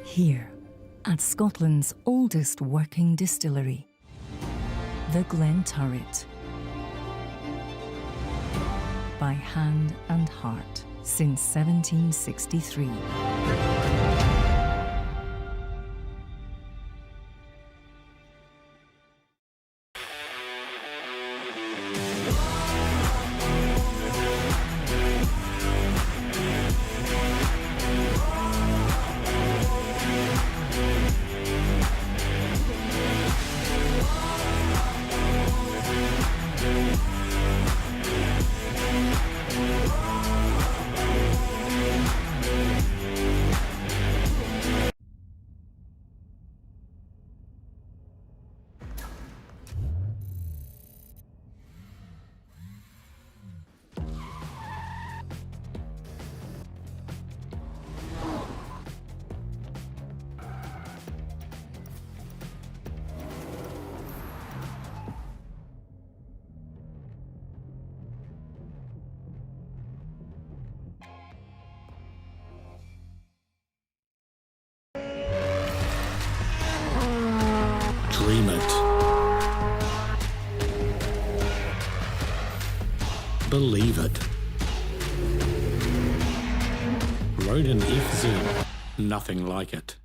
Here, at Scotland's oldest working distillery, the Glen Turret. By hand and heart since 1763. Dream it. Believe it. Rode an FZ, nothing like it.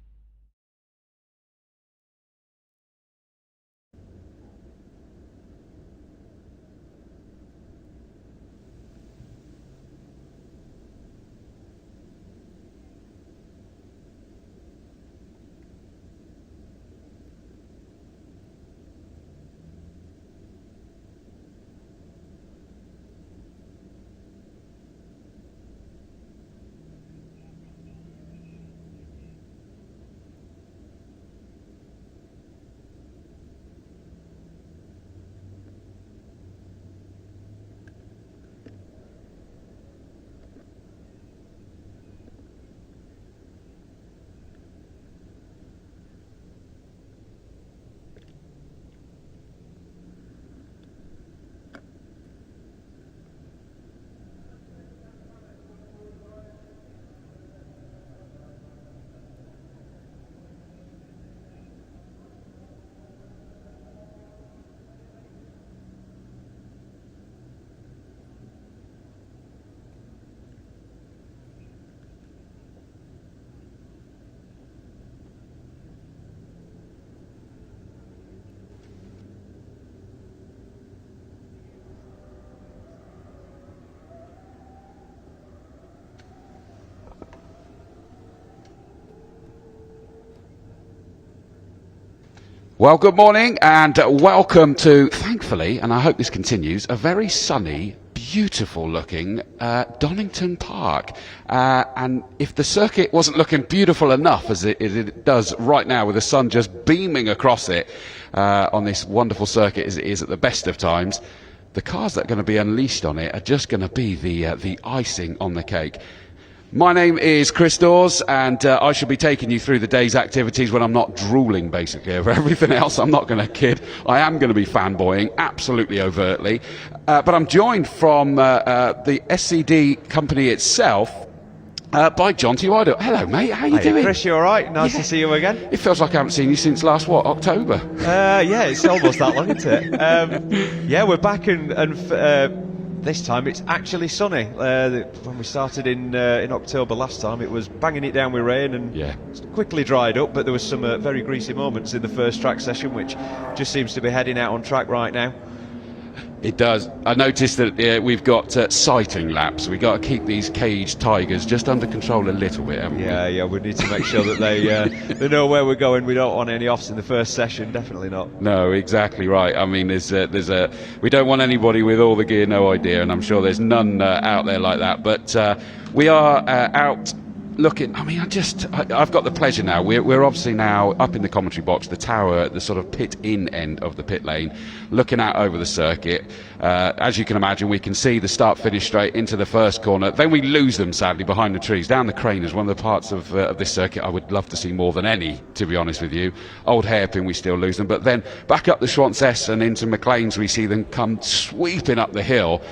Well, good morning and welcome to, thankfully, and I hope this continues, a very sunny, beautiful looking Donington Park. And if the circuit wasn't looking beautiful enough as it does right now, with the sun just beaming across it on this wonderful circuit as it is at the best of times, the cars that are going to be unleashed on it are just going to be the icing on the cake. My name is Chris Dawes, and I shall be taking you through the day's activities when I'm not drooling, basically, over everything else. I'm not going to kid. I am going to be fanboying, absolutely overtly. But I'm joined from the SCD company itself by John T. Wider. Hello, mate. How you doing? Chris, you all right? Nice to see you again. It feels like I haven't seen you since last, October? Yeah, it's almost that long, isn't it? Yeah, we're back, and this time it's actually sunny. When we started in October last time, it was banging it down with rain and quickly dried up, but there was some very greasy moments in the first track session, which just seems to be heading out on track right now. It does. I noticed that we've got sighting laps. We've got to keep these caged tigers just under control a little bit, haven't we? Yeah, we need to make sure that they know where we're going. We don't want any offs in the first session, definitely not. No, exactly right. I mean, we don't want anybody with all the gear, no idea, and I'm sure there's none out there like that. But we are out looking. I mean, I've got the pleasure now. We're obviously now up in the commentary box, the tower, the sort of pit-in end of the pit lane, looking out over the circuit. As you can imagine, we can see the start-finish straight into the first corner. Then we lose them, sadly, behind the trees. Down the crane is one of the parts of this circuit I would love to see more than any, to be honest with you. Old hairpin, we still lose them. But then back up the Schwanzess and into McLean's, we see them come sweeping up the hill.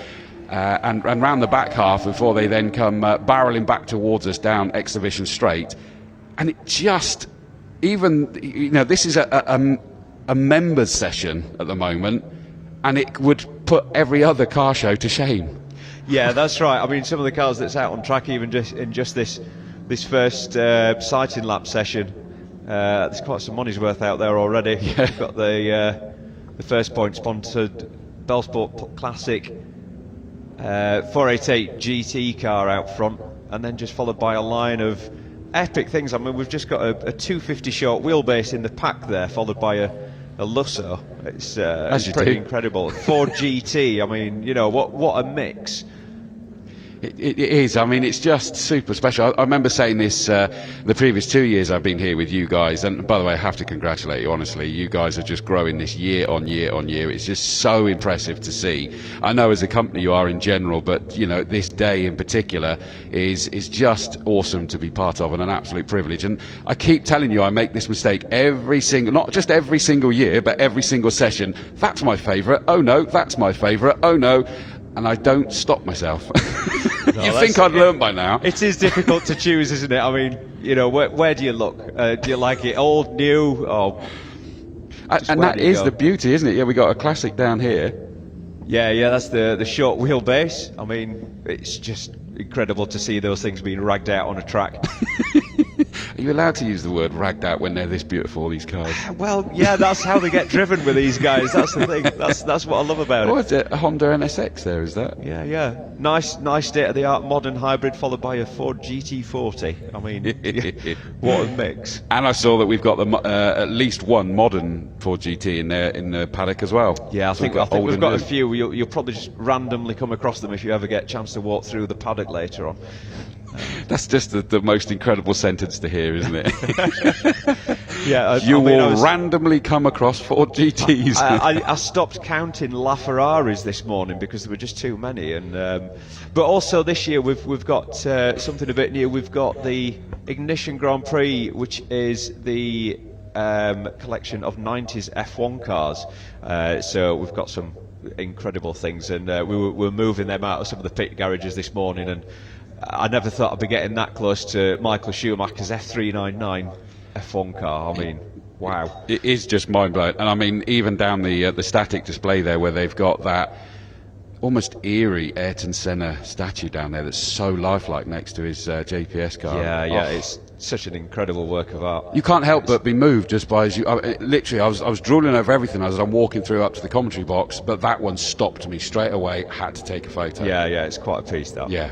And round the back half before they then come barrelling back towards us down Exhibition Straight. And it just, even, this is a members session at the moment, and it would put every other car show to shame. Yeah, that's right. I mean, some of the cars that's out on track, even just in this first sighting lap session, there's quite some money's worth out there already. Yeah. We've got the first point sponsored Bellsport Classic 488 GT car out front, and then just followed by a line of epic things. I mean, we've just got a 250 short wheelbase in the pack there, followed by a Lusso. It's pretty incredible. Ford GT, I mean, what a mix. It is. I mean, it's just super special. I remember saying this the previous 2 years I've been here with you guys, and by the way, I have to congratulate you, honestly. You guys are just growing this year on year on year. It's just so impressive to see. I know as a company you are in general, but this day in particular is just awesome to be part of, and an absolute privilege. And I keep telling you, I make this mistake not just every single year, but every single session. That's my favourite. Oh no, that's my favourite. Oh no. And I don't stop myself. No, you think I'd learn by now? It is difficult to choose, isn't it? I mean, where do you look? Do you like it old, new, or? And that is the beauty, isn't it? Yeah, we got a classic down here. Yeah, that's the short wheelbase. I mean, it's just incredible to see those things being ragged out on a track. Are you allowed to use the word ragged out when they're this beautiful, these cars? Well, yeah, that's how they get driven with these guys. That's the thing. That's what I love about it. Oh, is it a Honda NSX there, is that? Yeah. Nice state-of-the-art modern hybrid followed by a Ford GT40. I mean, what a mix. And I saw that we've got at least one modern Ford GT in the paddock as well. Yeah, I think we've got a few. You'll probably just randomly come across them if you ever get a chance to walk through the paddock later on. That's just the most incredible sentence to hear, isn't it? Yeah, you will randomly come across Ford GTs. I stopped counting LaFerraris this morning because there were just too many, and but also this year we've got something a bit new. We've got the Ignition Grand Prix, which is the collection of 90s F1 cars. So we've got some incredible things, and we're moving them out of some of the pit garages this morning, and I never thought I'd be getting that close to Michael Schumacher's F399 F1 car. I mean, wow. It is just mind-blowing. And I mean, even down the static display there where they've got that almost eerie Ayrton Senna statue down there that's so lifelike next to his JPS car. Yeah, it's such an incredible work of art. You can't help but be moved just by literally. I was drooling over everything as I'm walking through up to the commentary box, but that one stopped me straight away. Had to take a photo. Yeah, it's quite a piece, that. Yeah,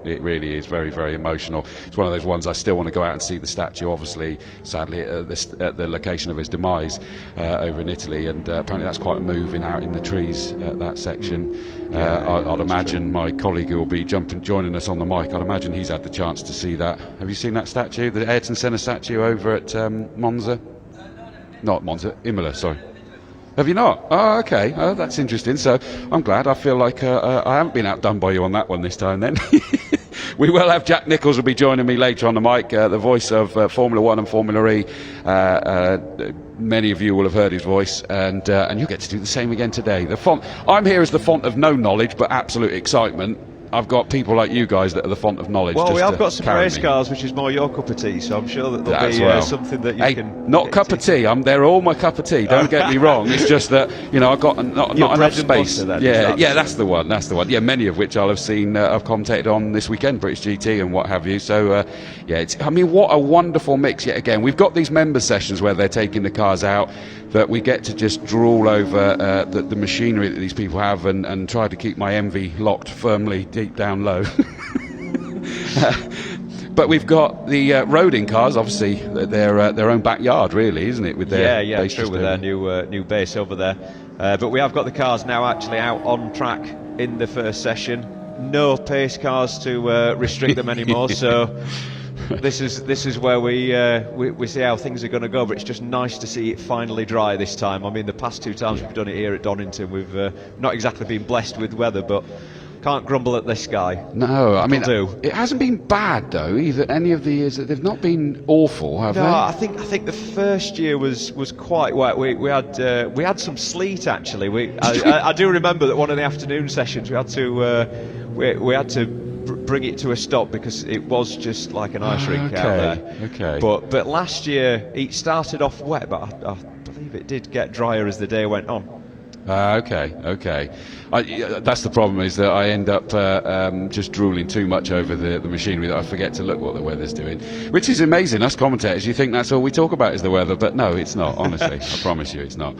it really is very, very emotional. It's one of those ones I still want to go out and see the statue. Obviously, sadly, at the location of his demise over in Italy, and apparently that's quite a move out in the trees that section. I'd imagine my colleague who will be joining us on the mic, I'd imagine he's had the chance to see that. Have you seen that statue, the Ayrton Senna statue over at Monza? Not Monza, Imola, sorry. Have you not? Oh, okay. Oh, that's interesting. So I'm glad. I feel like I haven't been outdone by you on that one this time then. We will have Jack Nicholls will be joining me later on the mic, the voice of Formula 1 and Formula E. Many of you will have heard his voice, and you'll get to do the same again today. I'm here as the font of no knowledge, but absolute excitement. I've got people like you guys that are the font of knowledge. Well, we have got some race cars, which is more your cup of tea, so I'm sure that there'll be something that you can... Not cup of tea. They're all my cup of tea. Don't get me wrong. It's just that, I've got not enough space. That's the one. Yeah, many of which I'll have seen. I've commentated on this weekend, British GT and what have you. So, what a wonderful mix yet again. We've got these member sessions where they're taking the cars out, that we get to just drool over the machinery that these people have and try to keep my envy locked firmly deep down low. But we've got the roading cars, obviously their own backyard, really, isn't it? With their base true, with their new base over there. But we have got the cars now actually out on track in the first session. No pace cars to restrict them anymore. So. This is where we see how things are going to go, but it's just nice to see it finally dry this time. I mean, the past two times we've done it here at Donington, we've not exactly been blessed with weather, but can't grumble at this sky. No, I mean, it hasn't been bad though either. Any of the years they've not been awful, have they? No, I think the first year was quite wet. We had some sleet actually. I do remember that one of the afternoon sessions we had to bring it to a stop because it was just like an ice rink out there. Okay. But last year it started off wet, but I believe it did get drier as the day went on. Okay. That's the problem, is that I end up just drooling too much over the machinery that I forget to look what the weather's doing, which is amazing. Us commentators, you think that's all we talk about is the weather, but no, it's not, honestly. I promise you it's not.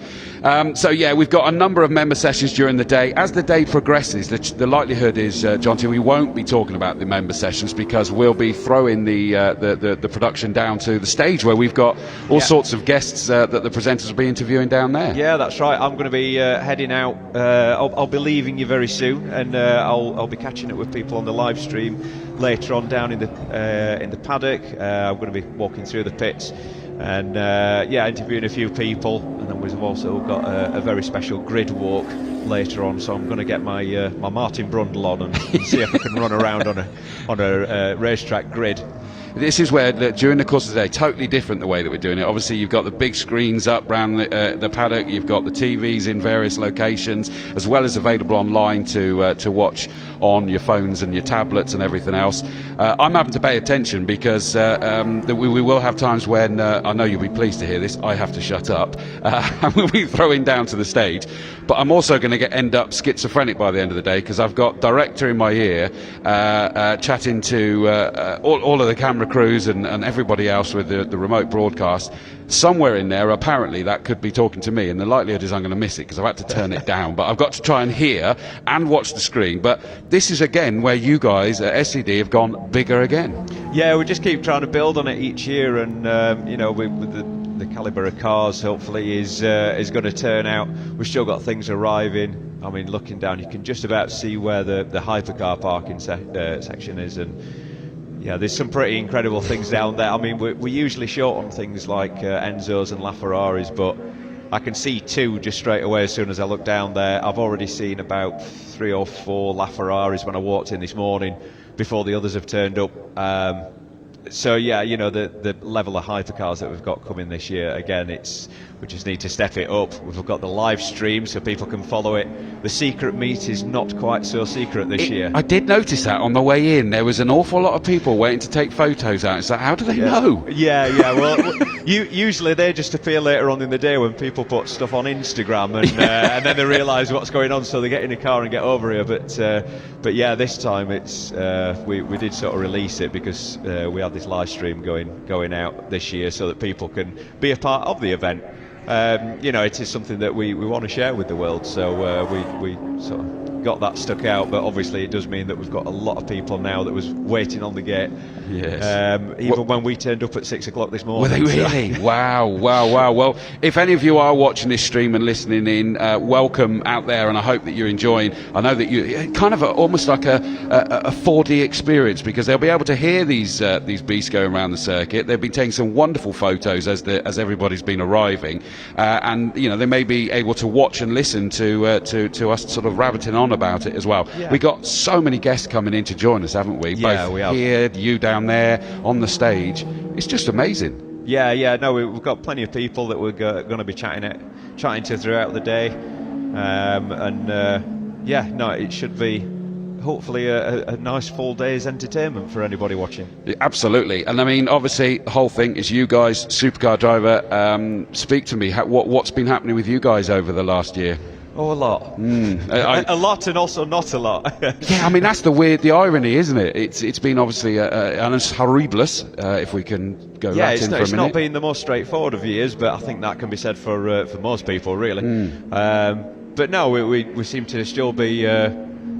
We've got a number of member sessions during the day. As the day progresses, the likelihood is, John T, we won't be talking about the member sessions because we'll be throwing the production down to the stage where we've got all sorts of guests that the presenters will be interviewing down there. Yeah, that's right. I'm going to be heading out. I'll be leaving you very soon, and I'll be catching up with people on the live stream later on down in the paddock. I'm going to be walking through the pits and interviewing a few people, and then we've also got a very special grid walk later on. So I'm going to get my Martin Brundle on and see if I can run around on a racetrack grid. This is where, during the course of the day, totally different the way that we're doing it. Obviously, you've got the big screens up around the paddock, you've got the TVs in various locations, as well as available online to watch on your phones and your tablets and everything else. I'm having to pay attention because we will have times when, I know you'll be pleased to hear this, I have to shut up, and we'll be throwing down to the stage. But I'm also going to end up schizophrenic by the end of the day because I've got director in my ear chatting to all of the camera crews and everybody else with the remote broadcast. Somewhere in there, apparently, that could be talking to me, and the likelihood is I'm going to miss it because I've had to turn it down. But I've got to try and hear and watch the screen. But this is again where you guys at SCD have gone bigger again. Yeah, we just keep trying to build on it each year, and with the calibre of cars, hopefully is going to turn out. We've still got things arriving. I mean, looking down, you can just about see where the hypercar parking section is, and yeah, there's some pretty incredible things down there. I mean, we're usually short on things like Enzos and LaFerraris, but I can see two just straight away as soon as I look down there. I've already seen about 3 or 4 LaFerraris when I walked in this morning before the others have turned up. So yeah, the level of hypercars that we've got coming this year, again, we just need to step it up. We've got the live stream so people can follow it. The secret meet is not quite so secret this year. I did notice that on the way in. There was an awful lot of people waiting to take photos out. It's like, how do they know? Yeah. Well, usually they just appear later on in the day when people put stuff on Instagram, and then they realise what's going on, so they get in a car and get over here. But yeah, this time it's we did sort of release it because we had have this live stream going out this year so that people can be a part of the event. You know, it is something that we want to share with the world, so we sort of got that stuck out, but obviously it does mean that we've got a lot of people now that was waiting on the gate. Yes. Even when we turned up at 6 o'clock this morning. Were they really? Wow. Well, if any of you are watching this stream and listening in, welcome out there, and I hope that you're enjoying. I know that you kind of almost like a 4D experience, because they'll be able to hear these beasts going around the circuit. They've been taking some wonderful photos as everybody's been arriving, and you know, they may be able to watch and listen to us sort of rabbiting on about it as well. Yeah. We got so many guests coming in to join us, haven't we? Yeah, Both we have. here, you down there on the stage. It's just amazing. Yeah. No, we've got plenty of people that we're going to be chatting to throughout the day, it should be hopefully a nice full day's entertainment for anybody watching. Yeah, absolutely. And I mean, obviously, the whole thing is you guys, supercar driver. Speak to me. What's been happening with you guys over the last year? Oh, a lot. A lot, and also not a lot. Yeah, I mean, that's the irony, isn't it? It's been obviously annus horribilis, if we can go Latin for a minute. It's not been the most straightforward of years, but I think that can be said for most people, really. But no, we seem to still be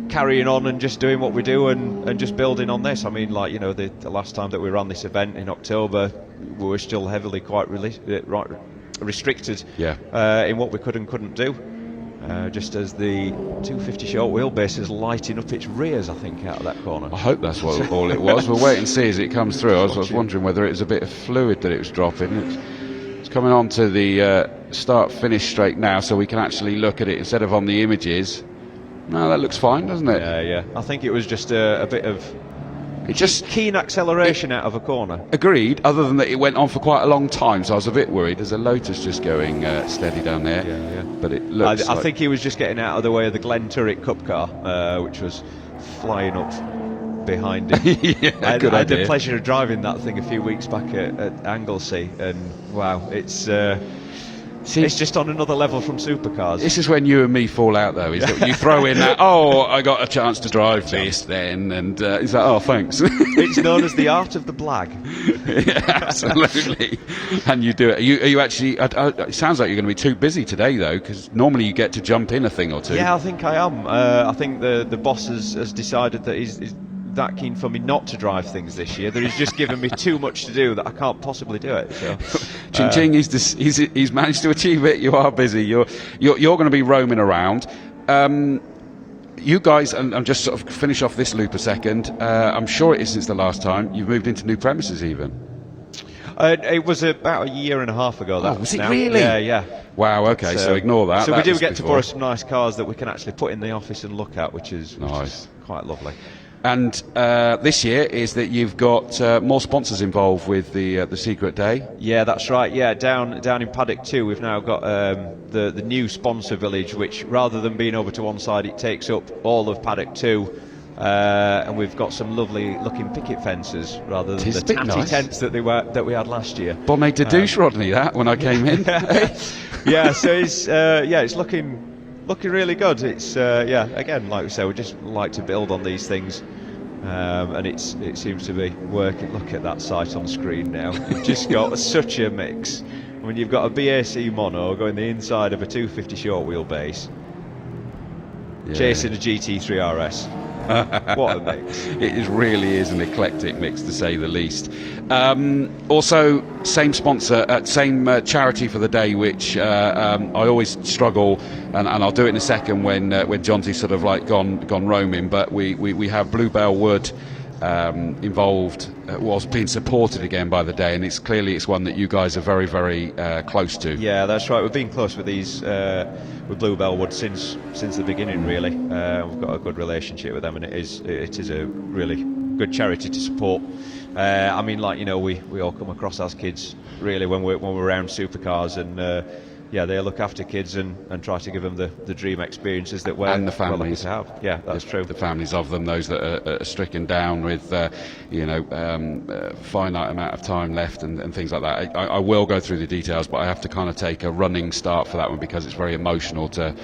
carrying on and just doing what we do and just building on this. I mean, like, you know, the last time that we ran this event in October, we were still heavily quite restricted in what we could and couldn't do. Just as the 250 short wheelbase is lighting up its rears, I think, out of that corner. I hope that's all it was. We'll wait and see as it comes through. I was wondering whether it was a bit of fluid that it was dropping. It's coming on to the start-finish straight now, so we can actually look at it instead of on the images. No, that looks fine, doesn't it? Yeah. I think it was just a bit of keen acceleration out of a corner. Agreed, other than that it went on for quite a long time, so I was a bit worried. There's a Lotus just going steady down there. Yeah. But it looks I think he was just getting out of the way of the Glen Turret Cup car, which was flying up behind him. Yeah, good I had idea. the pleasure of driving that thing a few weeks back at Anglesey, and wow, it's just on another level from supercars. This is when you and me fall out, though, is that you throw in that, I got a chance to drive this then, and he's like, oh, thanks. It's known as the art of the blag. Yeah, absolutely. And you do it. Are you actually, it sounds like you're going to be too busy today, though, because normally you get to jump in a thing or two. Yeah, I think I am. I think the boss has decided that he's that keen for me not to drive things this year, that he's just given me too much to do that I can't possibly do it. So, Ching Ching, he's managed to achieve it. You are busy. You're going to be roaming around. You guys, and I'm just sort of finish off this loop a second. I'm sure it is since the last time you've moved into new premises, even. It was about a year and a half ago. That was it really? Yeah. Wow. Okay, so ignore that. So that we do get to borrow some nice cars that we can actually put in the office and look at, which is quite lovely. And this year is that you've got more sponsors involved with the Secret Day. Yeah, that's right. Yeah, down in Paddock 2, we've now got the new sponsor village, which rather than being over to one side, it takes up all of Paddock 2. And we've got some lovely looking picket fences rather than the tatty tents that we had last year. Bonnet de douche, Rodney, that when I came in. Yeah, so it's looking really good. It's again, like we say, we just like to build on these things, and it seems to be working. Look at that sight on screen now. You've just got such a mix. I mean, you've got a BAC mono going the inside of a 250 short wheelbase, chasing a GT3 RS. What a mix. It really is an eclectic mix, to say the least. Also, same sponsor, same charity for the day, which I always struggle, and I'll do it in a second when Jonty's sort of like gone roaming, but we have Bluebell Wood involved, was being supported again by the day, and it's one that you guys are very, very close to. Yeah, that's right. We've been close with these with Bluebell Wood since the beginning, really. We've got a good relationship with them, and it is a really good charity to support. I mean, like, you know, we all come across as kids, really, when we're around supercars, and they look after kids and try to give them the dream experiences that we're and the families lucky to have. Yeah, that's true. The families of them, those that are stricken down with finite amount of time left and things like that. I will go through the details, but I have to kind of take a running start for that one because it's very emotional to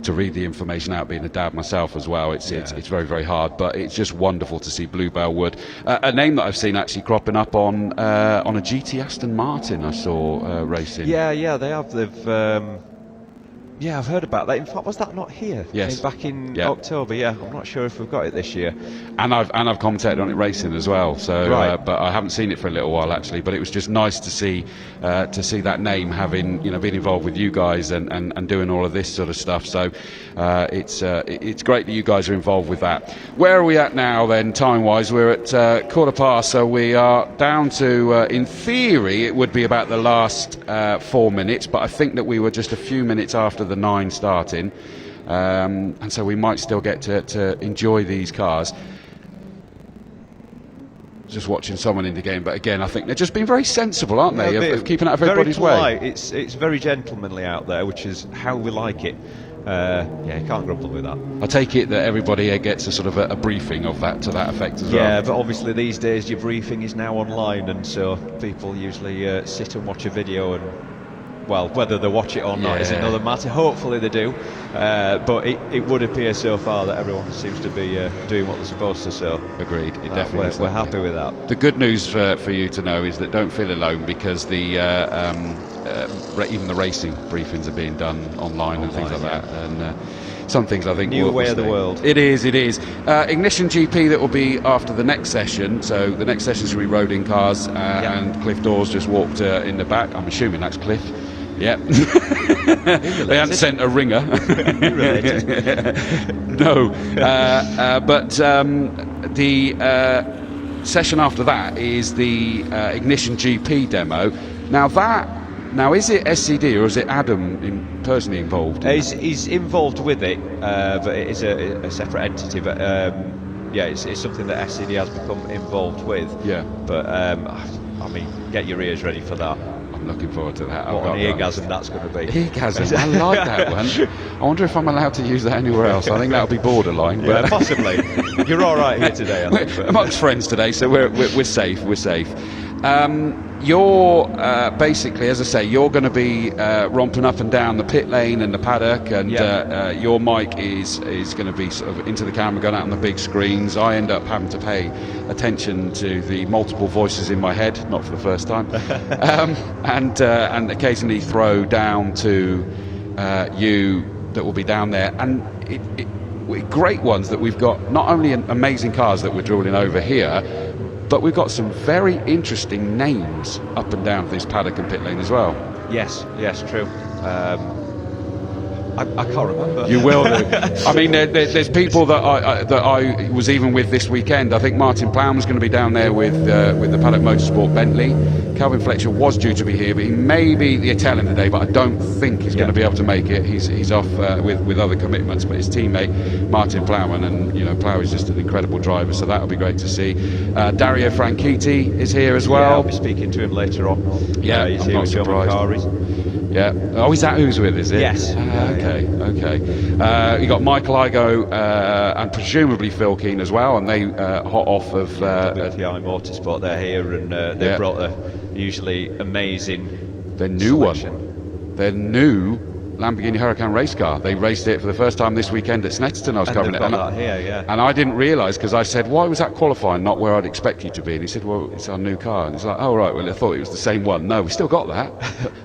to read the information out, being a dad myself as well. It's very, very hard, but it's just wonderful to see Bluebell Wood, a name that I've seen actually cropping up on a GT Aston Martin I saw racing. Yeah, they have. They've. Yeah, I've heard about that. In fact, was that not here? Yes. Back in October. Yeah, I'm not sure if we've got it this year. And I've commentated on it racing as well. So, right. But I haven't seen it for a little while actually. But it was just nice to see that name having been involved with you guys and doing all of this sort of stuff. So it's great that you guys are involved with that. Where are we at now then, time-wise? We're at 1:15. So we are down to, in theory, it would be about the last 4 minutes. But I think that we were just a few minutes after the 9 starting, and so we might still get to enjoy these cars. Just watching someone in the game, but again, I think they're just being very sensible, aren't they, of keeping out of everybody's way. It's very gentlemanly out there, which is how we like it. You can't grumble with that. I take it that everybody gets a sort of a briefing of that to that effect as well. Yeah, but obviously these days your briefing is now online, and so people usually sit and watch a video, and well, whether they watch it or not is another matter. Hopefully they do, but it would appear so far that everyone seems to be doing what they're supposed to. So agreed, it definitely is. We're happy with that. The good news for you to know is that don't feel alone, because the even the racing briefings are being done online and things like that, and some things I think new way of the world. It is. Ignition GP, that will be after the next session. So the next session should be road-in cars, and Cliff Dawes just walked in the back. I'm assuming that's Cliff. Yeah. They hadn't sent a ringer. No. But the session after that is the Ignition GP demo. Now is it SCD or is it Adam personally involved? He's involved with it, but it is a separate entity. But it's something that SCD has become involved with. Yeah. But I mean, get your ears ready for that. I'm looking forward to that. What an eargasm that's going to be. Eargasm, I like that one. I wonder if I'm allowed to use that anywhere else. I think that'll be borderline. Yeah, but possibly. You're all right here today, I think. Amongst friends today, so we're safe. We're safe. You're basically, as I say, you're going to be romping up and down the pit lane and the paddock, and your mic is going to be sort of into the camera, going out on the big screens. I end up having to pay attention to the multiple voices in my head, not for the first time, and occasionally throw down to you that will be down there, and great ones that we've got. Not only amazing cars that we're drilling over here, but we've got some very interesting names up and down this paddock and pit lane as well. Yes, true. I can't remember. You will do. I mean, there's people that I was even with this weekend. I think Martin Plowman's going to be down there with the Paddock Motorsport Bentley. Calvin Fletcher was due to be here, but he may be the Italian today, but I don't think he's going to be able to make it. He's off with other commitments, but his teammate Martin Plowman, and Plow is just an incredible driver, so that'll be great to see. Dario Franchitti is here as well. Yeah, I'll be speaking to him later on. Yeah, he's I'm here not with surprised. Yeah. Oh, is that who's with, is it? Yes. Okay. You got Michael Igo and presumably Phil Keane as well, and they hot off of WPI Motorsport. They're here, and they brought a usually amazing their new Lamborghini Huracan race car. They raced it for the first time this weekend at Snetterton. I was covering it, and I didn't realise, because I said, why was that qualifying not where I'd expect you to be? And he said, well, it's our new car. And it's like, oh right, well I thought it was the same one. No, we still got that,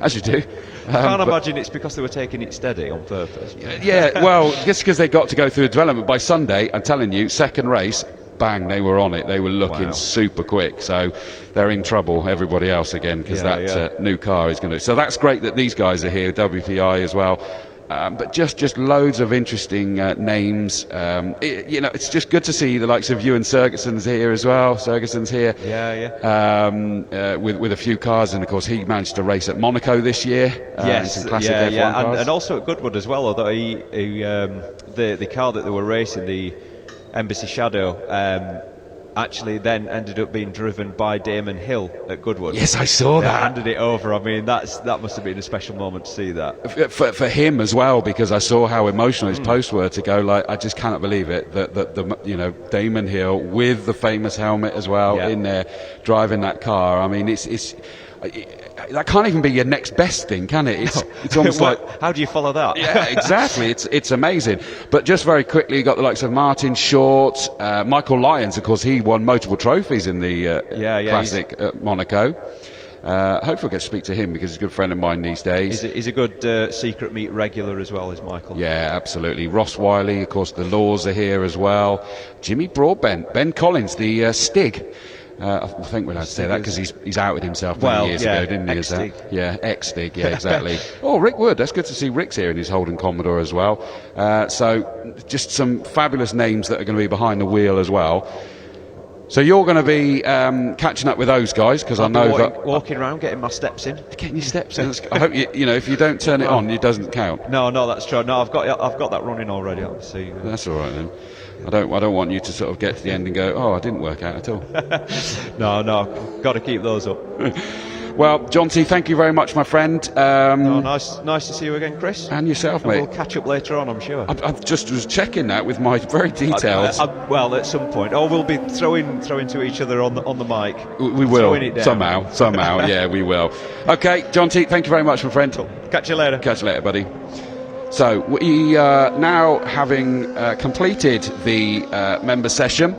as you do. I can't imagine it's because they were taking it steady on purpose. Yeah, well, just because they got to go through the development. By Sunday, I'm telling you, second race, bang, they were on it. They were looking super quick, so they're in trouble, everybody else again, because that new car is going to. So that's great that these guys are here, WPI as well. But just loads of interesting names. It's just good to see the likes of Ewan Sergeson's here as well. Sergeson's here. With a few cars, and of course he managed to race at Monaco this year. Yes, and also at Goodwood as well. Although the car that they were racing, the Embassy Shadow, actually then ended up being driven by Damon Hill at Goodwood. Yes, I saw that. Handed it over. I mean, that must have been a special moment to see that. For him as well, because I saw how emotional his posts were, to go like, I just cannot believe it that Damon Hill with the famous helmet as well in there driving that car. I mean, it's that can't even be your next best thing, can it? It's almost like, how do you follow that? yeah, exactly. It's amazing. But just very quickly, you got the likes of Martin Short, Michael Lyons. Of course, he won multiple trophies in the Classic at Monaco. Hopefully I'll get to speak to him because he's a good friend of mine these days. He's a good secret meet regular as well, is Michael. Yeah, absolutely. Ross Wiley, of course, the Laws are here as well. Jimmy Broadbent, Ben Collins, the Stig. I think we're allowed to say that because he's outed himself many years ago, didn't he? Ex-Stig. Yeah, ex-Stig, yeah, exactly. Oh, Rick Wood, that's good to see Rick's here in his Holden Commodore as well. So just some fabulous names that are going to be behind the wheel as well. So you're going to be catching up with those guys because I know that walking around, getting my steps in, getting your steps in. I hope you know if you don't turn it on, it doesn't count. No, that's true. No, I've got that running already. Obviously, that's all right then. I don't want you to sort of get to the end and go, oh, I didn't work out at all. No, got to keep those up. Well, John T, thank you very much, my friend. Nice to see you again, Chris. And yourself, mate. We'll catch up later on, I'm sure. I just was checking that with my very detailed. Well, at some point, we'll be throwing to each other on the mic. We will somehow. Yeah, we will. Okay, John T, thank you very much, my friend. Cool. Catch you later. Catch you later, buddy. So we now, having completed the member session,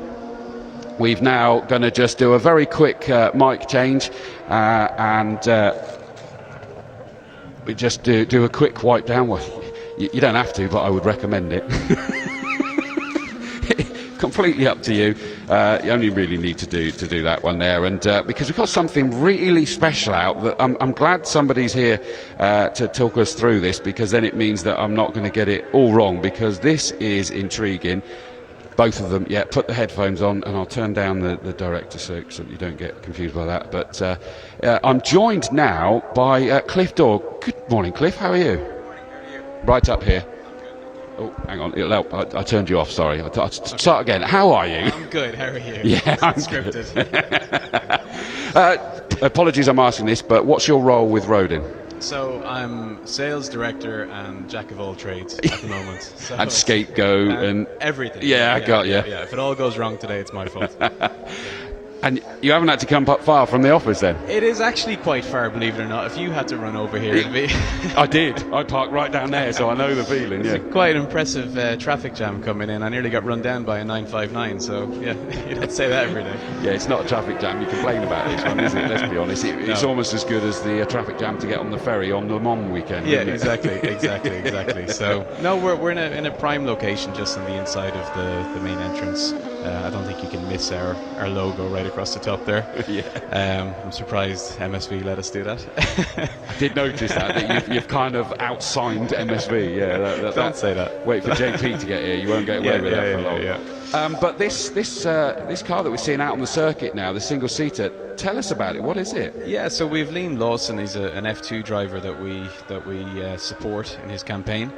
we've now going to just do a very quick mic change and we just do a quick wipe down. Well, you don't have to, but I would recommend it. Completely up to you. You only really need to do that one there, and because we've got something really special out that I'm glad somebody's here to talk us through this, because then it means that I'm not going to get it all wrong, because this is intriguing. Both of them. Yeah, put the headphones on, and I'll turn down the director so you don't get confused by that. But I'm joined now by Cliff Dorr. Good morning, Cliff. How are you? Right up here. Oh, hang on. I turned you off. Sorry. I'll start again. How are you? I'm good. How are you? Yeah, I'm scripted. Apologies, I'm asking this, but what's your role with Rodin? So I'm sales director and jack of all trades at the moment. So and scapegoat and everything. Yeah, I got you. Yeah, if it all goes wrong today, it's my fault. And you haven't had to come up far from the office then? It is actually quite far, believe it or not. If you had to run over here, it'd be... I did. I parked right down there, so I know the feeling, yeah. It's quite an impressive traffic jam coming in. I nearly got run down by a 959, so yeah, you don't say that every day. Yeah, it's not a traffic jam. You complain about this one, isn't it? Let's be honest. It's almost as good as the traffic jam to get on the ferry on the Mons weekend. Yeah, exactly. So, no, we're in a prime location just on the inside of the main entrance. I don't think you can miss our logo right across the top there. Yeah. I'm surprised MSV let us do that. I did notice that you've kind of outsigned MSV. Yeah. Don't say that. Wait for JP to get here. You won't get away with that for long. Yeah. But this car that we're seeing out on the circuit now, the single seater. Tell us about it. What is it? Yeah. So we've Liam Lawson. He's an F2 driver that we support in his campaign.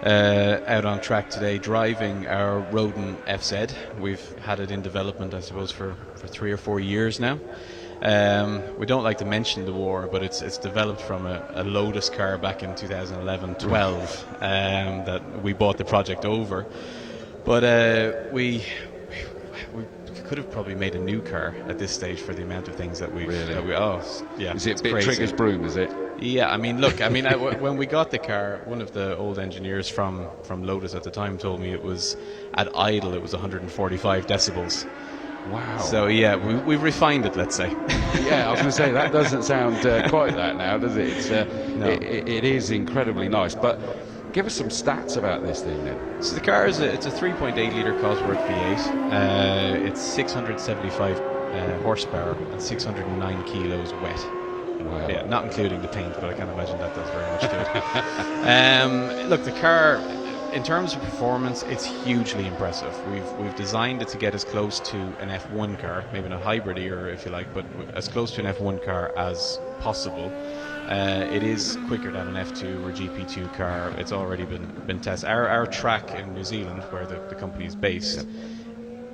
Out on track today driving our Rodin FZ. We've had it in development, I suppose, for 3 or 4 years now. We don't like to mention the war, but it's developed from a Lotus car back in 2011-12 that we bought the project over. But we could have probably made a new car at this stage for the amount of things that we've... Really? Is it a bit crazy. Trigger's broom, is it? Yeah, I mean, when we got the car, one of the old engineers from Lotus at the time told me it was, at idle, it was 145 decibels. Wow. So, yeah, we've refined it, let's say. Yeah, I was going to say, that doesn't sound quite that now, does it? It's, no. It is incredibly nice, but give us some stats about this thing then. So the car it's a 3.8 litre Cosworth V8. It's 675 horsepower and 609 kilos wet. Wow. Yeah, not including the paint, but I can't imagine that does very much to it. Look, the car, in terms of performance, it's hugely impressive. We've designed it to get as close to an F1 car, maybe not hybrid or if you like, but as close to an F1 car as possible. It is quicker than an F2 or GP2 car. It's already been tested. Our track in New Zealand, where the company is based,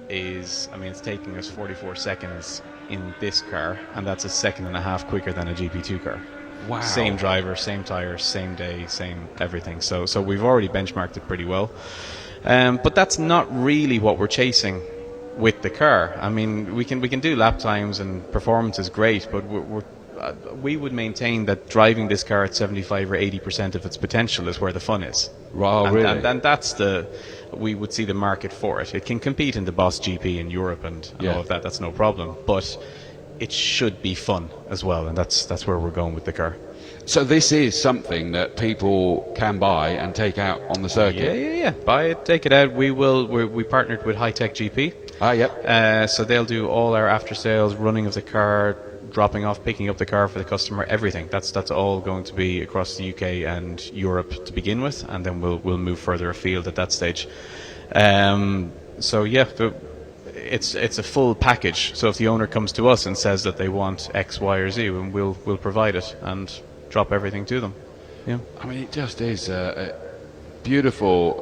it's taking us 44 seconds in this car, and that's a second and a half quicker than a GP2 car. Wow. Same driver, same tires, same day, same everything. So we've already benchmarked it pretty well. But that's not really what we're chasing with the car. I mean, we can do lap times and performance is great, but we would maintain that driving this car at 75 or 80% of its potential is where the fun is. Wow, and, really? and that's we would see the market for it. It can compete in the Boss GP in Europe and Yeah. all of that. That's no problem. But it should be fun as well, and that's where we're going with the car. So this is something that people can buy and take out on the circuit. Yeah. Buy it, take it out. We partnered with High Tech GP. Yep. So they'll do all our after sales, running of the car, dropping off, picking up the car for the customer, everything. That's all going to be across the UK and Europe to begin with, and then we'll move further afield at that stage. So yeah, it's a full package. So if the owner comes to us and says that they want X, Y, or Z, we'll provide it and drop everything to them. Yeah. I mean, it just is a beautiful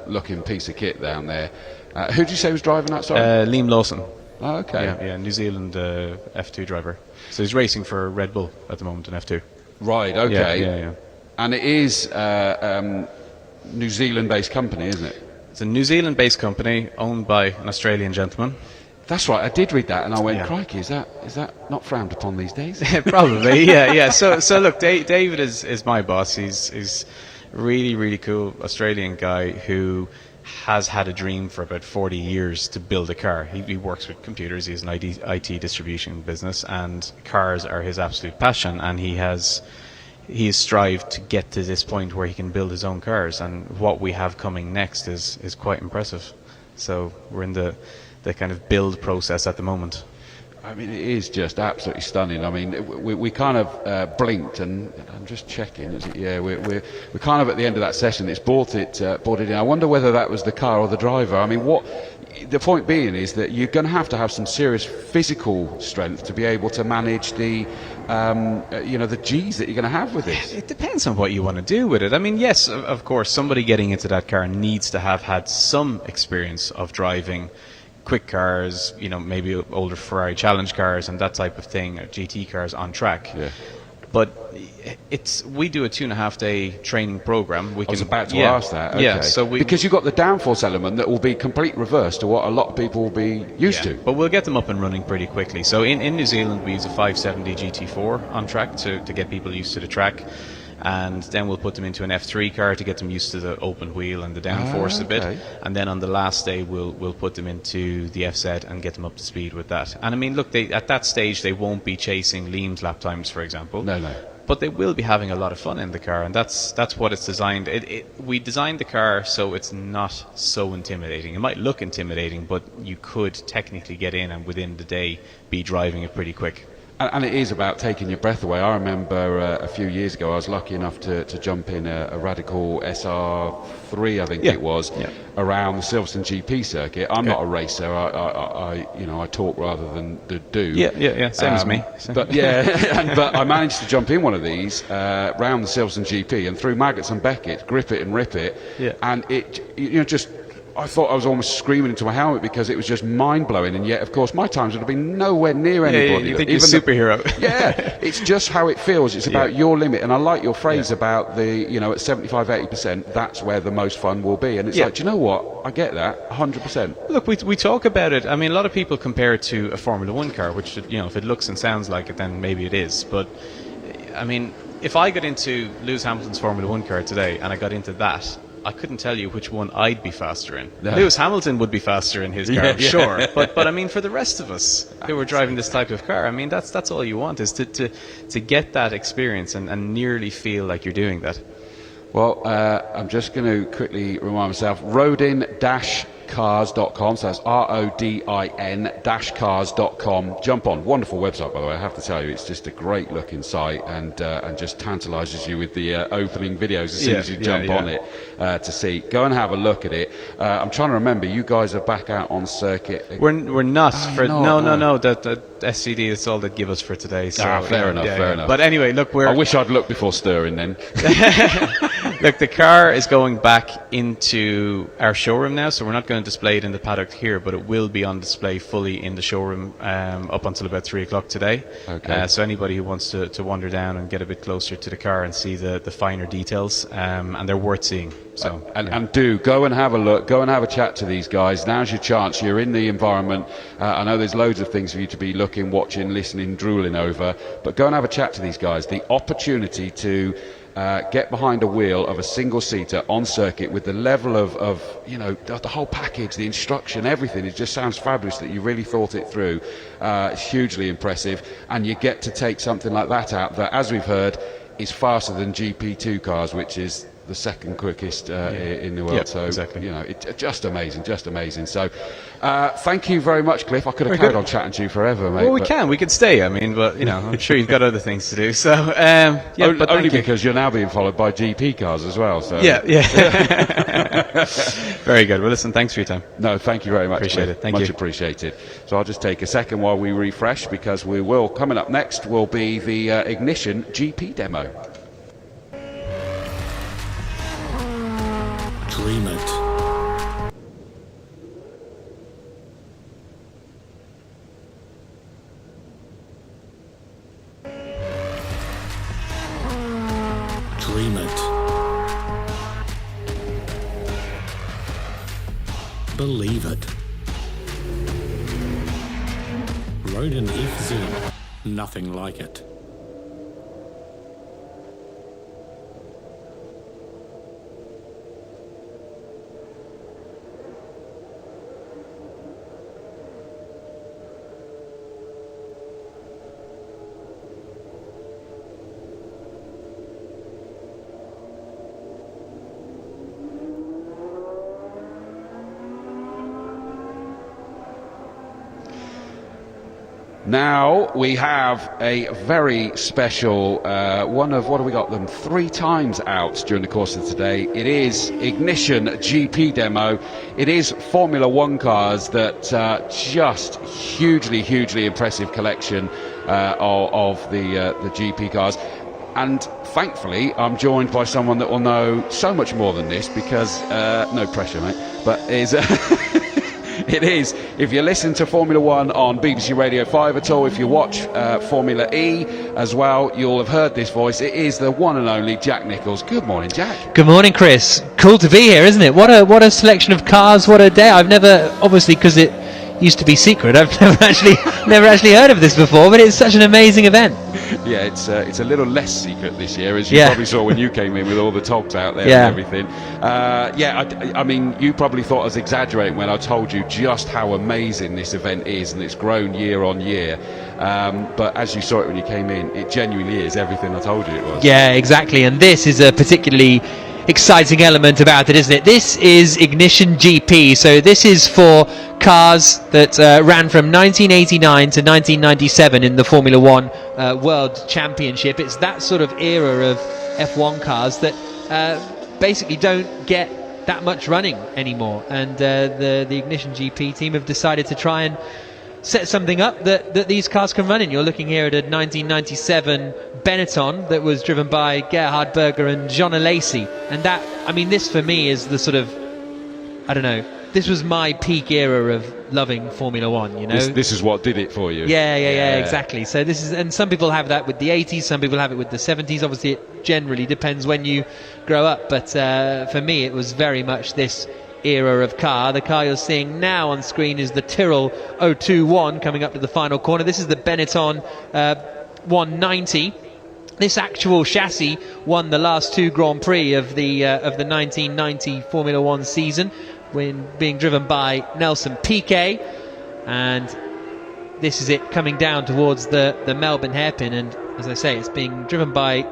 looking piece of kit down there. Who did you say was driving that? Sorry. Liam Lawson. Oh, okay. Yeah, New Zealand F2 driver. So he's racing for Red Bull at the moment in F2. Right. Okay. Yeah. And it is New Zealand-based company, isn't it? It's a New Zealand-based company owned by an Australian gentleman. That's right. I did read that, and I went, Yeah. "Crikey, is that not frowned upon these days?" Probably, yeah. So look, David is my boss. He's really, really cool Australian guy who has had a dream for about 40 years to build a car. He works with computers. He has an IT distribution business, and cars are his absolute passion. And he has strived to get to this point where he can build his own cars. And what we have coming next is quite impressive. So we're in the kind of build process at the moment. I mean, it is just absolutely stunning. I mean, we kind of blinked, and I'm just checking. Is it? Yeah, we're kind of at the end of that session. It's brought it in. I wonder whether that was the car or the driver. I mean, the point being is that you're going to have some serious physical strength to be able to manage the the G's that you're going to have with this. It depends on what you want to do with it. I mean, yes, of course, somebody getting into that car needs to have had some experience of driving quick cars, maybe older Ferrari Challenge cars and that type of thing, or GT cars on track. Yeah. But we do a 2.5-day training program. I was about to ask that. Okay. Yeah, so because you've got the downforce element that will be complete reverse to what a lot of people will be used to. But we'll get them up and running pretty quickly. So in New Zealand, we use a 570 GT4 on track to get people used to the track. And then we'll put them into an F3 car to get them used to the open wheel and the downforce a bit. And then on the last day, we'll put them into the FZ and get them up to speed with that. And I mean, look, at that stage, they won't be chasing Liam's lap times, for example. No. But they will be having a lot of fun in the car, and that's what it's designed. We designed the car so it's not so intimidating. It might look intimidating, but you could technically get in and within the day be driving it pretty quick. And it is about taking your breath away. I remember a few years ago, I was lucky enough to jump in a Radical SR3, I think it was, around the Silverstone GP circuit. I'm not a racer. I talk rather than do. Yeah. Same as me. But but I managed to jump in one of these round the Silverstone GP, and through Maggots and Beckett, grip it and rip it, and it just. I thought I was almost screaming into my helmet because it was just mind-blowing, and yet, of course, my times would have been nowhere near anybody. You think you're a superhero. It's just how it feels. It's about your limit, and I like your phrase about the, at 75, 80%, that's where the most fun will be. And it's like, do you know what? I get that, 100%. Look, we talk about it. I mean, a lot of people compare it to a Formula 1 car, which, if it looks and sounds like it, then maybe it is. But, I mean, if I got into Lewis Hamilton's Formula 1 car today, and I got into that, I couldn't tell you which one I'd be faster in. No. Lewis Hamilton would be faster in his car, sure. But I mean, for the rest of us who are driving this type of car, I mean, that's all you want, is to get that experience and nearly feel like you're doing that. Well, I'm just going to quickly remind myself, rodin-cars.com, so that's RODIN-cars.com. Jump on. Wonderful website, by the way, I have to tell you. It's just a great looking site, and just tantalises you with the opening videos as soon as you jump on it to see. Go and have a look at it. I'm trying to remember, you guys are back out on circuit. We're not. No. That SCD is all they give us for today. So, fair enough. But anyway, look, I wish I'd looked before stirring then. Look, the car is going back into our showroom now, so we're not going to display it in the paddock here, but it will be on display fully in the showroom up until about 3 o'clock today. Okay. So anybody who wants to wander down and get a bit closer to the car and see the finer details, and they're worth seeing. So and do go and have a look, go and have a chat to these guys. Now's your chance. You're in the environment. I know there's loads of things for you to be looking, watching, listening, drooling over, but go and have a chat to these guys. The opportunity to get behind a wheel of a single-seater on circuit with the level of you know, the whole package, the instruction, everything, it just sounds fabulous that you really thought it through. It's hugely impressive, and you get to take something like that out that, as we've heard, is faster than GP2 cars, which is the second quickest in the world. Yep, so exactly. you know, it just amazing. So thank you very much, Cliff. I could have carried on chatting to you forever, mate. Well, we could stay. I mean, but you know, I'm sure you've got other things to do. So but only because you're now being followed by GP cars as well. So yeah. Very good. Well, listen, thanks for your time. No, thank you very much. Appreciate Cliff. it. Thank much you. appreciated. So I'll just take a second while we refresh, because we will, coming up next will be the Ignition GP demo. Dream it. Dream it. Believe it. Rode an FZ. Nothing like it. Now we have a very special one of, what have we got them 3 times out during the course of today. It is Ignition GP demo. It is Formula One cars that just hugely impressive collection of the GP cars. And thankfully, I'm joined by someone that will know so much more than this, because no pressure, mate, but is. It is, if you listen to Formula One on BBC Radio 5 at all, if you watch Formula E as well, you'll have heard this voice. It is the one and only Jack Nicholls. Good morning, Jack. Good morning, Chris. Cool to be here, isn't it? What a selection of cars, what a day. I've never, obviously because it used to be secret, I've never actually heard of this before, but it's such an amazing event. Yeah, it's a little less secret this year, as you probably saw when you came in with all the togs out there and everything. I mean, you probably thought I was exaggerating when I told you just how amazing this event is, and it's grown year on year. But as you saw it when you came in, it genuinely is everything I told you it was. Yeah, exactly. And this is a particularly exciting element about it, isn't it? This is Ignition GP, so this is for cars that ran from 1989 to 1997 in the Formula One World Championship. It's that sort of era of F1 cars that basically don't get that much running anymore, and the Ignition GP team have decided to try and set something up that these cars can run in. You're looking here at a 1997 Benetton that was driven by Gerhard Berger and John Alesi, and that, I mean, this for me is the sort of, I don't know, this was my peak era of loving Formula One, you know. This is what did it for you. Yeah, exactly. So this is, and some people have that with the 80s, some people have it with the 70s. Obviously it generally depends when you grow up, but for me it was very much this era of car. The car you're seeing now on screen is the Tyrrell 021 coming up to the final corner. This is the Benetton 190. This actual chassis won the last 2 Grand Prix of the 1990 Formula One season, when being driven by Nelson Piquet, and this is it coming down towards the Melbourne hairpin, and as I say, it's being driven by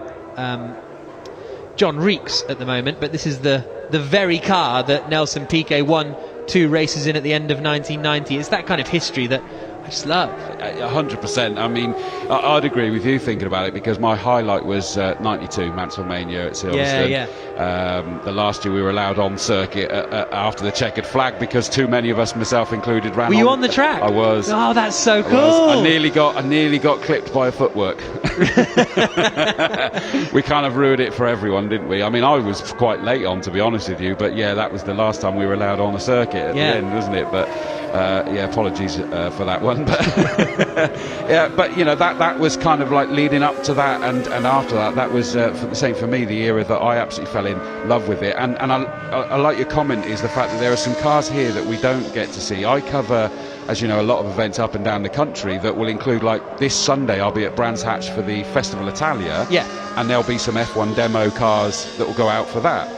John Reeks at the moment, but this is the very car that Nelson Piquet won 2 races in at the end of 1990. It's that kind of history that I just love. 100%. I mean, I'd agree with you thinking about it, because my highlight was 92 Mansell-Mania at Silverstone. The last year we were allowed on circuit after the checkered flag, because too many of us, myself included, ran. Were you on the track? I was. Oh, that's so cool. I nearly got clipped by a footwork. We kind of ruined it for everyone, didn't we? I mean, I was quite late on, to be honest with you, but yeah, that was the last time we were allowed on a circuit at the end, wasn't it? But apologies for that one. But yeah, but you know, that was kind of like leading up to that, and after that was for the same for me, the era that I absolutely fell in love with it. And I like your comment, is the fact that there are some cars here that we don't get to see. I cover, as you know, a lot of events up and down the country that will include, like this Sunday I'll be at Brands Hatch for the Festival Italia, and there'll be some F1 demo cars that will go out for that.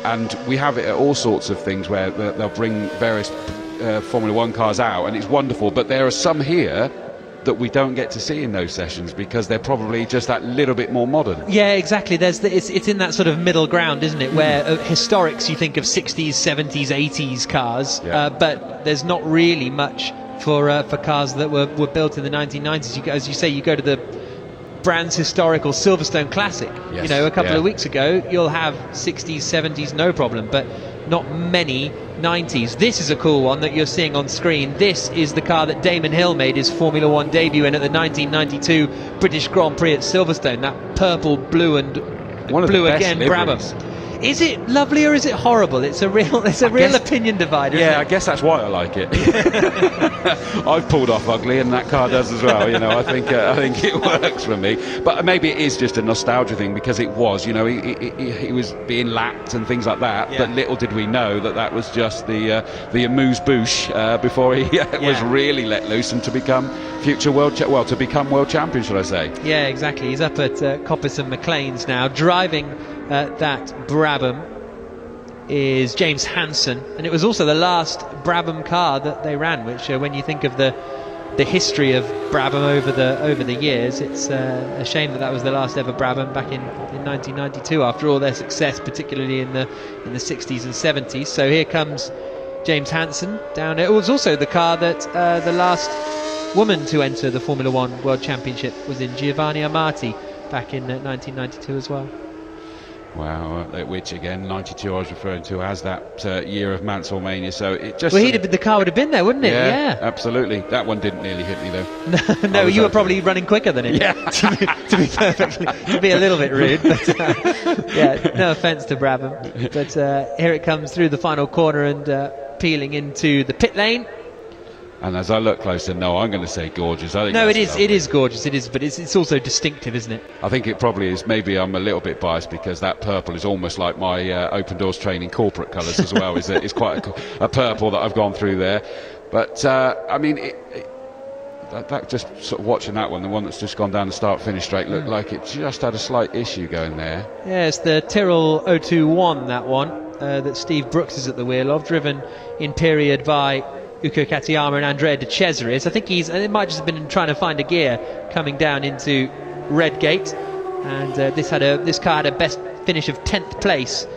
And we have it at all sorts of things where they'll bring various Formula 1 cars out, and it's wonderful, but there are some here that we don't get to see in those sessions because they're probably just that little bit more modern. Yeah, exactly. It's in that sort of middle ground, isn't it, where historics, you think of 60s, 70s, 80s cars, but there's not really much for cars that were built in the 1990s. As you say, you go to the Brands Historical Silverstone Classic, you know, a couple of weeks ago, you'll have 60s, 70s, no problem, but not many 90s. This is a cool one that you're seeing on screen. This is the car that Damon Hill made his Formula 1 debut in at the 1992 British Grand Prix at Silverstone, that purple, blue and blue again Brabham. Is it lovely or is it horrible? It's a real opinion divider. Yeah, I guess that's why I like it. I've pulled off ugly, and that car does as well. You know, I think it works for me. But maybe it is just a nostalgia thing, because it was, you know, he was being lapped and things like that. Yeah. But little did we know that was just the amuse-bouche before he was really let loose and to become future world champion, should I say? Yeah, exactly. He's up at Coppice and McLean's now, driving that Brabham is James Hansen, and it was also the last Brabham car that they ran, which when you think of the history of Brabham over the years, it's a shame that was the last ever Brabham back in 1992 after all their success, particularly in the 60s and 70s. So here comes James Hansen down. It was also the car that the last woman to enter the Formula 1 World Championship was in, Giovanni Amati, back in 1992 as well. Wow, which again, 92 I was referring to as that year of Mansell-Mania, so it just... Well, the car would have been there, wouldn't it? Yeah, absolutely. That one didn't nearly hit me, though. No, you were probably running quicker than it. Yeah. to be a little bit rude, but yeah, no offence to Brabham. But here it comes through the final corner and peeling into the pit lane. And as I look closer, no, I'm going to say gorgeous. I think no, it is gorgeous. It is, but it's also distinctive, isn't it? I think it probably is. Maybe I'm a little bit biased because that purple is almost like my Open Doors training corporate colours as well. It's quite a purple that I've gone through there. But I mean, that just sort of watching that one, the one that's just gone down the start-finish straight, looked like it just had a slight issue going there. Yeah, it's the Tyrrell 021, that one that Steve Brooks is at the wheel of, driven in period by Uko Katayama and Andrea De Cesaris. I think it might just have been trying to find a gear coming down into Redgate, and this car had a best finish of 10th place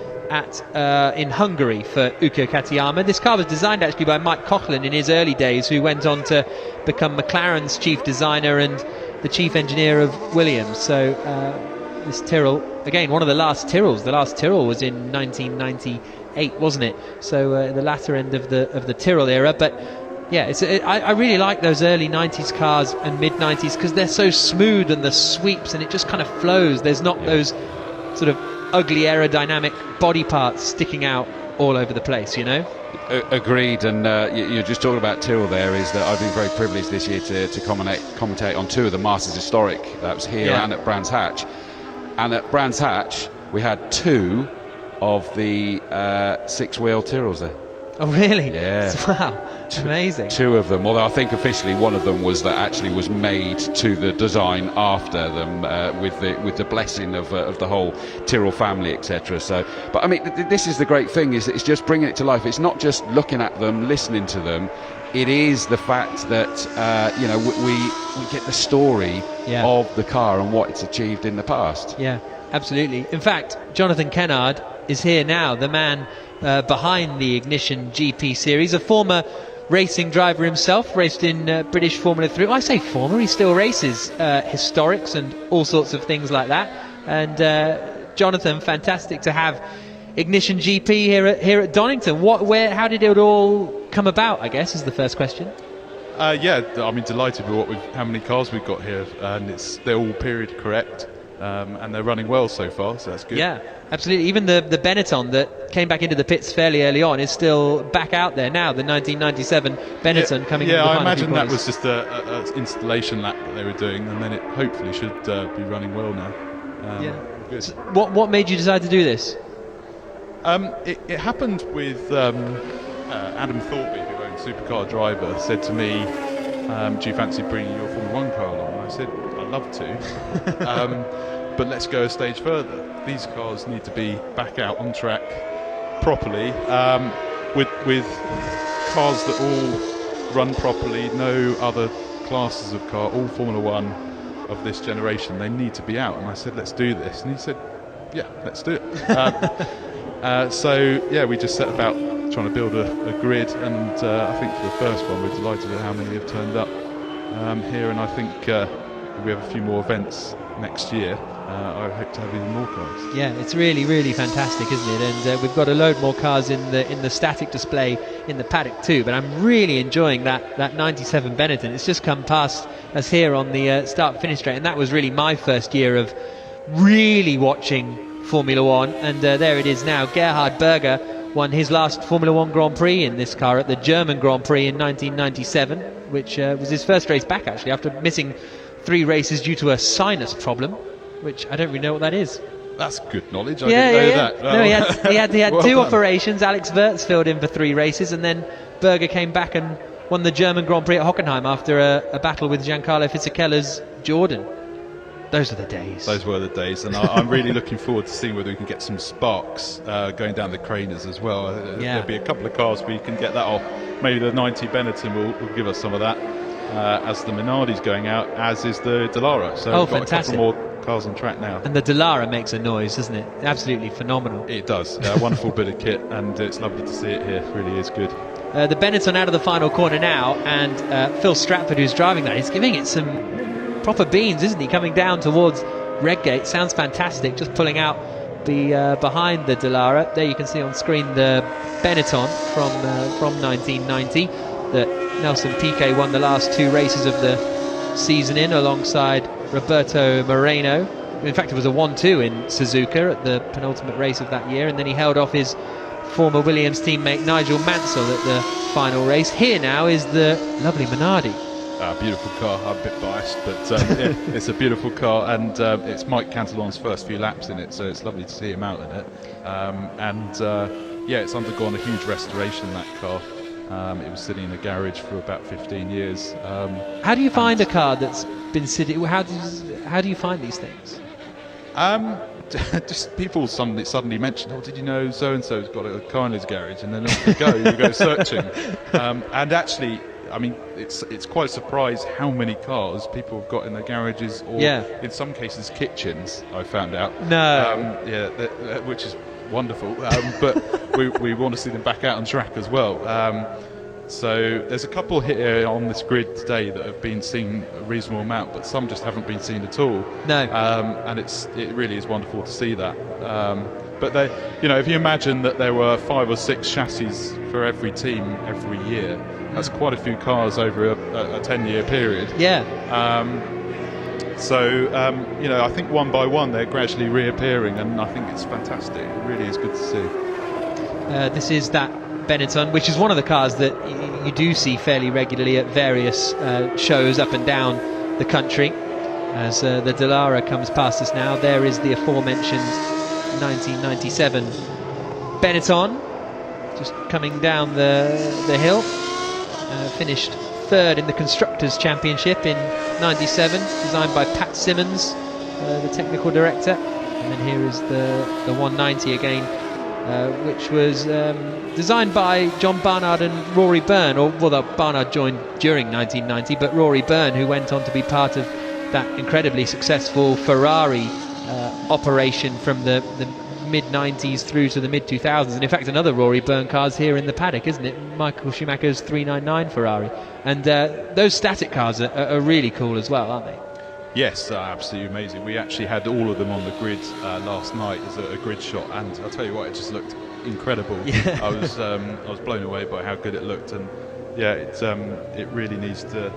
in Hungary for Uko Katayama. This car was designed actually by Mike Coughlin in his early days, who went on to become McLaren's chief designer and the chief engineer of Williams. So this Tyrrell, again, one of the last Tyrrells. The last Tyrrell was in 1998, wasn't it? So the latter end of the Tyrrell era. But yeah, I really like those early 90s cars and mid 90s because they're so smooth, and the sweeps, and it just kind of flows. There's not those sort of ugly aerodynamic body parts sticking out all over the place, you know. Agreed. And you're just talking about Tyrrell there, is that I've been very privileged this year to commentate on two of the Masters Historic. That was here and at Brands Hatch. And at Brands Hatch we had two of the six-wheel Tyrrells there. Oh really? Yeah. Wow. Amazing. Two of them, although I think officially one of them was made to the design after them, with the blessing of the whole Tyrrell family, etc. So, but I mean, this is the great thing, is it's just bringing it to life. It's not just looking at them, listening to them. It is the fact that we get the story of the car and what it's achieved in the past. Yeah, absolutely. In fact, Jonathan Kennard is here now, the man behind the Ignition GP series, a former racing driver himself, raced in British Formula 3. Well, I say former, he still races historics and all sorts of things like that. And Jonathan, fantastic to have Ignition GP here at Donington. How did it all come about, I guess, is the first question. Yeah, I mean, delighted with how many cars we've got here, and they're all period correct, and they're running well so far, so that's good. Yeah, absolutely. Even the Benetton that came back into the pits fairly early on is still back out there now, the 1997 Benetton coming in. Yeah, I imagine that was just an installation lap that they were doing, and then it hopefully should be running well now. Good. So what made you decide to do this? It happened with Adam Thorpe, who owns Supercar Driver, said to me, do you fancy bringing your Formula 1 car along? And I said, I'd love to, but let's go a stage further. These cars need to be back out on track properly, with cars that all run properly, no other classes of car, all Formula 1 of this generation, they need to be out. And I said, let's do this. And he said, yeah, let's do it. So yeah, we just set about trying to build a grid, and I think for the first one we're delighted at how many have turned up here, and I think we have a few more events next year. I hope to have even more cars. Yeah, it's really, really fantastic, isn't it? And we've got a load more cars in the static display in the paddock too. But I'm really enjoying that 97 Benetton. It's just come past us here on the start-finish straight, and that was really my first year of really watching Formula 1. And there it is now. Gerhard Berger won his last Formula 1 Grand Prix in this car at the German Grand Prix in 1997, which was his first race back actually after missing 3 races due to a sinus problem, which I don't really know what that is. That's good knowledge. I didn't know that. No, he had well 2 done. operations. Alex Wirtz filled in for 3 races, and then Berger came back and won the German Grand Prix at Hockenheim after a battle with Giancarlo Fisichella's Jordan. Those are the days. Those were the days, and I'm really looking forward to seeing whether we can get some sparks going down the Craners as well. Yeah. There'll be a couple of cars we can get that off. Maybe the 90 Benetton will give us some of that, as the Minardi's going out, as is the Dallara. So we've got fantastic. a couple more cars on track now. And the Dallara makes a noise, doesn't it? Absolutely phenomenal. It does. A wonderful bit of kit, and it's lovely to see it here. It really is good. The Benetton out of the final corner now, and Phil Stratford, who's driving that, he's giving it some proper beans, isn't he? Coming down towards Redgate, sounds fantastic. Just pulling out the behind the Dallara. There you can see on screen the Benetton from 1990 that Nelson Piquet won the last 2 races of the season in, alongside Roberto Moreno. In fact, it was a 1-2 in Suzuka at the penultimate race of that year, and then he held off his former Williams teammate Nigel Mansell at the final race. Here now is the lovely Minardi. Beautiful car. I'm a bit biased, but yeah, it's a beautiful car, and it's Mike Cantillon's first few laps in it, so it's lovely to see him out in it. Yeah, it's undergone a huge restoration, that car. It was sitting in a garage for about 15 years. How do you find a car that's been sitting? How do you find these things? Just people suddenly mention, oh, did you know so and so's got a car in his garage, and then off you go searching. And actually, I mean, it's quite a surprise how many cars people have got in their garages, or in some cases kitchens. I found out. No. Which is wonderful. But we want to see them back out on track as well. So there's a couple here on this grid today that have been seen a reasonable amount, but some just haven't been seen at all. No. And it really is wonderful to see that. But if you imagine that there were 5 or 6 chassis for every team every year, that's quite a few cars over a 10-year period. Yeah. I think one by one they're gradually reappearing, and I think it's fantastic. It really is good to see. This is that Benetton, which is one of the cars that you do see fairly regularly at various shows up and down the country. As the Dallara comes past us now, there is the aforementioned 1997 Benetton, just coming down the hill. Finished 3rd in the Constructors' Championship in 97, designed by Pat Simmons, the technical director. And then here is the 190 again, which was designed by John Barnard and Rory Byrne, although Barnard joined during 1990, but Rory Byrne, who went on to be part of that incredibly successful Ferrari operation from the mid-90s through to the mid-2000s, and in fact another Rory Byrne car's here in the paddock, isn't it? Michael Schumacher's 399 Ferrari. And those static cars are really cool as well, aren't they? Yes, absolutely amazing. We actually had all of them on the grid last night as a grid shot, and I'll tell you what, it just looked incredible. Yeah. I was blown away by how good it looked, and yeah, it really needs to.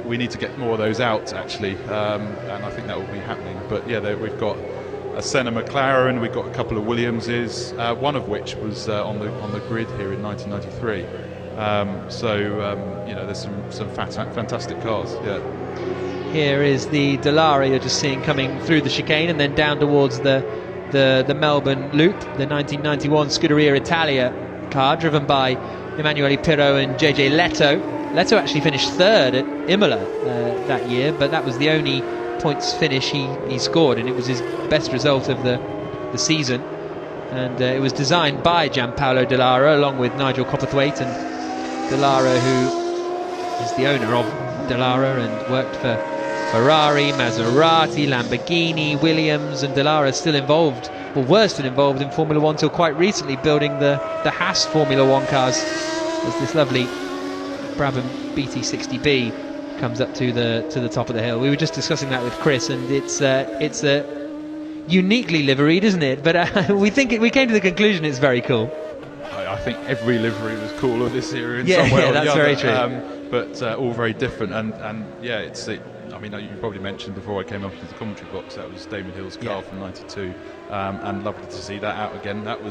We need to get more of those out actually, and I think that will be happening. But yeah, we've got a Senna McLaren, we've got a couple of Williamses, one of which was on the grid here in 1993. You know, there's some fantastic cars. Yeah. Here is the Dallara you're just seeing coming through the chicane and then down towards the Melbourne Loop, the 1991 Scuderia Italia car driven by Emanuele Pirro and JJ Leto. Leto actually finished third at Imola that year, but that was the only points finish he scored, and it was his best result of the season. And it was designed by Gianpaolo Dallara along with Nigel Copperthwaite, and Dallara, who is the owner of Dallara and worked for Ferrari, Maserati, Lamborghini, Williams, and Dallara is still involved, or were still involved in Formula One till quite recently, building the Haas Formula One cars. There's this lovely Brabham BT60B comes up to the top of the hill. We were just discussing that with Chris, and it's uniquely liveried, isn't it? But we came to the conclusion it's very cool. I think every livery was cool of this era in some way or the other. That's very true. But all very different, and yeah, I mean, you probably mentioned before I came up into the commentary box, that was Damon Hill's car from '92, and lovely to see that out again. That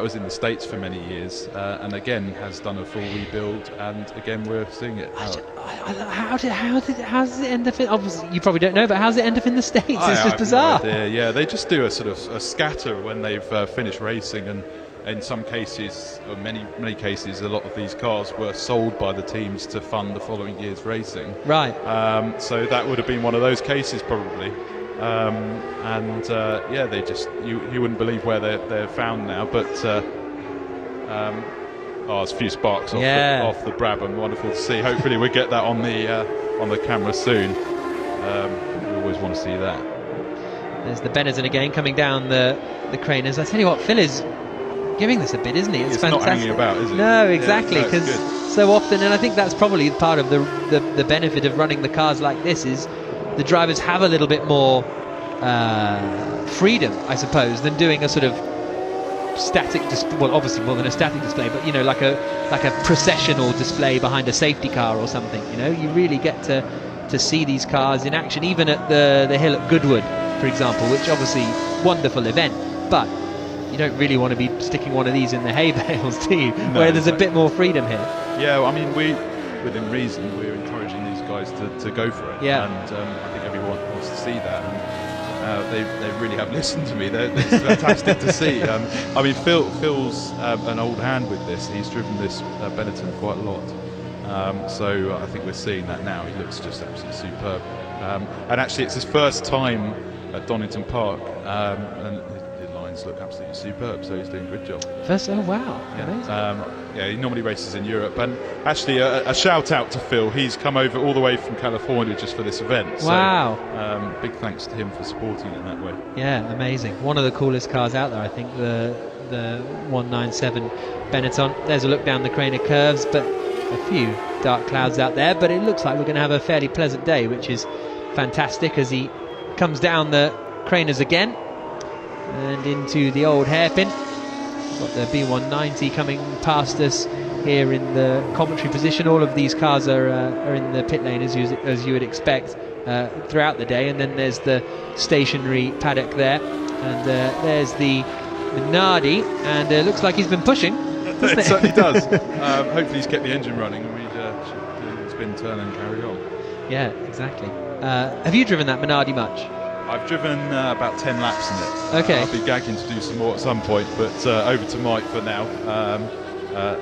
was in the States for many years, and again has done a full rebuild, and again we're seeing it. How does it end up in? Obviously, you probably don't know, but how does it end up in the States? It's just bizarre. No idea. Yeah, they just do a sort of a scatter when they've finished racing, and in some cases, or many cases, a lot of these cars were sold by the teams to fund the following year's racing. Right. So that would have been one of those cases probably. Yeah, they just you wouldn't believe where they're found now, but there's a few sparks off the Brabham. Wonderful to see. Hopefully we get that on the camera soon. We always want to see that. There's the Benetton again coming down the Craners. I tell you what, Phil is giving this a bit, isn't he? It's fantastic. Not hanging about, is it? No, exactly, because so often, and I think that's probably part of the benefit of running the cars like this, is the drivers have a little bit more freedom, I suppose, than doing a sort of static display. Well, obviously more than a static display, but you know, like a processional display behind a safety car or something. You know, you really get to see these cars in action, even at the hill at Goodwood, for example, which obviously wonderful event, but you don't really want to be sticking one of these in the hay bales, do you? No, where there's a bit more freedom here. Yeah, well, I mean, within reason, we're encouraging these guys to go for it. Yeah. And I think everyone wants to see that. And they really have listened to me. It's fantastic to see. I mean, Phil's an old hand with this. He's driven this Benetton quite a lot. So I think we're seeing that now. He looks just absolutely superb. And actually, it's his first time at Donington Park. And look absolutely superb, so he's doing a good job. Oh wow, yeah, he normally races in Europe, and actually a shout out to Phil. He's come over all the way from California just for this event. Wow. So, big thanks to him for supporting it in that way. Yeah, amazing. One of the coolest cars out there, I think, the 197 Benetton. There's a look down the Craner curves, but a few dark clouds out there, but it looks like we're going to have a fairly pleasant day, which is fantastic as he comes down the Craners again and into the old hairpin. Got the B190 coming past us here in the commentary position. All of these cars are in the pit lane as you would expect throughout the day, and then there's the stationary paddock there, and there's the Minardi, and it looks like he's been pushing. It certainly does. Hopefully he's kept the engine running, and we should do the spin turn and carry on. Yeah, exactly. Have you driven that Minardi much? I've driven about 10 laps in it. Okay. I'll be gagging to do some more at some point, but over to Mike for now.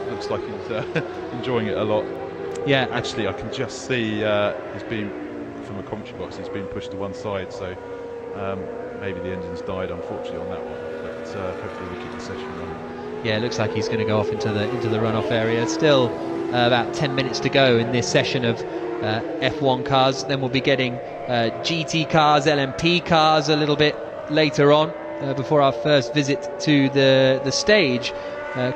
Looks like he's enjoying it a lot. Yeah. Actually, I can just see he's been, from a commentary box, he's been pushed to one side, so maybe the engine's died, unfortunately, on that one. But hopefully we keep the session running. Yeah, it looks like he's going to go off into the runoff area. Still about 10 minutes to go in this session of F1 cars. Then we'll be getting GT cars, LMP cars a little bit later on. before our first visit to the stage,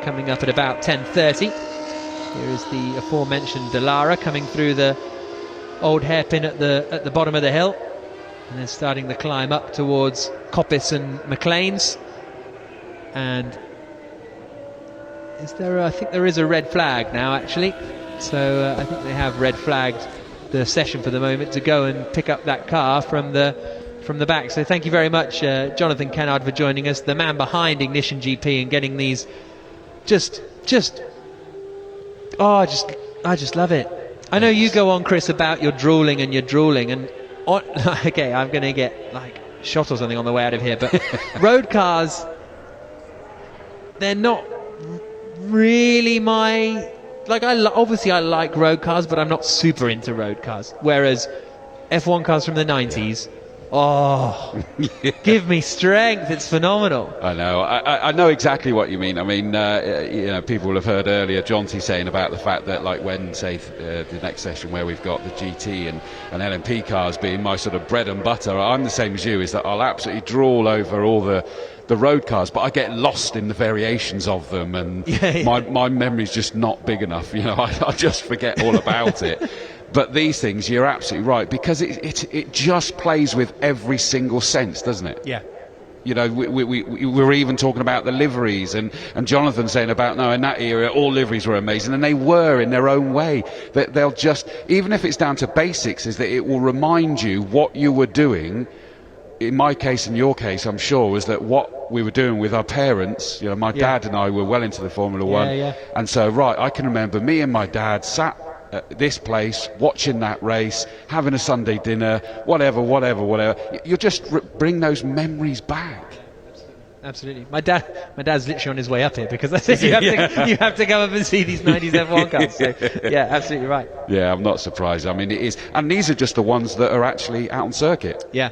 coming up at about 10:30. Here is the aforementioned Dallara coming through the old hairpin at the bottom of the hill, and then starting the climb up towards Coppice and McLean's. And is there? I think there is a red flag now, actually. So I think they have red flagged the session for the moment to go and pick up that car from the back. So thank you very much, Jonathan Kennard, for joining us, the man behind Ignition GP, and getting these. I just love it. I know you go on, Chris, about your drooling, and okay, I'm going to get like shot or something on the way out of here, but road cars, they're not really my, like, obviously I like road cars, but I'm not super into road cars, whereas F1 cars from the 90s, give me strength. It's phenomenal. I know. I know exactly what you mean. I mean, people will have heard earlier Jonty saying about the fact that, like, when, say, the next session where we've got the GT and LMP cars being my sort of bread and butter, I'm the same as you, is that I'll absolutely drool over all the road cars, but I get lost in the variations of them, and my memory's just not big enough. I just forget all about it. But these things, you're absolutely right, because it just plays with every single sense, doesn't it? Yeah. We were even talking about the liveries, and Jonathan saying about, no, in that era all liveries were amazing, and they were in their own way. That they'll just, even if it's down to basics, is that it will remind you what you were doing. In my case and your case, I'm sure, was that what we were doing with our parents. My dad and I were well into the Formula One, and so I can remember me and my dad sat at this place watching that race, having a Sunday dinner, whatever. You just bring those memories back. Absolutely. My dad's literally on his way up here, because I said you have to come up and see these 90s F1 cars. So, yeah, absolutely right. Yeah, I'm not surprised. I mean, it is, and these are just the ones that are actually out on circuit. Yeah,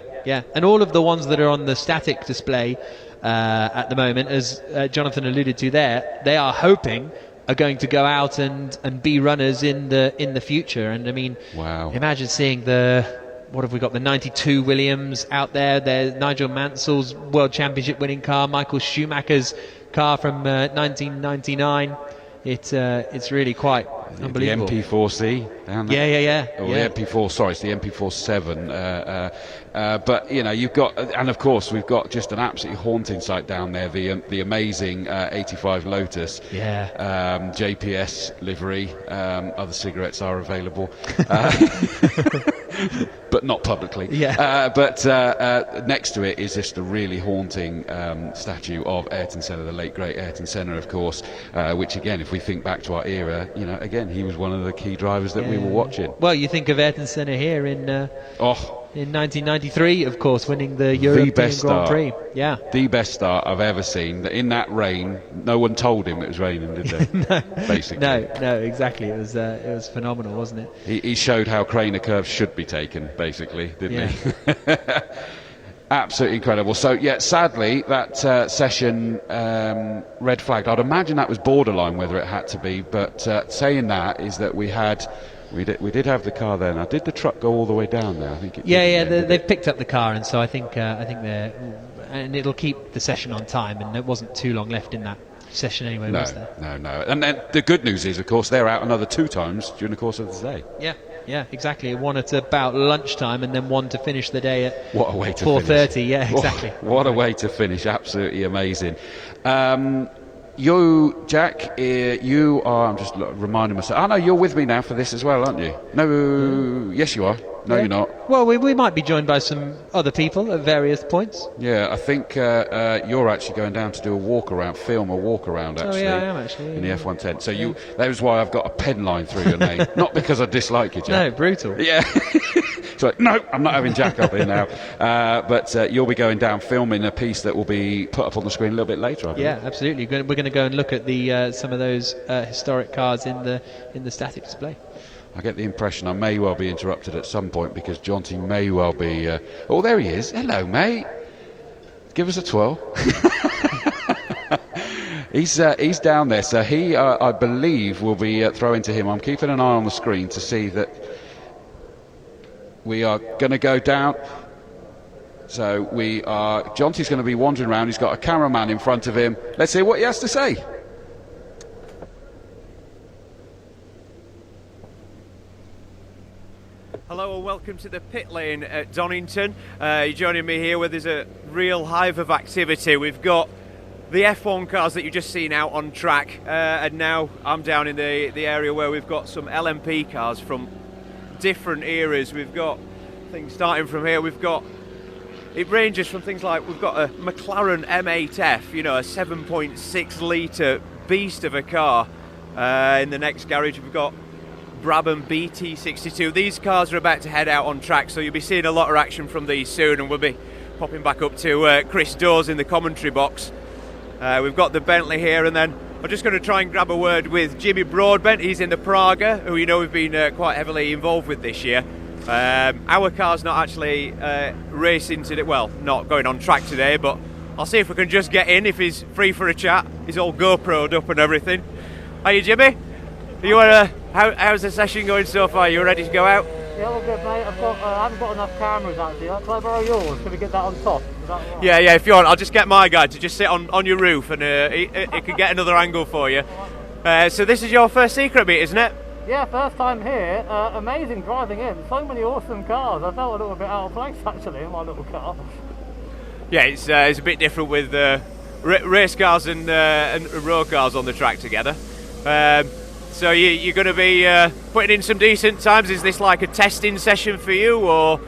and all of the ones that are on the static display at the moment, as Jonathan alluded to there, they are hoping are going to go out and be runners in the future. And I mean, wow, imagine seeing what have we got? The 92 Williams out there. There's Nigel Mansell's World Championship winning car, Michael Schumacher's car from 1999. It's really quite unbelievable. The MP4C down there. Yeah. Or the MP4, sorry, it's the MP47. But you've got, and of course we've got just an absolutely haunting sight down there. The amazing 85 Lotus. Yeah. JPS livery. Other cigarettes are available. But not publicly. Yeah. But next to it is just a really haunting statue of Ayrton Senna, the late great Ayrton Senna, of course. Which again, if we think back to our era, again, he was one of the key drivers that we were watching. Well, you think of Ayrton Senna here in 1993, of course, winning the European Grand Prix. Yeah. The best start I've ever seen. In that rain, no one told him it was raining, did they? No. Basically. No, exactly. It was phenomenal, wasn't it? He showed how Craner curves should be taken, basically, didn't he? Absolutely incredible. So, yeah, sadly, that session red flagged. I'd imagine that was borderline whether it had to be, but saying that is that we did have the car there. Now, did the truck go all the way down there? I think it did. They've picked up the car, and so I think they're, and it'll keep the session on time, and there wasn't too long left in that session anyway, was there? No. And then the good news is, of course, they're out another 2 times during the course of the day. Yeah, exactly. One at about lunchtime, and then one to finish the day at 4:30. Yeah, exactly. What a way to finish! Absolutely amazing. You, Jack, you are. I'm just reminding myself. Oh no, you're with me now for this as well, aren't you? No, yes, you are. No, you're not. Well, we might be joined by some other people at various points. Yeah, I think you're actually going down to do a walk around, film a walk around actually. Oh yeah, I am actually. In the F110. So that was why I've got a pen line through your name. Not because I dislike you, Jack. No, brutal. Yeah. So no, I'm not having Jack up here now. But you'll be going down filming a piece that will be put up on the screen a little bit later, I think. Yeah, absolutely. We're going to go and look at the some of those historic cars in the static display. I get the impression I may well be interrupted at some point because Jonty may well be... oh, there he is. Hello, mate. Give us a twirl. He's down there, so he, I believe, will be throwing to him. I'm keeping an eye on the screen to see that we are going to go down. So Jonty's going to be wandering around. He's got a cameraman in front of him. Let's hear what he has to say. Hello and welcome to the pit lane at Donington. You're joining me here where there's a real hive of activity. We've got the F1 cars that you've just seen out on track, and now I'm down in the area where we've got some LMP cars from different eras. We've got things starting from here. It ranges from things like, we've got a McLaren M8F, you know, a 7.6 litre beast of a car. In the next garage we've got Brabham BT62. These cars are about to head out on track, so you'll be seeing a lot of action from these soon, and we'll be popping back up to Chris Dawes in the commentary box. We've got the Bentley here, and then I'm just going to try and grab a word with Jimmy Broadbent. He's in the Praga, who you know we've been quite heavily involved with this year. Our car's not actually racing today, well, not going on track today, but I'll see if we can just get in if he's free for a chat. He's all GoPro'd up and everything. Are you, Jimmy? How's the session going so far? You ready to go out? Yeah, all good, mate. I haven't got enough cameras actually. Can I borrow yours? Can we get that on top? Is that all right? Yeah, if you want, I'll just get my guy to just sit on your roof, and he can get another angle for you. So this is your first secret meet, isn't it? Yeah, first time here. Amazing driving in. So many awesome cars. I felt a little bit out of place actually in my little car. Yeah, it's a bit different with race cars and road cars on the track together. So you're going to be putting in some decent times. Is this like a testing session for you, or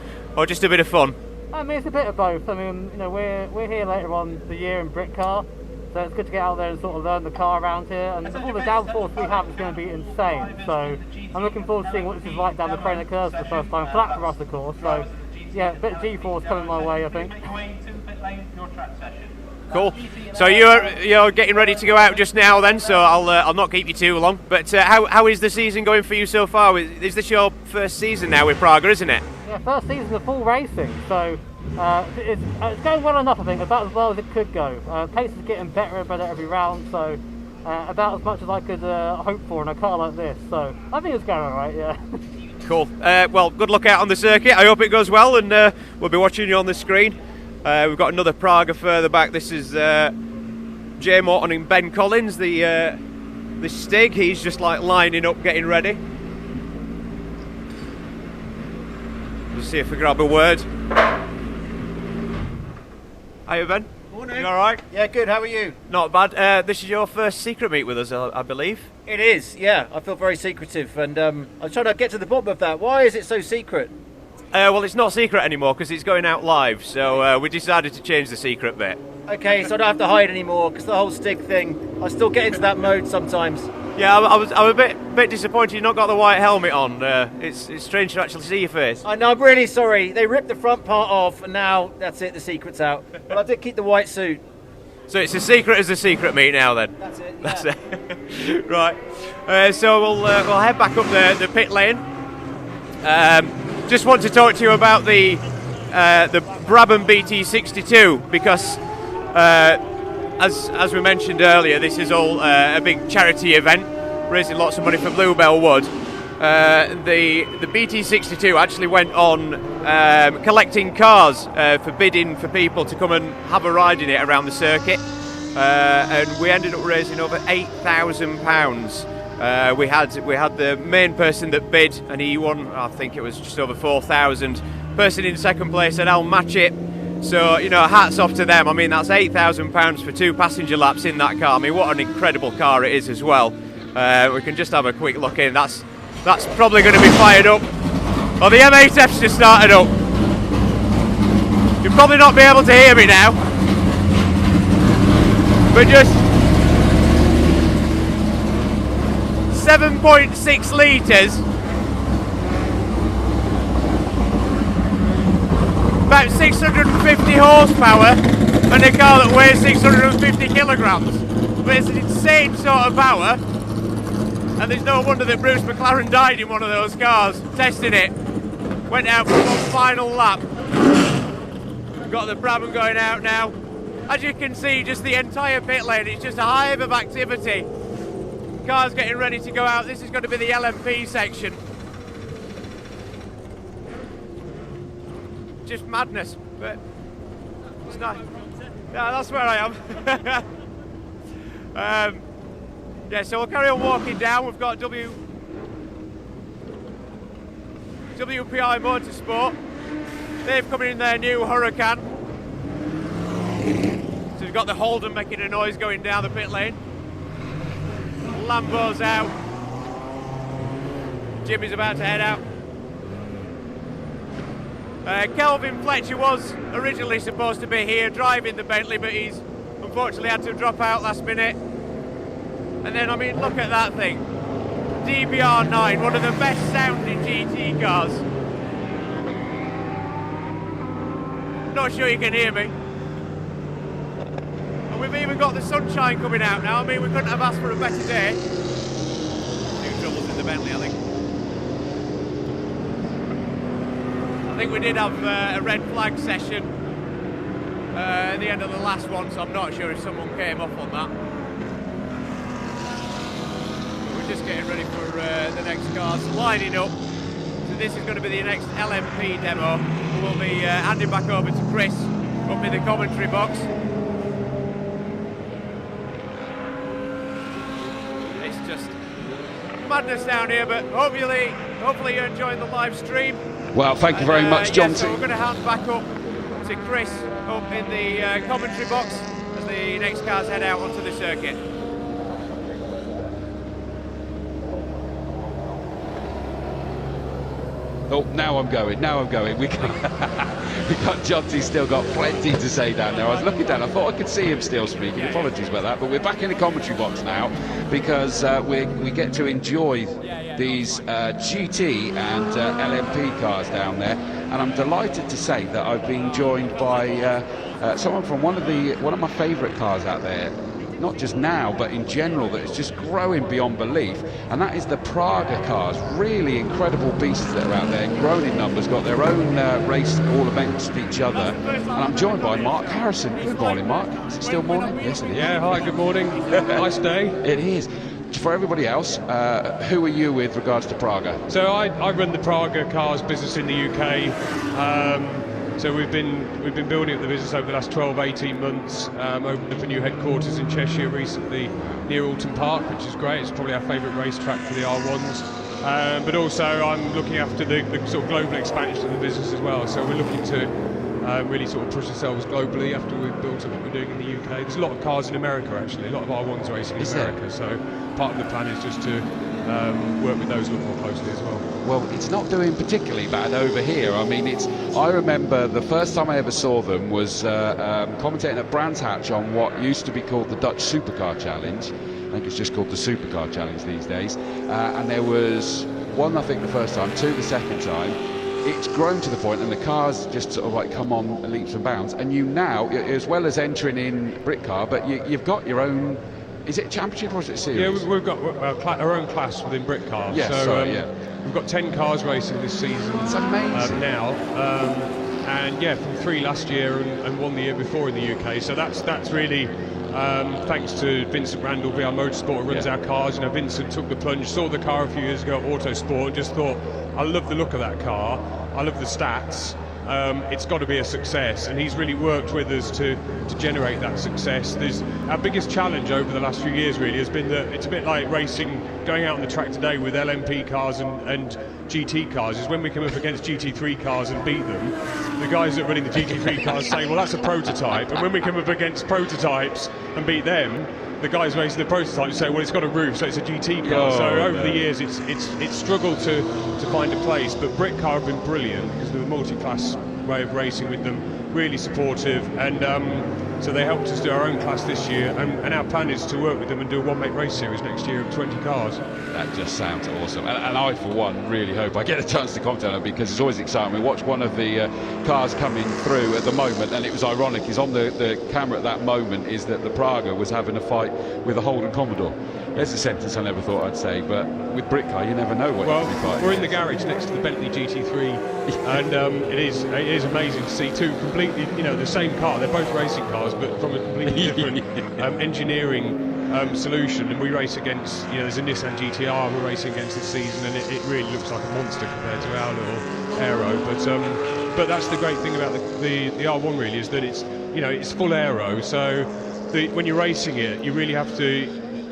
just a bit of fun? I mean, it's a bit of both. I mean, you know, we're here later on the year in Brit Car, so it's good to get out there and sort of learn the car around here. And all the downforce we have is going to be insane. So I'm looking forward to seeing what this is like down the Prairie curves for the first time. Flat for us, of course. So yeah, a bit of G-force coming my way, I think. Cool. So you're getting ready to go out just now, then. So I'll not keep you too long. But how is the season going for you so far? Is this your first season now with Praga, isn't it? Yeah, first season of full racing. So it's going well enough, I think. About as well as it could go. Pace is getting better and better every round. So about as much as I could hope for in a car like this. So I think it's going all right. Yeah. Cool. Well, good luck out on the circuit. I hope it goes well, and we'll be watching you on the screen. We've got another Praga further back. This is Jay Morton and Ben Collins, the Stig. He's just like lining up, getting ready. We'll see if we grab a word. Hiya, Ben. Morning. You all right? Yeah, good. How are you? Not bad. This is your first secret meet with us, I believe. It is. Yeah, I feel very secretive, and I'm trying to get to the bottom of that. Why is it so secret? Well, it's not secret anymore because it's going out live, so we decided to change the secret bit. Okay, so I don't have to hide anymore because the whole Stig thing, I still get into that mode sometimes. Yeah, I'm a bit disappointed you've not got the white helmet on. It's strange to actually see your face. I know, I'm really sorry. They ripped the front part off, and now that's it, the secret's out. But I did keep the white suit. So it's a secret as a secret meet now, then? That's it, yeah. That's it. Right. So we'll head back up the pit lane. Just want to talk to you about the Brabham BT62 because, as we mentioned earlier, this is all a big charity event, raising lots of money for Bluebell Wood. The BT62 actually went on collecting cars for bidding for people to come and have a ride in it around the circuit, and we ended up raising over £8,000. We had the main person that bid, and he won. I think it was just over 4,000. Person in second place said, "I'll match it." So you know, hats off to them. I mean, that's £8,000 for 2 passenger laps in that car. I mean, what an incredible car it is as well. We can just have a quick look in. That's probably going to be fired up. Well, the M8F's just started up. You'll probably not be able to hear me now, but just 7.6 litres, about 650 horsepower, and a car that weighs 650 kilograms. But it's an insane sort of power, and there's no wonder that Bruce McLaren died in one of those cars, testing it. Went out for one final lap. Got the Brabham going out now. As you can see, just the entire pit lane, it's just a hive of activity. Cars getting ready to go out. This is going to be the LMP section. Just madness. But It's nice. Yeah, that's where I am. Yeah, so we'll carry on walking down. We've got WPI Motorsport. They've come in their new Huracan. So we've got the Holden making a noise going down the pit lane. Lambo's out. Jimmy's about to head out. Kelvin Fletcher was originally supposed to be here driving the Bentley, but he's unfortunately had to drop out last minute. And then, I mean, look at that thing. DBR9, one of the best sounding GT cars. Not sure you can hear me. And we've even got the sunshine coming out now. I mean, we couldn't have asked for a better day. Two troubles in the Bentley, I think. I think we did have a red flag session at the end of the last one, so I'm not sure if someone came off on that. We're just getting ready for the next cars lining up. So this is going to be the next LMP demo. We'll be handing back over to Chris up in the commentary box. It's just madness down here, but hopefully you're enjoying the live stream. Well, thank you very much, John. So we're going to hand back up to Chris up in the commentary box as the next cars head out onto the circuit. Oh, now I'm going. We got John-T's still got plenty to say down there. I was looking down, I thought I could see him still speaking. Apologies about that, but we're back in the commentary box now because we get to enjoy these GT and LMP cars down there, and I'm delighted to say that I've been joined by someone from one of my favourite cars out there. Not just now, but in general, that is just growing beyond belief, and that is the Praga cars. Really incredible beasts that are out there, grown in numbers, got their own race all against each other. And I'm joined by Mark Harrison. Good morning, Mark. Is it still morning? Yes, it is. Yeah, hi, good morning. Nice day. It is. For everybody else, who are you with regards to Praga? So I run the Praga cars business in the UK. So we've been building up the business over the last 12-18 months. Opened up a new headquarters in Cheshire recently near Alton Park, which is great. It's probably our favourite racetrack for the R1s. But also I'm looking after the sort of global expansion of the business as well. So we're looking to really sort of push ourselves globally after we've built up what we're doing in the UK. There's a lot of cars in America actually, a lot of R1s racing in America. So part of the plan is just to work with those a little more closely as well. Well, it's not doing particularly bad over here. I mean, I remember the first time I ever saw them was commentating at Brands Hatch on what used to be called the Dutch Supercar Challenge. I think it's just called the Supercar Challenge these days. And there was one, I think, the first time, two the second time. It's grown to the point, and the cars just sort of like come on leaps and bounds. And you now, as well as entering in Brit Car, but you've got your own. Is it a championship or is it a series? Yeah, we've got our own class within Brit Car. Yes, so we've got 10 cars racing this season. It's amazing. Now, and yeah, from 3 last year and 1 the year before in the UK. So that's really thanks to Vincent Randall, VR Motorsport, who runs our cars. You know, Vincent took the plunge, saw the car a few years ago at Autosport, and just thought, I love the look of that car. I love the stats. It's got to be a success, and he's really worked with us to generate that success. Our biggest challenge over the last few years really has been that it's a bit like racing, going out on the track today with LMP cars and GT cars, is when we come up against GT3 cars and beat them, the guys that are running the GT3 cars say, well, that's a prototype, and when we come up against prototypes and beat them, the guys racing the prototypes say, well, it's got a roof, so it's a GT car. So over the years, it's struggled to find a place. But Brit Car have been brilliant because they're a multi-class way of racing with them, really supportive, and so they helped us do our own class this year. And our plan is to work with them and do a one-make race series next year of 20 cars. That just sounds awesome, and I, for one, really hope I get a chance to comment on it because it's always exciting. We watched one of the cars coming through at the moment, and it was ironic. Is on the camera at that moment is that the Praga was having a fight with a Holden Commodore. There's a sentence I never thought I'd say, but with Brit Car, you never know what you'll be fighting. We're in the garage next to the Bentley GT3, and it is amazing to see two completely, the same car. They're both racing cars, but from a completely different engineering solution. And we race against, there's a Nissan GTR we're racing against this season, and it really looks like a monster compared to our little aero. But but that's the great thing about the R1 really, is that it's, you know, it's full aero, so when you're racing it, you really have to,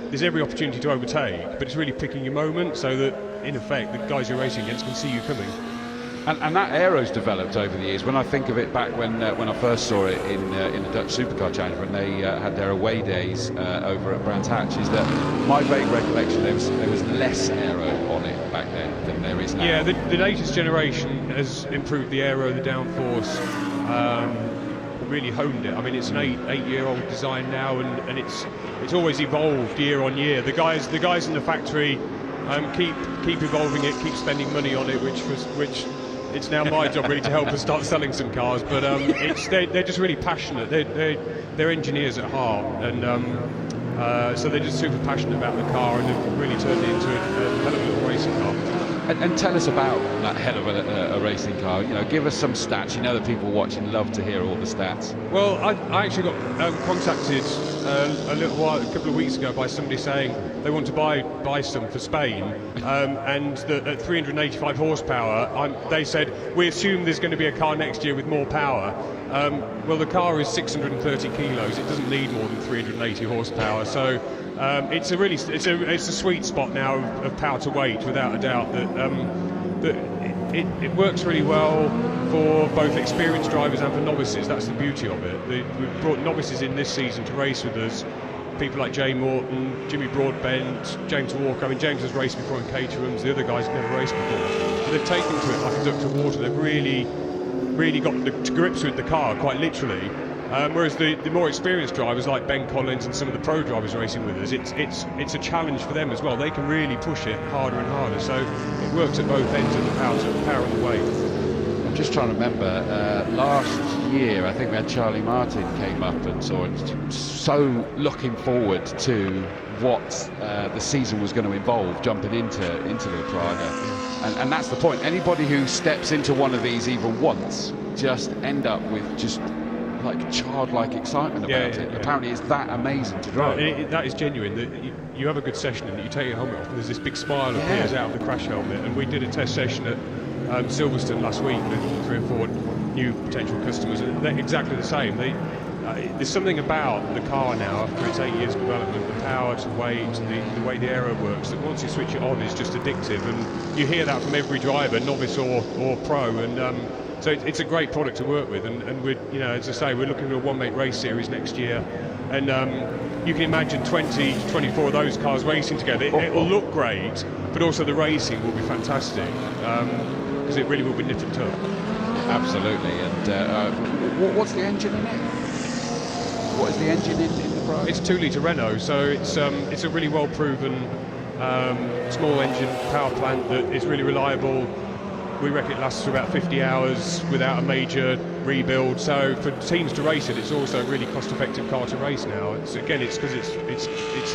there's every opportunity to overtake, but it's really picking your moment so that in effect the guys you're racing against can see you coming. And that aero's developed over the years. When I think of it back when I first saw it in the Dutch Supercar Challenge, when they had their away days over at Brands Hatch, is that my vague recollection there was less aero on it back then than there is now. Yeah, the latest generation has improved the aero, the downforce, really honed it. I mean, it's an eight-year-old design now, and it's always evolved year on year. The guys in the factory keep evolving it, keep spending money on it, which it's now my job really to help us start selling some cars. But they're just really passionate. They're engineers at heart, and so they're just super passionate about the car, and they've really turned it into a hell of a little racing car. And tell us about that hell of a racing car. You know, give us some stats. You know that people watching love to hear all the stats. Well, I actually got contacted a couple of weeks ago by somebody saying they want to buy some for Spain, and at 385 horsepower, they said we assume there's going to be a car next year with more power. Well, the car is 630 kilos. It doesn't need more than 380 horsepower. So. It's a sweet spot now of power to weight, without a doubt. That it works really well for both experienced drivers and for novices. That's the beauty of it. We've brought novices in this season to race with us. People like Jay Morton, Jimmy Broadbent, James Walker. I mean, James has raced before in Caterhams. The other guys have never raced before. But they've taken to it like a duck to water. They've really got to grips with the car, quite literally. Whereas the more experienced drivers like Ben Collins and some of the pro drivers racing with us, it's a challenge for them as well. They can really push it harder and harder, so it works at both ends of the power and the weight. I'm just trying to remember, last year I think we had Charlie Martin came up and saw it. So looking forward to what the season was going to involve, jumping into the Praga. And that's the point. Anybody who steps into one of these even once just end up with just like childlike excitement about it. Apparently it's that amazing to drive. That is genuine. You have a good session and you take your helmet off and there's this big smile appears out of the crash helmet. And we did a test session at Silverstone last week with 3 or 4 new potential customers, and they're exactly the same. There's something about the car now, after its 8 years of development, the power to weight, the way the aero works, that once you switch it on is just addictive. And you hear that from every driver, novice or pro. And so it's a great product to work with, and we're, you know, as I say, we're looking at a one-make race series next year, and you can imagine 20 to 24 of those cars racing together. It will look great, but also the racing will be fantastic, because it really will be nip and tuck. Absolutely. And what's the engine in it? What is the engine in the Prix? It's 2-litre Renault, so it's a really well-proven small engine power plant that is really reliable. We reckon it lasts for about 50 hours without a major rebuild. So for teams to race it, it's also a really cost-effective car to race now. It's because it's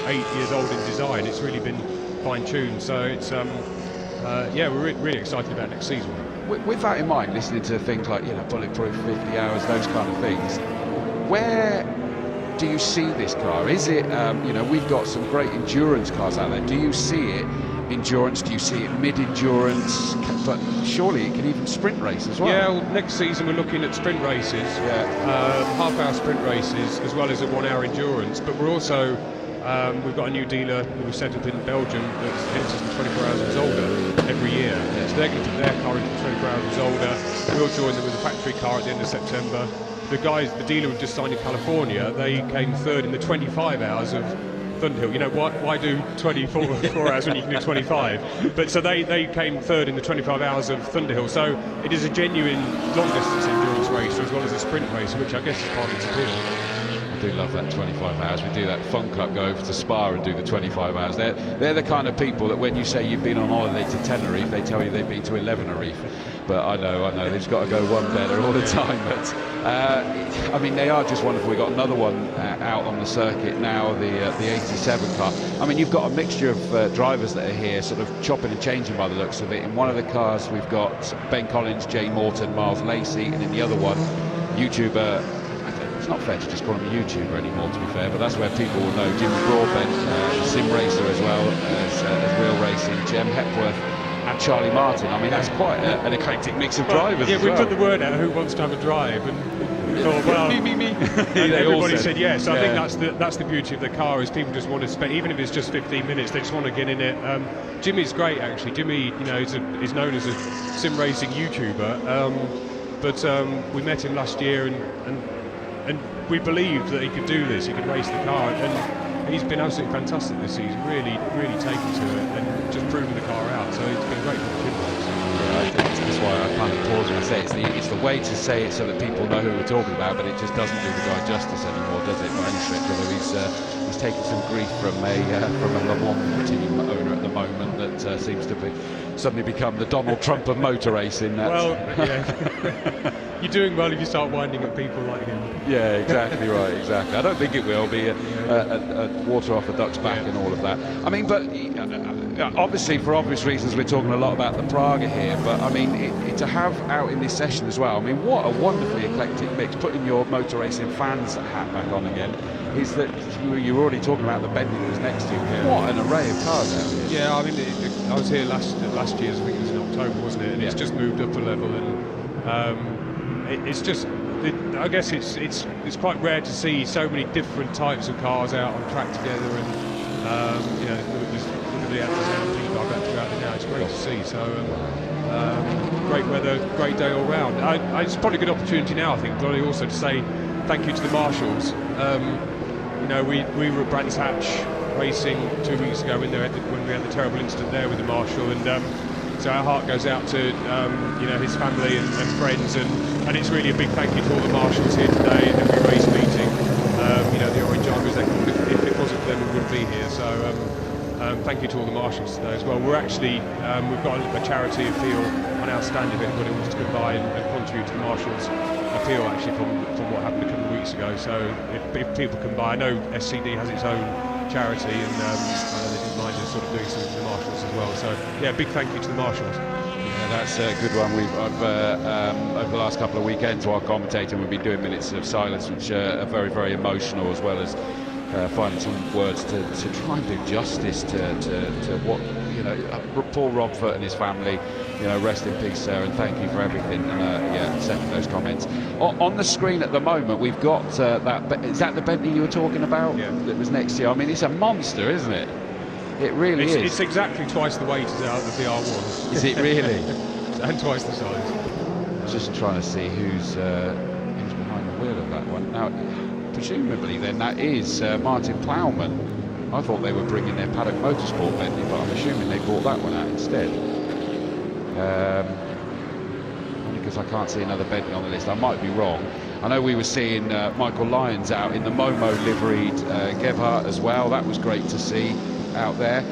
8 years old in design. It's really been fine-tuned. So it's we're really excited about next season. With that in mind, listening to things like, you know, bulletproof 50 hours, those kind of things, where do you see this car? Is it, you know, we've got some great endurance cars out there. Do you see it endurance? Do you see it mid-endurance? But surely it can even sprint race as well. Yeah, well, next season we're looking at sprint races, half-hour sprint races, as well as a 1-hour endurance. But we're also, we've got a new dealer that we've set up in Belgium that's enters the 24 hours and is older every year. So they're going to put their car into 24 hours and is older. We'll join them with a factory car at the end of September. The dealer we've just signed in California, they came third in the 25 hours of Thunderhill. You know, why do 24 hours when you can do 25? But so they came third in the 25 hours of Thunderhill. So it is a genuine long-distance endurance race as well as a sprint race, which I guess is part of its appeal. I do love that 25 hours. We do that Fun Club, go over to Spa and do the 25 hours. They're the kind of people that when you say you've been on holiday to Tenerife, they tell you they've been to 11 Reef. But I know, they've just got to go one better all the time. But I mean, they are just wonderful. We've got another one out on the circuit now, the 87 car. I mean, you've got a mixture of drivers that are here, sort of chopping and changing by the looks of it. In one of the cars, we've got Ben Collins, Jay Morton, Miles Lacey, and in the other one, YouTuber. It's not fair to just call him a YouTuber anymore, to be fair, but that's where people will know Jimmy Broadbent, sim racer as well as real racing, Jem Hepworth. and Charlie Martin. I mean, that's quite an eclectic mix of drivers. Yeah, as we well. put the word out, who wants to have a drive, and we thought, well, me. and everybody said yes. I think that's the beauty of the car, is people just want to spend, even if it's just 15 minutes, they just want to get in it. Jimmy's great, actually. Jimmy, you know, is known as a sim racing YouTuber, but we met him last year, and we believed that he could do this. He could race the car, and he's been absolutely fantastic this season. Really taken to it and just proven the car out. So it's been great for the kid. I think that's why I kind of pause when I say it's the way to say it so that people know who we're talking about, but it just doesn't do the guy justice anymore, does it? By any stretch, although he's taking some grief from a Le Mans team owner at the moment that seems to be suddenly become the Donald Trump of motor racing. Well, yeah. You're doing well if you start winding up people like him. Yeah, exactly right, exactly. I don't think it will be a water off a duck's back and all of that. I mean, but obviously, for obvious reasons, we're talking a lot about the Praga here, but I mean, to have out in this session as well, I mean, what a wonderfully eclectic mix. Putting your motor racing fans hat back on again, is that you were already talking about the Bentley that was next to you. What an array of cars out here. Yeah, I mean, I was here last year's, I think it was in October, wasn't it? And it's just moved up a level, and it's just, I guess it's quite rare to see so many different types of cars out on track together, and you know, look at the people I've got throughout it now. It's great to see. So great weather, great day all round. It's probably a good opportunity now, I think, probably also to say thank you to the marshals. You know, we were at Brands Hatch racing 2 weeks ago when we had the terrible incident there with the marshal, and so our heart goes out to you know, his family and friends, and it's really a big thank you to all the marshals here today at every race meeting. You know, the Orange Army, if it wasn't for them, we wouldn't be here. So thank you to all the marshals today as well. We're actually we've got a charity appeal on our stand if anybody wants to come by and contribute to the marshals appeal, actually from what happened a couple of weeks ago. So if people come by, I know SCD has its own charity, and I know they didn't mind us sort of doing something for the marshals as well. So yeah, big thank you to the marshals. Yeah, that's a good one. I've over the last couple of weekends while commentating, we've been doing minutes of silence, which are very, very emotional, as well as finding some words to try and do justice to what, you know, poor Rob Foote and his family. You know, rest in peace, sir, and thank you for everything. And yeah, second those comments. On the screen at the moment, we've got is that the Bentley you were talking about? Yeah. That was next year. I mean, it's a monster, isn't it? It really is. It's exactly twice the weight as out of the R1. Is it really? And twice the size. Just trying to see who's behind the wheel of that one. Now, presumably then that is Martin Plowman. I thought they were bringing their Paddock Motorsport Bentley, but I'm assuming they brought that one out instead. Only because I can't see another Bentley on the list. I might be wrong. I know we were seeing Michael Lyons out in the Momo liveried Gebhardt as well. That was great to see out there.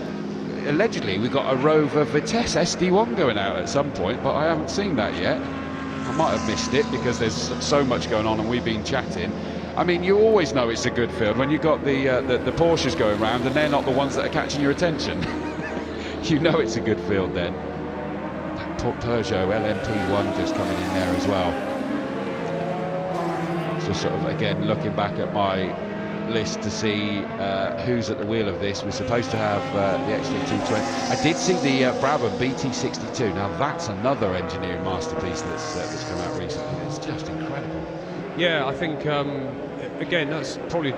Allegedly we got a Rover Vitesse SD1 going out at some point, but I haven't seen that yet. I might have missed it because there's so much going on and we've been chatting. I mean, you always know it's a good field when you've got the Porsches going around and they're not the ones that are catching your attention. You know it's a good field then. That Peugeot LMP1 just coming in there as well. So sort of again looking back at my list to see who's at the wheel of this. We're supposed to have the XT220. I did see the Brabham BT62. Now that's another engineering masterpiece that's come out recently. It's just incredible. Yeah, I think again that's probably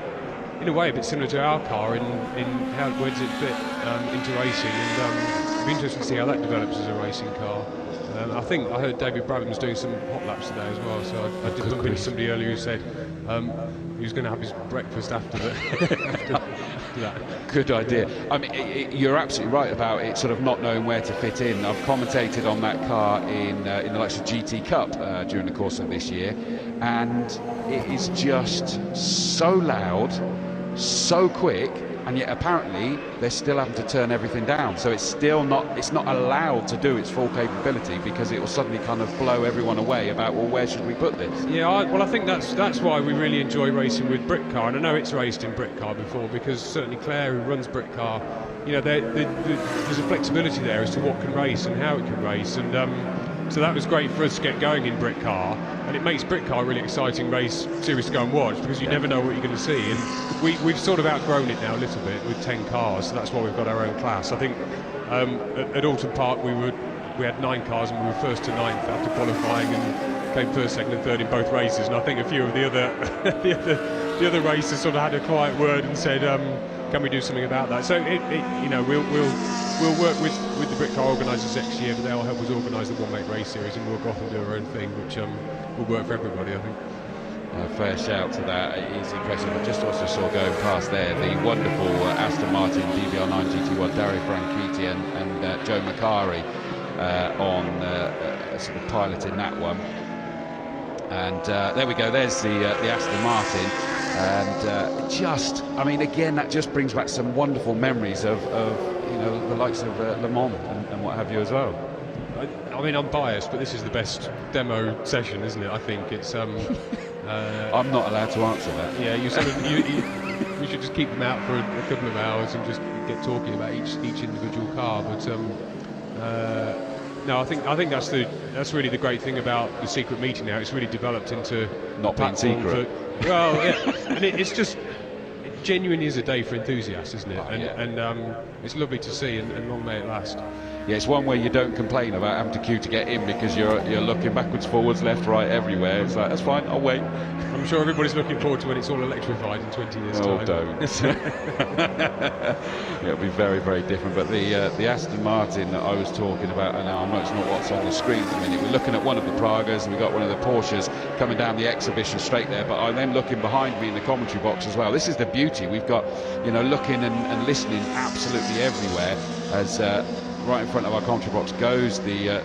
in a way a bit similar to our car in how where does it fit into racing, and it'll be interesting to see how that develops as a racing car. I think I heard David Brabham's doing some hot laps today as well, so I did bump into somebody earlier who said he was going to have his breakfast after that. Good idea. I mean, you're absolutely right about it sort of not knowing where to fit in. I've commentated on that car in the likes of GT Cup during the course of this year, and it is just so loud, so quick, and yet apparently they're still having to turn everything down, so it's not allowed to do its full capability because it will suddenly kind of blow everyone away about, well, where should we put this? Yeah, well, I think that's why we really enjoy racing with Britcar, and I know it's raced in Britcar before because certainly Claire, who runs Britcar, you know, there's a flexibility there as to what can race and how it can race, and so that was great for us to get going in Britcar, and it makes Britcar a really exciting race series to go and watch because you never know what you're going to see, and we've sort of outgrown it now a little bit with 10 cars, so that's why we've got our own class. I think at Alton Park we were we had 9 cars and we were first to 9th after qualifying and came first, second, and third in both races. And I think a few of the other the other racers sort of had a quiet word and said, "Can we do something about that?" So we'll work with the Brit car organisers next year, but they'll help us organise the One Make Race series, and we'll go off and do our own thing, which will work for everybody, I think. Fair shout to that. It is impressive. I just also saw going past there the wonderful Aston Martin DBR9 GT1, Dario Franchitti and Joe Macari on sort of piloting that one. And there we go. There's the Aston Martin, and I mean, again, that just brings back some wonderful memories of the likes of Le Mans and what have you as well. I mean, I'm biased, but this is the best demo session, isn't it? I think it's. I'm not allowed to answer that. Yeah, we should just keep them out for a couple of hours and just get talking about each individual car. But no, I think that's really the great thing about the secret meeting now. It's really developed into not being secret. Well, yeah, and it genuinely is a day for enthusiasts, isn't it? And it's lovely to see, and long may it last. Yeah, it's one where you don't complain about having to queue to get in because you're looking backwards, forwards, left, right, everywhere. It's like, that's fine, I'll wait. I'm sure everybody's looking forward to when it's all electrified in 20 years' time. Oh, don't. It'll be very, very different. But the Aston Martin that I was talking about, and I know it's not what's on the screen at the minute. We're looking at one of the Pragas, and we've got one of the Porsches coming down the exhibition straight there. But I'm then looking behind me in the commentary box as well. This is the beauty. We've got, looking and listening absolutely everywhere as right in front of our commentary box goes the.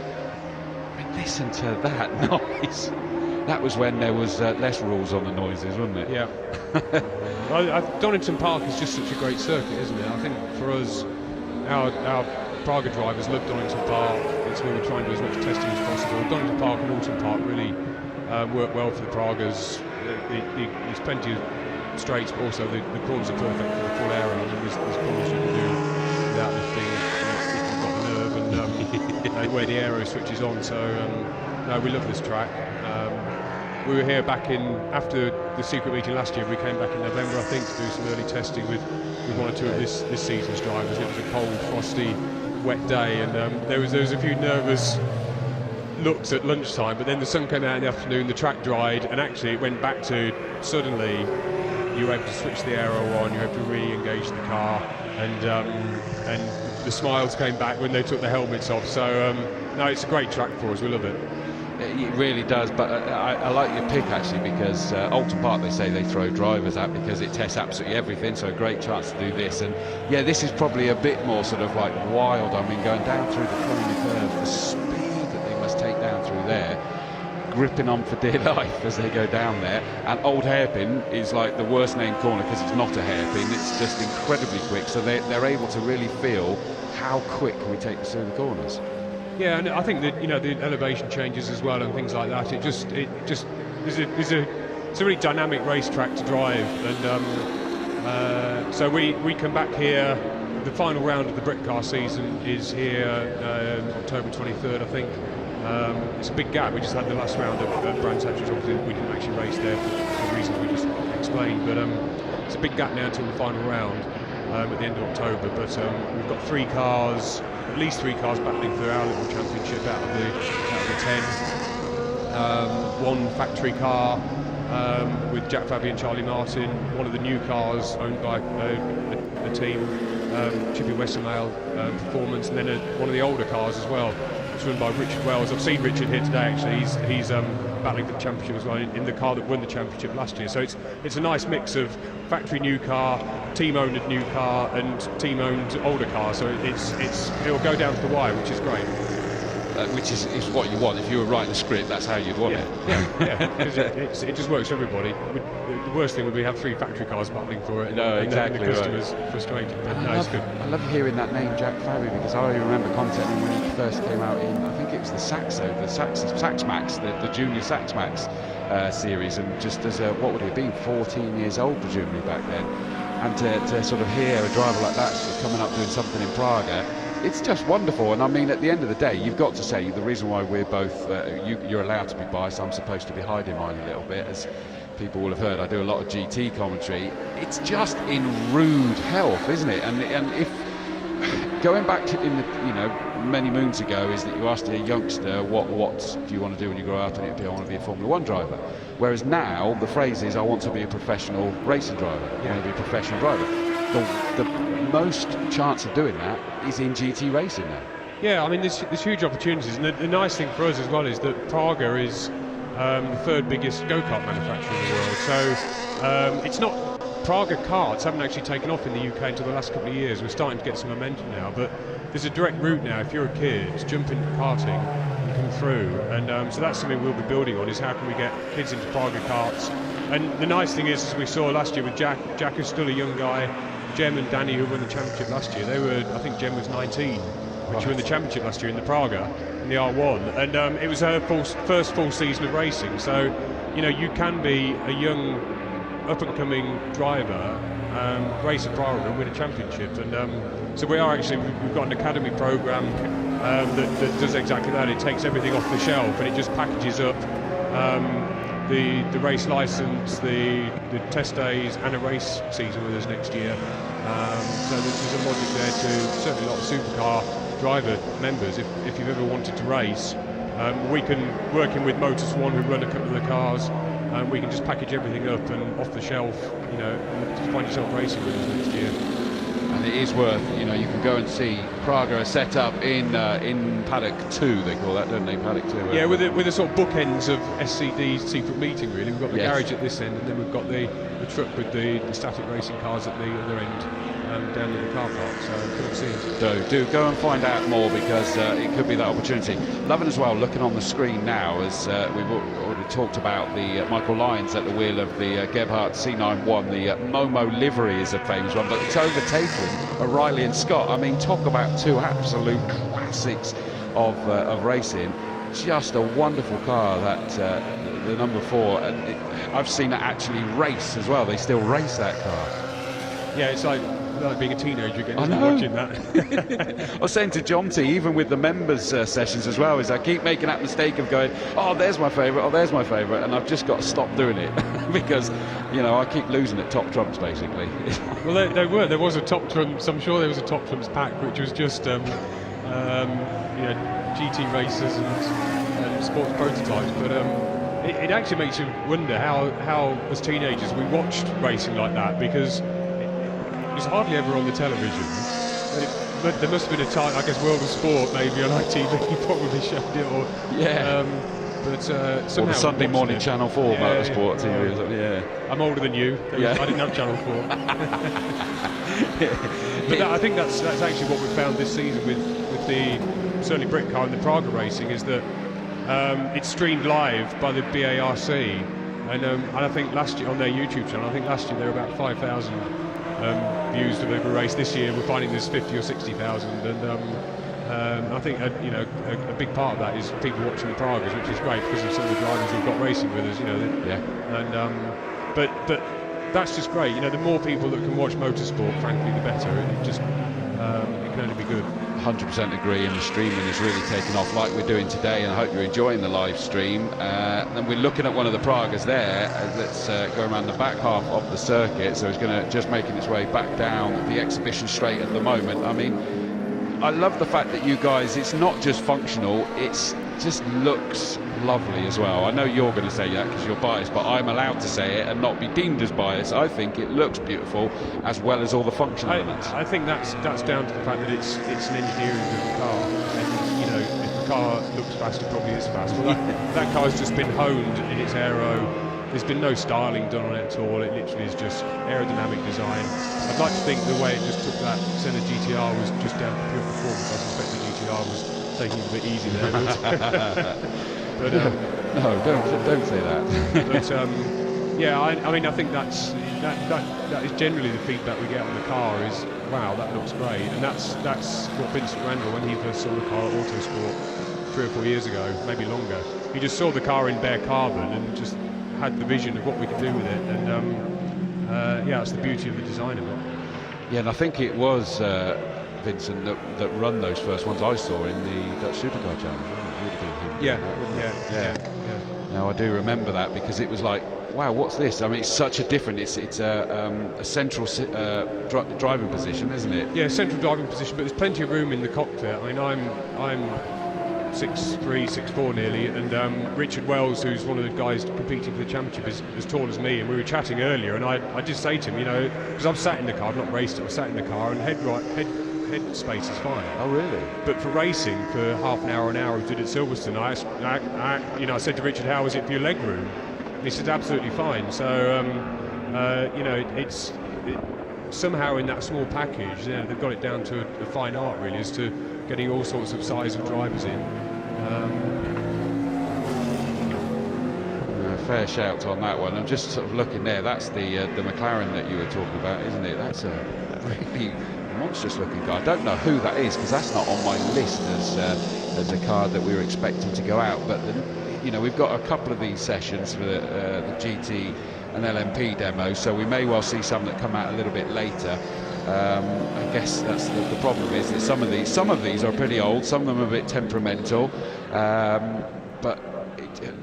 Listen to that noise. That was when there was less rules on the noises, wasn't it? Yeah. Donington Park is just such a great circuit, isn't it? I think for us, our Praga drivers love Donington Park. It's where we're trying to do as much testing as possible. Donington Park and Alton Park really work well for the Pragas. There's plenty of straights, but also the corners are perfect for the full aero. I mean, there's corners you can do without lifting if you've got the nerve and where the aero switches on. So no, we love this track. We were here back after the secret meeting last year. We came back in November, I think, to do some early testing with one or two of this season's drivers. It was a cold, frosty, wet day, and there was a few nervous looks at lunchtime. But then the sun came out in the afternoon, the track dried, and actually it went back to suddenly you were able to switch the aero on, you were able to re-engage the car, and the smiles came back when they took the helmets off. So no, it's a great track for us. We love it. It really does, but I like your pick actually, because Alton Park, they say they throw drivers out because it tests absolutely everything, so a great chance to do this. And yeah, this is probably a bit more sort of like wild. I mean, going down through the corner curve, the speed that they must take down through there, gripping on for dear life as they go down there. And Old Hairpin is like the worst named corner because it's not a hairpin, it's just incredibly quick, so they're able to really feel how quick we take through the corners. Yeah, and I think that the elevation changes as well and things like that. It's a really dynamic racetrack to drive, and so we come back here. The final round of the Brit car season is here October 23rd, I think. It's a big gap. We just had the last round of Brands Hatch, which obviously we didn't actually race there for the reasons we just explained. But it's a big gap now until the final round at the end of October. But we've got at least three cars battling for our little championship out of the 10. One factory car with Jack Fabi and Charlie Martin. One of the new cars owned by a team, Chippy Westonvale Performance, and then one of the older cars as well. It's run by Richard Wells. I've seen Richard here today actually. He's battling for the championship as well in the car that won the championship last year. So it's a nice mix of factory new car, team-owned new car, and team-owned older car. So it'll go down to the wire, which is great. Which is what you want. If you were writing a script, that's how you'd want it. Yeah, because it just works for everybody. The worst thing would be have three factory cars battling for it, and the customers frustrated. But it's good. I love hearing that name, Jack Fabi, because I remember contacting him when he first came out in, I think it was the Sax Max, the Junior Sax Max series, and just as what would he have been, 14 years old presumably back then, and to sort of hear a driver like that sort of coming up doing something in Praga. It's just wonderful, and I mean, at the end of the day, you've got to say the reason why we're both, you're allowed to be biased, I'm supposed to be hiding mine a little bit, as people will have heard, I do a lot of GT commentary. It's just in rude health, isn't it? And if going back to many moons ago, is that you asked a youngster what do you want to do when you grow up, and it'd be I want to be a Formula 1 driver. Whereas now the phrase is I want to be a professional racing driver. I want to be a professional driver. The most chance of doing that is in GT racing now. Yeah, I mean, there's huge opportunities, and the nice thing for us as well is that Praga is the third biggest go-kart manufacturer in the world. So it's not. Praga karts haven't actually taken off in the UK until the last couple of years. We're starting to get some momentum now, but there's a direct route now. If you're a kid, jump into karting and come through, and so that's something we'll be building on, is how can we get kids into Praga karts. And the nice thing is, as we saw last year with Jack is still a young guy. Jem and Danny, who won the championship last year, I think Jem was 19, when she won the championship last year in the Praga, in the R1, and it was her first full season of racing. So, you can be a young, up-and-coming driver, race a Praga and win a championship. And so we've got an academy program that does exactly that. It takes everything off the shelf and it just packages up the race license, the test days, and a race season with us next year. So there's a logic there to certainly a lot of supercar driver members. If you've ever wanted to race, we can, working with Motors One, who run a couple of the cars, we can just package everything up and off the shelf, just find yourself racing with us next year. And it is worth, you can go and see Praga are set up in paddock 2, they call that, don't they? Paddock 2. Yeah, with the sort of bookends of SCD's secret meeting, really. We've got the garage at this end, and then we've got the truck with the static racing cars at the other end. Down in the car park, so come and see us. Do go and find out more, because it could be that opportunity. Loving as well, looking on the screen now, as we've already talked about the Michael Lyons at the wheel of the Gebhardt C91. The Momo livery is a famous one, but it's overtaken O'Reilly and Scott. I mean, talk about two absolute classics of racing. Just a wonderful car, that the number 4. I've seen it actually race as well. They still race that car. Yeah, it's like being a teenager again, watching that. I was saying to Jonty, even with the members sessions as well, is I keep making that mistake of going, oh, there's my favourite, and I've just got to stop doing it because, I keep losing at top trumps, basically. Well, there was a top trumps. I'm sure there was a top trumps pack, which was just GT racers and sports prototypes, but it actually makes you wonder how as teenagers we watched racing like that, because it was hardly ever on the television. But there must have been a time, I guess World of Sport maybe on ITV probably showed it, or but somehow or the Sunday morning Channel 4 motorsport TV. Yeah, I'm older than you. I didn't have Channel 4. But I think that's actually what we found this season with the certainly Brit car and the Praga racing, is that it's streamed live by the BARC, and I think last year on their YouTube channel, last year there were about 5,000 views of every race. This year we're finding there's 50 or 60,000, and I think a big part of that is people watching the Pragas, which is great because of some of the drivers who've got racing with us, and but that's just great. The more people that can watch motorsport, frankly, the better. It can only be good. 100% agree, and the streaming is really taking off like we're doing today, and I hope you're enjoying the live stream. And we're looking at one of the Pragas there. Let's go around the back half of the circuit, so it's going to just making its way back down the exhibition straight at the moment. I mean, I love the fact that you guys, it's not just functional, it's just looks lovely as well. I know you're going to say that because you're biased, but I'm allowed to say it and not be deemed as biased. I think it looks beautiful, as well as all the functional elements. I think that's down to the fact that it's an engineering-driven car, and if the car looks fast, it probably is fast. Well, that car's just been honed in its aero. There's been no styling done on it at all. It literally is just aerodynamic design. I'd like to think the way it just took that Senna GTR was just down to pure performance. I suspect the GTR was taking it a bit easy there. But no, don't say that. But yeah, I mean, I think that is generally the feedback we get on the car is, wow, that looks great, and that's what Vincent Randall, when he first saw the car at Autosport 3 or 4 years ago, maybe longer, he just saw the car in bare carbon and just had the vision of what we could do with it, and yeah, that's the beauty of the design of it. Yeah, and I think it was Vincent that run those first ones I saw in the Dutch Supercar Challenge. Yeah. Now I do remember that because it was like, wow, what's this? I mean, it's such a different. It's a central driving position, isn't it? Yeah, central driving position, but there's plenty of room in the cockpit. I mean, I'm 6'3", 6'4" nearly, and Richard Wells, who's one of the guys competing for the championship, is as tall as me, and we were chatting earlier, and I did say to him, you know, because I've sat in the car, I've not raced it, I've sat in the car, and head space is fine. Oh, really? But for racing, for half an hour, I did at Silverstone, I said to Richard, how was it for your leg room? And he said, absolutely fine. So, you know, somehow in that small package, you know, they've got it down to a fine art, really, as to getting all sorts of size of drivers in. Fair shout on that one. I'm just sort of looking there. That's the McLaren that you were talking about, isn't it? That's a really monstrous looking car. I don't know who that is because that's not on my list as a car that we were expecting to go out. But you know, we've got a couple of these sessions for the GT and LMP demo, so we may well see some that come out a little bit later. I guess that's the problem is that some of these are pretty old, some of them are a bit temperamental, but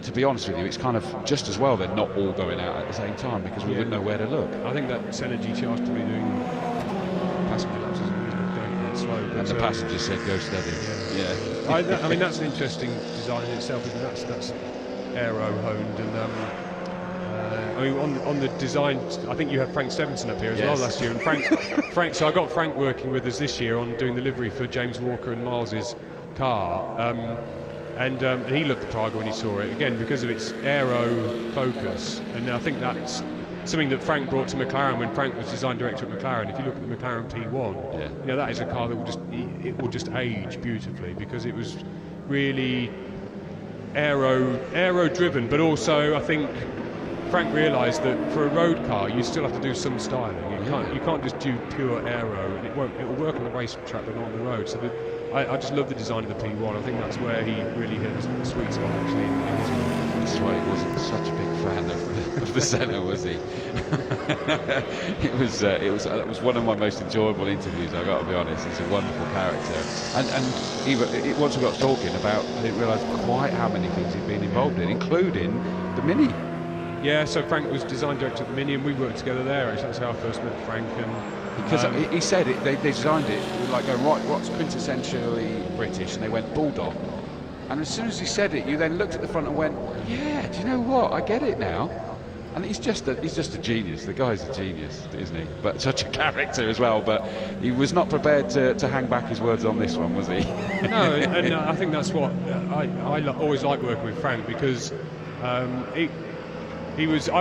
to be honest with you, it's kind of just as well they're not all going out at the same time because we wouldn't know where to look. I think that Senna GTR is probably doing passenger laps, going quite slow. But, and the passenger said go steady. Yeah. I mean, that's an interesting design in itself, isn't it? That's aero honed, and I mean, on the design, I think you had Frank Stevenson up here as well last year, and Frank. So I got Frank working with us this year on doing the livery for James Walker and Miles's car, and he loved the Praga when he saw it again because of its aero focus, and I think that's something that Frank brought to McLaren when Frank was design director at McLaren. If you look at the McLaren P1, you know, that is a car that will just age beautifully because it was really aero driven, but also I think Frank realised that for a road car you still have to do some styling. You can't just do pure aero, and it will work on the racetrack but not on the road. So I just love the design of the P1. I think that's where he really hit the sweet spot actually in his career. That's why he wasn't such a big fan of the Senna, was he? It was one of my most enjoyable interviews, I've got to be honest. He's a wonderful character, and even once we got talking about, I didn't realise quite how many things he'd been involved in, including the Mini. Yeah, so Frank was design director at the Mini, and we worked together there. Actually, that's how I first met Frank. And because he said it, they designed it like going right, what's quintessentially British, and they went bulldog. And as soon as he said it, you then looked at the front and went, yeah, do you know what? I get it now. And he's just a genius. The guy's a genius, isn't he? But such a character as well. But he was not prepared to hang back his words on this one, was he? No, and I think that's what I always like working with Frank because I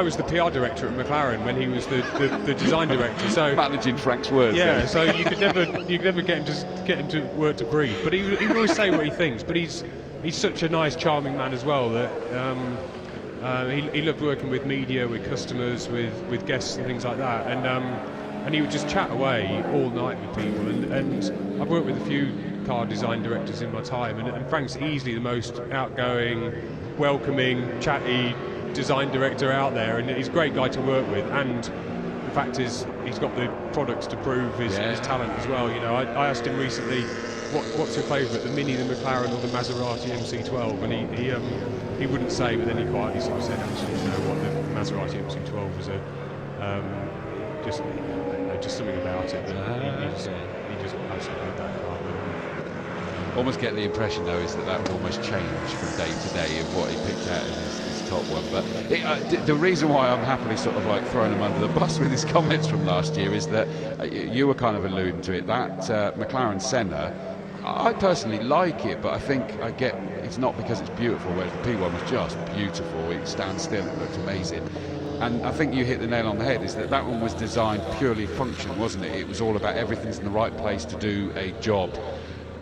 was the PR director at McLaren when he was the design director. So managing Frank's words. Yeah, so you could never get him to work to brief. But he would always say what he thinks. But he's such a nice, charming man as well that he loved working with media, with customers, with guests and things like that. And he would just chat away all night with people. And I've worked with a few car design directors in my time, and Frank's easily the most outgoing, welcoming, chatty design director out there, and he's a great guy to work with. And the fact is, he's got the products to prove his talent as well. You know, I asked him recently, what's your favourite, the Mini, the McLaren, or the Maserati MC12? And he wouldn't say, but then he quietly sort of said, actually, you know what, the Maserati MC12 was just something about it that he just absolutely loved that car. Almost get the impression though is that would almost change from day to day of what he picked out as his top one. But the reason why I'm happily sort of like throwing him under the bus with his comments from last year is that you were kind of alluding to it, that McLaren Senna, I personally like it, but I think it's not because it's beautiful, whereas the P1 was just beautiful. It stands still, it looks amazing. And I think you hit the nail on the head, is that one was designed purely function, wasn't it? It was all about everything's in the right place to do a job,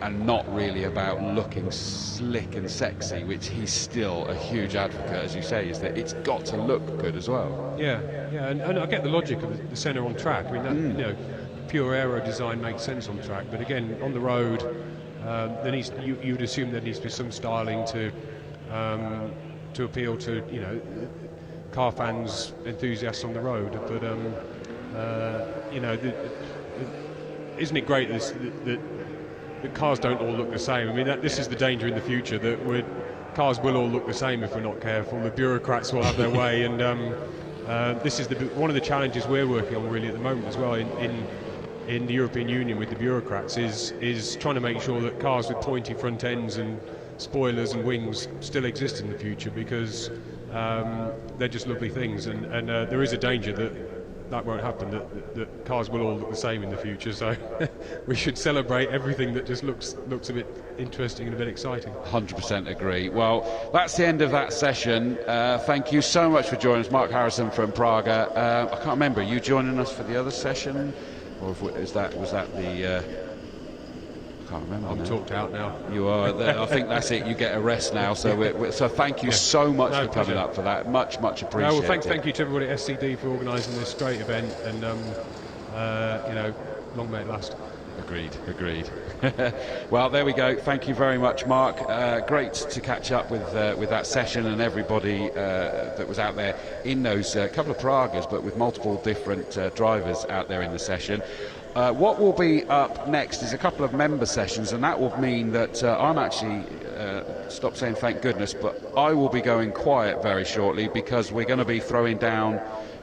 and not really about looking slick and sexy, which he's still a huge advocate, as you say, is that it's got to look good as well. Yeah, and I get the logic of the Senna on track. I mean, that, you know, pure aero design makes sense on track, but again, on the road, you would assume there needs to be some styling to appeal to, you know, car fans, enthusiasts on the road. But you know, isn't it great that the cars don't all look the same? I mean, this is the danger in the future, that cars will all look the same if we're not careful. The bureaucrats will have their way, and this is one of the challenges we're working on really at the moment as well in the European Union with the bureaucrats is trying to make sure that cars with pointy front ends and spoilers and wings still exist in the future, because they're just lovely things, and there is a danger that won't happen, that cars will all look the same in the future. So we should celebrate everything that just looks a bit interesting and a bit exciting. 100% agree. Well, that's the end of that session. Thank you so much for joining us, Mark Harrison from Praga. I can't remember, are you joining us for the other session, or was that the I can't remember. I'm talked out now. You are. I think that's it. You get a rest now. So so thank you so much for coming up for that. Much appreciated. Well, thank you to everybody at SCD for organising this great event, and long may it last. Agreed. Well, there we go. Thank you very much, Mark. Great to catch up with that session and everybody that was out there in those couple of Pragas, but with multiple different drivers out there in the session. What will be up next is a couple of member sessions, and that will mean that I'm actually, stop saying thank goodness, but I will be going quiet very shortly, because we're going to be throwing down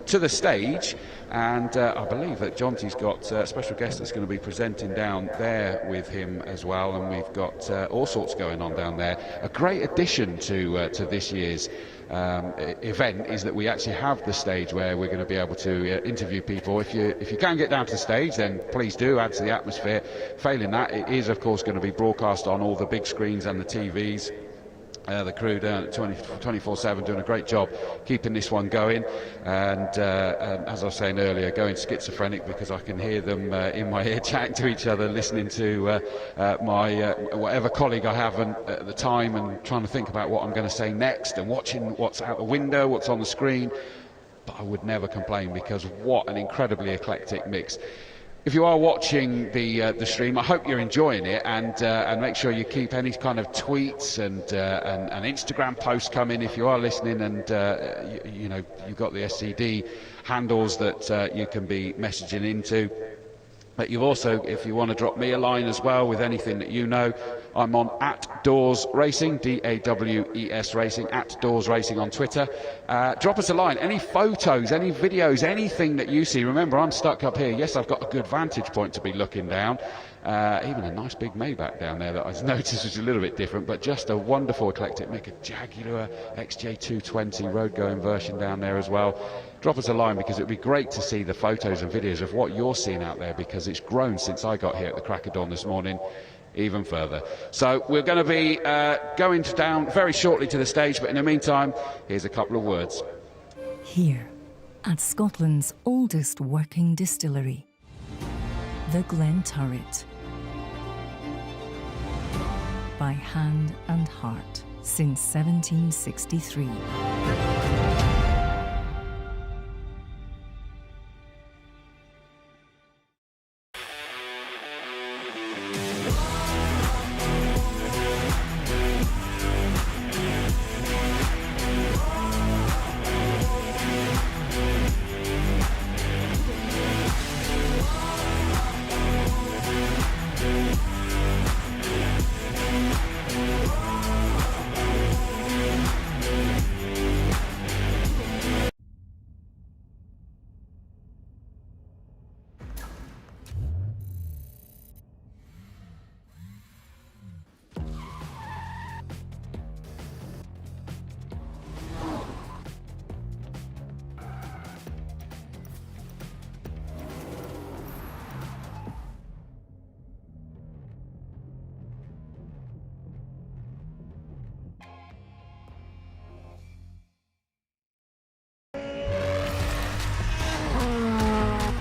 to the stage, and I believe that Jonty's got a special guest that's going to be presenting down there with him as well, and we've got all sorts going on down there. A great addition to this year's event is that we actually have the stage where we're going to be able to interview people. If you can get down to the stage, then please do, add to the atmosphere. Failing that, it is of course going to be broadcast on all the big screens and the TVs. The crew down at 24/7 doing a great job keeping this one going, and as I was saying earlier, going schizophrenic because I can hear them in my ear chatting to each other, listening to my whatever colleague I have at the time, and trying to think about what I'm going to say next, and watching what's out the window, what's on the screen. But I would never complain, because what an incredibly eclectic mix. If you are watching the stream, I hope you're enjoying it, and make sure you keep any kind of tweets and Instagram posts coming if you are listening, and you've got the SCD handles that you can be messaging into. But you've also, if you want to drop me a line as well with anything that you know, I'm on @Doors Racing, DAWES Racing, @Doors Racing on Twitter. Drop us a line. Any photos, any videos, anything that you see. Remember, I'm stuck up here. Yes, I've got a good vantage point to be looking down. Even a nice big Maybach down there that I noticed was a little bit different, but just a wonderful eclectic mix. A Jaguar XJ220 road-going version down there as well. Drop us a line, because it would be great to see the photos and videos of what you're seeing out there, because it's grown since I got here at the crack of dawn this morning even further. So we're going to be going down very shortly to the stage, but in the meantime, here's a couple of words. Here, at Scotland's oldest working distillery, the Glen Turret. By hand and heart since 1763.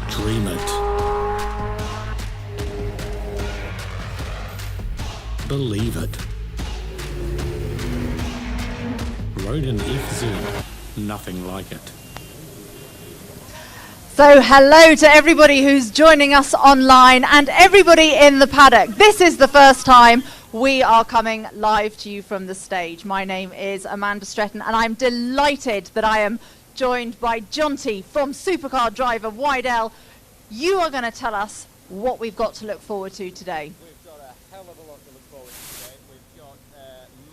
Dream it. Believe it. Rode an FZ. Nothing like it. So hello to everybody who's joining us online and everybody in the paddock. This is the first time we are coming live to you from the stage. My name is Amanda Stretton, and I'm delighted that I am joined by Jonty from Supercar Driver Wydell. You are going to tell us what we've got to look forward to today. We've got a hell of a lot to look forward to today. We've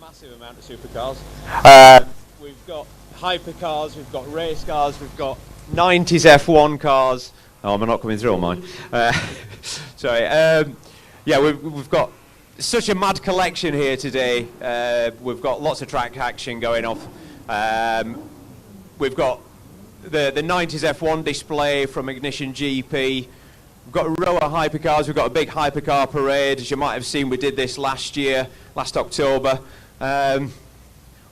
got massive amount of supercars. We've got hypercars, we've got race cars, we've got 90s F1 cars. Oh, I'm not coming through on mine. Sorry. Yeah, we've got such a mad collection here today. We've got lots of track action going off. We've got the 90s F1 display from Ignition GP. We've got a row of hypercars. We've got a big hypercar parade. As you might have seen, we did this last October.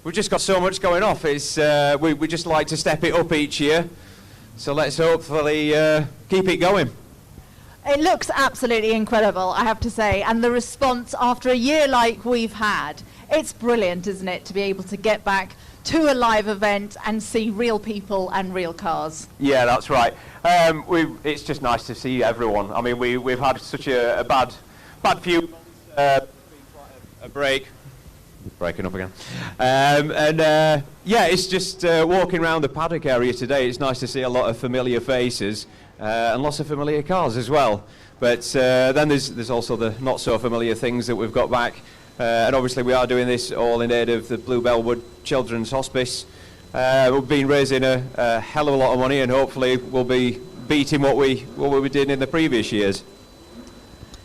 We've just got so much going off. We just like to step it up each year. So let's hopefully keep it going. It looks absolutely incredible, I have to say, and the response after a year like we've had, it's brilliant, isn't it, to be able to get back to a live event and see real people and real cars. Yeah, that's right. It's just nice to see everyone. I mean, we've had such a bad few months, a break. Breaking up again. Yeah, it's just walking around the paddock area today. It's nice to see a lot of familiar faces and lots of familiar cars as well. But then there's also the not so familiar things that we've got back. And obviously we are doing this all in aid of the Blue Bellwood Children's Hospice. We've been raising a hell of a lot of money, and hopefully we'll be beating what we were doing in the previous years.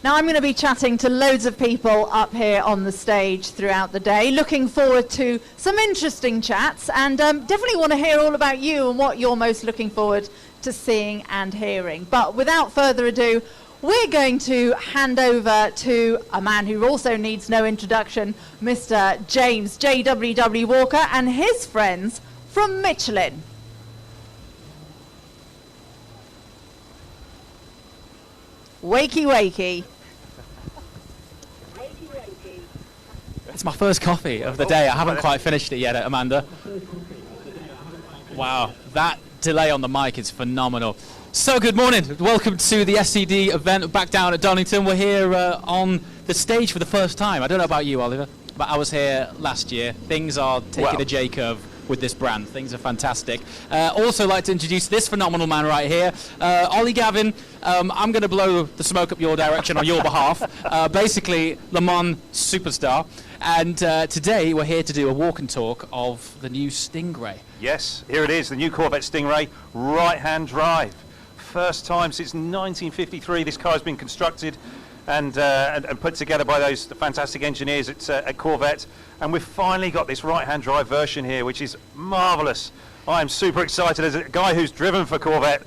Now I'm going to be chatting to loads of people up here on the stage throughout the day. Looking forward to some interesting chats, and definitely want to hear all about you and what you're most looking forward to seeing and hearing. But without further ado, we're going to hand over to a man who also needs no introduction, Mr. James JWW Walker and his friends from Michelin. Wakey, wakey. It's my first coffee of the day. I haven't quite finished it yet, Amanda. Wow, that delay on the mic is phenomenal. So good morning. Welcome to the SCD event back down at Donington. We're here on the stage for the first time. I don't know about you, Oliver, but I was here last year. Things are taking a J-curve with this brand. Things are fantastic. Also like to introduce this phenomenal man right here, Ollie Gavin. I'm going to blow the smoke up your direction on your behalf. Basically, Le Mans superstar. And today we're here to do a walk and talk of the new Stingray. Yes, here it is, the new Corvette Stingray, right-hand drive. First time since 1953 this car has been constructed and put together by those fantastic engineers at Corvette, and we've finally got this right-hand drive version here, which is marvellous. I am super excited as a guy who's driven for Corvette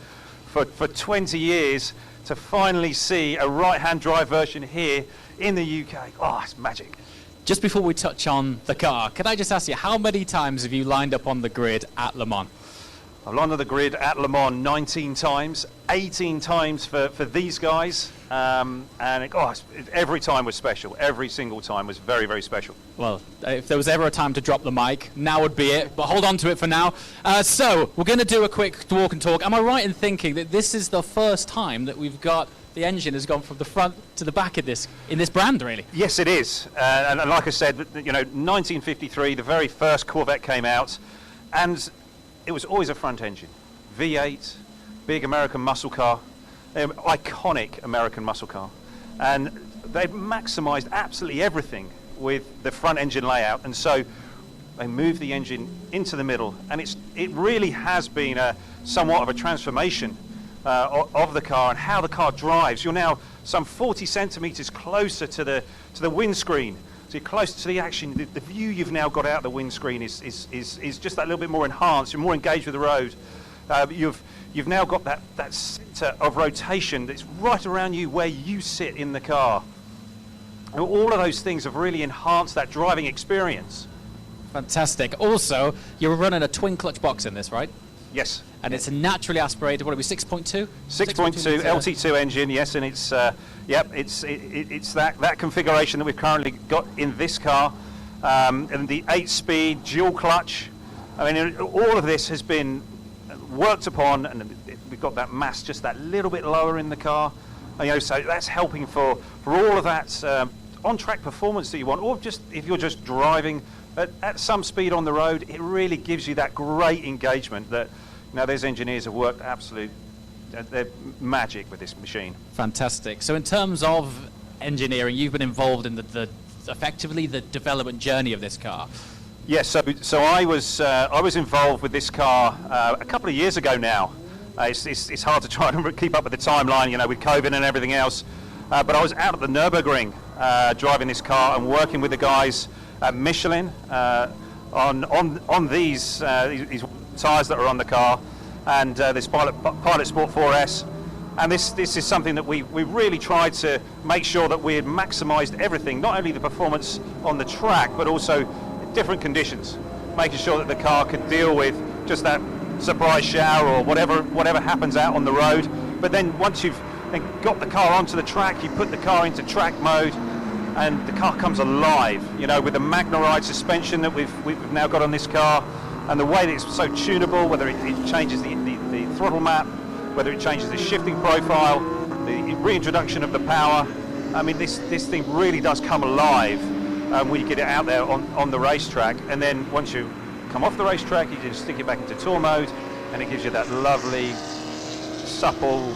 for 20 years to finally see a right-hand drive version here in the UK. Oh, it's magic. Just before we touch on the car, can I just ask you, how many times have you lined up on the grid at Le Mans? I've lined on the grid at Le Mans 19 times, 18 times for these guys, and every time was special. Every single time was very, very special. Well, if there was ever a time to drop the mic, now would be it, but hold on to it for now. So, we're going to do a quick walk and talk. Am I right in thinking that this is the first time that we've got the engine has gone from the front to the back of this brand, really? Yes, it is. And like I said, 1953, the very first Corvette came out, and it was always a front engine. V8, big American muscle car, iconic American muscle car. And they maximised absolutely everything with the front engine layout, and so they moved the engine into the middle, and it really has been somewhat of a transformation of the car and how the car drives. You're now some 40 centimetres closer to the windscreen. So you're closer to the action. The view you've now got out the windscreen is just that little bit more enhanced. You're more engaged with the road. You've now got that centre of rotation that's right around you where you sit in the car. And all of those things have really enhanced that driving experience. Fantastic. Also, you're running a twin clutch box in this, right? Yes. And it's a naturally aspirated, what are we, 6.2? 6.2 LT2 engine, yes, and it's it's that configuration that we've currently got in this car, and the 8-speed dual clutch. I mean, all of this has been worked upon, and we've got that mass just that little bit lower in the car. So that's helping for all of that on-track performance that you want, or just if you're just driving at some speed on the road. It really gives you that great engagement that those engineers have worked they're magic with this machine. Fantastic. So in terms of engineering, you've been involved in the effectively the development journey of this car. Yes, so I was involved with this car a couple of years ago now. It's hard to try and keep up with the timeline, you know, with COVID and everything else. But I was out at the Nürburgring driving this car and working with the guys at Michelin on these tyres that are on the car, and this Pilot Sport 4S. And this is something that we really tried to make sure that we had maximised everything, not only the performance on the track, but also different conditions, making sure that the car could deal with just that surprise shower or whatever happens out on the road. But then once you've then got the car onto the track, you put the car into track mode, and the car comes alive, you know, with the Magna-Ride suspension that we've now got on this car, and the way that it's so tunable, whether it changes the throttle map, whether it changes the shifting profile, the reintroduction of the power. I mean, this thing really does come alive when you get it out there on the racetrack. And then once you come off the racetrack, you just stick it back into tour mode, and it gives you that lovely, supple,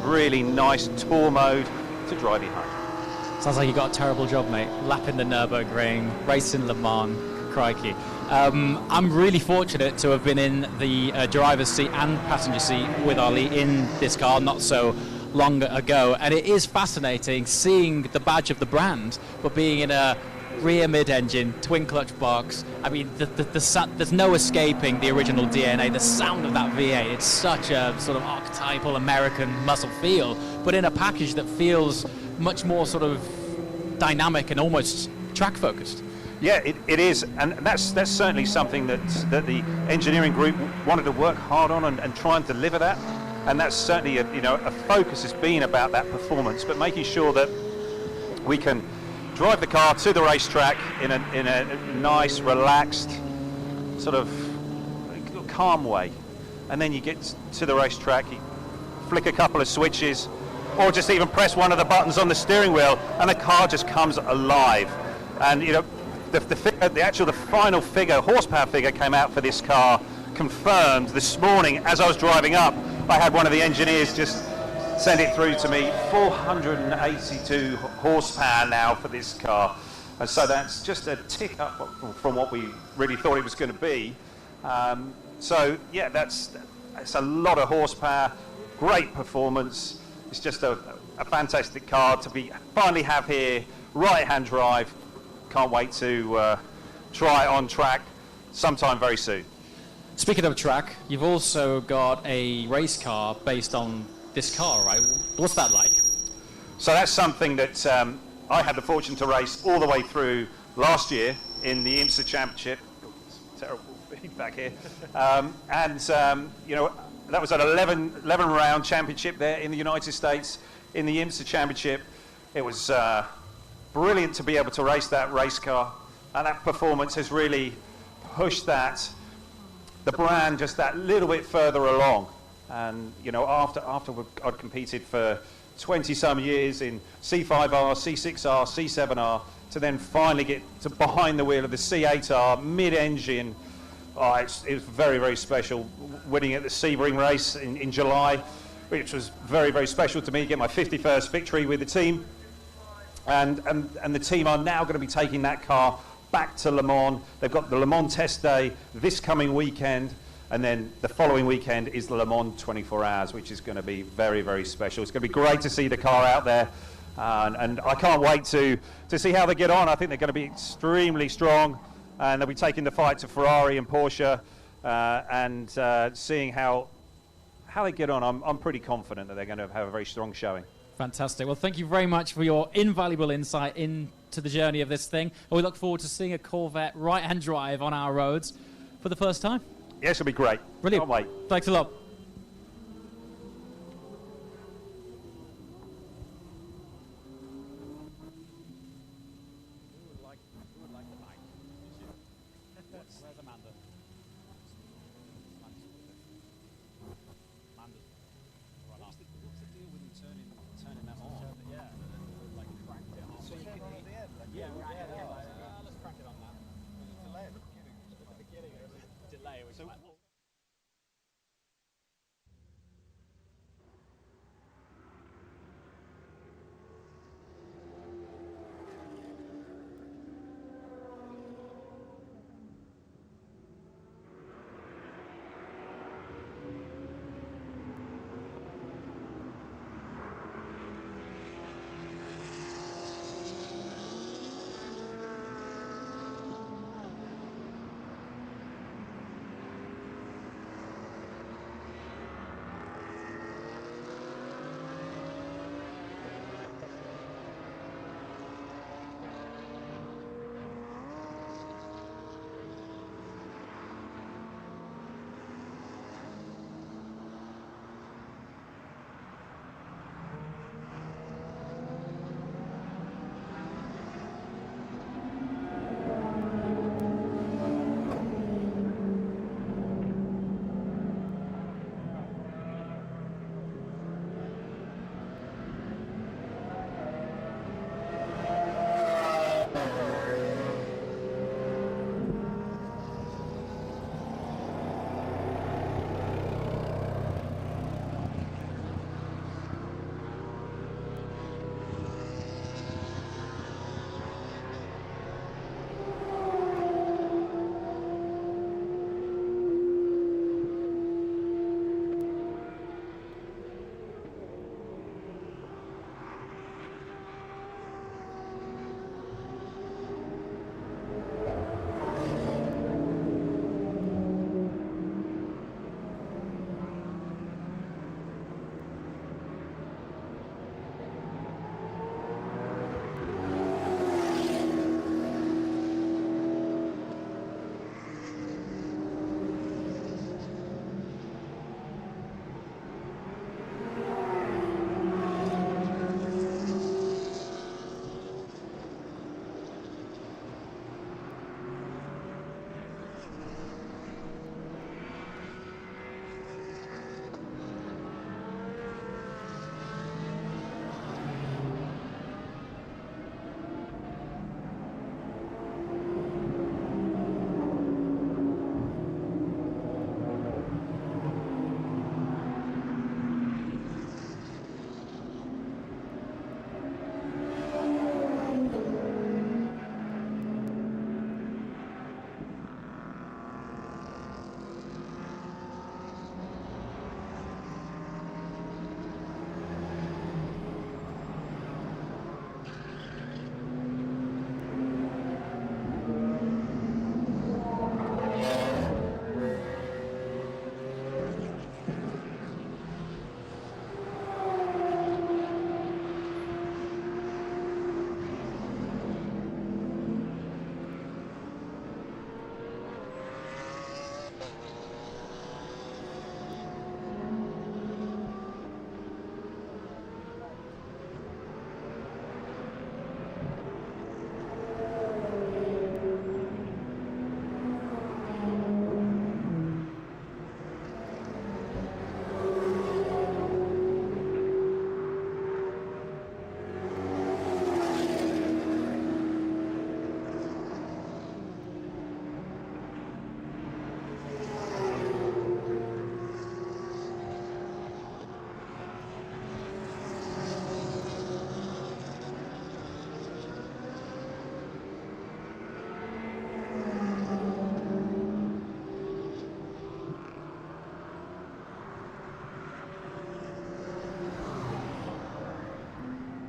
really nice tour mode to drive you home. Sounds like you got a terrible job, mate. Lapping the Nürburgring, racing Le Mans, crikey. I'm really fortunate to have been in the driver's seat and passenger seat with Ollie in this car not so long ago, and it is fascinating seeing the badge of the brand, but being in a rear mid-engine twin clutch box. I mean, there's no escaping the original DNA, the sound of that V8. It's such a sort of archetypal American muscle feel, but in a package that feels much more sort of dynamic and almost track focused. Yeah, it is, and that's certainly something that the engineering group wanted to work hard on and try and deliver that. And that's certainly a focus has been about that performance, but making sure that we can drive the car to the racetrack in a nice, relaxed, sort of calm way. And then you get to the racetrack, you flick a couple of switches, or just even press one of the buttons on the steering wheel, and the car just comes alive. And you know, the final figure, horsepower figure, came out for this car, confirmed this morning as I was driving up. I had one of the engineers just send it through to me, 482 horsepower now for this car. And so that's just a tick up from what we really thought it was going to be. So yeah, it's a lot of horsepower, great performance. It's just a fantastic car to finally have here, right-hand drive. Can't wait to try it on track sometime very soon. Speaking of track, you've also got a race car based on this car, right? What's that like? So that's something that I had the fortune to race all the way through last year in the IMSA Championship. Terrible feedback here. You know, that was an 11-round championship there in the United States in the IMSA Championship. It was brilliant to be able to race that race car, and that performance has really pushed the brand just that little bit further along. And you know, after I'd competed for 20-some years in C5R, C6R, C7R, to then finally get to behind the wheel of the C8R mid-engine, it was very, very special. Winning at the Sebring race in July, which was very, very special to me, get my 51st victory with the team. And the team are now going to be taking that car back to Le Mans. They've got the Le Mans test day this coming weekend, and then the following weekend is the Le Mans 24 hours, which is going to be very, very special. It's going to be great to see the car out there, and I can't wait to see how they get on. I think they're going to be extremely strong, and they'll be taking the fight to Ferrari and Porsche, and seeing how they get on. I'm pretty confident that they're going to have a very strong showing. Fantastic. Well, thank you very much for your invaluable insight into the journey of this thing. And we look forward to seeing a Corvette right-hand drive on our roads for the first time. Yes, it'll be great. Brilliant. Can't wait. Thanks a lot.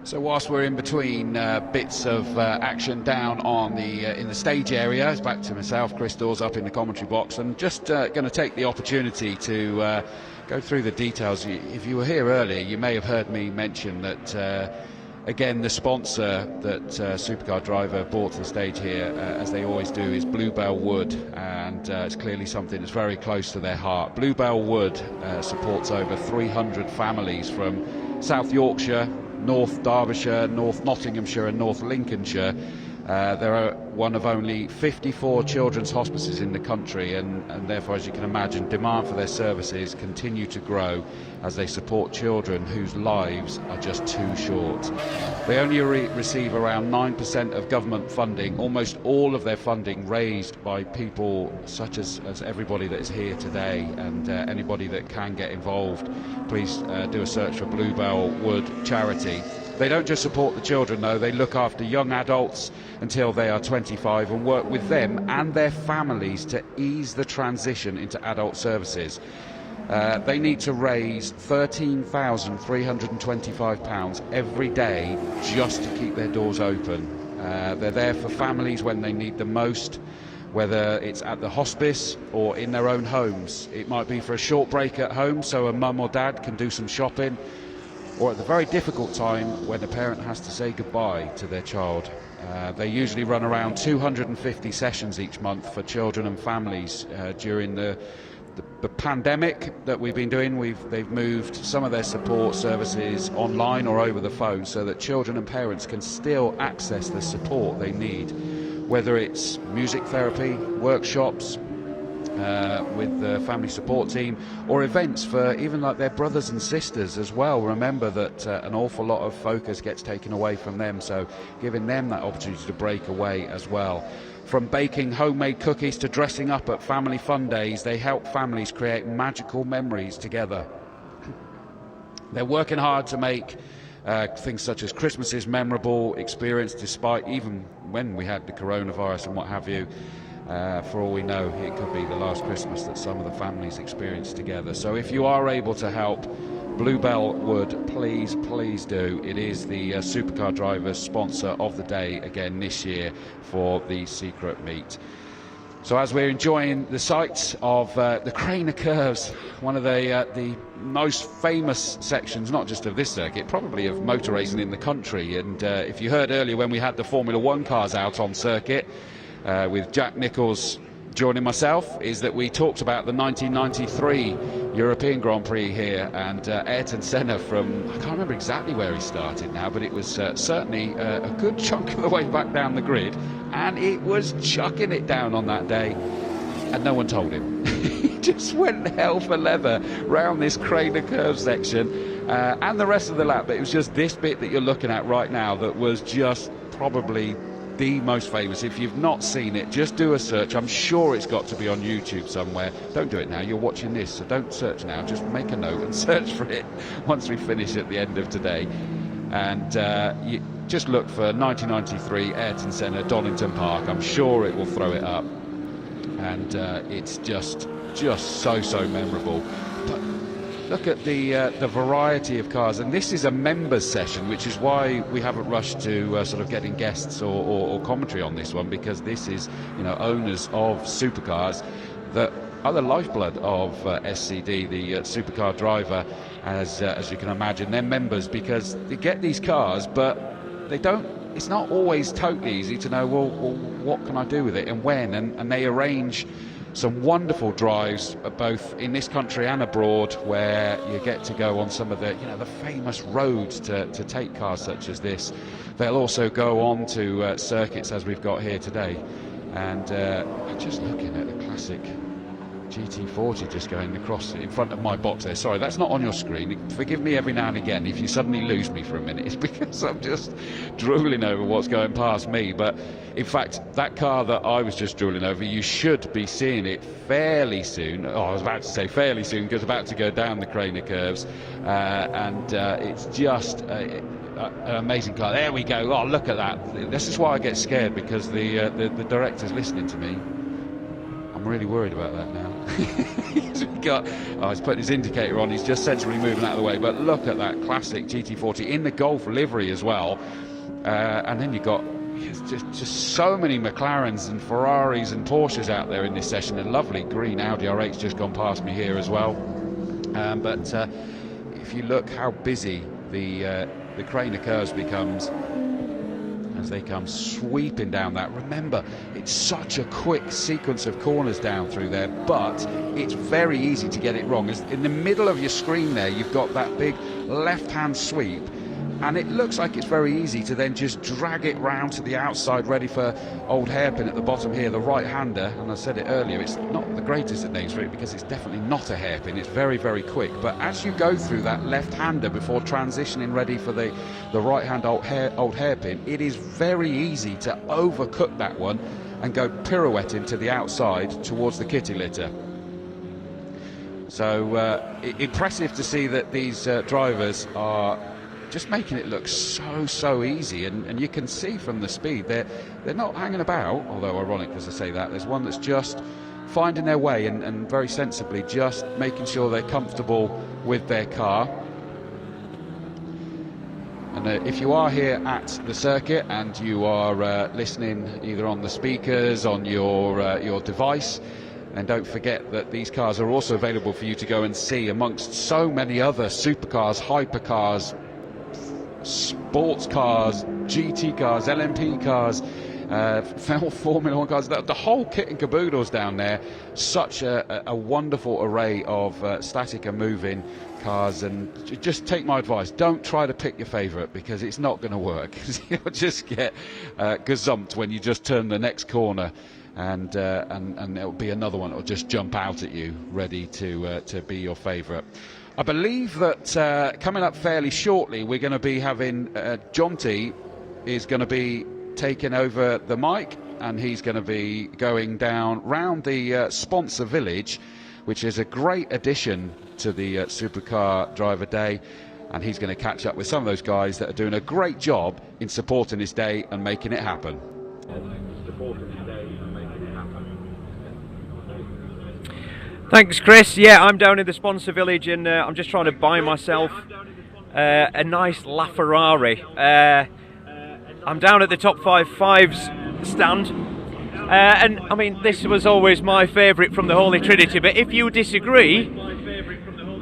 So whilst we're in between bits of action down on the in the stage area, it's back to myself, Chris Dawes, up in the commentary box, and just going to take the opportunity to go through the details. If you were here earlier, you may have heard me mention that again, the sponsor that Supercar Driver brought to the stage here, as they always do, is Bluebell Wood, and it's clearly something that's very close to their heart. Bluebell Wood supports over 300 families from South Yorkshire, North Derbyshire, North Nottinghamshire and North Lincolnshire. There are one of only 54 children's hospices in the country, and therefore, as you can imagine, demand for their services continue to grow as they support children whose lives are just too short. They only receive around 9% of government funding, almost all of their funding raised by people such as everybody that is here today, and anybody that can get involved, please do a search for Bluebell Wood Charity. They don't just support the children though, they look after young adults until they are 25 and work with them and their families to ease the transition into adult services. They need to raise £13,325 every day just to keep their doors open. They're there for families when they need the most, whether it's at the hospice or in their own homes. It might be for a short break at home so a mum or dad can do some shopping, or at the very difficult time when a parent has to say goodbye to their child. They usually run around 250 sessions each month for children and families. During the pandemic that we've been doing, they've moved some of their support services online or over the phone so that children and parents can still access the support they need, whether it's music therapy, workshops, with the family support team, or events for even like their brothers and sisters as well. Remember that an awful lot of focus gets taken away from them, so giving them that opportunity to break away as well. From baking homemade cookies to dressing up at family fun days, they help families create magical memories together. They're working hard to make things such as Christmases memorable experience, despite even when we had the coronavirus and what have you. For all we know, it could be the last Christmas that some of the families experience together. So if you are able to help Bluebell Wood, please do. It is the Supercar Drivers sponsor of the day again this year for the secret meet. So as we're enjoying the sights of the Craner Curves, one of the most famous sections, not just of this circuit, probably of motor racing in the country. And if you heard earlier when we had the Formula One cars out on circuit, with Jack Nicholls joining myself, is that we talked about the 1993 European Grand Prix here, and Ayrton Senna from, I can't remember exactly where he started now, but it was certainly a good chunk of the way back down the grid, and it was chucking it down on that day, and no one told him. He just went hell for leather round this Craner Curve section and the rest of the lap, but it was just this bit that you're looking at right now that was just probably the most famous. If you've not seen it, just do a search. I'm sure it's got to be on YouTube somewhere. Don't do it now, you're watching this, so don't search now, just make a note and search for it once we finish at the end of today. And you just look for 1993 Ayrton Senna, Donington Park. I'm sure it will throw it up, and it's just so memorable. But look at the variety of cars, and this is a members session, which is why we haven't rushed to sort of getting guests or commentary on this one, because this is, you know, owners of supercars that are the lifeblood of SCD, the Supercar Driver, as you can imagine. They're members because they get these cars, but they don't. It's not always totally easy to know, well what can I do with it and when, and they arrange some wonderful drives both in this country and abroad, where you get to go on some of the, you know, the famous roads to take cars such as this. They'll also go on to circuits as we've got here today, and I'm just looking at the classic GT40 just going across in front of my box there. Sorry, that's not on your screen. Forgive me every now and again if you suddenly lose me for a minute. It's because I'm just drooling over what's going past me. But in fact, that car that I was just drooling over, you should be seeing it fairly soon. Oh, I was about to say fairly soon, because it's about to go down the Craner Curves, and it's just an amazing car. There we go. Oh, look at that. This is why I get scared, because the director's listening to me. I'm really worried about that now. He's putting his indicator on, he's just sensibly moving out of the way, but look at that classic GT40 in the Golf livery as well. And then you've got just so many McLarens and Ferraris and Porsches out there in this session. A lovely green Audi R8's just gone past me here as well. But if you look how busy the Craner Curves becomes as they come sweeping down that. Remember, it's such a quick sequence of corners down through there, but it's very easy to get it wrong. As in the middle of your screen there, you've got that big left-hand sweep, and it looks like it's very easy to then just drag it round to the outside, ready for old hairpin at the bottom here, the right-hander. And I said it earlier, it's not the greatest at names for it because it's definitely not a hairpin. It's very, very quick. But as you go through that left-hander before transitioning ready for the right-hand old hairpin, it is very easy to overcook that one and go pirouetting to the outside towards the kitty litter. So impressive to see that these drivers are just making it look so easy, and you can see from the speed they're not hanging about, although ironic as I say that. There's one that's just finding their way and very sensibly just making sure they're comfortable with their car. And if you are here at the circuit and you are listening either on the speakers, on your device, and don't forget that these cars are also available for you to go and see amongst so many other supercars, hypercars, sports cars, GT cars, LMP cars, Formula 1 cars, the whole kit and caboodle's down there. Such a wonderful array of static and moving cars, and just take my advice, don't try to pick your favourite because it's not going to work. You'll just get gazumped when you just turn the next corner, and it'll be another one that'll just jump out at you ready to be your favourite. I believe that coming up fairly shortly we're going to be having Jonty is going to be taking over the mic, and he's going to be going down round the sponsor village, which is a great addition to the Supercar Driver Day, and he's going to catch up with some of those guys that are doing a great job in supporting his day and making it happen. Thanks, Chris. Yeah, I'm down in the sponsor village, and I'm just trying to buy myself a nice LaFerrari. I'm down at the Top 5 Fives stand, and I mean, this was always my favourite from the Holy Trinity, but if you disagree,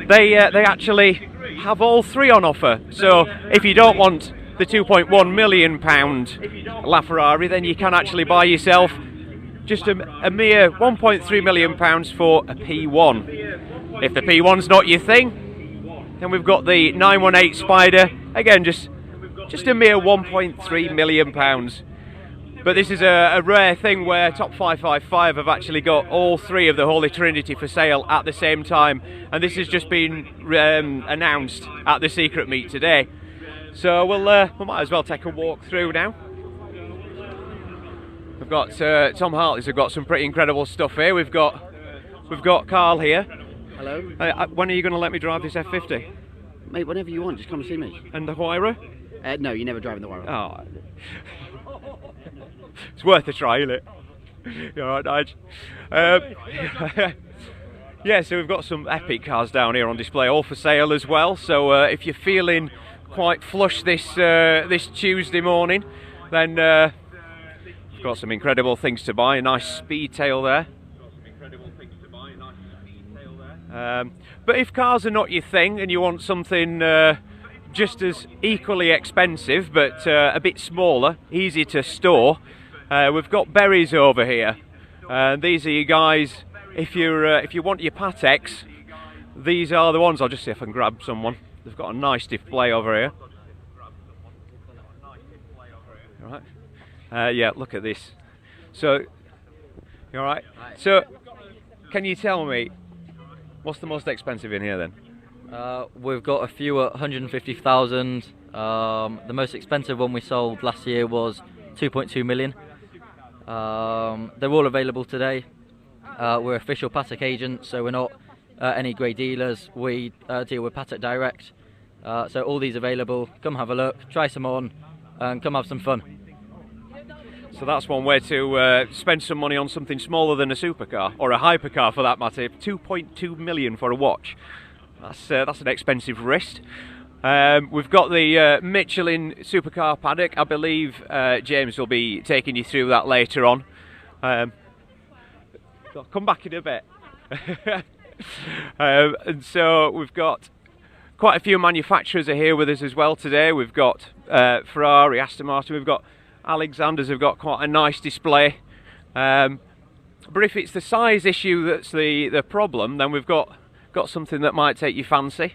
they actually have all three on offer. So if you don't want the £2.1 million LaFerrari, then you can actually buy yourself just a mere £1.3 million for a P1. If the P1's not your thing, then we've got the 918 Spider, again just a mere £1.3 million. But this is a rare thing where Top 555 have actually got all three of the Holy Trinity for sale at the same time, and this has just been announced at the secret meet today. So we might as well take a walk through now. We've got Tom Hartley's have got some pretty incredible stuff here. We've got Carl here. Hello. When are you going to let me drive this F50? Mate, whenever you want, just come and see me. And the Huayra? No, you're never driving the Huayra. Oh. It's worth a try, isn't it? You all right, Nige? Yeah, so we've got some epic cars down here on display, all for sale as well. So if you're feeling quite flush this Tuesday morning, then we've got some incredible things to buy. A nice Speedtail there. But if cars are not your thing and you want something just as equally expensive but a bit smaller, easy to store, we've got Berries over here. These are you guys, if you want your Patex, these are the ones. I'll just see if I can grab someone. They've got a nice display over here. All right. Yeah, look at this. So, you all right? So, can you tell me what's the most expensive in here then? We've got a few at 150,000. The most expensive one we sold last year was 2.2 million. They're all available today. We're official Patek agents, so we're not any grey dealers. We deal with Patek Direct. So all these available. Come have a look, try some on, and come have some fun. So that's one way to spend some money on something smaller than a supercar, or a hypercar for that matter. 2.2 million for a watch. That's an expensive wrist. We've got the Michelin supercar paddock. I believe James will be taking you through that later on. I'll come back in a bit. And so we've got quite a few manufacturers are here with us as well today. We've got Ferrari, Aston Martin, we've got Alexander's have got quite a nice display. But if it's the size issue that's the problem, then we've got something that might take your fancy.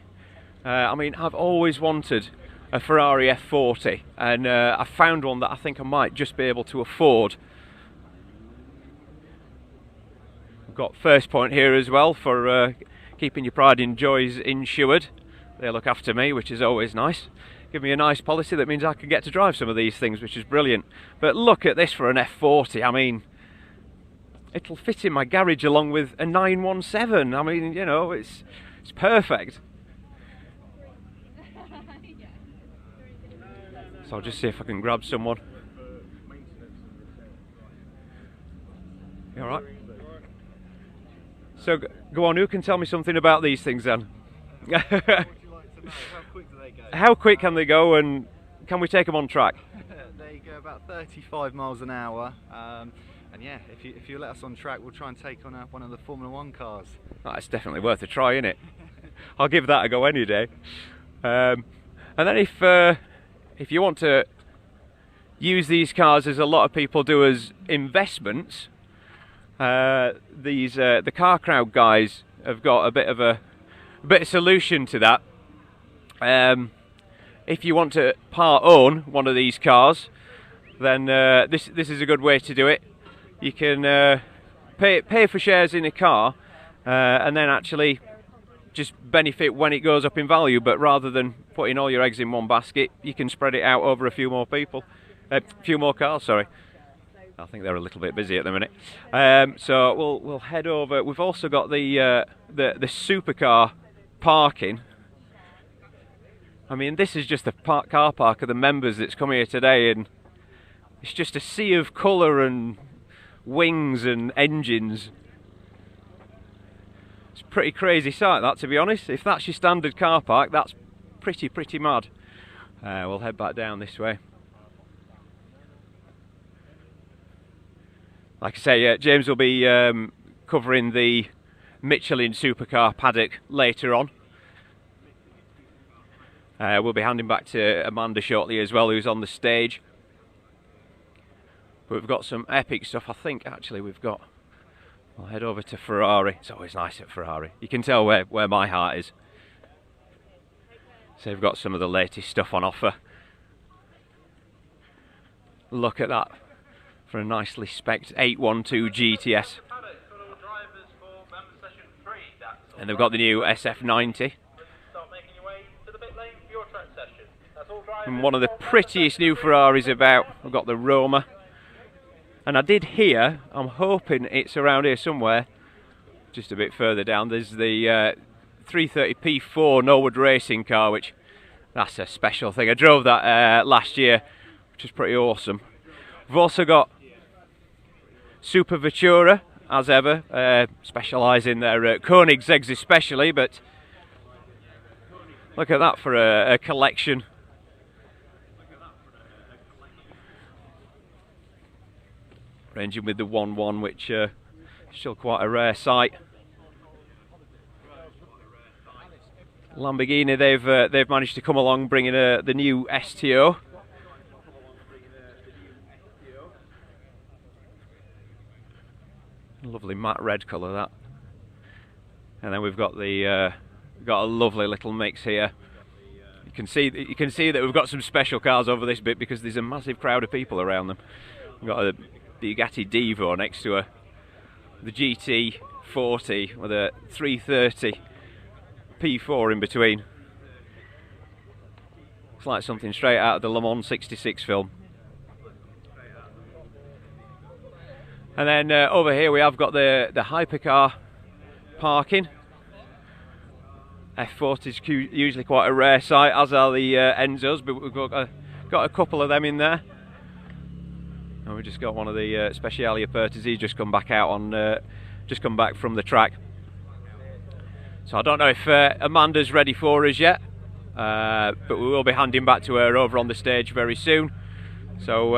I mean, I've always wanted a Ferrari F40, and I found one that I think I might just be able to afford. We've got First Point here as well for keeping your pride and joys insured. They look after me, which is always nice. Give me a nice policy that means I can get to drive some of these things, which is brilliant. But look at this for an F40. I mean, it'll fit in my garage along with a 917. I mean, you know, it's perfect. So I'll just see if I can grab someone. You all right? So go on, who can tell me something about these things then? How quick can they go, and can we take them on track? They go about 35 miles an hour, and yeah, if you let us on track, we'll try and take on one of the Formula 1 cars. That's definitely worth a try, isn't it? I'll give that a go any day. And then if you want to use these cars, as a lot of people do, as investments, the Car Crowd guys have got a bit of solution to that. If you want to part own one of these cars, then this is a good way to do it. You can pay for shares in a car, and then actually just benefit when it goes up in value. But rather than putting all your eggs in one basket, you can spread it out over a few more people, a few more cars. Sorry, I think they're a little bit busy at the minute. So we'll head over. We've also got the supercar parking. I mean, this is just the car park of the members that's come here today, and it's just a sea of colour and wings and engines. It's a pretty crazy sight, that, to be honest. If that's your standard car park, that's pretty mad. We'll head back down this way. Like I say, James will be covering the Michelin supercar paddock later on. We'll be handing back to Amanda shortly as well, who's on the stage. But we've got some epic stuff. I think actually I'll head over to Ferrari. It's always nice at Ferrari. You can tell where my heart is. So they've got some of the latest stuff on offer. Look at that for a nicely spec'd 812 GTS. And they've got the new SF90. And one of the prettiest new Ferraris about. We've got the Roma. And I did hear, I'm hoping it's around here somewhere, just a bit further down, there's the 330 P4 Norwood racing car, which that's a special thing. I drove that last year, which is pretty awesome. We've also got Super Vettura, as ever, specialise in their Koenigsegg's especially, but look at that for a collection. Ranging with the 1.1, which is still quite a rare sight. Lamborghini, they've managed to come along, bringing the new STO. Lovely matte red colour, that. And then we've got got a lovely little mix here. You can see that we've got some special cars over this bit because there's a massive crowd of people around them. We've got a Bugatti Divo next to the GT40 with a 330 P4 in between. It's like something straight out of the Le Mans '66 film. And then over here we have got the hypercar parking. F40 is usually quite a rare sight, as are the Enzos, but we've got a couple of them in there. And we just got one of the Speciale Apertas. He's just come back out on, just come back from the track. So I don't know if Amanda's ready for us yet, but we will be handing back to her over on the stage very soon. So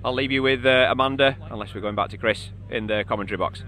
I'll leave you with Amanda, unless we're going back to Chris in the commentary box.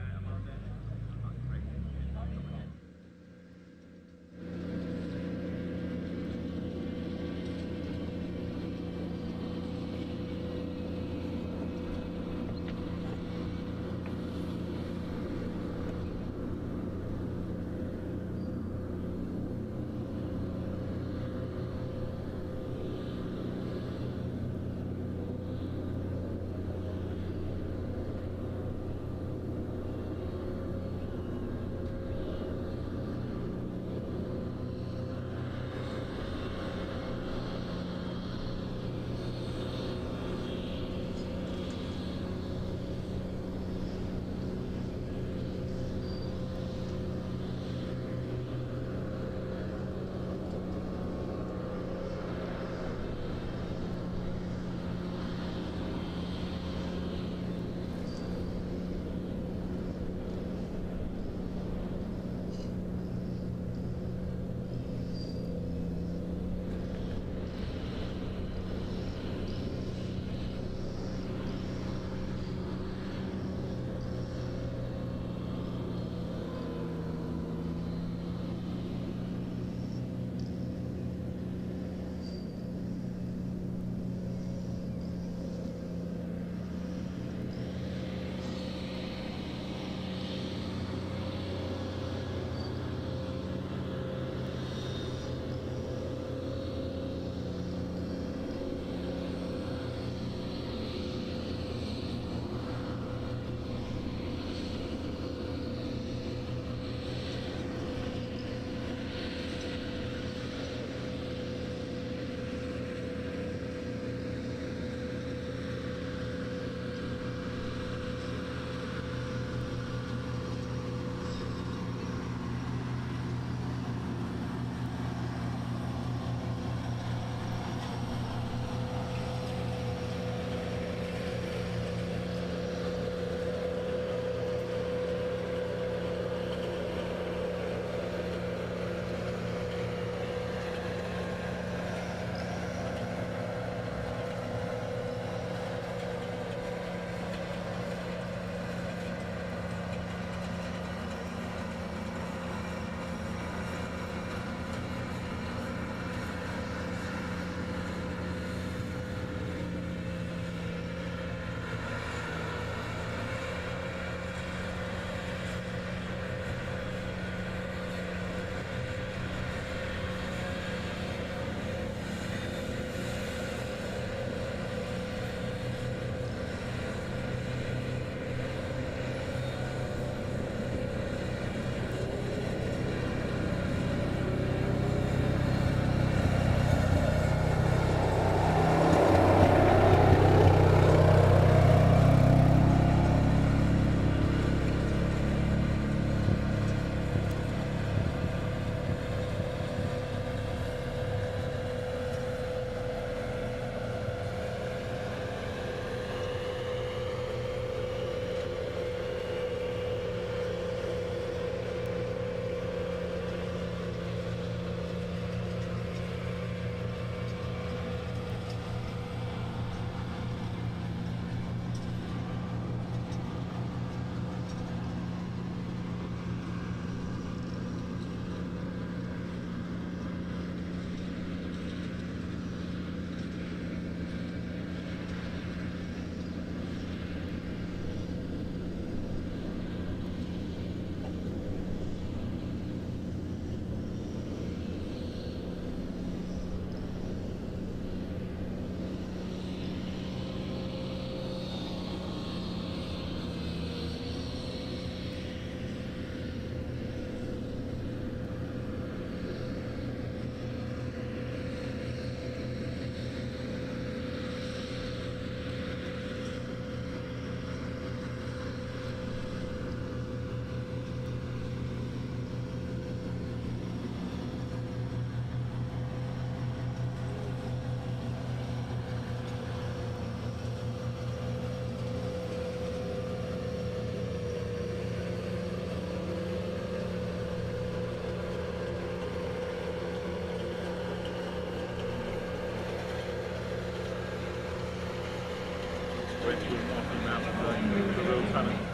a real talent.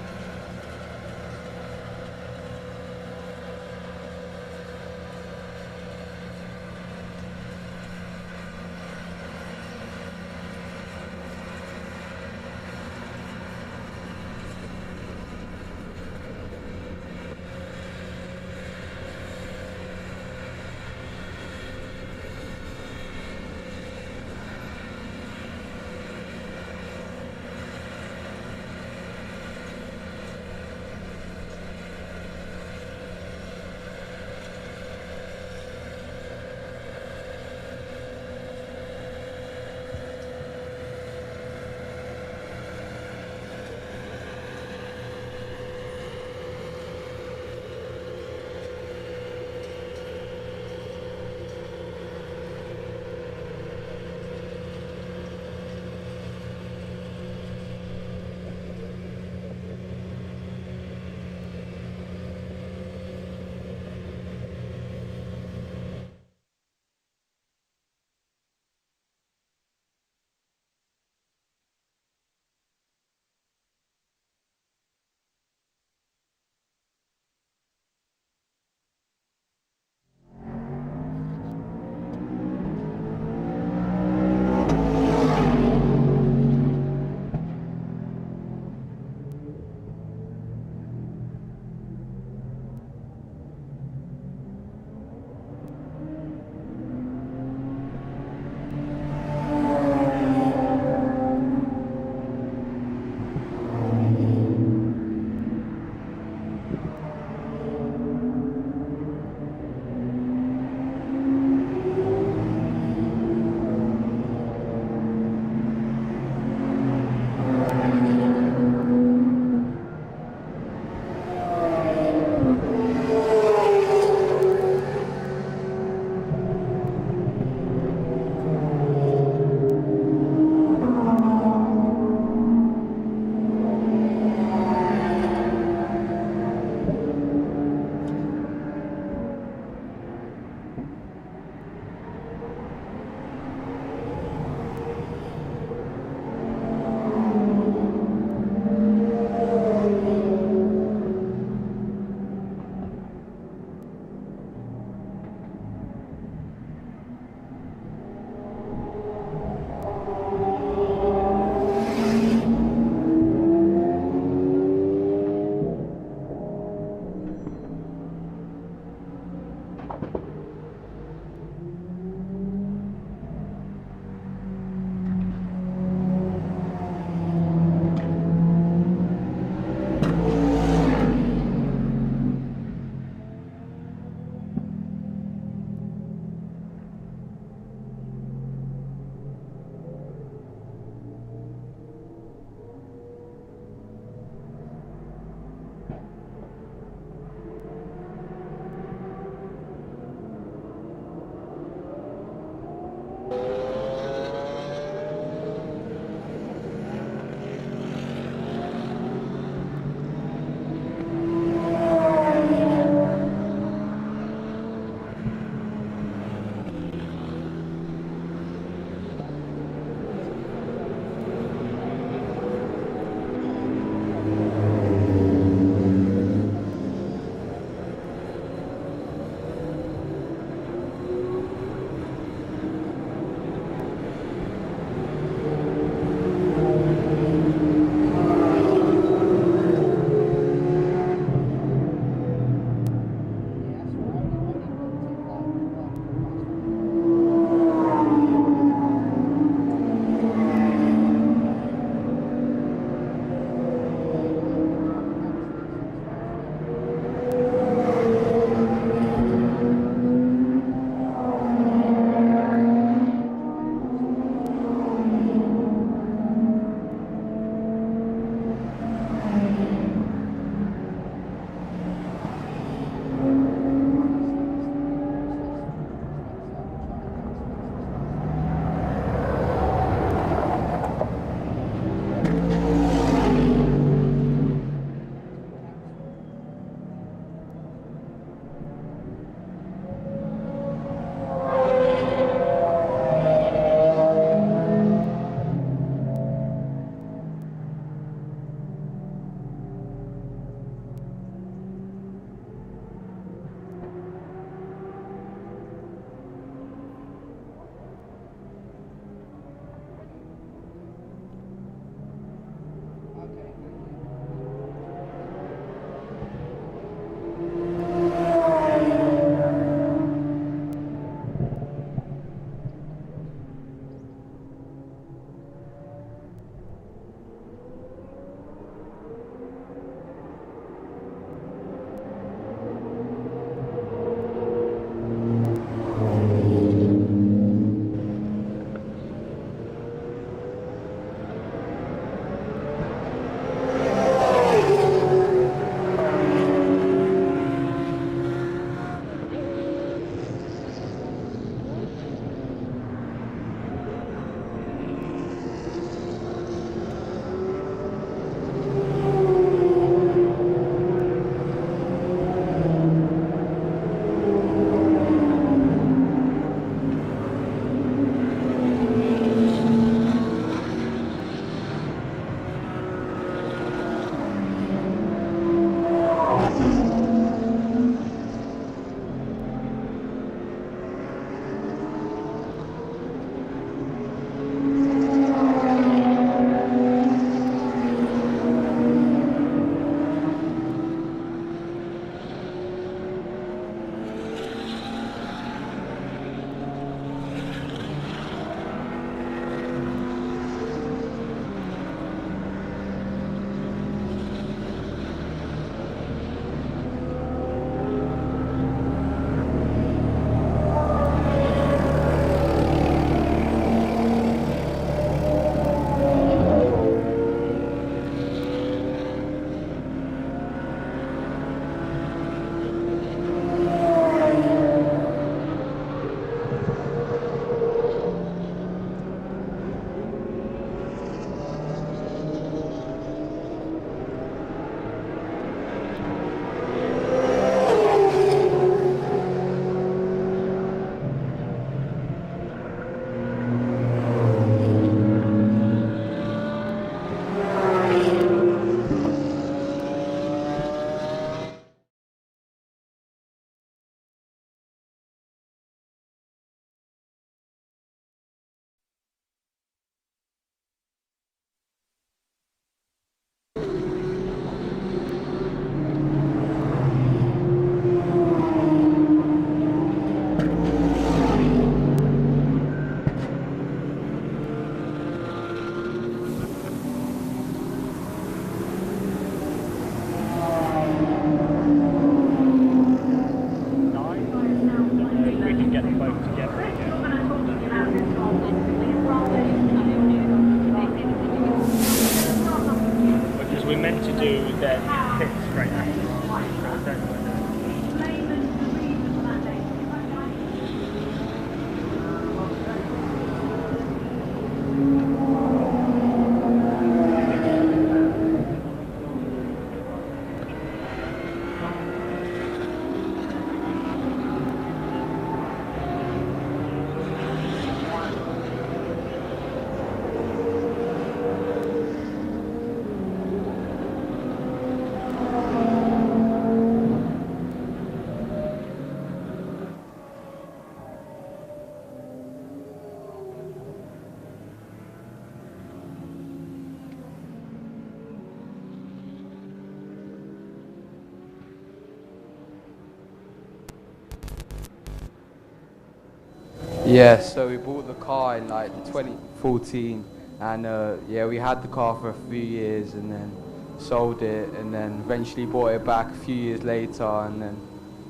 Yeah, so we bought the car in like 2014, and yeah, we had the car for a few years and then sold it, and then eventually bought it back a few years later, and then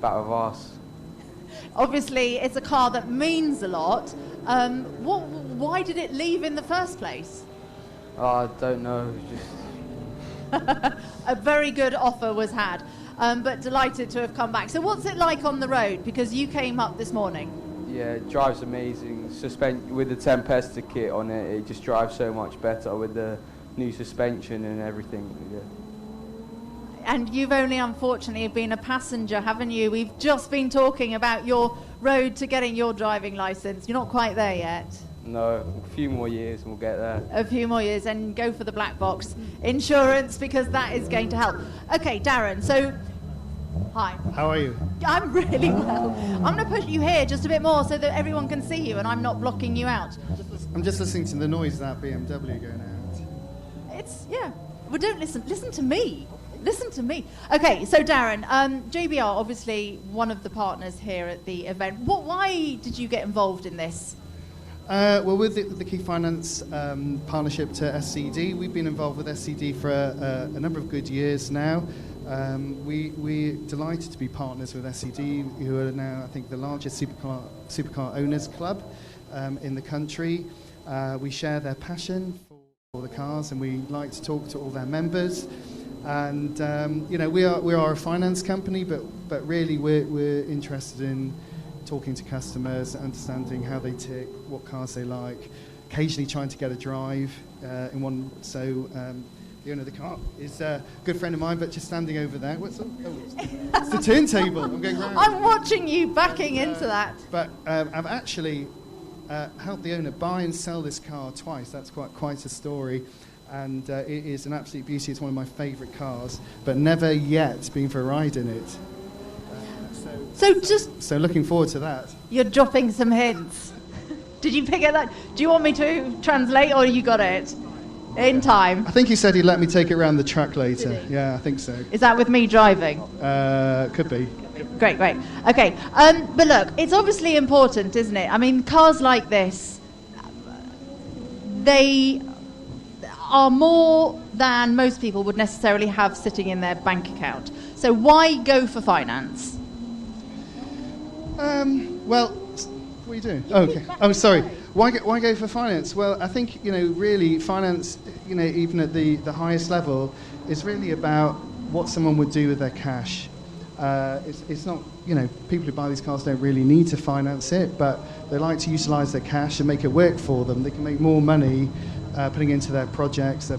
back with us. Obviously, it's a car that means a lot. Why did it leave in the first place? I don't know, just... A very good offer was had, but delighted to have come back. So what's it like on the road? Because you came up this morning. Yeah, it drives amazing. With the Tempesta kit on it, it just drives so much better with the new suspension and everything. Yeah. And you've only unfortunately been a passenger, haven't you? We've just been talking about your road to getting your driving licence. You're not quite there yet. No, a few more years and we'll get there. A few more years and go for the black box insurance, because that is going to help. Okay, Darren, so hi. How are you? I'm really well. I'm going to push you here just a bit more so that everyone can see you and I'm not blocking you out. I'm just listening to the noise of that BMW going out. Yeah. Well, don't listen. Listen to me. Listen to me. Okay, so Darren, JBR, obviously one of the partners here at the event. Why did you get involved in this? Well, with the Key Finance partnership to SCD, we've been involved with SCD for a number of good years now. We're delighted to be partners with SCD, who are now, I think, the largest supercar owners club in the country. We share their passion for the cars, and we like to talk to all their members. And you know, we are a finance company, but really we're interested in talking to customers, understanding how they tick, what cars they like, occasionally trying to get a drive in one. So the owner of the car is a good friend of mine, but just standing over there. It's the turntable. I'm going round. I'm watching you backing into that. But I've actually helped the owner buy and sell this car twice. That's quite a story. And it is an absolute beauty. It's one of my favourite cars, but never yet been for a ride in it. So looking forward to that. You're dropping some hints. Did you pick it that? Do you want me to translate, or you got it in time? I think he said he'd let me take it around the track later. Yeah, I think so. Is that with me driving? Could be. Great. Okay, but look, it's obviously important, isn't it? I mean, cars like this, they are more than most people would necessarily have sitting in their bank account. So why go for finance? Well, what are you doing? Oh, okay. Oh, sorry. Why go for finance? Well, I think, you know, really finance, you know, even at the highest level, is really about what someone would do with their cash. It's not, you know, people who buy these cars don't really need to finance it, but they like to utilise their cash and make it work for them. They can make more money putting into their projects, their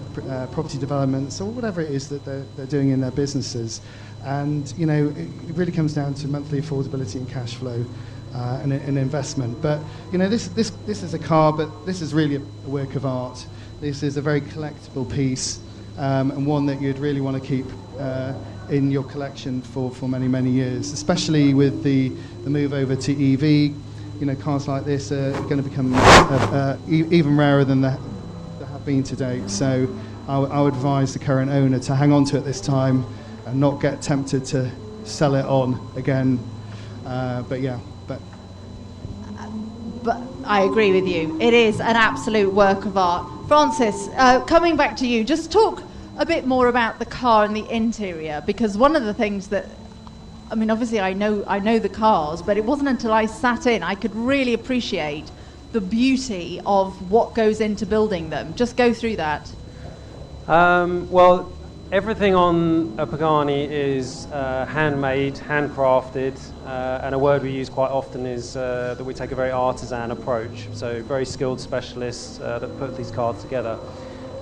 property developments, or whatever it is that they're doing in their businesses. And, you know, it really comes down to monthly affordability and cash flow and investment. But, you know, this is a car, but this is really a work of art. This is a very collectible piece, and one that you'd really want to keep in your collection for many, many years, especially with the move over to EV. You know, cars like this are going to become even rarer than they have been to date. So I would advise the current owner to hang on to it this time and not get tempted to sell it on again. But I agree with you. It is an absolute work of art. Francis, coming back to you, just talk a bit more about the car and the interior, because one of the things that, I mean, obviously I know the cars, but it wasn't until I sat in I could really appreciate the beauty of what goes into building them. Just go through that. Well, everything on a Pagani is handmade, handcrafted, and a word we use quite often is that we take a very artisan approach. So very skilled specialists that put these cars together.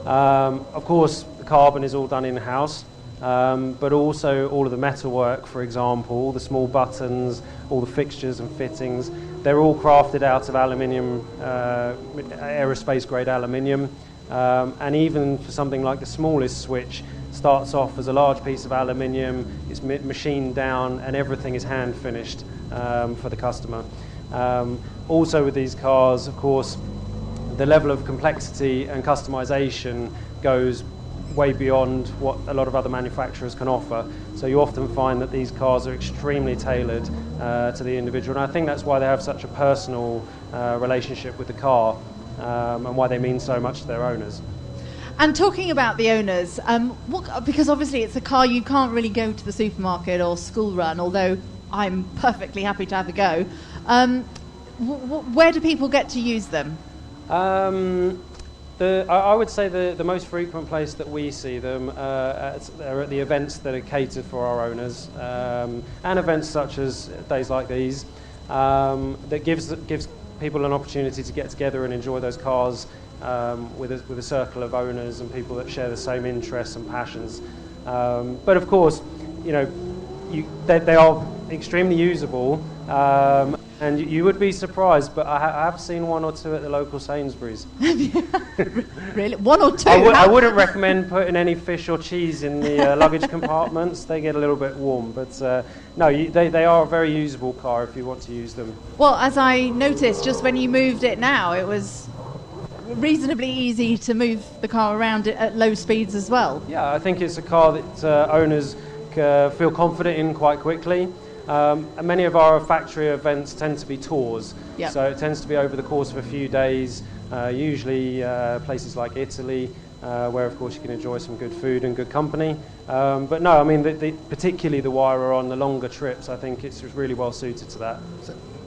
Of course, the carbon is all done in-house, but also all of the metalwork, for example, all the small buttons, all the fixtures and fittings, they're all crafted out of aluminium, aerospace grade aluminium. And even for something like the smallest switch, starts off as a large piece of aluminium, it's machined down, and everything is hand finished for the customer. Also with these cars, of course, the level of complexity and customization goes way beyond what a lot of other manufacturers can offer. So you often find that these cars are extremely tailored to the individual, and I think that's why they have such a personal relationship with the car, and why they mean so much to their owners. And talking about the owners, because obviously it's a car you can't really go to the supermarket or school run, although I'm perfectly happy to have a go. Where do people get to use them? I would say the most frequent place that we see them are at the events that are catered for our owners, and events such as days like these, that gives people an opportunity to get together and enjoy those cars with a circle of owners and people that share the same interests and passions. But of course, they are extremely usable, and you would be surprised, but I have seen one or two at the local Sainsbury's. Really? One or two? I wouldn't recommend putting any fish or cheese in the luggage compartments. They get a little bit warm, but no, they are a very usable car if you want to use them. Well, as I noticed, just when you moved it now, it was reasonably easy to move the car around at low speeds as well. Yeah, I think it's a car that owners feel confident in quite quickly. And many of our factory events tend to be tours, Yep. So it tends to be over the course of a few days, usually places like Italy, where of course you can enjoy some good food and good company. But no, I mean, particularly the Huayra on the longer trips, I think it's really well suited to that.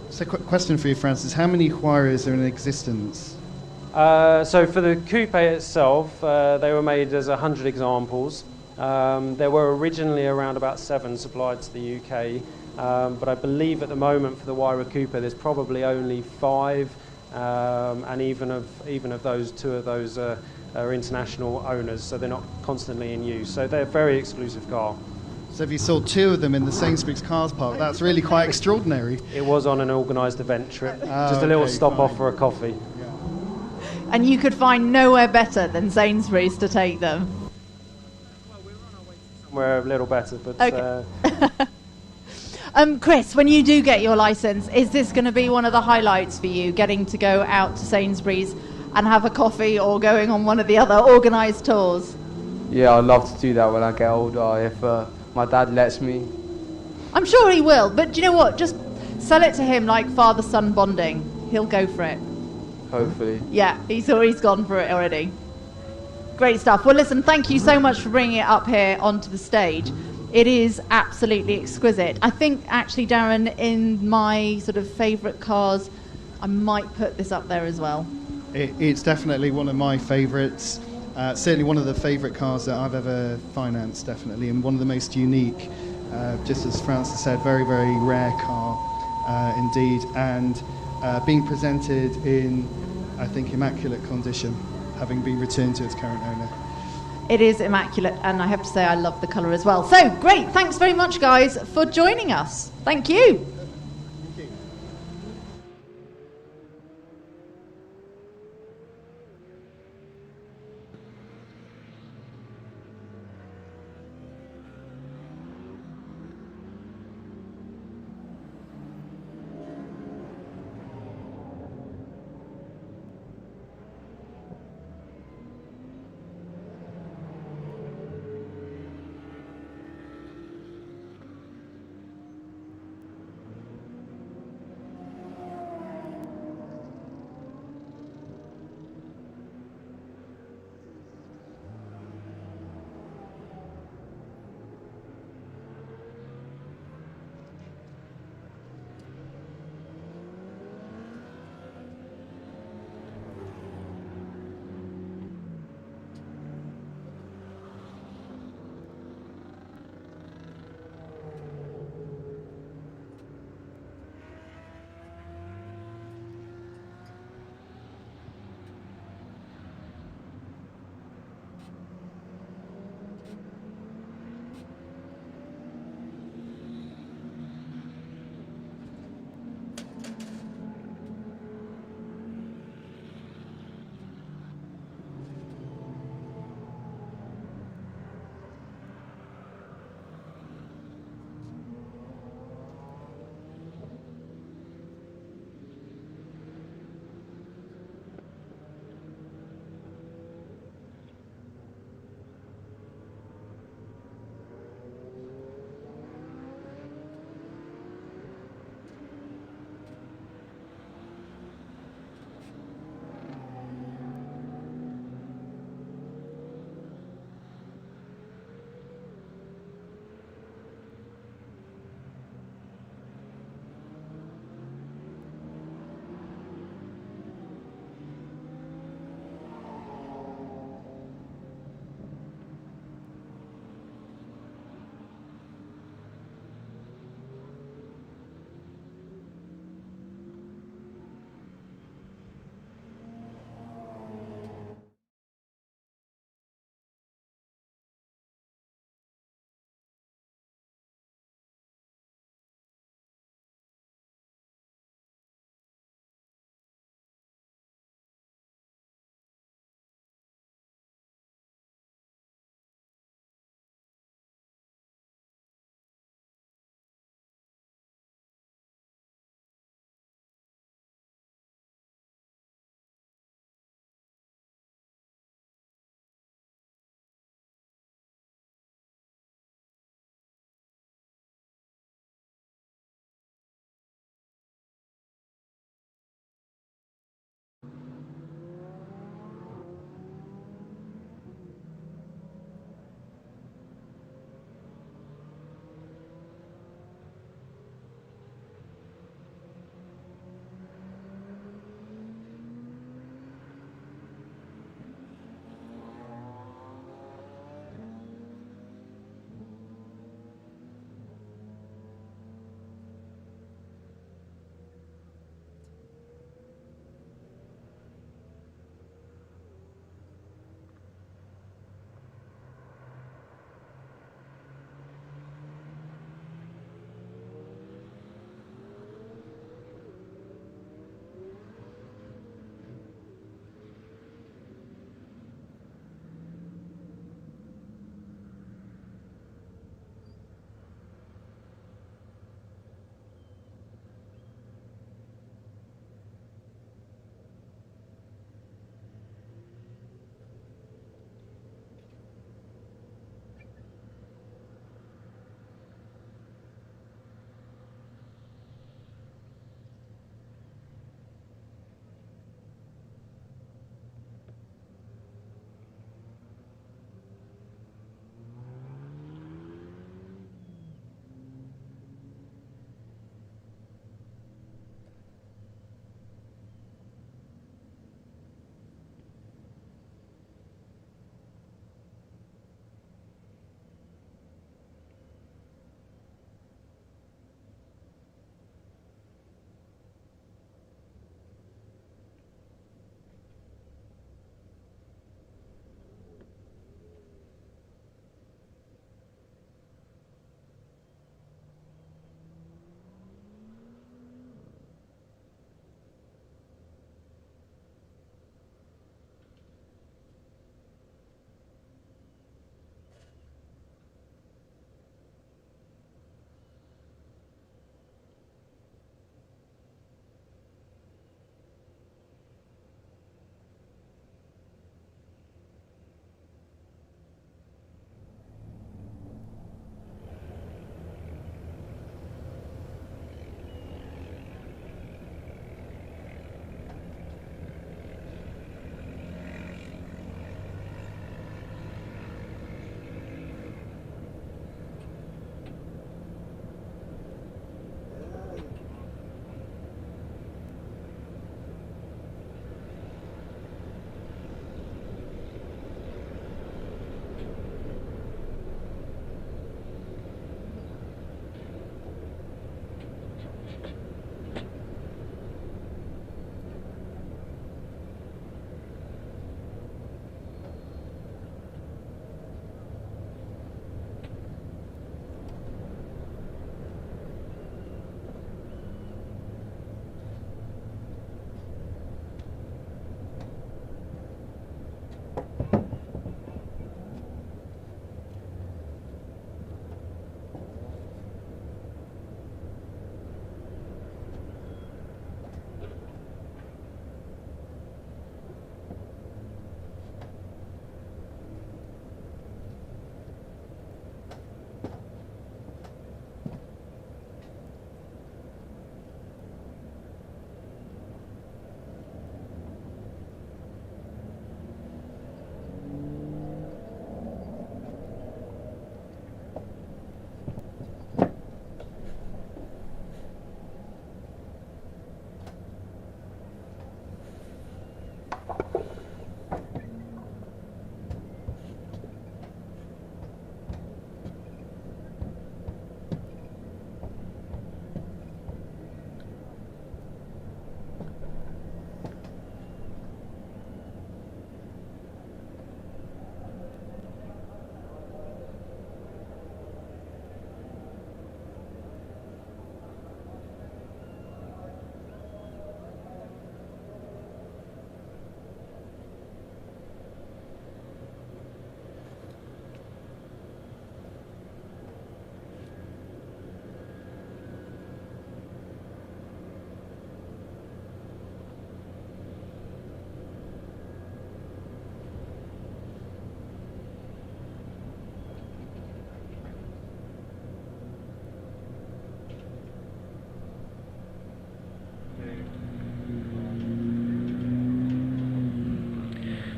So question for you, Francis, how many Huayras are in existence? So for the coupe itself, they were made as 100 examples. There were originally around about 7 supplied to the UK, but I believe at the moment for the Huayra Coupe there's probably only 5, and even of those, 2 of those are international owners, so they're not constantly in use. So they're a very exclusive car. So if you saw 2 of them in the Sainsbury's Cars Park, that's really quite extraordinary. It was on an organised event trip, just a little stop off for a coffee. And you could find nowhere better than Sainsbury's to take them. Somewhere a little better, but okay. Chris, when you do get your licence, is this going to be one of the highlights for you, getting to go out to Sainsbury's and have a coffee or going on one of the other organised tours? Yeah, I'd love to do that when I get older, if my dad lets me. I'm sure he will, but do you know what? Just sell it to him like father-son bonding. He'll go for it. Hopefully. Yeah, he's gone for it already. Great stuff. Well, listen, thank you so much for bringing it up here onto the stage. It is absolutely exquisite. I think, actually, Darren, in my sort of favourite cars, I might put this up there as well. It's definitely one of my favourites. Certainly one of the favourite cars that I've ever financed, definitely, and one of the most unique. Just as Francis said, very, very rare car indeed, and being presented in, I think, immaculate condition, having been returned to its current owner. It is immaculate, and I have to say I love the colour as well. So, great. Thanks very much, guys, for joining us. Thank you.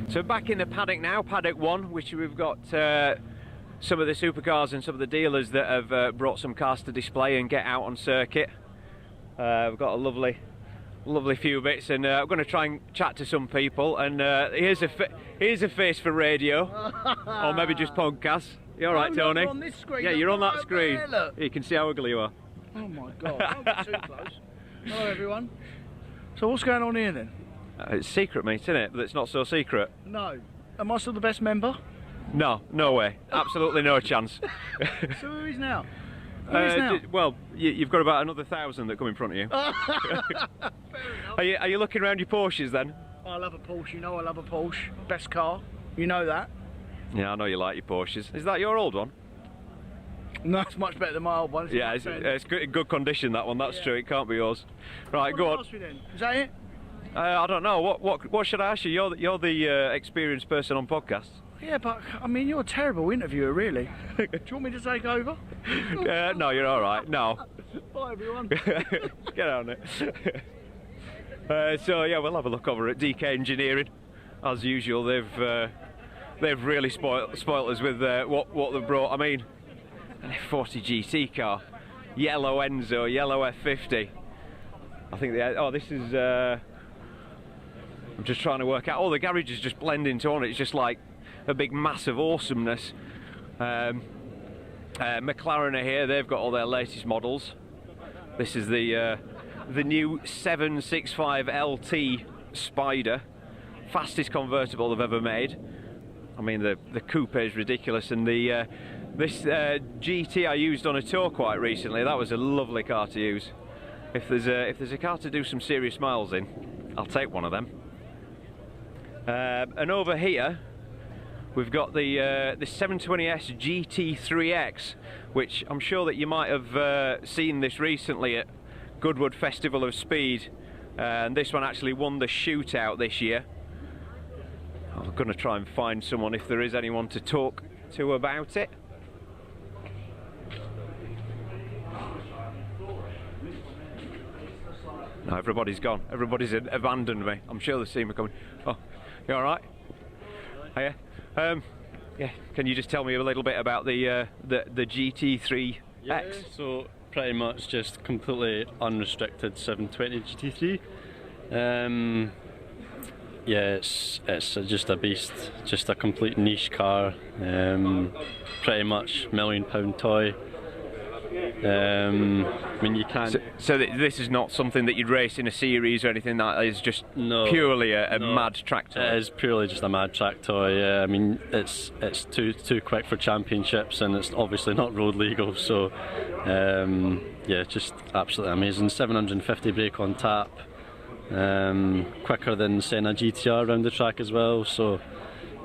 So back in the paddock now, paddock 1, which we've got some of the supercars and some of the dealers that have brought some cars to display and get out on circuit. We've got a lovely few bits, and I'm going to try and chat to some people. And here's a face for radio, or maybe just podcast. You all right, Tony? On this screen. Yeah, you're on that screen. There, look. You can see how ugly you are. Oh my God! Don't get too close. Hello, everyone. So what's going on here then? It's secret, mate, isn't it? But it's not so secret. No. Am I still the best member? No, no way. Absolutely no chance. So who is now? Who is now? Well, you've got about another 1,000 that come in front of you. Are you looking around your Porsches then? I love a Porsche. You know I love a Porsche. Best car. You know that. Yeah, I know you like your Porsches. Is that your old one? No, it's much better than my old one. It's good, in good condition, that one. That's true. It can't be yours. Right, go on. Ask me then. Is that it? I don't know. What should I ask you? You're the experienced person on podcasts. Yeah, but I mean, you're a terrible interviewer, really. Do you want me to take over? No, you're all right. No. Bye, everyone. Get on it. So yeah, we'll have a look over at DK Engineering. As usual, they've really spoilt us with what they've brought. I mean, an F40 GT car, yellow Enzo, yellow F50. I think this is. I'm just trying to work out. All the garages just blend into one. It's just like a big mass of awesomeness. McLaren are here. They've got all their latest models. This is the new 765 LT Spider, fastest convertible they've ever made. I mean, the coupe is ridiculous, and this GT I used on a tour quite recently. That was a lovely car to use. If there's a car to do some serious miles in, I'll take one of them. And over here we've got the 720S GT3X, which I'm sure that you might have seen this recently at Goodwood Festival of Speed, and this one actually won the shootout this year. I'm going to try and find someone, if there is anyone to talk to about it. No, everybody's gone. Everybody's abandoned me. I'm sure they've seen me coming. Oh, you all right? Hiya. Yeah. Can you just tell me a little bit about the GT3X? Yeah, so pretty much just completely unrestricted 720 GT3. Yeah, it's just a beast, just a complete niche car. Pretty much £1 million toy. I mean, you can't. So this is not something that you'd race in a series or anything. That is just purely a mad track toy. It is purely just a mad track toy. Yeah, I mean, it's too quick for championships, and it's obviously not road legal. So, yeah, just absolutely amazing. 750 brake on tap, quicker than Senna GTR around the track as well. So,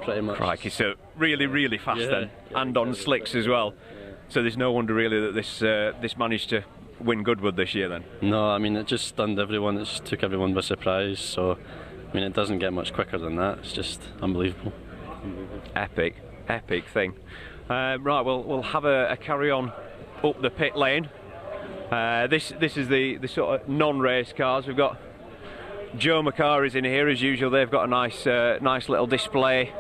pretty much. Crikey, so really fast then, and on slicks as well. So there's no wonder really that this managed to win Goodwood this year then? No, I mean, it just stunned everyone. It just took everyone by surprise. So, I mean, it doesn't get much quicker than that. It's just unbelievable. Epic thing. Right, we'll have a carry on up the pit lane. This is the sort of non-race cars. We've got Joe Macari's in here as usual. They've got a nice little display.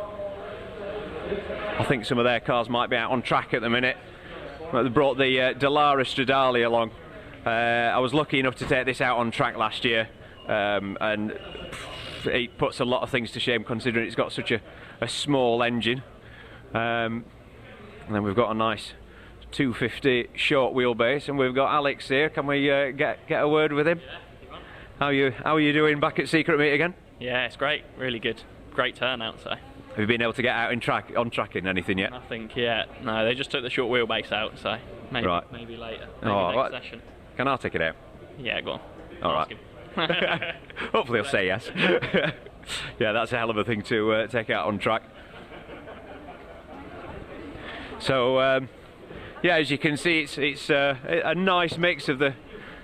I think some of their cars might be out on track at the minute. They brought the Dallara Stradale along. I was lucky enough to take this out on track last year, and it puts a lot of things to shame considering it's got such a small engine. And then we've got a nice 250 short wheelbase, and we've got Alex here. Can we get a word with him? How are you doing back at Secret Meet again? Yeah, it's great. Really good. Great turnout, so. Have you been able to get out on track in anything yet? Nothing yet. No, they just took the short wheelbase out, so maybe later. Maybe next session. Can I take it out? Yeah, go on. All right. Hopefully he'll say yes. Yeah, that's a hell of a thing to take out on track. So, yeah, as you can see, it's a nice mix of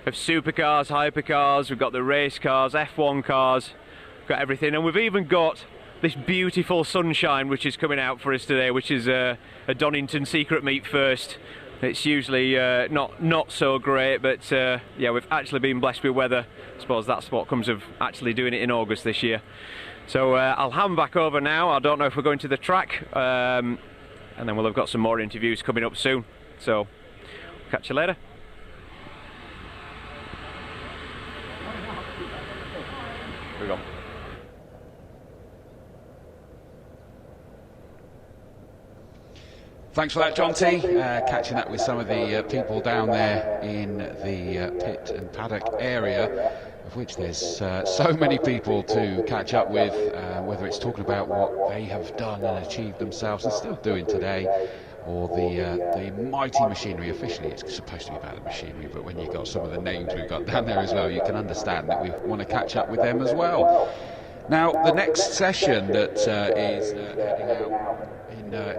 supercars, hypercars. We've got the race cars, F1 cars. We've got everything, and we've even got this beautiful sunshine which is coming out for us today, which is a Donington Secret Meet first. It's usually not so great, but yeah, we've actually been blessed with weather. I suppose that's what comes of actually doing it in August this year. So I'll hand back over now. I don't know if we're going to the track, and then we'll have got some more interviews coming up soon. So catch you later. Here we go. Thanks for that, John T. Catching up with some of the people down there in the pit and paddock area, of which there's so many people to catch up with, whether it's talking about what they have done and achieved themselves and still doing today, or the mighty machinery. Officially it's supposed to be about the machinery, but when you've got some of the names we've got down there as well, you can understand that we want to catch up with them as well. Now, the next session that is heading out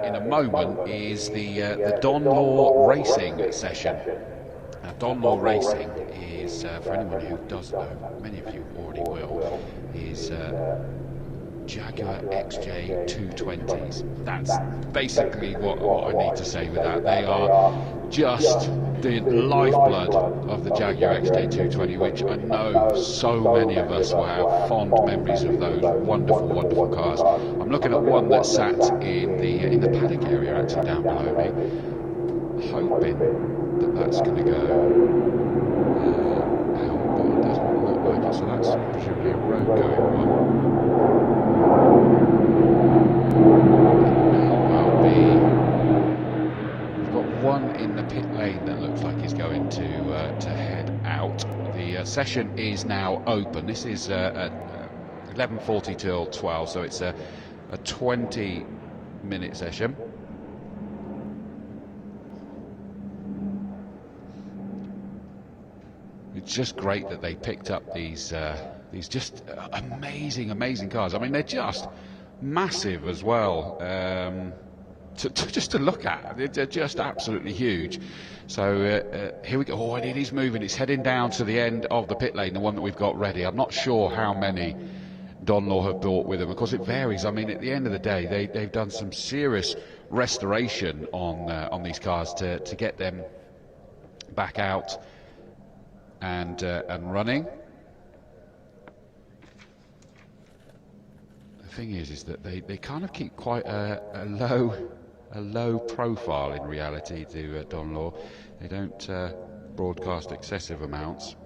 in a moment is the Don Law Racing session. Now, Don Law Racing is, for anyone who does know, many of you already will, is Jaguar XJ 220s. That's basically what I need to say with that. They are just the lifeblood of the Jaguar XJ 220, which I know so many of us will have fond memories of those wonderful, wonderful cars. I'm looking at one that sat in the paddock area actually down below me, hoping that that's going to go out, but it doesn't look like it, so that's presumably a road going one. We've got one in the pit lane that looks like he's going to head out. The session is now open. This is at 11:40 till 12, so it's a 20-minute session. It's just great that they picked up these just amazing cars. I mean, they're just massive as well. Just to look at, they're just absolutely huge. So here we go. Oh, and it is moving. It's heading down to the end of the pit lane, the one that we've got ready. I'm not sure how many Don Law have brought with them. Of course, it varies. I mean, at the end of the day, they've done some serious restoration on these cars to get them back out and running. The thing is that they kind of keep quite a low profile in reality to Don Law. They don't broadcast excessive amounts.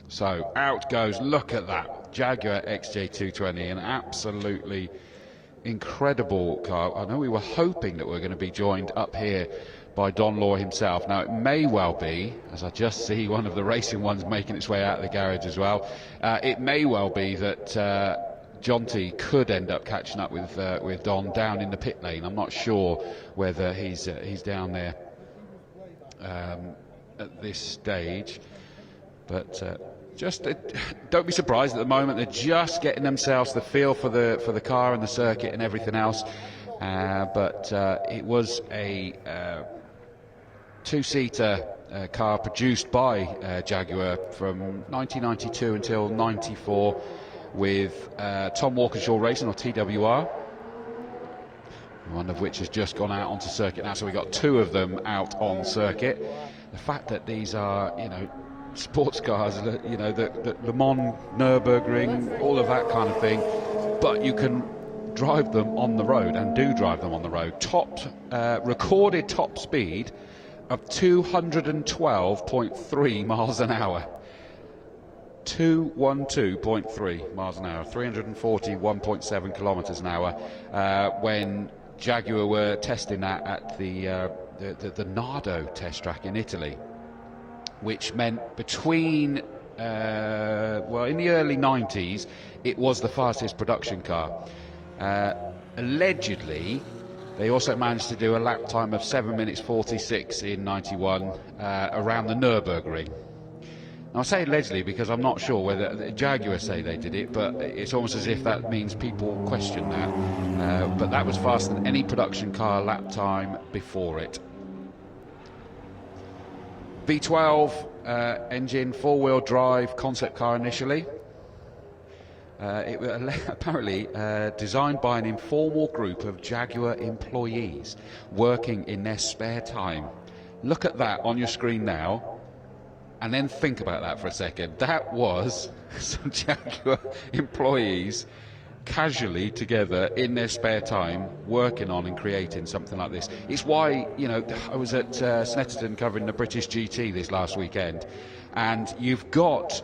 So out goes, look at that, Jaguar XJ220, an absolutely incredible car. I know we were hoping that we were going to be joined up here by Don Law himself. Now, it may well be, as I just see one of the racing ones making its way out of the garage as well, it may well be that John T could end up catching up with Don down in the pit lane. I'm not sure whether he's down there at this stage, but just don't be surprised at the moment. They're just getting themselves the feel for the car and the circuit and everything else. But it was a two-seater car produced by Jaguar from 1992 until 94 with Tom Walkinshaw Racing, or TWR, one of which has just gone out onto circuit now. So we got two of them out on circuit. The fact that these are, sports cars, the Le Mans, Nürburgring, all of that kind of thing, but you can drive them on the road, and do drive them on the road. Recorded top speed of 212.3 miles an hour. 212.3 miles an hour, 341.7 kilometers an hour, when Jaguar were testing that at the Nardo test track in Italy, which meant between in the early 90s it was the fastest production car. Allegedly they also managed to do a lap time of 7 minutes 46 in 91 around the Nürburgring. Now, I say allegedly because I'm not sure whether the Jaguar say they did it, but it's almost as if that means people question that. But that was faster than any production car lap time before it. V12 engine, four-wheel drive concept car initially. It was apparently designed by an informal group of Jaguar employees working in their spare time. Look at that on your screen now, and then think about that for a second. That was some Jaguar employees casually together in their spare time working on and creating something like this. It's why, you know, I was at Snetterton covering the British GT this last weekend, and you've got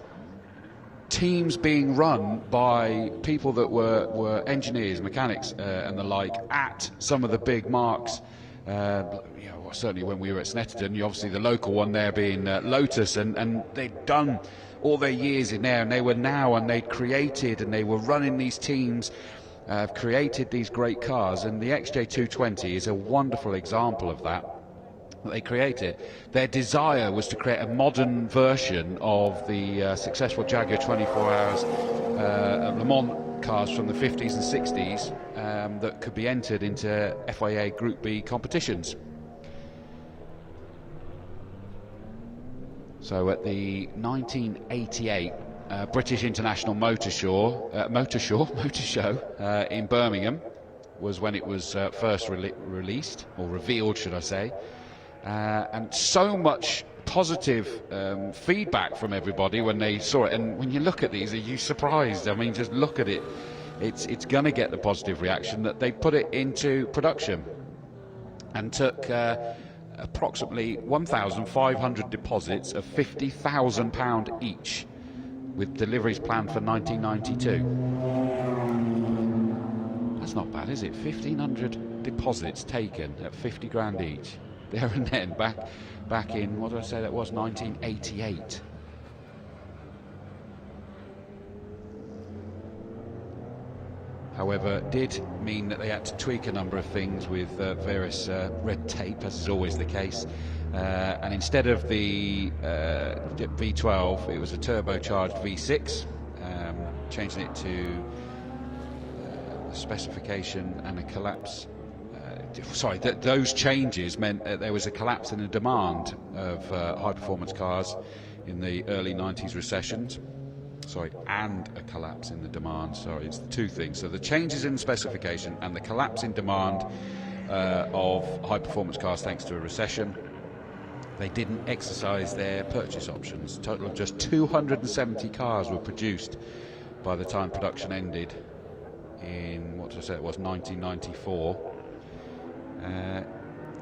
teams being run by people that were engineers, mechanics, and the like at some of the big marques. You know, certainly when we were at Snetterton, obviously the local one there being Lotus, and they'd done all their years in there, and they were now, and they'd created, and they were running these teams, created these great cars, and the XJ220 is a wonderful example of that. They created. Their desire was to create a modern version of the successful Jaguar 24 Hours Le Mans cars from the 50s and 60s that could be entered into FIA Group B competitions. So at the 1988 British International Motor Show in Birmingham was when it was first released, or revealed, should I say. And so much positive feedback from everybody when they saw it. And when you look at these, are you surprised? I mean, just look at it. It's going to get the positive reaction that they put it into production, and took approximately 1,500 deposits of £50,000 each, with deliveries planned for 1992. That's not bad, is it? 1,500 deposits taken at 50 grand each. There and then, back in, what did I say that was, 1988. However, it did mean that they had to tweak a number of things with various red tape, as is always the case. And instead of the V12, it was a turbocharged V6, changing it to a specification and a collapse. Sorry, those changes meant that there was a collapse in the demand of high-performance cars in the early 90s recessions. Sorry, and a collapse in the demand. Sorry, it's two things. So the changes in the specification and the collapse in demand of high-performance cars thanks to a recession. They didn't exercise their purchase options. A total of just 270 cars were produced by the time production ended in, what did I say it was, 1994.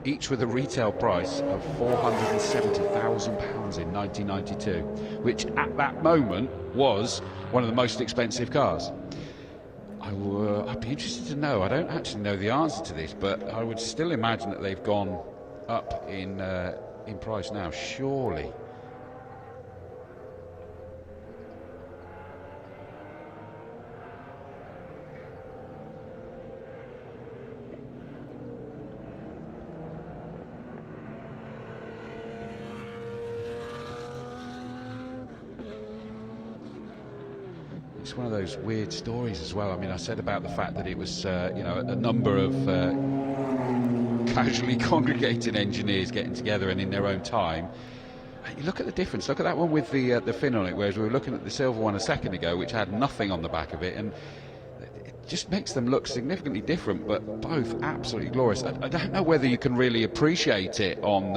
Each with a retail price of £470,000 in 1992, which at that moment was one of the most expensive cars. I'd be interested to know, I don't actually know the answer to this, but I would still imagine that they've gone up in price now, surely. It's one of those weird stories as well. I mean, I said about the fact that it was, you know, a number of casually congregating engineers getting together and in their own time. You look at the difference. Look at that one with the fin on it, whereas we were looking at the silver one a second ago, which had nothing on the back of it, and it just makes them look significantly different, but both absolutely glorious. I don't know whether you can really appreciate it on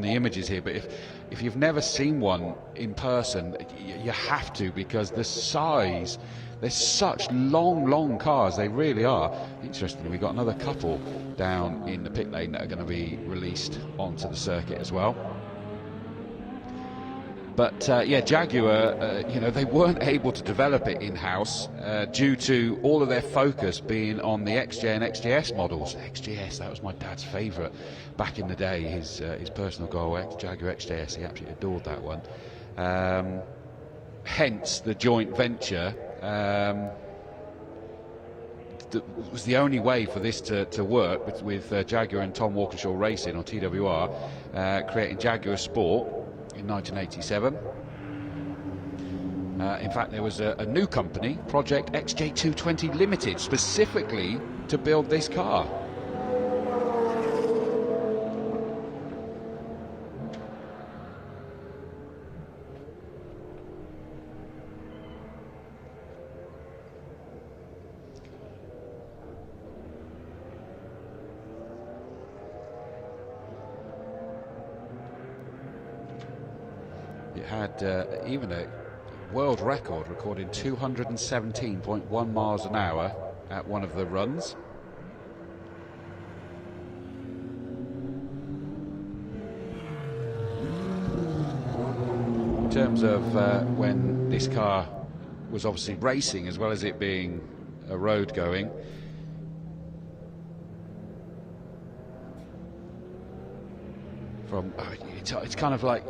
the images here, but if you've never seen one in person, you have to, because the size, they're such long cars, they really are. Interestingly, we've got another couple down in the pit lane that are going to be released onto the circuit as well. But yeah, Jaguar, you know, they weren't able to develop it in-house due to all of their focus being on the XJ and XJS models. XJS, that was my dad's favourite back in the day, his personal goal, Jaguar XJS, he absolutely adored that one. Hence the joint venture was the only way for this to work with Jaguar and Tom Walkinshaw Racing, or TWR, creating Jaguar Sport in 1987. In fact, there was a new company, Project XJ220 Limited, specifically to build this car. had even a world record, recording 217.1 miles an hour at one of the runs. In terms of when this car was obviously racing as well as it being a road going, it's kind of like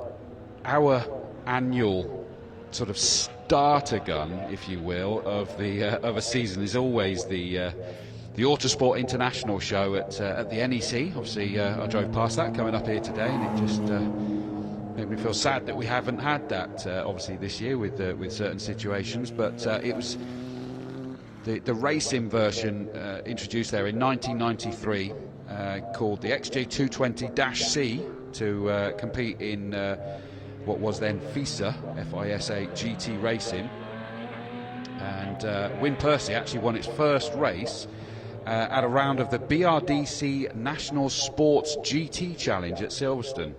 our annual sort of starter gun, if you will, of a season is always the Autosport International show at the NEC. Obviously, I drove past that coming up here today, and it just made me feel sad that we haven't had that obviously this year with certain situations. But it was the racing version introduced there in 1993, called the XJ220-C, to compete in what was then FISA GT Racing. And Win Percy actually won its first race at a round of the BRDC National Sports GT Challenge at Silverstone.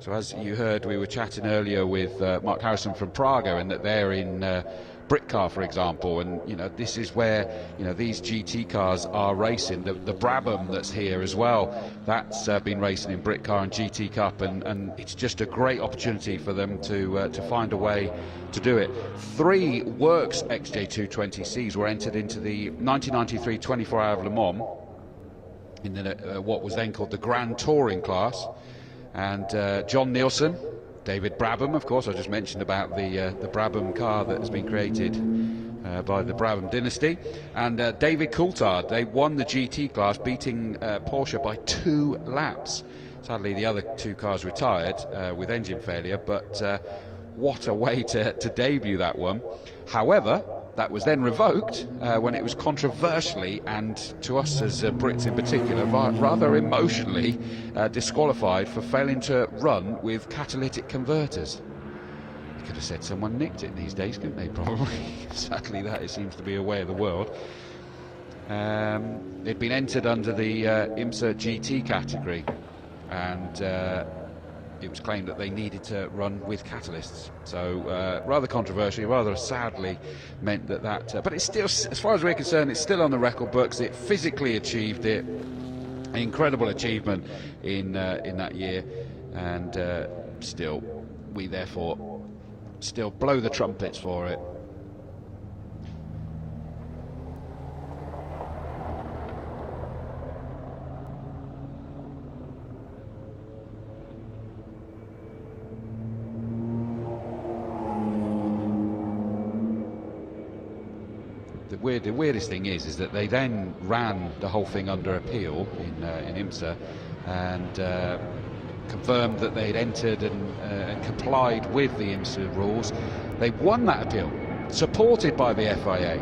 So as you heard, we were chatting earlier with Mark Harrison from Praga, and that they're in Prix, for example, and this is where these GT cars are racing. The Brabham that's here as well, that's been racing in Prix and GT Cup, and it's just a great opportunity for them to find a way to do it. 3 Works XJ220Cs were entered into the 1993 24 Hour of Le Mans in what was then called the Grand Touring class, and John Nielsen, David Brabham, of course, I just mentioned about the Brabham car that has been created by the Brabham dynasty, and David Coulthard. They won the GT class, beating Porsche by 2 laps. Sadly, the other 2 cars retired with engine failure, but what a way to debut that one. However, that was then revoked when it was controversially, and to us as Brits in particular, rather emotionally disqualified for failing to run with catalytic converters. You could have said someone nicked it these days, couldn't they, probably? Sadly, it seems to be a way of the world. It'd been entered under the IMSA GT category, and it was claimed that they needed to run with catalysts. So rather controversial, rather sadly meant that but it's still, as far as we're concerned, it's still on the record books. It physically achieved it, an incredible achievement in that year, and still we therefore still blow the trumpets for it. The weirdest thing is that they then ran the whole thing under appeal in IMSA, and confirmed that they had entered and complied with the IMSA rules. They won that appeal, supported by the FIA,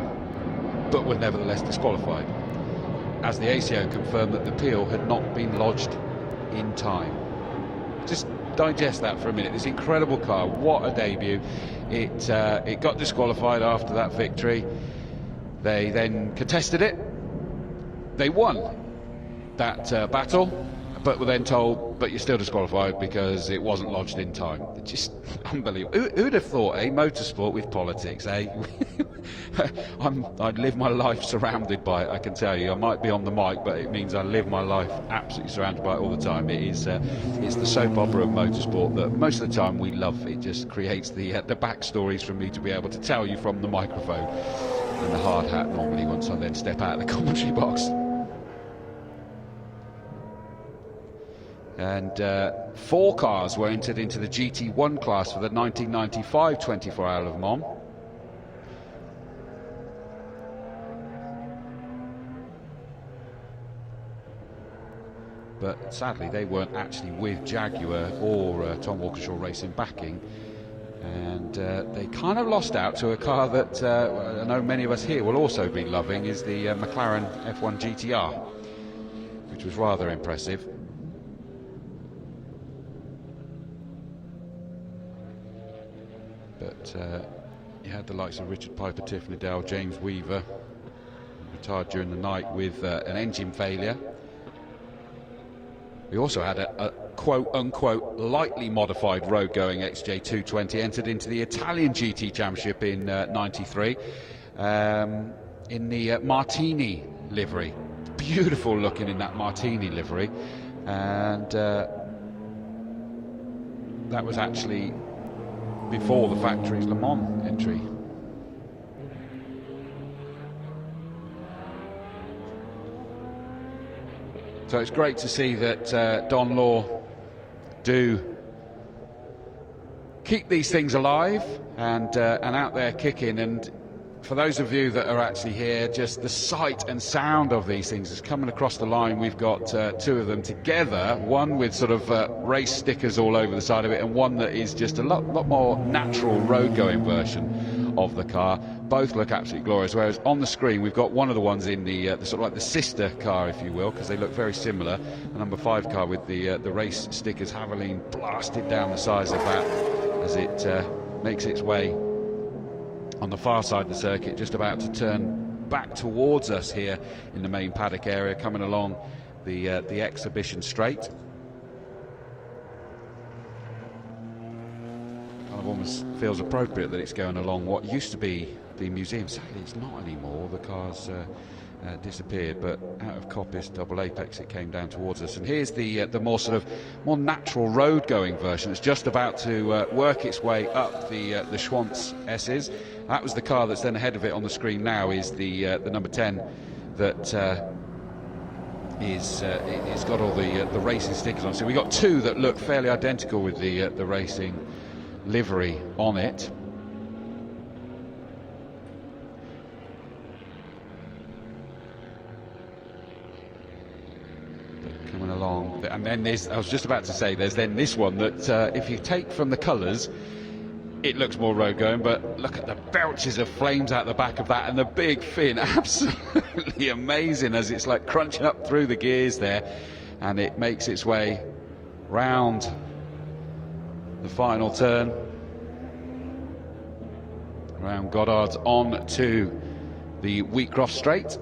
but were nevertheless disqualified, as the ACO confirmed that the appeal had not been lodged in time. Just digest that for a minute. This incredible car, what a debut. It got disqualified after that victory. They then contested it. They won that battle, but were then told, but you're still disqualified because it wasn't lodged in time. It's just unbelievable. Who'd have thought, motorsport with politics, I'd live my life surrounded by it, I can tell you. I might be on the mic, but it means I live my life absolutely surrounded by it all the time. It's the soap opera of motorsport that most of the time we love. It just creates the backstories for me to be able to tell you from the microphone. And the hard hat normally once I then step out of the commentary box. And 4 cars were entered into the GT1 class for the 1995 24 Hour of Le Mans. But sadly they weren't actually with Jaguar or Tom Walkinshaw Racing backing. And they kind of lost out to a car that I know many of us here will also be loving, is the McLaren F1 GTR, which was rather impressive. But you had the likes of Richard Piper, Tiffany Dale, James Weaver, retired during the night with an engine failure. We also had quote-unquote lightly modified road-going XJ220 entered into the Italian GT Championship in '93 in the Martini livery. Beautiful looking in that Martini livery, and that was actually before the factory's Le Mans entry. So it's great to see that Don Law do keep these things alive and out there kicking. And for those of you that are actually here, just the sight and sound of these things is coming across the line. We've got two of them together, one with sort of race stickers all over the side of it, and one that is just a lot more natural road-going version of the car. Both look absolutely glorious, whereas on the screen we've got one of the ones in the sort of like the sister car, if you will, because they look very similar, the number 5 car with the race stickers Haviline blasted down the sides of that as it makes its way on the far side of the circuit, just about to turn back towards us here in the main paddock area, coming along the exhibition straight. Kind of almost feels appropriate that it's going along what used to be the museum. Sadly, it's not anymore. The car's disappeared, but out of Coppice Double Apex it came down towards us. And here's the more sort of more natural road-going version. It's just about to work its way up the Schwantz S's. That was the car that's then ahead of it on the screen now, is the number 10 that it's got all the racing stickers on. So we got two that look fairly identical with the racing livery on it. Coming along, and then there's, I was just about to say, there's then this one that if you take from the colours, it looks more road going, but look at the belches of flames out the back of that, and the big fin, absolutely amazing as it's like crunching up through the gears there, and it makes its way round the final turn, around Goddard's on to the Wheatcroft Straight.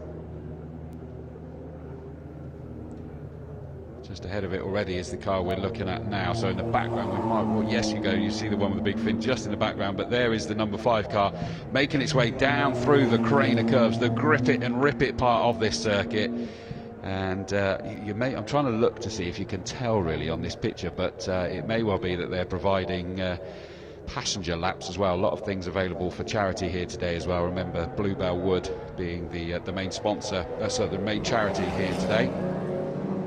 Just ahead of it already is the car we're looking at now. So in the background, we might, well, yes, you see the one with the big fin just in the background, but there is the number 5 car making its way down through the Carrera curves, the grip it and rip it part of this circuit. And I'm trying to look to see if you can tell really on this picture, but it may well be that they're providing passenger laps as well. A lot of things available for charity here today as well. Remember, Bluebell Wood being the main sponsor, so the main charity here today.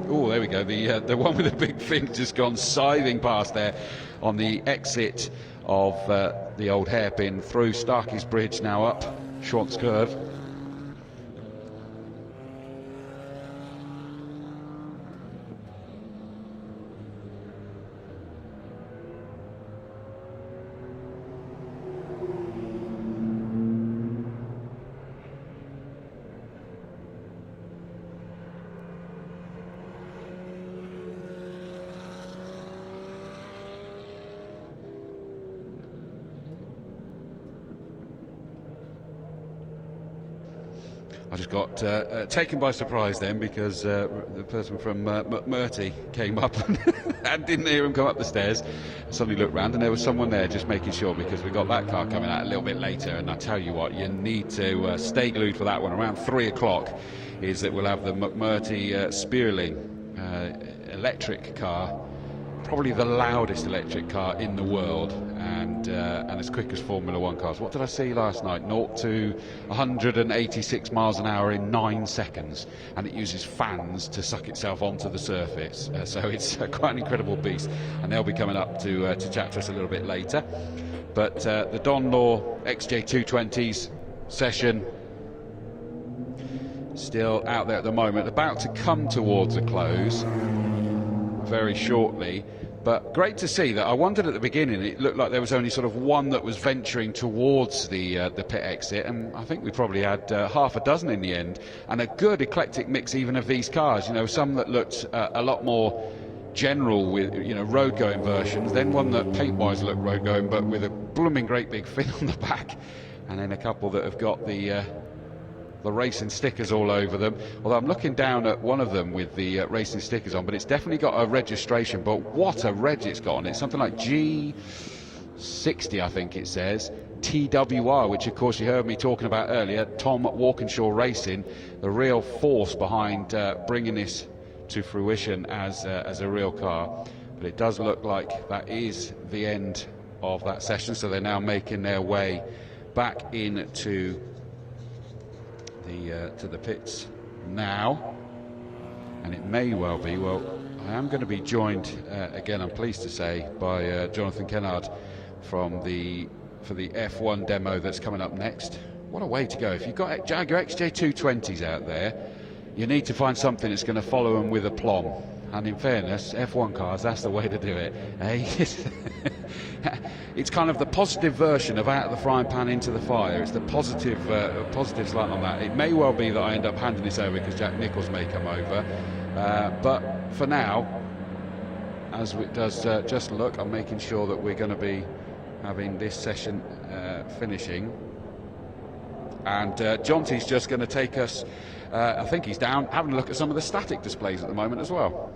Oh, there we go. The one with the big fin just gone scything past there on the exit of the old hairpin through Starkey's Bridge, now up Schwantz Curve. I just got taken by surprise then, because the person from McMurty came up and didn't hear him come up the stairs. I suddenly looked round and there was someone there just making sure, because we got that car coming out a little bit later. And I tell you what, you need to stay glued for that one. Around 3 o'clock is that we'll have the McMurty Spearling electric car, probably the loudest electric car in the world, and as quick as Formula 1 cars. What did I see last night? 0 to 186 miles an hour in 9 seconds, and it uses fans to suck itself onto the surface. So it's quite an incredible beast, and they'll be coming up to chat to us a little bit later. But the Don Law XJ220s session still out there at the moment, about to come towards a close very shortly. But great to see that. I wondered at the beginning, it looked like there was only sort of one that was venturing towards the pit exit, and I think we probably had half a dozen in the end, and a good eclectic mix even of these cars. You know, some that looked a lot more general with, you know, road going versions, then one that paint wise looked road going but with a blooming great big fin on the back, and then a couple that have got the the racing stickers all over them. Although I'm looking down at one of them with the racing stickers on, but it's definitely got a registration. But what a reg it's got on it! Something like G60, I think it says. TWR, which of course you heard me talking about earlier. Tom Walkinshaw Racing, the real force behind bringing this to fruition as a real car. But it does look like that is the end of that session, so they're now making their way back into the to the pits now, and it may well be, well, I am going to be joined again, I'm pleased to say, by Jonathan Kennard for the F1 demo that's coming up next. What a way to go. If you've got Jaguar XJ220s out there, you need to find something that's going to follow them with aplomb. And in fairness, F1 cars, that's the way to do it. It's kind of the positive version of out of the frying pan into the fire. It's the positive slant on that. It may well be that I end up handing this over because Jack Nicholls may come over. But for now, as it does just look, I'm making sure that we're going to be having this session finishing. And Jonty's just going to take us, I think he's down having a look at some of the static displays at the moment as well.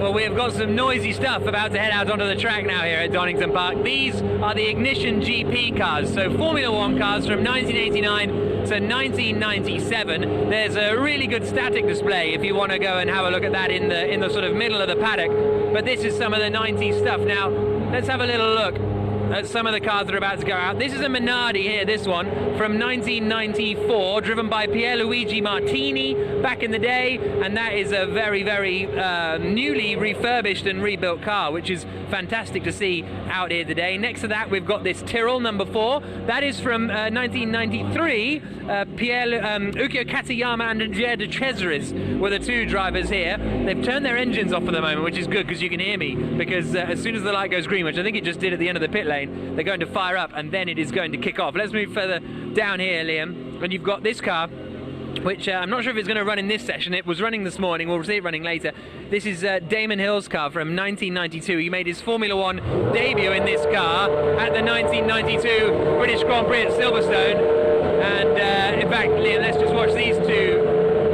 Well, we have got some noisy stuff about to head out onto the track now here at Donington Park. These are the Ignition GP cars, so Formula 1 cars from 1989 to 1997. There's a really good static display if you want to go and have a look at that in the sort of middle of the paddock. But this is some of the 90s stuff. Now, let's have a little look at some of the cars that are about to go out. This is a Minardi here, this one, from 1994, driven by Pierluigi Martini back in the day, and that is a very, very newly refurbished and rebuilt car, which is fantastic to see out here today. Next to that, we've got this Tyrrell number 4. That is from 1993. Ukyo Katayama and Andrea de Cesaris were the two drivers here. They've turned their engines off for the moment, which is good because you can hear me, because as soon as the light goes green, which I think it just did at the end of the pit lane, they're going to fire up and then it is going to kick off. Let's move further down here, Liam, and you've got this car, which I'm not sure if it's going to run in this session. It was running this morning, we'll see it running later. This is Damon Hill's car from 1992. He made his Formula 1 debut in this car at the 1992 British Grand Prix at Silverstone. And in fact, Liam, let's just watch these two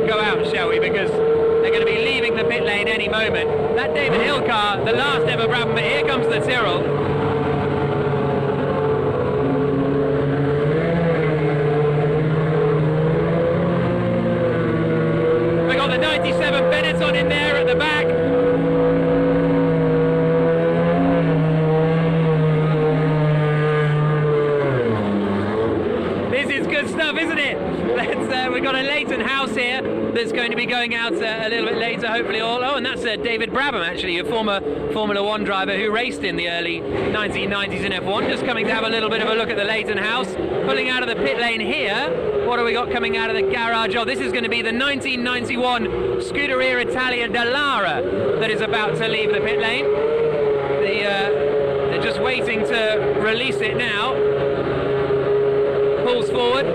go out, shall we, because they're going to be leaving the pit lane any moment. That Damon Hill car, the last ever Brabham, but here comes the Tyrrell. The 97 Benetton in there at the back. This is good stuff, isn't it? We've got a Leighton House here that's going to be going out a little bit later, hopefully. And that's David Brabham, actually, a former Formula 1 driver who raced in the early 1990s in F1, just coming to have a little bit of a look at the Leighton House. Pulling out of the pit lane here, what have we got coming out of the garage? Oh, this is going to be the 1991 Scuderia Italia Dallara that is about to leave the pit lane. They're just waiting to release it now. Pulls forward.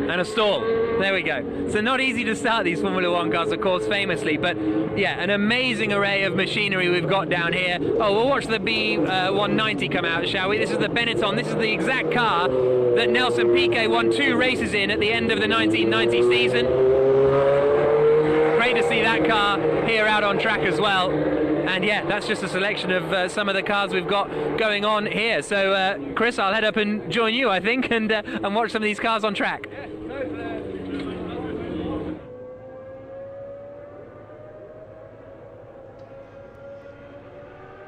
And a stall. There we go. So not easy to start these Formula 1 cars, of course, famously, but yeah, an amazing array of machinery we've got down here. Oh, we'll watch the B190 come out, shall we? This is the Benetton. This is the exact car that Nelson Piquet won 2 races in at the end of the 1990 season. Great to see that car here out on track as well. And yeah, that's just a selection of some of the cars we've got going on here. So, Chris, I'll head up and join you, I think, and watch some of these cars on track.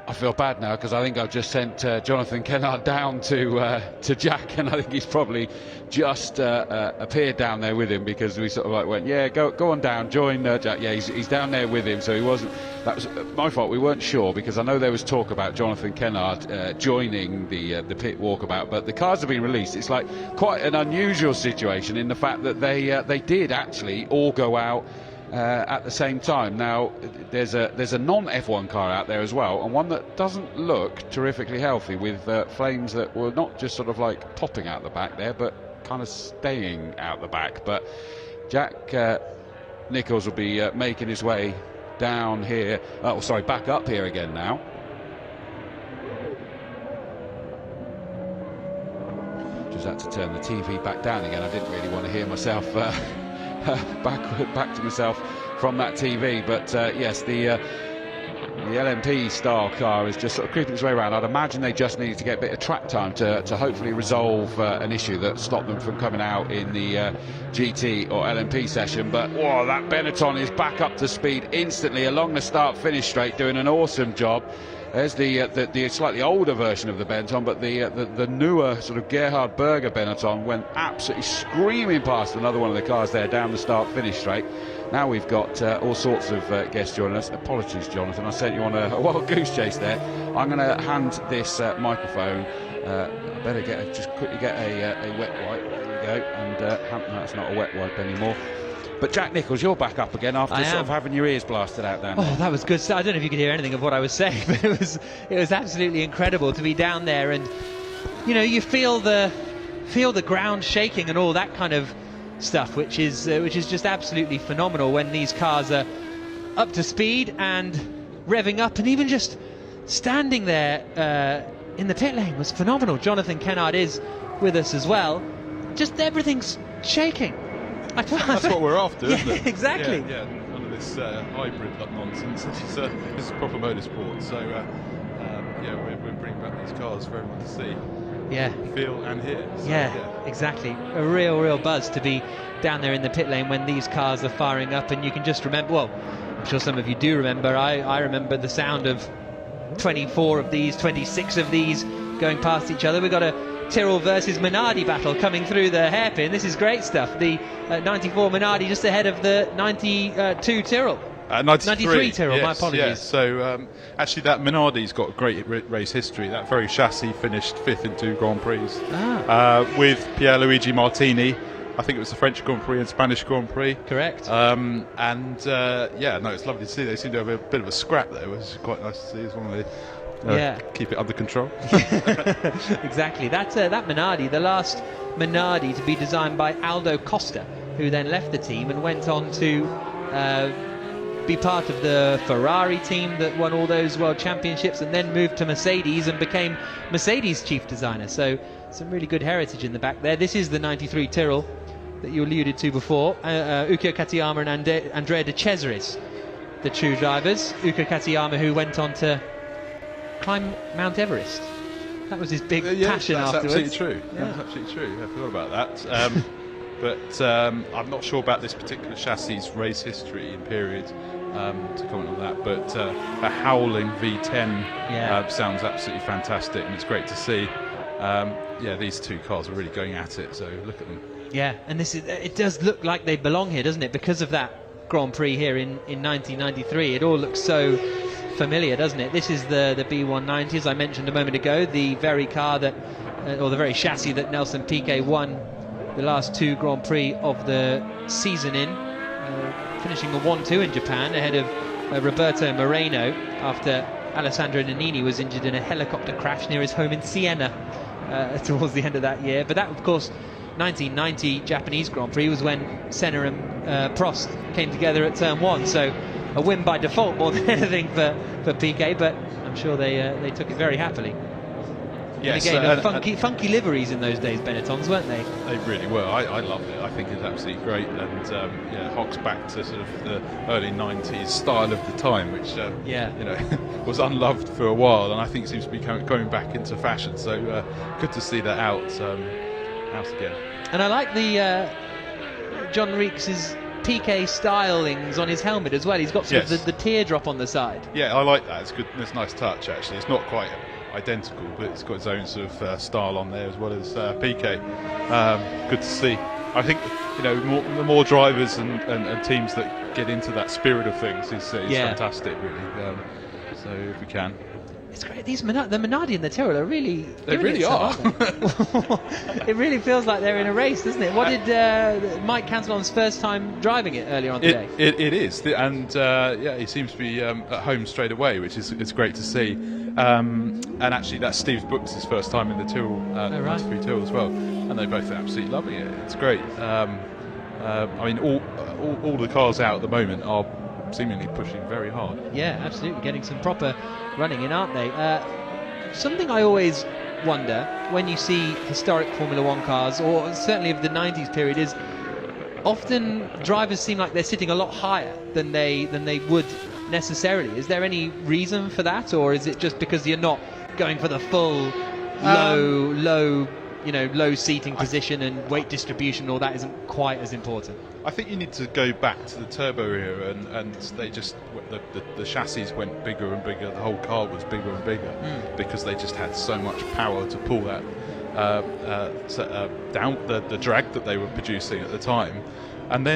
I feel bad now because I think I've just sent Jonathan Kennard down to Jack, and I think he's probably just appeared down there with him because we sort of like went, yeah, go on down, join Jack. Yeah, he's down there with him, so he wasn't. That was my fault. We weren't sure because I know there was talk about Jonathan Kennard joining the pit walkabout, but the cars have been released. It's like quite an unusual situation in the fact that they did actually all go out at the same time. Now there's a non-F1 car out there as well, and one that doesn't look terrifically healthy, with flames that were not just sort of like popping out the back there, but kind of staying out the back. But Jack Nicholls will be making his way down here. Oh, sorry, back up here again now. Just had to turn the TV back down again. I didn't really want to hear myself back to myself from that TV. But yes, the LMP style car is just sort of creeping its way around. I'd imagine they just needed to get a bit of track time to hopefully resolve an issue that stopped them from coming out in the GT or LMP session. But whoa, that Benetton is back up to speed instantly along the start-finish straight, doing an awesome job. There's the slightly older version of the Benetton, but the newer sort of Gerhard Berger Benetton went absolutely screaming past another one of the cars there down the start-finish straight. Now we've got all sorts of guests joining us. Apologies, Jonathan, I sent you on a wild goose chase there. I'm going to hand this microphone. I better just quickly get a wet wipe. There we go. And no, it's not a wet wipe anymore. But Jack Nicholls, you're back up again after sort of having your ears blasted out down there. Oh, that was good. I don't know if you could hear anything of what I was saying, but it was absolutely incredible to be down there, and you know, you feel the ground shaking and all that kind of stuff, which is just absolutely phenomenal when these cars are up to speed and revving up, and even just standing there in the pit lane was phenomenal. Jonathan Kennard is with us as well. Just everything's shaking. That's what we're after, isn't it? Exactly. Yeah, none of this hybrid nonsense. This is proper motorsport. So, yeah, we're bringing back these cars for everyone to see, feel and hear. So, yeah, exactly. A real buzz to be down there in the pit lane when these cars are firing up, and you can just remember, well, I'm sure some of you do remember, I remember the sound of 24 of these, 26 of these going past each other. We've got a Tyrrell versus Minardi battle coming through the hairpin. This is great stuff. The 94 Minardi just ahead of the 92 Tyrrell. 93 Tyrrell, yes, my apologies. Yes. So actually that Minardi's got a great race history. That very chassis finished 5th in 2 Grand Prix with Pierluigi Martini. I think it was the French Grand Prix and Spanish Grand Prix. Correct. Yeah, no, it's lovely to see. They seem to have a bit of a scrap there, which is quite nice to see. It's one of the keep it under control. Exactly. That Minardi, the last Minardi to be designed by Aldo Costa, who then left the team and went on to be part of the Ferrari team that won all those world championships, and then moved to Mercedes and became Mercedes chief designer. So some really good heritage in the back there. This is the 93 Tyrrell that you alluded to before. Ukko Katayama and Andrea De Cesaris, the two drivers. Ukko Katayama, who went on to climb Mount Everest. That was his big passion afterwards. Absolutely true. Yeah. That's absolutely true. I forgot about that. But I'm not sure about this particular chassis race history and period to comment on that. But a howling V10 sounds absolutely fantastic, and it's great to see. These two cars are really going at it. So look at them. Yeah, and it does look like they belong here, doesn't it? Because of that Grand Prix here in 1993, it all looks so familiar, doesn't it? This is the B190, as I mentioned a moment ago, the very car that, or the very chassis that Nelson Piquet won the last 2 Grand Prix of the season in, finishing a 1-2 in Japan ahead of Roberto Moreno after Alessandro Nannini was injured in a helicopter crash near his home in Siena towards the end of that year. But that, of course, 1990 Japanese Grand Prix was when Senna and Prost came together at turn 1, so a win by default more than anything for Piquet, but I'm sure they took it very happily. Yes, and again, funky liveries in those days, Benettons, weren't they? They really were. I loved it. I think it's absolutely great, and harks back to sort of the early 90s style of the time, which was unloved for a while, and I think seems to be coming back into fashion. So good to see that out again. And I like the John Reeks's Piquet stylings on his helmet as well. He's got sort of the teardrop on the side. Yeah, I like that. It's good. It's a nice touch, actually. It's not quite identical, but it's got its own sort of style on there as well as Piquet. Good to see. I think the more drivers and teams that get into that spirit of things is fantastic, really. So if we can. It's great. The Minardi and the Tyrrell are really. They really are. It really feels like they're in a race, doesn't it? What did Mike Cantillon's first time driving it earlier on today? It is, and he seems to be at home straight away, which is great to see. And actually, that's Steve Brooks' first time in the Tyrrell, 93 Tyrrell as well, and they both are absolutely loving it. It's great. I mean, all the cars out at the moment are seemingly pushing very hard. Yeah, absolutely, getting some proper running in, aren't they? Something I always wonder when you see historic Formula One cars, or certainly of the 90s period, is often drivers seem like they're sitting a lot higher than they would necessarily. Is there any reason for that, or is it just because you're not going for the full low seating position and weight distribution? All that isn't quite as important. I think you need to go back to the turbo era, and they just the chassis went bigger and bigger. The whole car was bigger and bigger because they just had so much power to pull that down the drag that they were producing at the time. And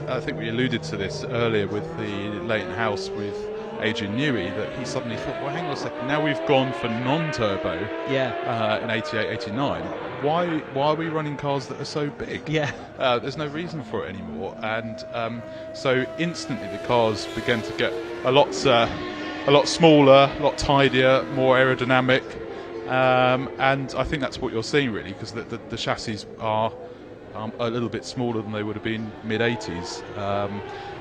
I think we alluded to this earlier with the Leighton House with Adrian Newey, that he suddenly thought, well, hang on a second, now we've gone for non-turbo in 88, 89. Why are we running cars that are so big? There's no reason for it anymore. And so instantly the cars began to get a lot smaller, a lot tidier, more aerodynamic. And I think that's what you're seeing really, because the chassis are a little bit smaller than they would have been mid-80s.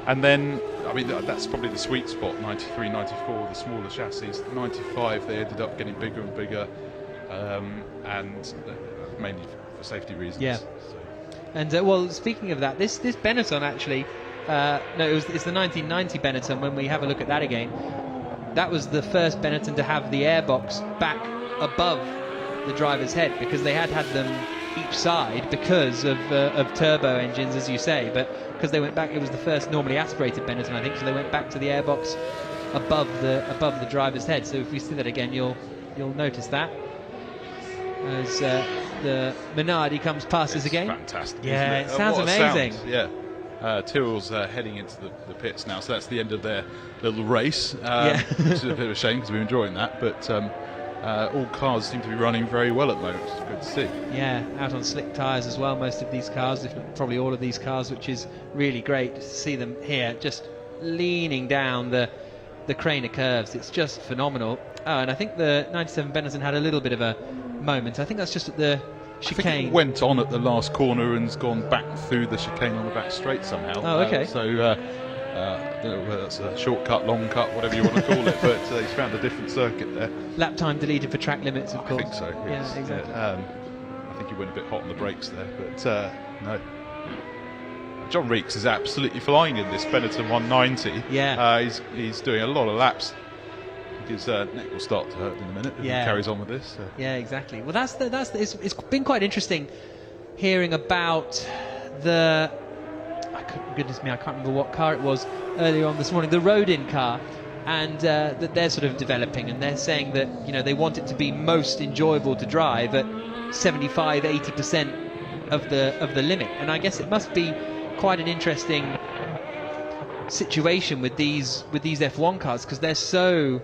And then, I mean, that's probably the sweet spot, 93, 94, the smaller chassis. 95, they ended up getting bigger and bigger, and mainly for safety reasons. Yeah. So. And, well, speaking of that, this Benetton actually, it's the 1990 Benetton. When we have a look at that again, that was the first Benetton to have the airbox back above the driver's head, because they had them each side because of turbo engines, as you say, but because they went back, it was the first normally aspirated Benetton, I think, so they went back to the airbox above the driver's head. So if we see that again, you'll notice that as the Minardi comes past us again. Fantastic. Yeah, it sounds amazing. Sound. Yeah. Tyrrell's heading into the pits now, so that's the end of their little race. Which is a bit of a shame because we're enjoying that, but all cars seem to be running very well at the moment, which is good to see. Yeah, out on slick tyres as well, most of these cars, if not probably all of these cars, which is really great to see them here, just leaning down the crane of curves. It's just phenomenal. Oh, and I think the 97 Benetton had a little bit of a moment. I think that's just at the chicane. I think it went on at the last corner and's gone back through the chicane on the back straight somehow. Oh, okay. I don't know whether that's a shortcut, long cut, whatever you want to call it, but he's found a different circuit there. Lap time deleted for track limits, of course. I think so, yes. Yeah, exactly. I think he went a bit hot on the brakes there, but no. John Reeks is absolutely flying in this Benetton 190. Yeah. He's doing a lot of laps. His neck will start to hurt in a minute if he carries on with this. Yeah, exactly. Well, it's been quite interesting hearing about the... goodness me, I can't remember what car it was earlier on this morning, the Rodin car, and that they're sort of developing, and they're saying that, you know, they want it to be most enjoyable to drive at 75-80% of the limit. And I guess it must be quite an interesting situation with these F1 cars, because they're so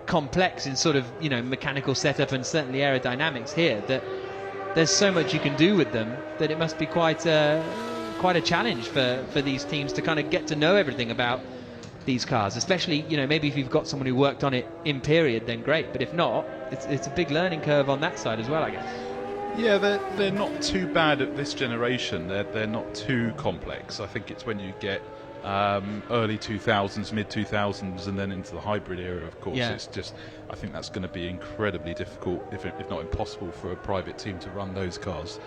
complex in sort of, you know, mechanical setup and certainly aerodynamics here, that there's so much you can do with them that it must be quite a challenge for these teams to kind of get to know everything about these cars, especially, you know, maybe if you've got someone who worked on it in period, then great, but if not, it's a big learning curve on that side as well, I guess. Yeah, they're not too bad at this generation. They're not too complex. I think it's when you get early 2000s, mid 2000s, and then into the hybrid era, of course. Yeah. It's just, I think that's going to be incredibly difficult, if not impossible, for a private team to run those cars.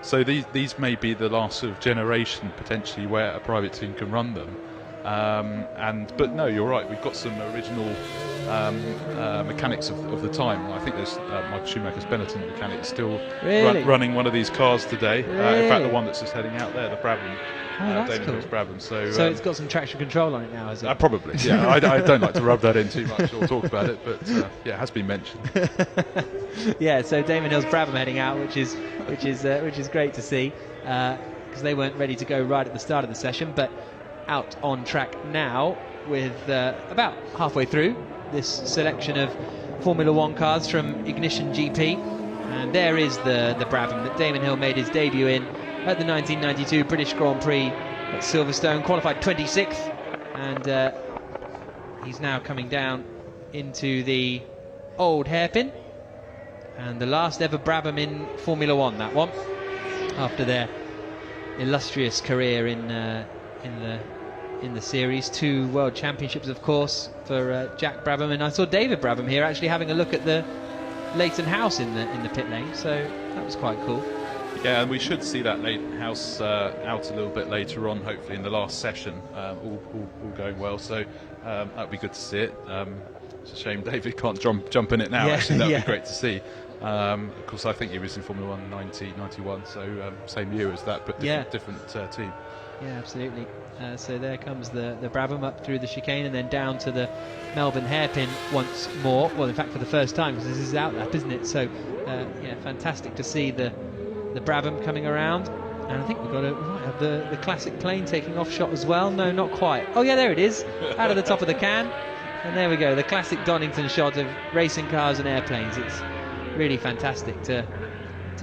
So these may be the last sort of generation potentially where a private team can run them. But no, you're right. We've got some original mechanics of the time. I think there's Michael Schumacher's Benetton mechanic still running one of these cars today. Really? In fact, the one that's just heading out there, the Brabham. That's Damon cool. Hill's Brabham. So it's got some traction control on it now, is it? Probably. Yeah. I don't like to rub that in too much or talk about it, but yeah, it has been mentioned. Yeah. So Damon Hill's Brabham heading out, which is great to see, because they weren't ready to go right at the start of the session, but out on track now with about halfway through this selection of Formula One cars from Ignition GP, and there is the Brabham that Damon Hill made his debut in at the 1992 British Grand Prix at Silverstone, qualified 26th, and he's now coming down into the old hairpin, and the last ever Brabham in Formula One, that one, after their illustrious career in the in the series. 2 World Championships, of course, for Jack Brabham, and I saw David Brabham here actually having a look at the Leighton House in the pit lane, so that was quite cool. Yeah, and we should see that Leighton House out a little bit later on, hopefully in the last session, all going well. So that would be good to see it. It's a shame David can't jump in it now. Yeah, actually, that would yeah. be great to see. Of course, I think he was in Formula 1 91, so same year as that, but different team. Yeah, absolutely. So there comes the Brabham up through the chicane and then down to the Melbourne hairpin once more. Well, in fact, for the first time, because this is outlap, isn't it? So, yeah, fantastic to see the Brabham coming around. And I think we might have the classic plane taking off shot as well. No, not quite. Oh, yeah, there it is, out of the top of the can. And there we go, the classic Donington shot of racing cars and airplanes. It's really fantastic to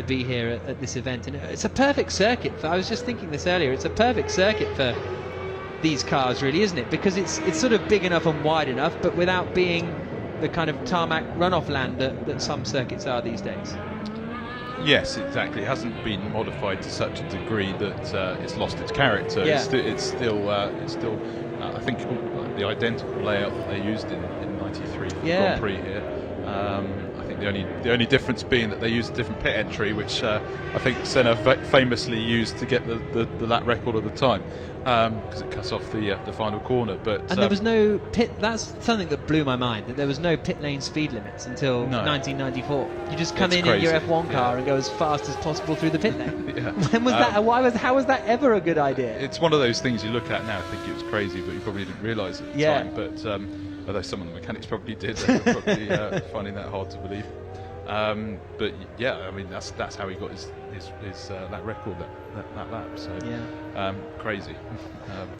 be here at this event, and it's a perfect circuit I was just thinking this earlier, it's a perfect circuit for these cars, really, isn't it? Because it's sort of big enough and wide enough, but without being the kind of tarmac runoff land that some circuits are these days. Yes, exactly. It hasn't been modified to such a degree that it's lost its character. Yeah. It's still I think the identical layout that they used in '93 for the Grand Prix here. I think the only difference being that they used a different pit entry, which I think Senna famously used to get the lap record at the time, because it cuts off the final corner. But and there was no pit. That's something that blew my mind. That there was no pit lane speed limits until 1994. You just come in your F1 car and go as fast as possible through the pit lane. Yeah. When was that? How was that ever a good idea? It's one of those things you look at now, think it was crazy, but you probably didn't realise at the time. But although some of the mechanics probably did, they were probably finding that hard to believe. But yeah, I mean that's how he got his that record, that lap. So crazy.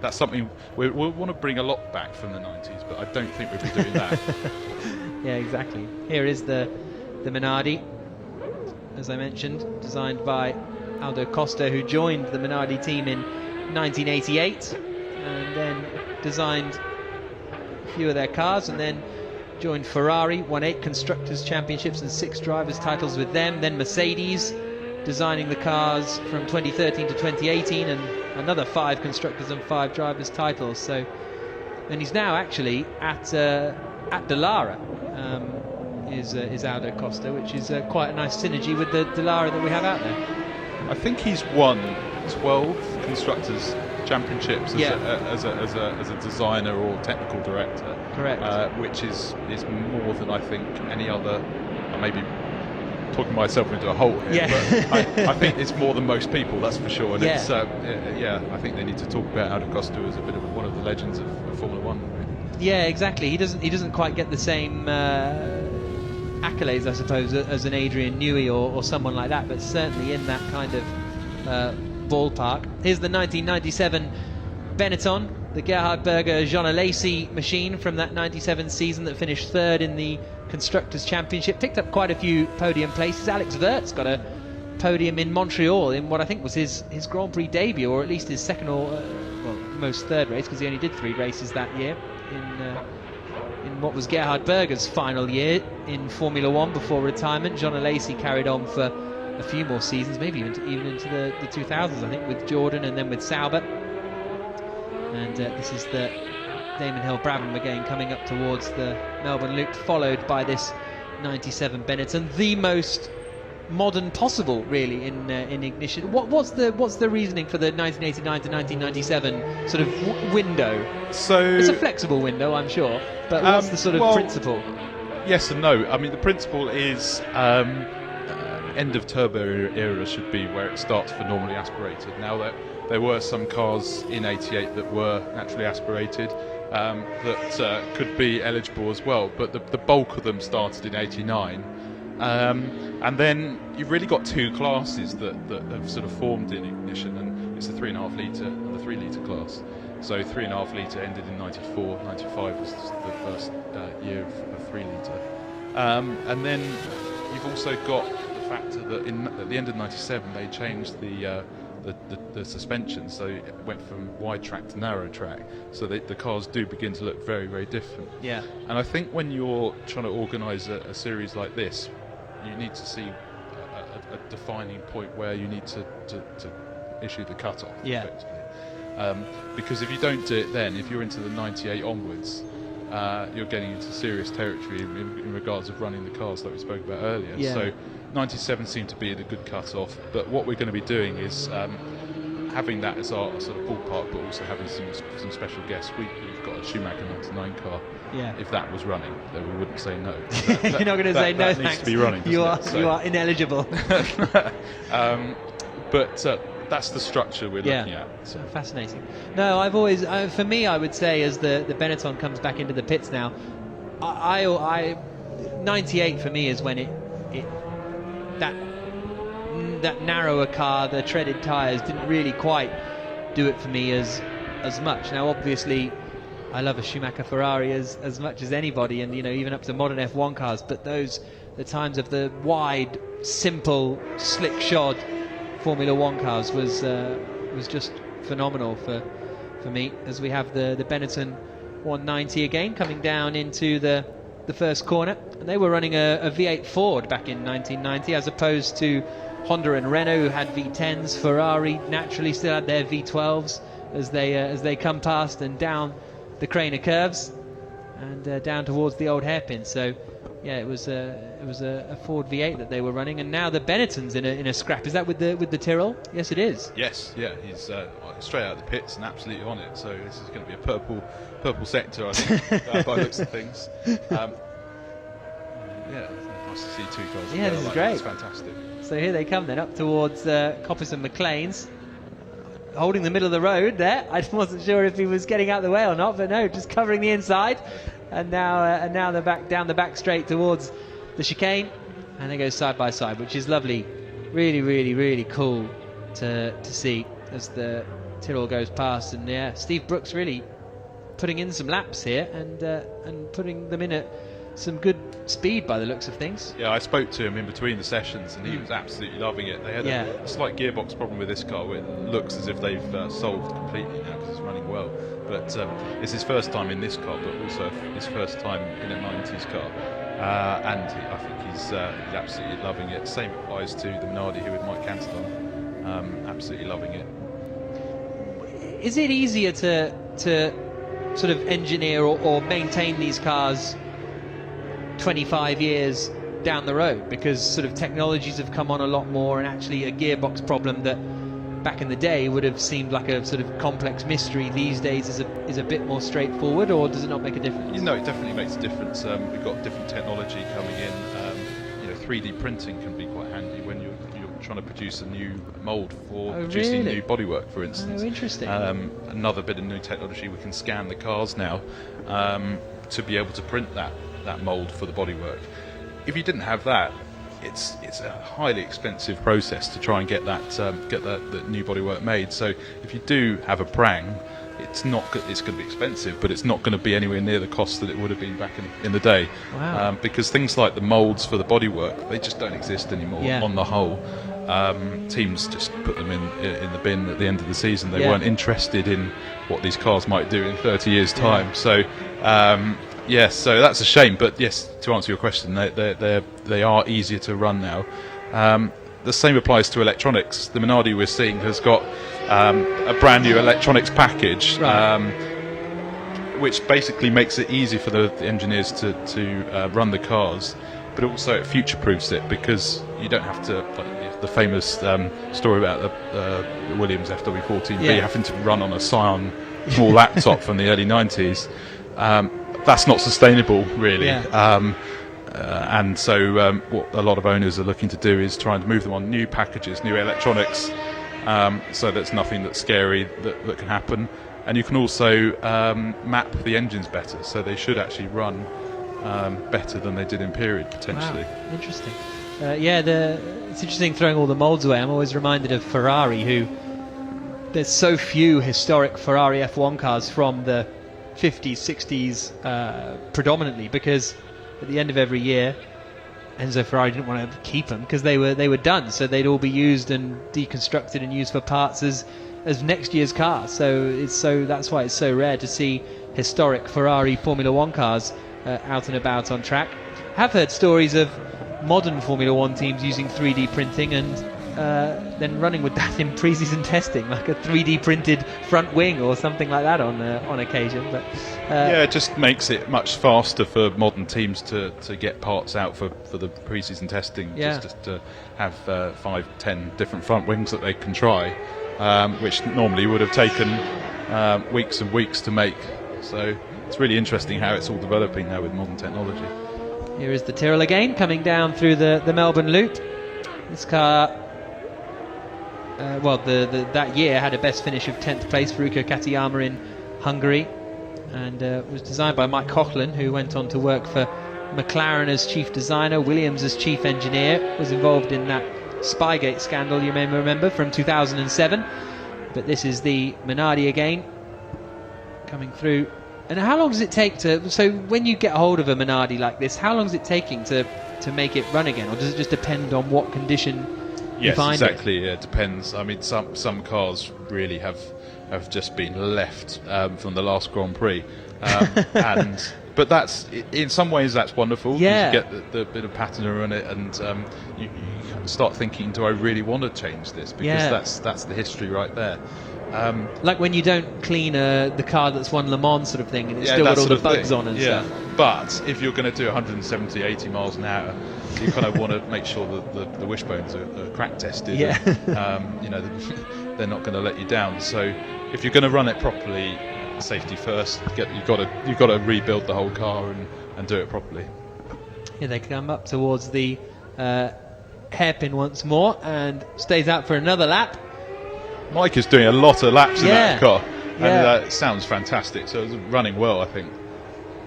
That's something we'll want to bring a lot back from the 90s, but I don't think we'll be doing that. Yeah, exactly. Here is the Minardi, as I mentioned, designed by Aldo Costa, who joined the Minardi team in 1988, and then designed a few of their cars, and then joined Ferrari, won 8 Constructors' Championships and 6 Drivers' titles with them. Then Mercedes, designing the cars from 2013 to 2018, and another 5 Constructors and 5 Drivers' titles. So, and he's now actually at Dallara, is Aldo Costa, which is quite a nice synergy with the Dallara that we have out there. I think he's won 12 Constructors' Championships as a designer or technical director. Correct. Which is more than I think any other. I may be talking myself into a hole here, but I think it's more than most people, that's for sure. And it's I think they need to talk about Aldo Costa as a bit of one of the legends of Formula One. Yeah, exactly. He doesn't quite get the same accolades, I suppose, as an Adrian Newey or someone like that, but certainly in that kind of ballpark. Here's the 1997 Benetton, the Gerhard Berger Jean Alesi machine from that 97 season that finished 3rd in the Constructors' Championship. Picked up quite a few podium places. Alex Wirtz got a podium in Montreal in what I think was his Grand Prix debut, or at least his second or most 3rd race, because he only did 3 races that year in what was Gerhard Berger's final year in Formula 1 before retirement. Jean Alesi carried on for a few more seasons, maybe even into the 2000s, I think, with Jordan and then with Sauber. And this is the Damon Hill Brabham again coming up towards the Melbourne Loop, followed by this 97 Benetton, the most modern possible, really, in ignition. What's the reasoning for the 1989 to 1997 sort of window? So it's a flexible window, I'm sure, but what's the sort of principle? Yes and no. I mean, the principle is end of turbo era should be where it starts for normally aspirated. Now, there were some cars in '88 that were naturally aspirated that could be eligible as well, but the bulk of them started in '89. And then you've really got 2 classes that have sort of formed in ignition, and it's the 3.5 litre and the 3 litre class. So 3.5 litre ended in '94, '95 was the first year of 3 litre. And then you've also got the factor that at the end of '97 they changed the suspension, so it went from wide track to narrow track, so the cars do begin to look very, very different. Yeah. And I think when you're trying to organise a series like this, you need to see a defining point where you need to issue the cut-off, effectively. Because if you don't do it then, if you're into the 98 onwards, you're getting into serious territory in regards of running the cars like we spoke about earlier. Yeah. So 97 seemed to be the good cut-off, but what we're going to be doing is having that as our sort of ballpark, but also having some special guests. We've got a Schumacher 99 car. Yeah. If that was running, then we wouldn't say no. You're not going to say no, that thanks. needs to be running. You doesn't are it? So- ineligible. But that's the structure we're looking at. So fascinating. No, I've always, for me, I would say as the Benetton comes back into the pits now, I 98 for me is when that narrower car, the treaded tyres, didn't really quite do it for me as much. Now, obviously, I love a Schumacher Ferrari as much as anybody, and even up to modern F1 cars. But the times of the wide, simple, slick shod Formula One cars was just phenomenal for me. As we have the Benetton 190 again coming down into the first corner, and they were running a V8 Ford back in 1990, as opposed to Honda and Renault, who had V10s. Ferrari naturally still had their V12s as they come past and down the Craner curves and down towards the old hairpin. So yeah, it was a Ford V8 that they were running, and now the Benetton's in a scrap. Is that with the Tyrrell? Yes, it is. Yes, yeah, he's straight out of the pits and absolutely on it. So this is going to be a purple sector, I think, by the looks of things. Yeah, it's nice to see two cars. Yeah, this is great. It's fantastic. So here they come then, up towards Coppice and McLean's, holding the middle of the road there. I wasn't sure if he was getting out of the way or not, but no, just covering the inside. And now they're back down the back straight towards the chicane, and they go side by side, which is lovely. Really, really, really cool to see as the Tyrrell goes past. And yeah, Steve Brooks really putting in some laps here and putting them in at some good speed by the looks of things. Yeah, I spoke to him in between the sessions and he was absolutely loving it. They had a slight gearbox problem with this car where it looks as if they've solved completely now because it's running well. But it's his first time in this car, but also his first time in a 90s car. And I think he's absolutely loving it. Same applies to the Minardi here with Mike Cantillon. Absolutely loving it. Is it easier to sort of engineer or maintain these cars 25 years down the road, because sort of technologies have come on a lot more, and actually a gearbox problem that back in the day would have seemed like a sort of complex mystery these days is a bit more straightforward, or does it not make a difference? No, it definitely makes a difference. We've got different technology coming in. 3D printing can be quite handy when you're trying to produce a new mould for producing new bodywork, for instance. Oh, interesting. Another bit of new technology, we can scan the cars now to be able to print that mould for the bodywork. If you didn't have that, it's a highly expensive process to try and get that new bodywork made. So if you do have a Prang, it's going to be expensive, but it's not going to be anywhere near the cost that it would have been back in the day. Wow. Because things like the moulds for the bodywork, they just don't exist anymore on the whole. Teams just put them in the bin at the end of the season. They weren't interested in what these cars might do in 30 years' time. So yes, so that's a shame. But yes, to answer your question, they are easier to run now. The same applies to electronics. The Minardi we're seeing has got a brand new electronics package, which basically makes it easy for the engineers to run the cars, but also it future-proofs it, because you don't have to, like the famous story about the Williams FW14B having to run on a Scion small laptop from the early 90s. That's not sustainable, really. And so what a lot of owners are looking to do is trying to move them on new packages, new electronics, so there's nothing that's scary that can happen. And you can also map the engines better, so they should actually run better than they did in period, potentially. Wow, interesting. It's interesting throwing all the moulds away. I'm always reminded of Ferrari, who there's so few historic Ferrari F1 cars from the 50s, 60s predominantly, because at the end of every year Enzo Ferrari didn't want to keep them because they were done, so they'd all be used and deconstructed and used for parts as next year's cars. So that's why it's so rare to see historic Ferrari Formula One cars out and about on track. Have heard stories of modern Formula One teams using 3D printing, and then running with that in pre-season testing, like a 3D printed front wing or something like that on occasion. But yeah, it just makes it much faster for modern teams to get parts out for the pre-season testing. Yeah. Just to have 5-10 different front wings that they can try, which normally would have taken weeks and weeks to make. So it's really interesting how it's all developing now with modern technology. Here is the Tyrrell again, coming down through the Melbourne Loop. This car, that year had a best finish of 10th place for Ruko Katayama in Hungary, and was designed by Mike Coughlin, who went on to work for McLaren as chief designer, Williams as chief engineer, was involved in that Spygate scandal you may remember from 2007. But this is the Minardi again, coming through. And how long does it take so when you get hold of a Minardi like this, how long is it taking to make it run again, or does it just depend on what condition you find exactly. Yeah, it depends. I mean, some cars really have just been left from the last Grand Prix, but that's, in some ways, that's wonderful. Yeah. You get the bit of patina on it, and you start thinking, do I really want to change this? Because that's the history right there. Like when you don't clean the car that's won Le Mans sort of thing, and it's still got all the bugs on and stuff. But if you're going to do 170, 80 miles an hour, you kind of want to make sure that the wishbones are crack tested. Yeah. And, they're not going to let you down. So if you're going to run it properly, safety first. You've got to rebuild the whole car and do it properly. Here they come up towards the hairpin once more, and stays out for another lap. Mike is doing a lot of laps in that car, yeah. and it sounds fantastic. So it's running well, I think.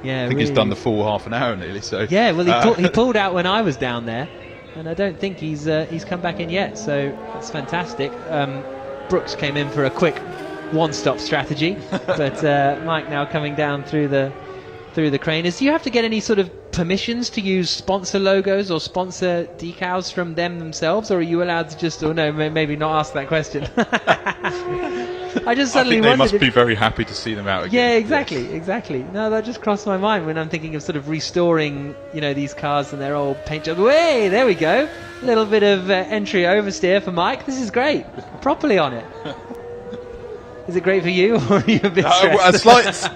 Yeah, I think he's done the full half an hour nearly. So yeah, well he pulled out when I was down there, and I don't think he's come back in yet. So that's fantastic. Brooks came in for a quick one-stop strategy, but Mike now coming down through the craners. Do you have to get any sort of permissions to use sponsor logos or sponsor decals from them themselves, or are you allowed to just, or no, maybe not ask that question? I just suddenly wondered. They must if, be very happy to see them out again. Yeah, exactly. No, that just crossed my mind when I'm thinking of sort of restoring, these cars and their old paint jobs. Hey, there we go. A little bit of entry oversteer for Mike. This is great. Properly on it. Is it great for you, or are you a bit stressed?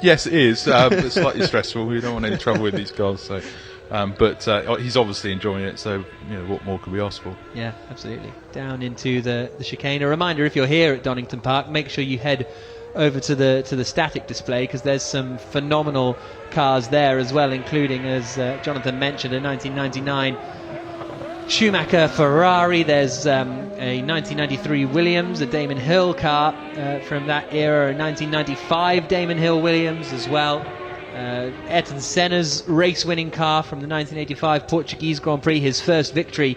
Yes, it is. It's slightly stressful. We don't want any trouble with these cars. So, but he's obviously enjoying it. So, what more could we ask for? Yeah, absolutely. Down into the chicane. A reminder: if you're here at Donington Park, make sure you head over to the static display, because there's some phenomenal cars there as well, including, as Jonathan mentioned, a 1999 Schumacher Ferrari. There's a 1993 Williams, a Damon Hill car from that era, a 1995 Damon Hill Williams as well. Ayrton Senna's race-winning car from the 1985 Portuguese Grand Prix, his first victory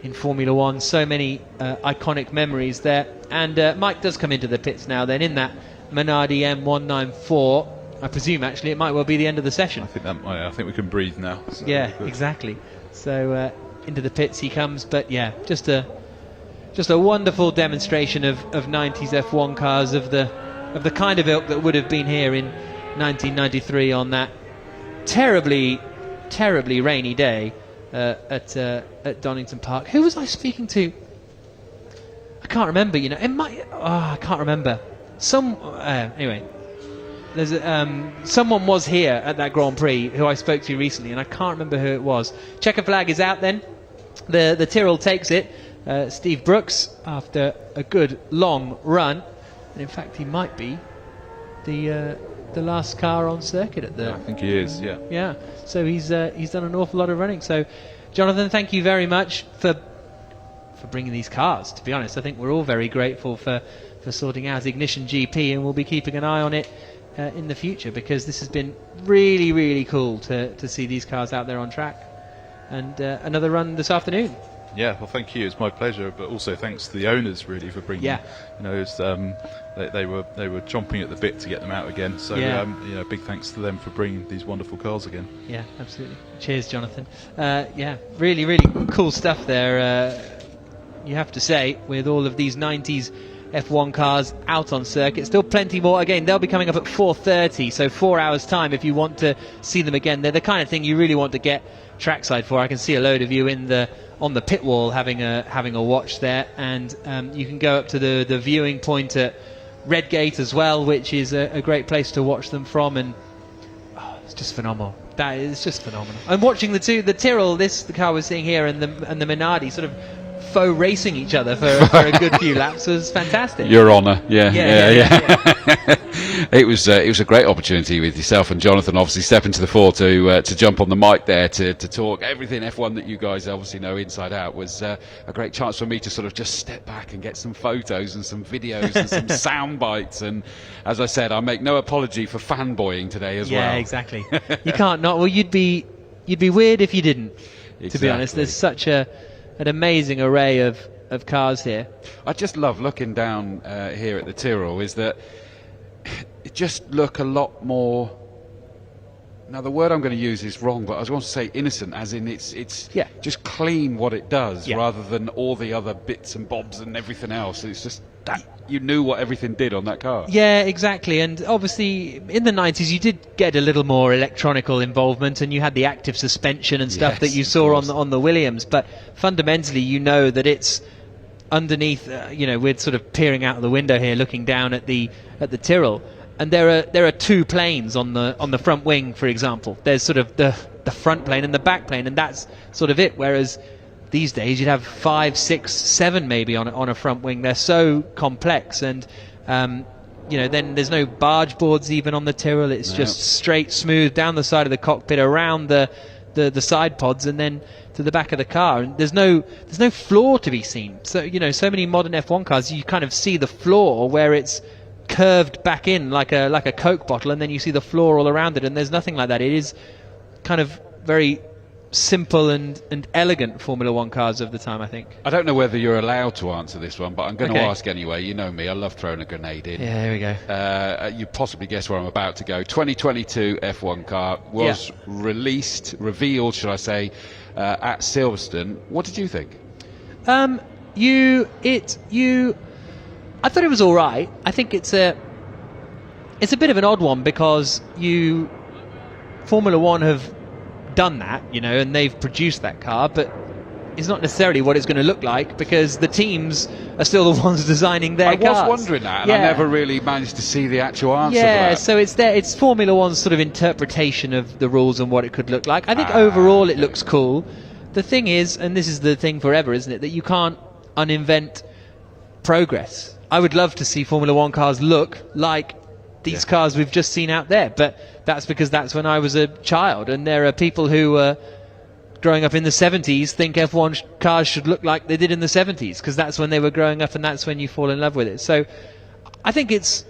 in Formula One. So many iconic memories there. And Mike does come into the pits now then in that Minardi M194. I presume actually it might well be the end of the session. I think we can breathe now. So yeah, exactly. So into the pits he comes, but yeah, just a wonderful demonstration of 90s F1 cars, of the kind of ilk that would have been here in 1993 on that terribly rainy day at Donington Park. Who was I speaking to? I can't remember. I can't remember. Anyway, there's someone was here at that Grand Prix who I spoke to recently, and I can't remember who it was. Checker flag is out then. The Tyrrell takes it. Steve Brooks, after a good long run, and in fact he might be the last car on circuit at the. I think he is. Yeah. Yeah. So he's done an awful lot of running. So, Jonathan, thank you very much for bringing these cars. To be honest, I think we're all very grateful for sorting out Ignition GP, and we'll be keeping an eye on it in the future, because this has been really cool to see these cars out there on track. And another run this afternoon. Yeah, well, thank you. It's my pleasure, but also thanks to the owners really for bringing. Yeah. They were chomping at the bit to get them out again. So big thanks to them for bringing these wonderful cars again. Yeah, absolutely. Cheers, Jonathan. Really cool stuff there. You have to say, with all of these 90s F1 cars out on circuit. Still plenty more. Again, they'll be coming up at 4:30, so 4 hours time if you want to see them again. They're the kind of thing you really want to get trackside for. I can see a load of you on the pit wall having a watch there, and you can go up to the viewing point at Redgate as well, which is a great place to watch them from, and it's just phenomenal. That is just phenomenal. And watching the Tyrrell, the car we're seeing here, and the Minardi sort of faux racing each other for a good few laps was fantastic. Your Honour, yeah. It was a great opportunity with yourself and Jonathan obviously stepping to the fore to jump on the mic there to talk everything F1 that you guys obviously know inside out. Was a great chance for me to sort of just step back and get some photos and some videos and some sound bites. And as I said, I make no apology for fanboying today as well. Yeah, exactly. You can't not. Well, you'd be weird if you didn't. Exactly. To be honest, there's such an amazing array of cars here. I just love looking down here at the Tyrrell, is that it just look a lot more, now the word I'm going to use is wrong, but I was going to say innocent, as in it's just clean what it does, rather than all the other bits and bobs and everything else. It's just that you knew what everything did on that car. Yeah, exactly. And obviously in the 90s you did get a little more electronical involvement, and you had the active suspension and stuff that you saw on the Williams, but fundamentally you know that it's underneath. We're sort of peering out of the window here looking down at the Tyrrell, and there are two planes on the front wing, for example. There's sort of the front plane and the back plane, and that's sort of it. Whereas these days you'd have 5, 6, 7 maybe on a front wing. They're so complex, and then there's no barge boards even on the Tyrrell. It's just straight, smooth down the side of the cockpit, around the side pods, and then to the back of the car. And there's no floor to be seen. So so many modern F1 cars, you kind of see the floor where it's curved back in like a Coke bottle, and then you see the floor all around it, and there's nothing like that. It is kind of very simple and elegant Formula One cars of the time, I think. I don't know whether you're allowed to answer this one, but I'm going to ask anyway. You know me, I love throwing a grenade in. Yeah, here we go. You possibly guess where I'm about to go. 2022 F1 car was revealed, should I say, at Silverstone. What did you think? I thought it was all right. I think it's a bit of an odd one, because Formula One have done that, and they've produced that car, but it's not necessarily what it's going to look like, because the teams are still the ones designing their cars. I was wondering that, and I never really managed to see the actual answer for that. So it's Formula One's sort of interpretation of the rules and what it could look like. I think overall it looks cool. The thing is, and this is the thing forever, isn't it, that you can't uninvent progress. I would love to see Formula One cars look like these cars we've just seen out there, but that's because that's when I was a child, and there are people who growing up in the 70s think F1 cars should look like they did in the 70s, because that's when they were growing up and that's when you fall in love with it. So I think it's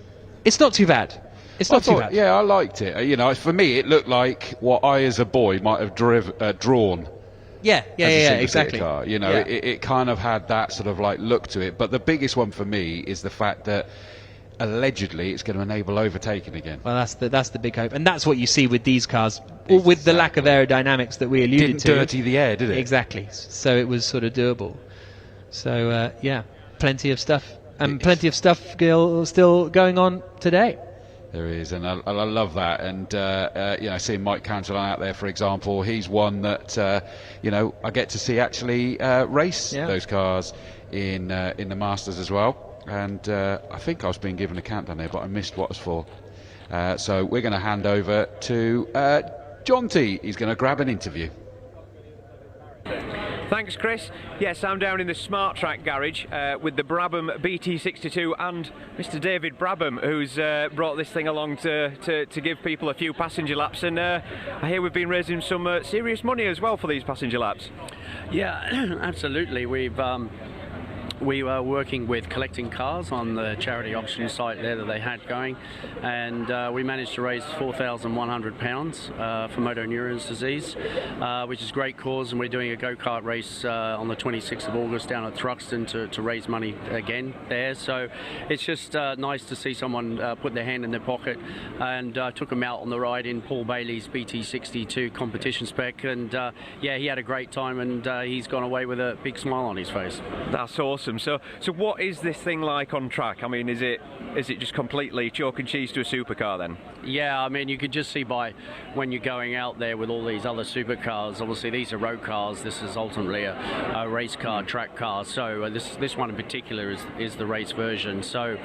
not too bad. It's not too bad. Yeah, I liked it. For me it looked like what I as a boy might have drawn. Yeah, exactly. Car. It kind of had that sort of like look to it, but the biggest one for me is the fact that allegedly it's going to enable overtaking again. Well, that's the big hope, and that's what you see with these cars, with the lack of aerodynamics that we alluded to. Didn't dirty the air, did it? Exactly. So it was sort of doable. So plenty of stuff, and plenty of stuff still going on today. There is, and I love that. And seeing Mike Cantrell out there, for example, he's one that I get to see actually race those cars in the Masters as well. And I think I was being given a countdown there, but I missed what it was for. So we're going to hand over to John T. He's going to grab an interview. Thanks, Chris. Yes, I'm down in the Smart Track garage with the Brabham BT62 and Mr. David Brabham, who's brought this thing along to give people a few passenger laps. And I hear we've been raising some serious money as well for these passenger laps. Yeah, absolutely. We were working with collecting cars on the charity auction site there that they had going, and we managed to raise £4,100 for motor neurons disease, which is a great cause, and we're doing a go-kart race on the 26th of August down at Thruxton to raise money again there. So it's just nice to see someone put their hand in their pocket, and took him out on the ride in Paul Bailey's BT62 competition spec, and he had a great time, and he's gone away with a big smile on his face. That's awesome. awesome. So what is this thing like on track? I mean, is it just completely chalk and cheese to a supercar then? Yeah, I mean, you could just see by when you're going out there with all these other supercars. Obviously, these are road cars. This is ultimately a race car, track car. So this one in particular is the race version. So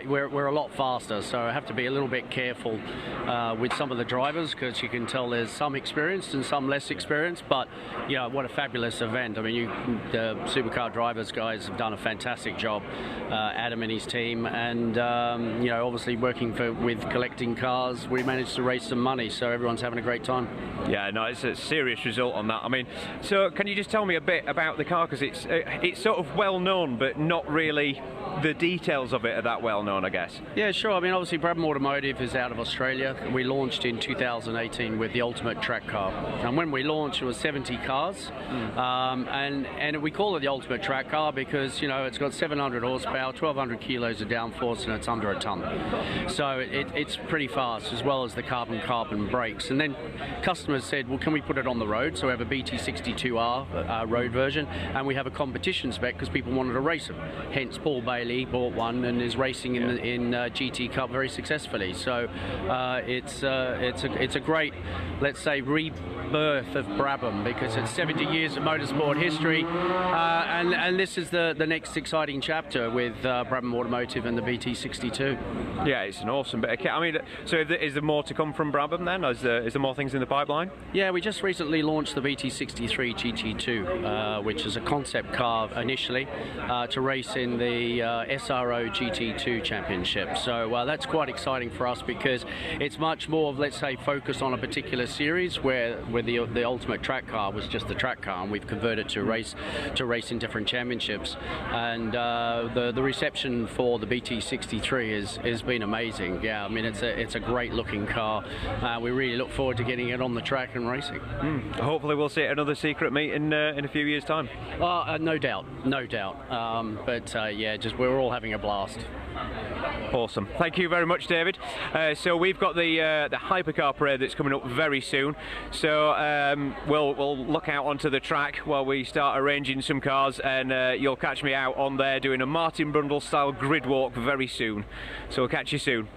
we're a lot faster. So I have to be a little bit careful with some of the drivers, because you can tell there's some experienced and some less experienced. But yeah, what a fabulous event. I mean, the supercar drivers guys have done a fantastic job. Adam and his team, and you know, obviously working with collecting cars, we managed to raise some money, so everyone's having a great time. Yeah, no, it's a serious result on that. I mean, so can you just tell me a bit about the car, because it's sort of well known, but not really the details of it are that well known, I guess. Yeah, sure. I mean, obviously Brabham Automotive is out of Australia. We launched in 2018 with the ultimate track car, and when we launched it was 70 cars, and we call it the ultimate track car because, you know, it's got 700 horsepower, 1200 kilos of downforce, and it's under a ton. So it's pretty fast, as well as the carbon brakes. And then customers said, well, can we put it on the road? So we have a BT62R road version, and we have a competition spec because people wanted to race them. Hence Paul Bailey bought one and is racing in GT Cup very successfully. So it's a great, let's say, rebirth of Brabham, because it's 70 years of motorsport history, and this is the next exciting chapter with Brabham Automotive and the BT62. Yeah, it's an awesome bit of kit. I mean, so is there more to come from Brabham then? Is there more things in the pipeline? Yeah, we just recently launched the BT63 GT2, which is a concept car initially to race in the SRO GT2 Championship. So that's quite exciting for us, because it's much more of, let's say, focused on a particular series, where the ultimate track car was just the track car, and we've converted to race in different championships. And the reception for the BT63 has been amazing. Yeah, I mean, it's a great looking car. We really look forward to getting it on the track and racing. Hopefully we'll see it at another secret meet in a few years' time. No doubt. But yeah, just we're all having a blast. Awesome. Thank you very much, David. So we've got the hypercar parade that's coming up very soon. So we'll look out onto the track while we start arranging some cars, and you'll catch me out on there doing a Martin Brundle style grid walk very soon. So we'll catch you soon.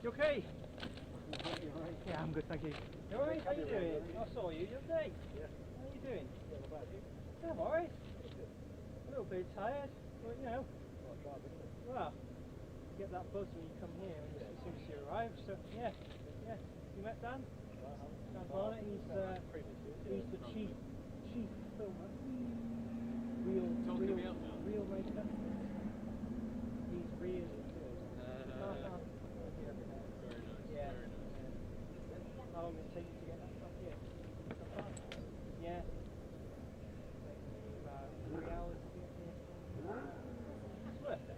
You okay? Yeah, I'm good, thank you. You alright? How you doing? I saw you the other day. Yeah. How are you doing? Yeah, I'm alright. A little bit tired, but you know. Well, you get that buzz when you come here and as soon as you arrive, so yeah. You met Dan? Dan Barnett, he's the chief filmer. Real racer. He's really good. Yeah. How long did it take you to get that stuff here? Yeah. About 3 hours to get here. It's worth it.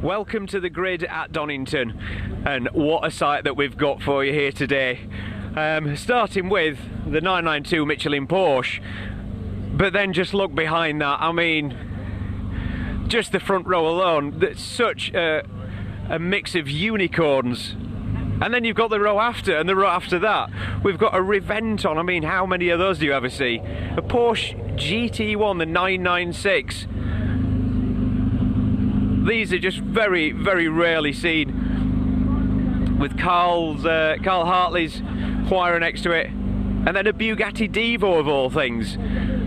Welcome to the grid at Donington, and what a sight that we've got for you here today. Starting with the 992 Michelin Porsche, but then just look behind that. I mean, just the front row alone, that's such a mix of unicorns. And then you've got the row after, and the row after that, we've got a Reventon. I mean, how many of those do you ever see? A Porsche GT1, the 996. These are just very, very rarely seen. With Carl Hartley's Huayra next to it, and then a Bugatti Divo of all things.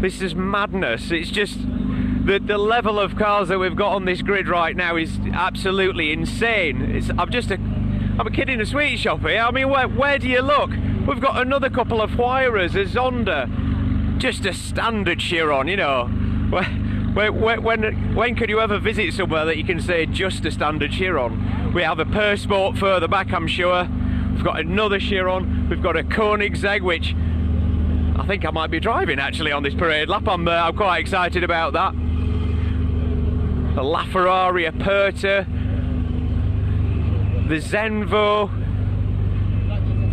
This is madness. It's just the level of cars that we've got on this grid right now is absolutely insane. I'm a kid in a sweet shop here. I mean, where do you look? We've got another couple of Huayras, a Zonda, just a standard Chiron, you know. When could you ever visit somewhere that you can say just a standard Chiron? We have a Persport further back, I'm sure. We've got another Chiron. We've got a Koenigsegg, which I think I might be driving actually on this parade lap. I'm quite excited about that. A LaFerrari Aperta, the Zenvo.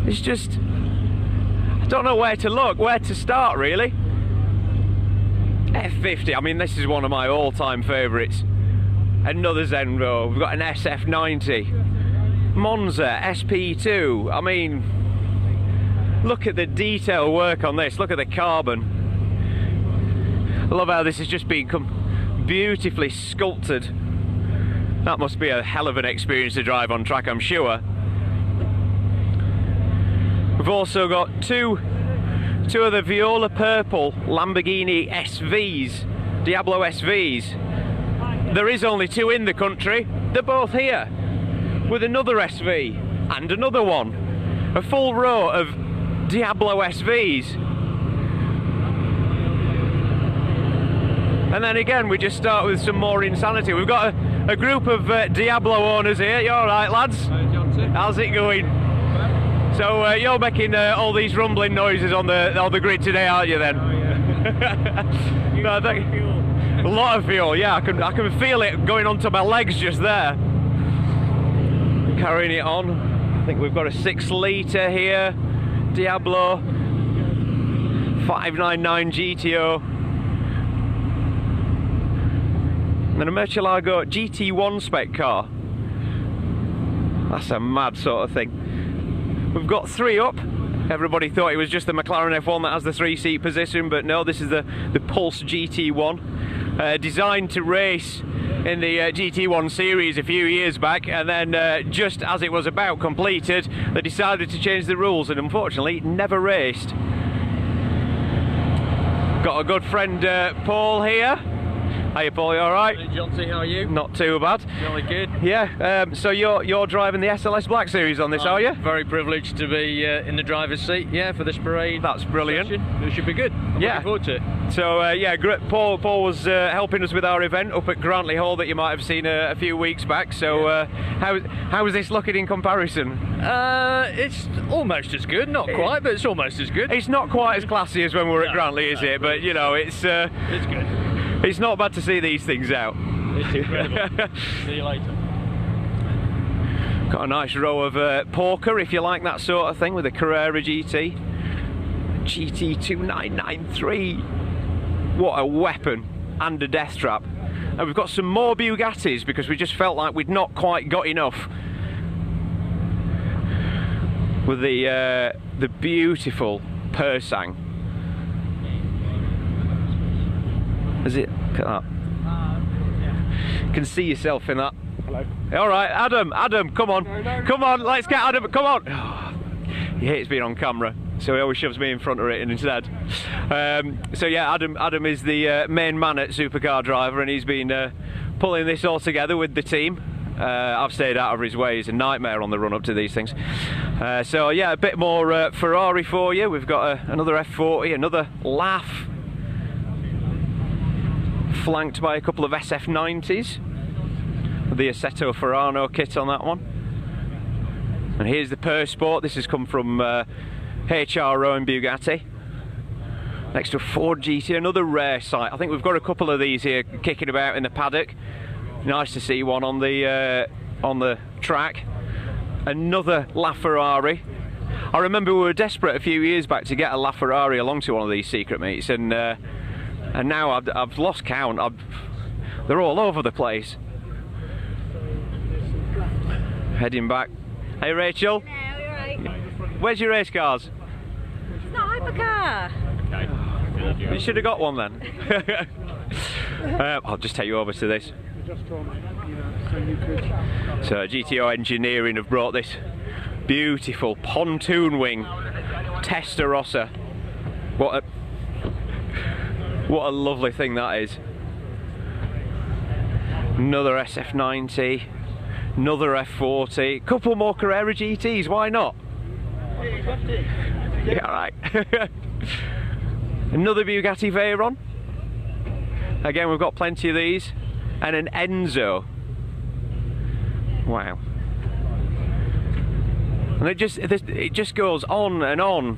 It's just, I don't know where to look, where to start really. F50, I mean, this is one of my all-time favourites. Another Zenvo. We've got an SF90. Monza SP2. I mean, look at the detail work on this. Look at the carbon. I love how this has just become beautifully sculpted. That must be a hell of an experience to drive on track, I'm sure. We've also got two of the viola purple Lamborghini SVs, Diablo SVs. There is only two in the country. They're both here, with another SV and another one. A full row of Diablo SVs. And then again, we just start with some more insanity. We've got a group of Diablo owners here. You all right, lads? Hi, Johnson. How's it going? So you're making all these rumbling noises on the grid today, aren't you? Then. Oh, yeah. No, a lot of fuel. Yeah, I can feel it going onto my legs just there. Carrying it on. I think we've got a 6-litre here, Diablo 599 GTO. And then a Murcielago GT1 spec car. That's a mad sort of thing. We've got 3 up. Everybody thought it was just the McLaren F1 that has the 3-seat position, but no, this is the Pulse GT1, designed to race in the GT1 series a few years back, and then just as it was about completed, they decided to change the rules, and unfortunately never raced. Got a good friend Paul here. Hiya Paul, you alright? Hey Johnsy, how are you? Not too bad. Jolly good. Yeah, so you're driving the SLS Black Series on this, are you? Very privileged to be in the driver's seat, yeah, for this parade. That's brilliant. Session. It should be good. I'm looking forward to it. So yeah, Paul was helping us with our event up at Grantley Hall that you might have seen a few weeks back. So how is this looking in comparison? It's almost as good, not quite, but it's almost as good. It's not quite as classy as when we were at Grantley, is it? But you know, it's good. It's not bad to see these things out. It's incredible. See you later. Got a nice row of poker, if you like that sort of thing, with a Carrera GT. GT2993. What a weapon and a death trap. And we've got some more Bugattis because we just felt like we'd not quite got enough. With the beautiful Persang. Is it? Look at that. You can see yourself in that. Hello. All right, Adam, come on. Come on, let's get Adam, come on. Oh, he hates being on camera, so he always shoves me in front of it instead. So yeah, Adam is the main man at Supercar Driver, and he's been pulling this all together with the team. I've stayed out of his way. It's a nightmare on the run up to these things. So yeah, a bit more Ferrari for you. We've got another F40, another Laugh, flanked by a couple of SF90s. The Assetto Ferrano kit on that one. And here's the Persport. This has come from HRO and Bugatti. Next to a Ford GT, another rare sight. I think we've got a couple of these here kicking about in the paddock. Nice to see one on the track. Another LaFerrari. I remember we were desperate a few years back to get a LaFerrari along to one of these secret meets, and now I've lost count. They're all over the place. Heading back. Hey Rachel. Hello, you alright? Where's your race cars? It's not a hypercar. Okay. You should have got one then. I'll just take you over to this. So GTO Engineering have brought this beautiful pontoon wing Testarossa. What a lovely thing that is. Another SF90, another F40, couple more Carrera GTs, why not? Yeah, right. Another Bugatti Veyron. Again, we've got plenty of these. And an Enzo. Wow. And it just goes on and on.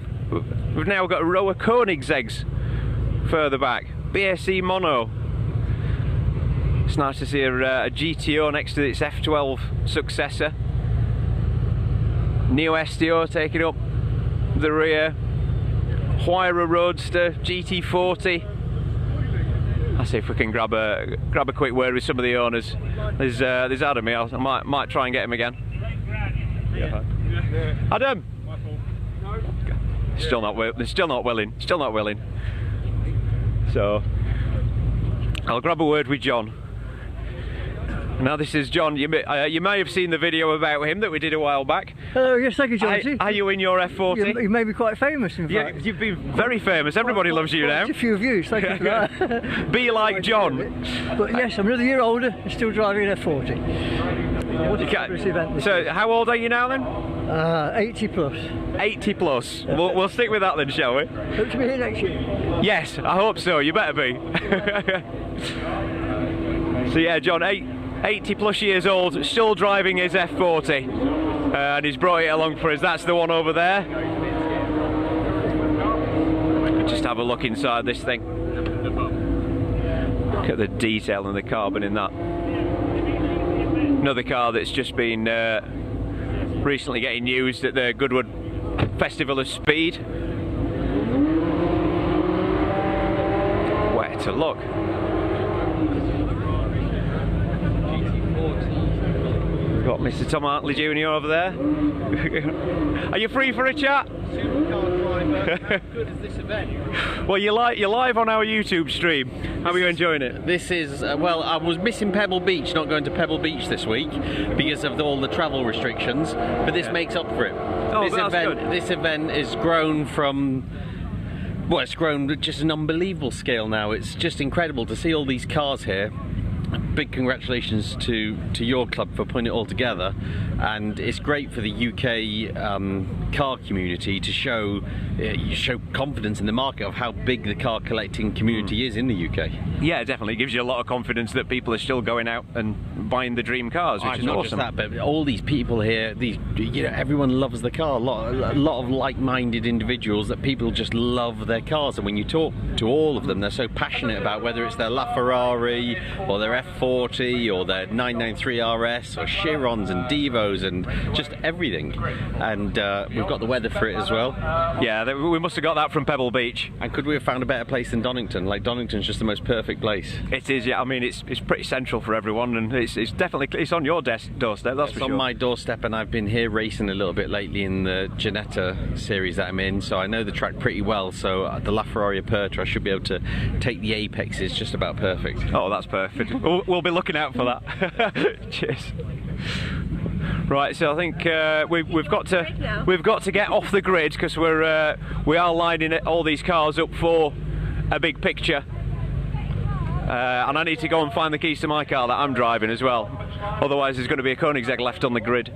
We've now got a row of Koenigsegg's further back. BSE Mono. It's nice to see a GTO next to its F12 successor. Neo STO taking up the rear. Huayra Roadster GT40. I'll see if we can grab a quick word with some of the owners. There's Adam here. I might try and get him again. Yeah. Adam. Still not willing. So I'll grab a word with John. Now this is John. You may have seen the video about him that we did a while back. Hello, yes, thank you, John. Are you in your F40? You made me quite famous, in fact. Yeah, you've been very famous. Everybody loves you now. A few views, thank you for that. Be like John. But yes, I'm another year older and still driving an F40. So how old are you now then? 80 plus. 80 plus. Yeah. We'll stick with that then, shall we? Hope to be here next year. Yes, I hope so. You better be. So yeah, John, 80 plus years old, still driving his F40, and he's brought it along for us. That's the one over there. Just have a look inside this thing. Look at the detail and the carbon in that. Another car that's just been recently getting used at the Goodwood Festival of Speed. Where to look? Got Mr. Tom Hartley Jr. over there. Are you free for a chat? Supercar good is this event? Well, you're live on our YouTube stream. How are you enjoying it? This is, well, I was missing Pebble Beach, not going to Pebble Beach this week because of all the travel restrictions, but this makes up for it. Oh, This event has grown from, well, it's grown just an unbelievable scale now. It's just incredible to see all these cars here. Big congratulations to your club for putting it all together, and it's great for the UK car community to show confidence in the market of how big the car collecting community is in the UK. Yeah, definitely. It gives you a lot of confidence that people are still going out and buying the dream cars, which is not awesome. Just that, but all these people here, everyone loves the car. A lot of like-minded individuals that people just love their cars, and when you talk to all of them, they're so passionate about whether it's their LaFerrari or their F40 or their 993 RS or Chirons and Devos and just everything. And we've got the weather for it as well. Yeah, we must have got that from Pebble Beach. And could we have found a better place than Donington? Like, Donington's just the most perfect place. It is, yeah. I mean, it's pretty central for everyone, and it's definitely on your doorstep. That's for sure. It's on my doorstep, and I've been here racing a little bit lately in the Ginetta series that I'm in, so I know the track pretty well. So the LaFerrari Aperta, I should be able to take the apexes just about perfect. Oh, that's perfect. We'll be looking out for that. Cheers. Right, so I think we've got to get off the grid because we are lining all these cars up for a big picture, and I need to go and find the keys to my car that I'm driving as well. Otherwise, there's going to be a Koenigsegg left on the grid.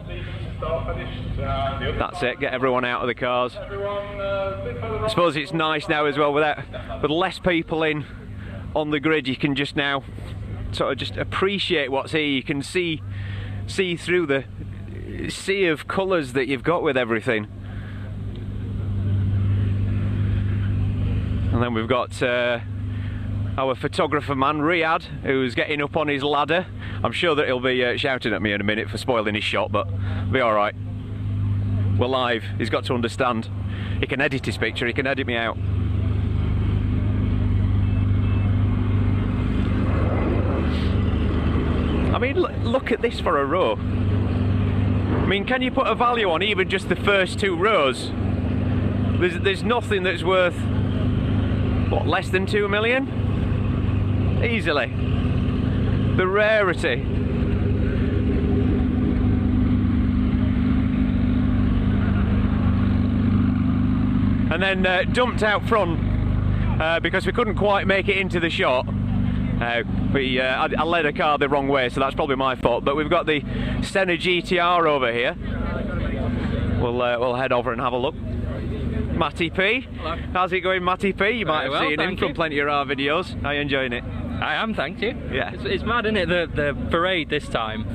That's it. Get everyone out of the cars. I suppose it's nice now as well with less people in on the grid. You can just now sort of just appreciate what's here. You can see through the sea of colours that you've got with everything. And then we've got our photographer man Riyadh, who's getting up on his ladder. I'm sure that he'll be shouting at me in a minute for spoiling his shot, but it'll be alright. We're live. He's got to understand. He can edit his picture, he can edit me out. I mean, look at this for a row. I mean, can you put a value on even just the first two rows? There's nothing that's worth, what, less than 2 million? Easily. The rarity. And then dumped out front because we couldn't quite make it into the shot. I led a car the wrong way, so that's probably my fault. But we've got the Senna GTR over here. We'll head over and have a look. Matty P. Hello. How's it going, Matty P? You might have seen him from plenty of our videos. How are you enjoying it? I am, thank you. Yeah. It's mad, isn't it? The parade this time.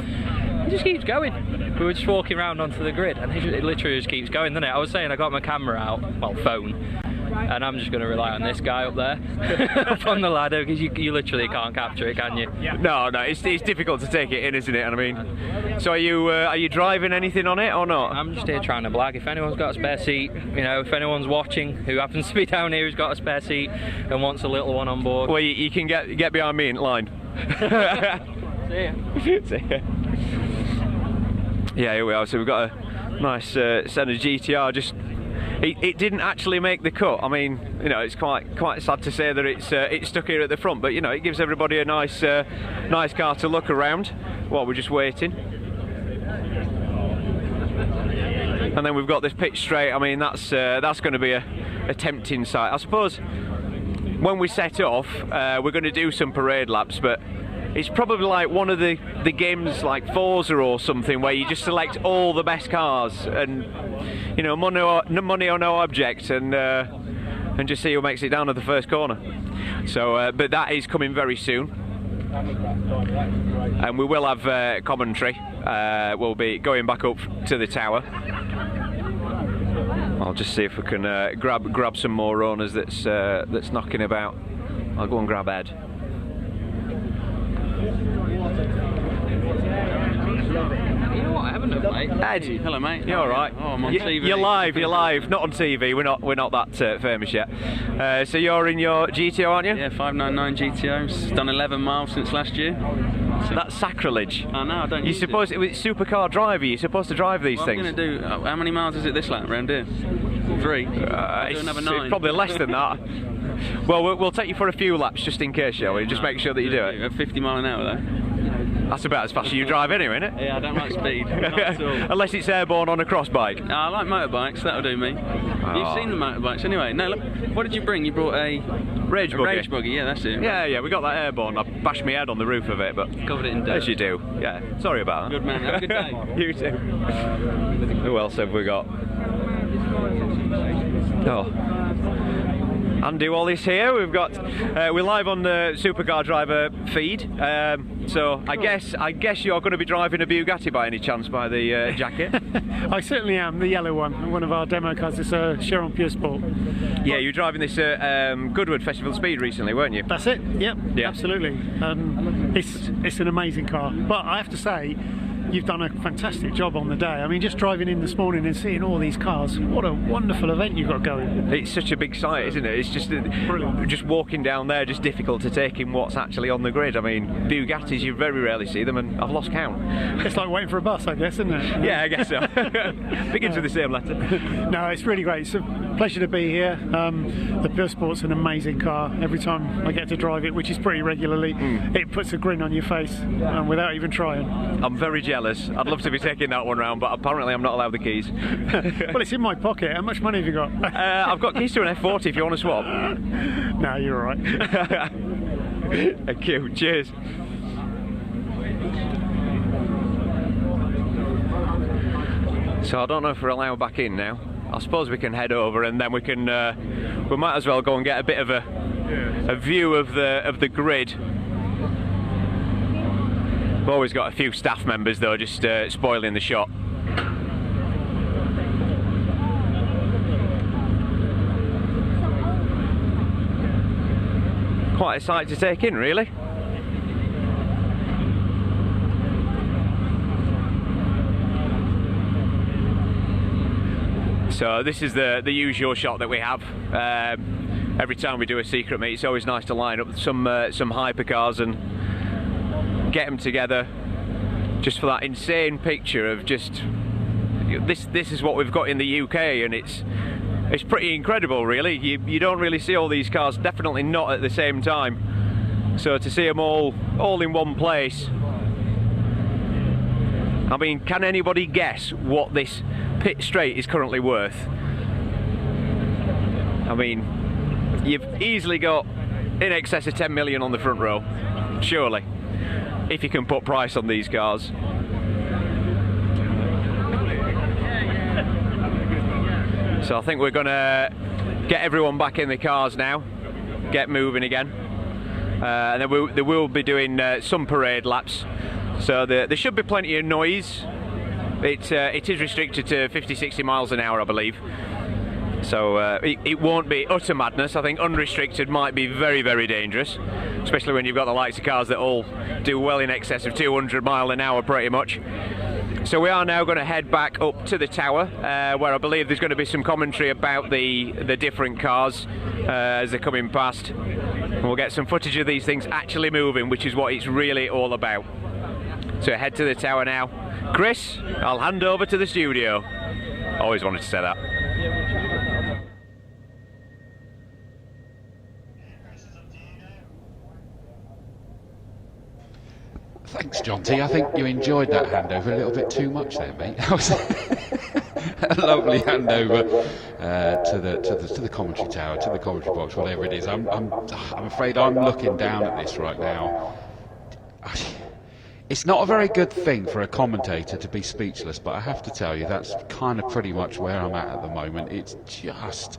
It just keeps going. We were just walking around onto the grid, and it literally just keeps going, doesn't it? I was saying I got my camera out, well, phone, and I'm just going to rely on this guy up there, up on the ladder, because you literally can't capture it, can you? Yeah. No, it's difficult to take it in, isn't it? And I mean, so are you driving anything on it or not? I'm just here trying to blag. If anyone's got a spare seat, you know, if anyone's watching who happens to be down here who's got a spare seat and wants a little one on board. Well, you can get behind me in line. See ya. See ya. Yeah, here we are. So we've got a nice Senna GTR. Just it didn't actually make the cut. I mean, you know, it's quite sad to say that it's stuck here at the front, but you know, it gives everybody a nice car to look around while we're just waiting. And then we've got this pitch straight. I mean, that's going to be a tempting sight. I suppose when we set off, we're going to do some parade laps, but it's probably like one of the games like Forza or something where you just select all the best cars and, you know, money or no object, and just see who makes it down to the first corner. So, but that is coming very soon, and we will have commentary. We'll be going back up to the tower. I'll just see if we can grab some more owners that's knocking about. I'll go and grab Ed. You know what? I haven't done, mate. Ed, hello, mate. You all right? Oh, I'm on TV. You're live. Not on TV. We're not that famous yet. So you're in your GTO, aren't you? Yeah, 599 GTO. It's done 11 miles since last year. That's sacrilege. I know, I don't You're use supposed, it's supercar driver, you're supposed to drive these Well, things. I'm going to do, how many miles is it this lap round here? 3. It's, do another it's 9. probably less than that. Well, we'll take you for a few laps just in case, shall we? Just make sure that you do it. At 50 mile an hour though. That's about as fast as you drive anyway, isn't it? Yeah, I don't like speed. Not at all. Unless it's airborne on a cross bike. No, I like motorbikes, that'll do me. You've seen the motorbikes anyway. No, look, what did you bring? You brought a Rage buggy. Rage buggy, yeah, that's it. Yeah, we got that airborne. I bashed my head on the roof of it, but covered it in dirt. as you do. Yeah, sorry about that. Good man, have a good day. You too. Who else have we got? Oh. Andy Wallace here. We've got we're live on the Supercar Driver feed. So I guess you're going to be driving a Bugatti by any chance by the jacket. I certainly am, the yellow one of our demo cars. It's a Chiron Pure Sport. Yeah, you were driving this Goodwood Festival Speed recently, weren't you? That's it. Yep. Yeah. Absolutely. It's an amazing car, but I have to say, you've done a fantastic job on the day. I mean, just driving in this morning and seeing all these cars, what a wonderful event you've got going. It's such a big site, isn't it? It's just walking down there, just difficult to take in what's actually on the grid. I mean, Bugattis, you very rarely see them, and I've lost count. It's like waiting for a bus, I guess, isn't it? Yeah, I guess so. Begins with the same letter. No, it's really great. It's a pleasure to be here. The Pure Sport's an amazing car. Every time I get to drive it, which is pretty regularly, it puts a grin on your face without even trying. I'm very jealous. I'd love to be taking that one round, but apparently I'm not allowed the keys. Well, it's in my pocket. How much money have you got? I've got keys to an F40 if you want to swap. No, you're all right. Thank you. Cheers. So I don't know if we're allowed back in now. I suppose we can head over and then we can. We might as well go and get a bit of a view of the grid. We've always got a few staff members though, just spoiling the shot. Quite a sight to take in, really. So this is the usual shot that we have. Every time we do a secret meet, it's always nice to line up some hypercars and get them together just for that insane picture of just this is what we've got in the UK, and it's pretty incredible, really. You don't really see all these cars, definitely not at the same time. So to see them all in one place, I mean, can anybody guess what this pit straight is currently worth? I mean, you've easily got in excess of 10 million on the front row, surely, if you can put price on these cars. So I think we're gonna get everyone back in the cars now, get moving again, and then they will be doing some parade laps. So there should be plenty of noise. It is restricted to 50-60 miles an hour, I believe. So it won't be utter madness. I think unrestricted might be very, very dangerous, especially when you've got the likes of cars that all do well in excess of 200 miles an hour pretty much. So we are now going to head back up to the tower, where I believe there's going to be some commentary about the different cars as they're coming past. And we'll get some footage of these things actually moving, which is what it's really all about. So head to the tower now. Chris, I'll hand over to the studio. Always wanted to say that. Thanks, John T. I think you enjoyed that handover a little bit too much there, mate. That was a lovely handover to the commentary tower, to the commentary box, whatever it is. I'm afraid I'm looking down at this right now. It's not a very good thing for a commentator to be speechless, but I have to tell you that's kind of pretty much where I'm at the moment. It's just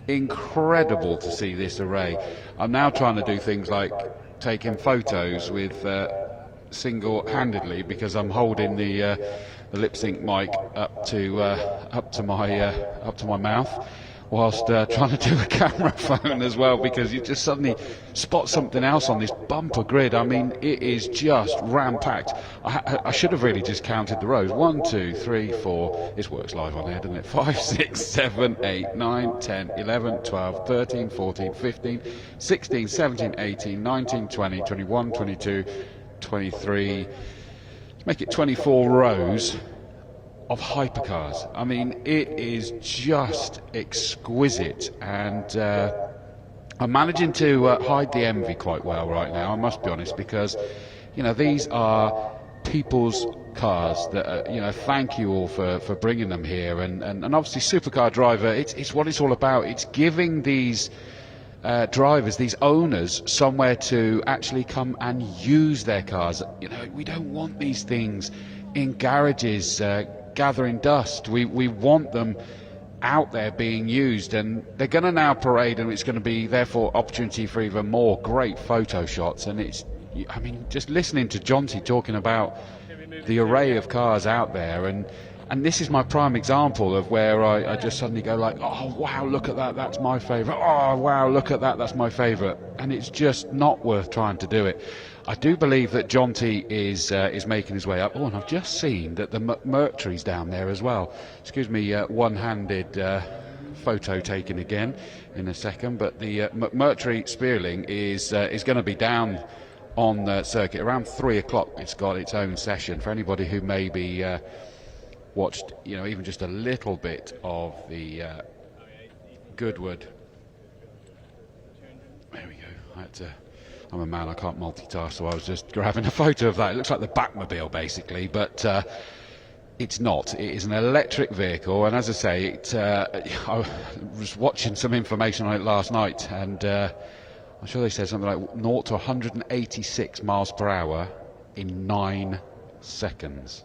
incredible to see this array. I'm now trying to do things like taking photos with single-handedly, because I'm holding the lip sync mic up to my mouth, whilst trying to do a camera phone as well, because you just suddenly spot something else on this bumper grid. I mean, it is just ram-packed. I should have really just counted the rows. 1, 2, 3, 4. This works live on air, doesn't it? 5, 6, 7, 8, 9, 10, 11, 12, 13, 14, 15, 16, 17, 18, 19, 20, 21, 22, 23, let's make it 24 rows of hypercars. I mean, it is just exquisite, and I'm managing to hide the envy quite well right now, I must be honest, because, you know, these are people's cars that, you know, thank you all for bringing them here, and obviously Supercar Driver, it's what it's all about. It's giving these drivers, these owners, somewhere to actually come and use their cars. You know, we don't want these things in garages gathering dust. We want them out there being used, and they're going to now parade, and it's going to be therefore opportunity for even more great photo shots. And it's, I mean, just listening to Jonty talking about the array of cars out there, and this is my prime example of where I just suddenly go like, oh wow, look at that, that's my favourite. Oh wow, look at that, that's my favourite. And it's just not worth trying to do it. I do believe that Jonty is making his way up. Oh, and I've just seen that the McMurtry's down there as well. Excuse me, one-handed photo taken again in a second, but the McMurtry Spearling is going to be down on the circuit around 3 o'clock. It's got its own session for anybody who maybe watched, you know, even just a little bit of the Goodwood. There we go. I'm a man, I can't multitask, so I was just grabbing a photo of that. It looks like the Batmobile basically, but it's not. It is an electric vehicle, and as I say, I was watching some information on it last night, and I'm sure they said something like 0 to 186 miles per hour in 9 seconds.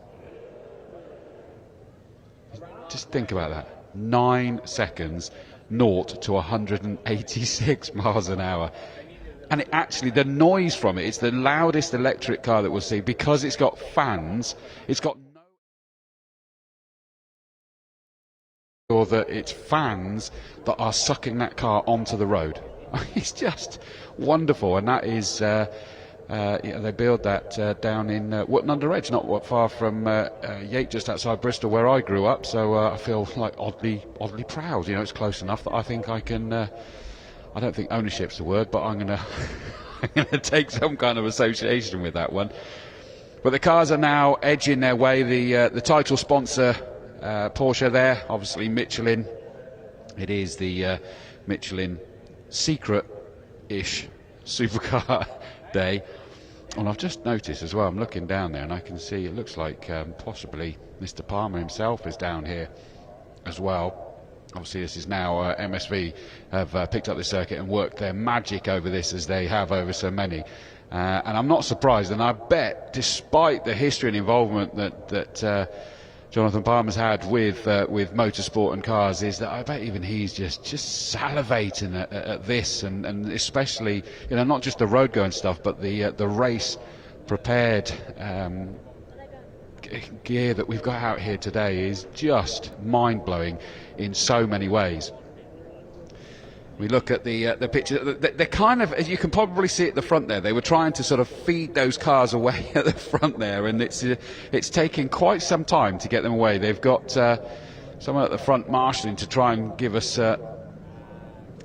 Just think about that. 9 seconds, 0 to 186 miles an hour. And it actually, the noise from it, it's the loudest electric car that we'll see, because it's got fans, it's got no... or that it's fans that are sucking that car onto the road. It's just wonderful, and that is, they build that down in Wootton-under-Edge, not far from Yate, just outside Bristol, where I grew up. So I feel like oddly proud. You know, it's close enough that I think I can. I don't think ownership's the word, but I'm gonna take some kind of association with that one. But the cars are now edging their way. The title sponsor, Porsche, there, obviously Michelin. It is the Michelin secret-ish supercar day. And I've just noticed as well, I'm looking down there and I can see it looks like possibly Mr. Palmer himself is down here as well. Obviously this is now MSV have picked up the circuit and worked their magic over this, as they have over so many. And I'm not surprised, and I bet, despite the history and involvement that Jonathan Palmer's had with motorsport and cars, is that I bet even he's just salivating at this, and especially, you know, not just the road going stuff, but the race prepared gear that we've got out here today is just mind-blowing in so many ways. We look at the picture. They're kind of, as you can probably see at the front there, they were trying to sort of feed those cars away at the front there, and it's taken quite some time to get them away. They've got someone at the front marshalling to try and give us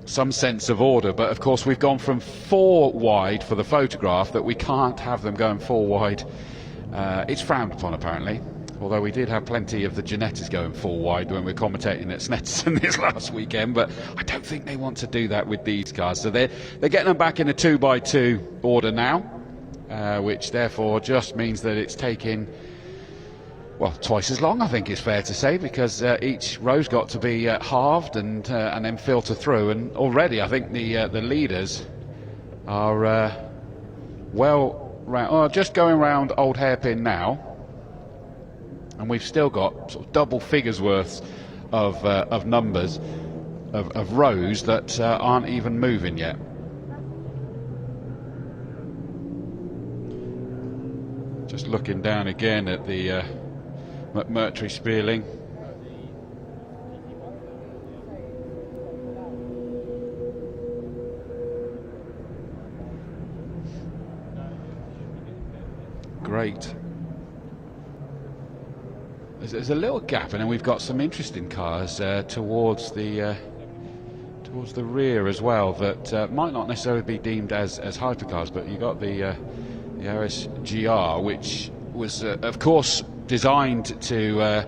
some sense of order, but of course we've gone from 4 wide for the photograph that we can't have them going 4 wide. It's frowned upon apparently. Although we did have plenty of the Ginettas going 4 wide when we were commentating at Snetterton this last weekend, but I don't think they want to do that with these cars. So they're getting them back in a 2x2 order now, which therefore just means that it's taking, well, twice as long, I think it's fair to say, because each row's got to be halved and then filter through. And already I think the leaders are just going round Old Hairpin now. And we've still got sort of double figures worth of numbers of rows that aren't even moving yet. Just looking down again at the McMurtry Spearling. Great. There's a little gap, and then we've got some interesting cars towards the rear as well that might not necessarily be deemed as hypercars, but you've got the the RS-GR, which was, of course, designed to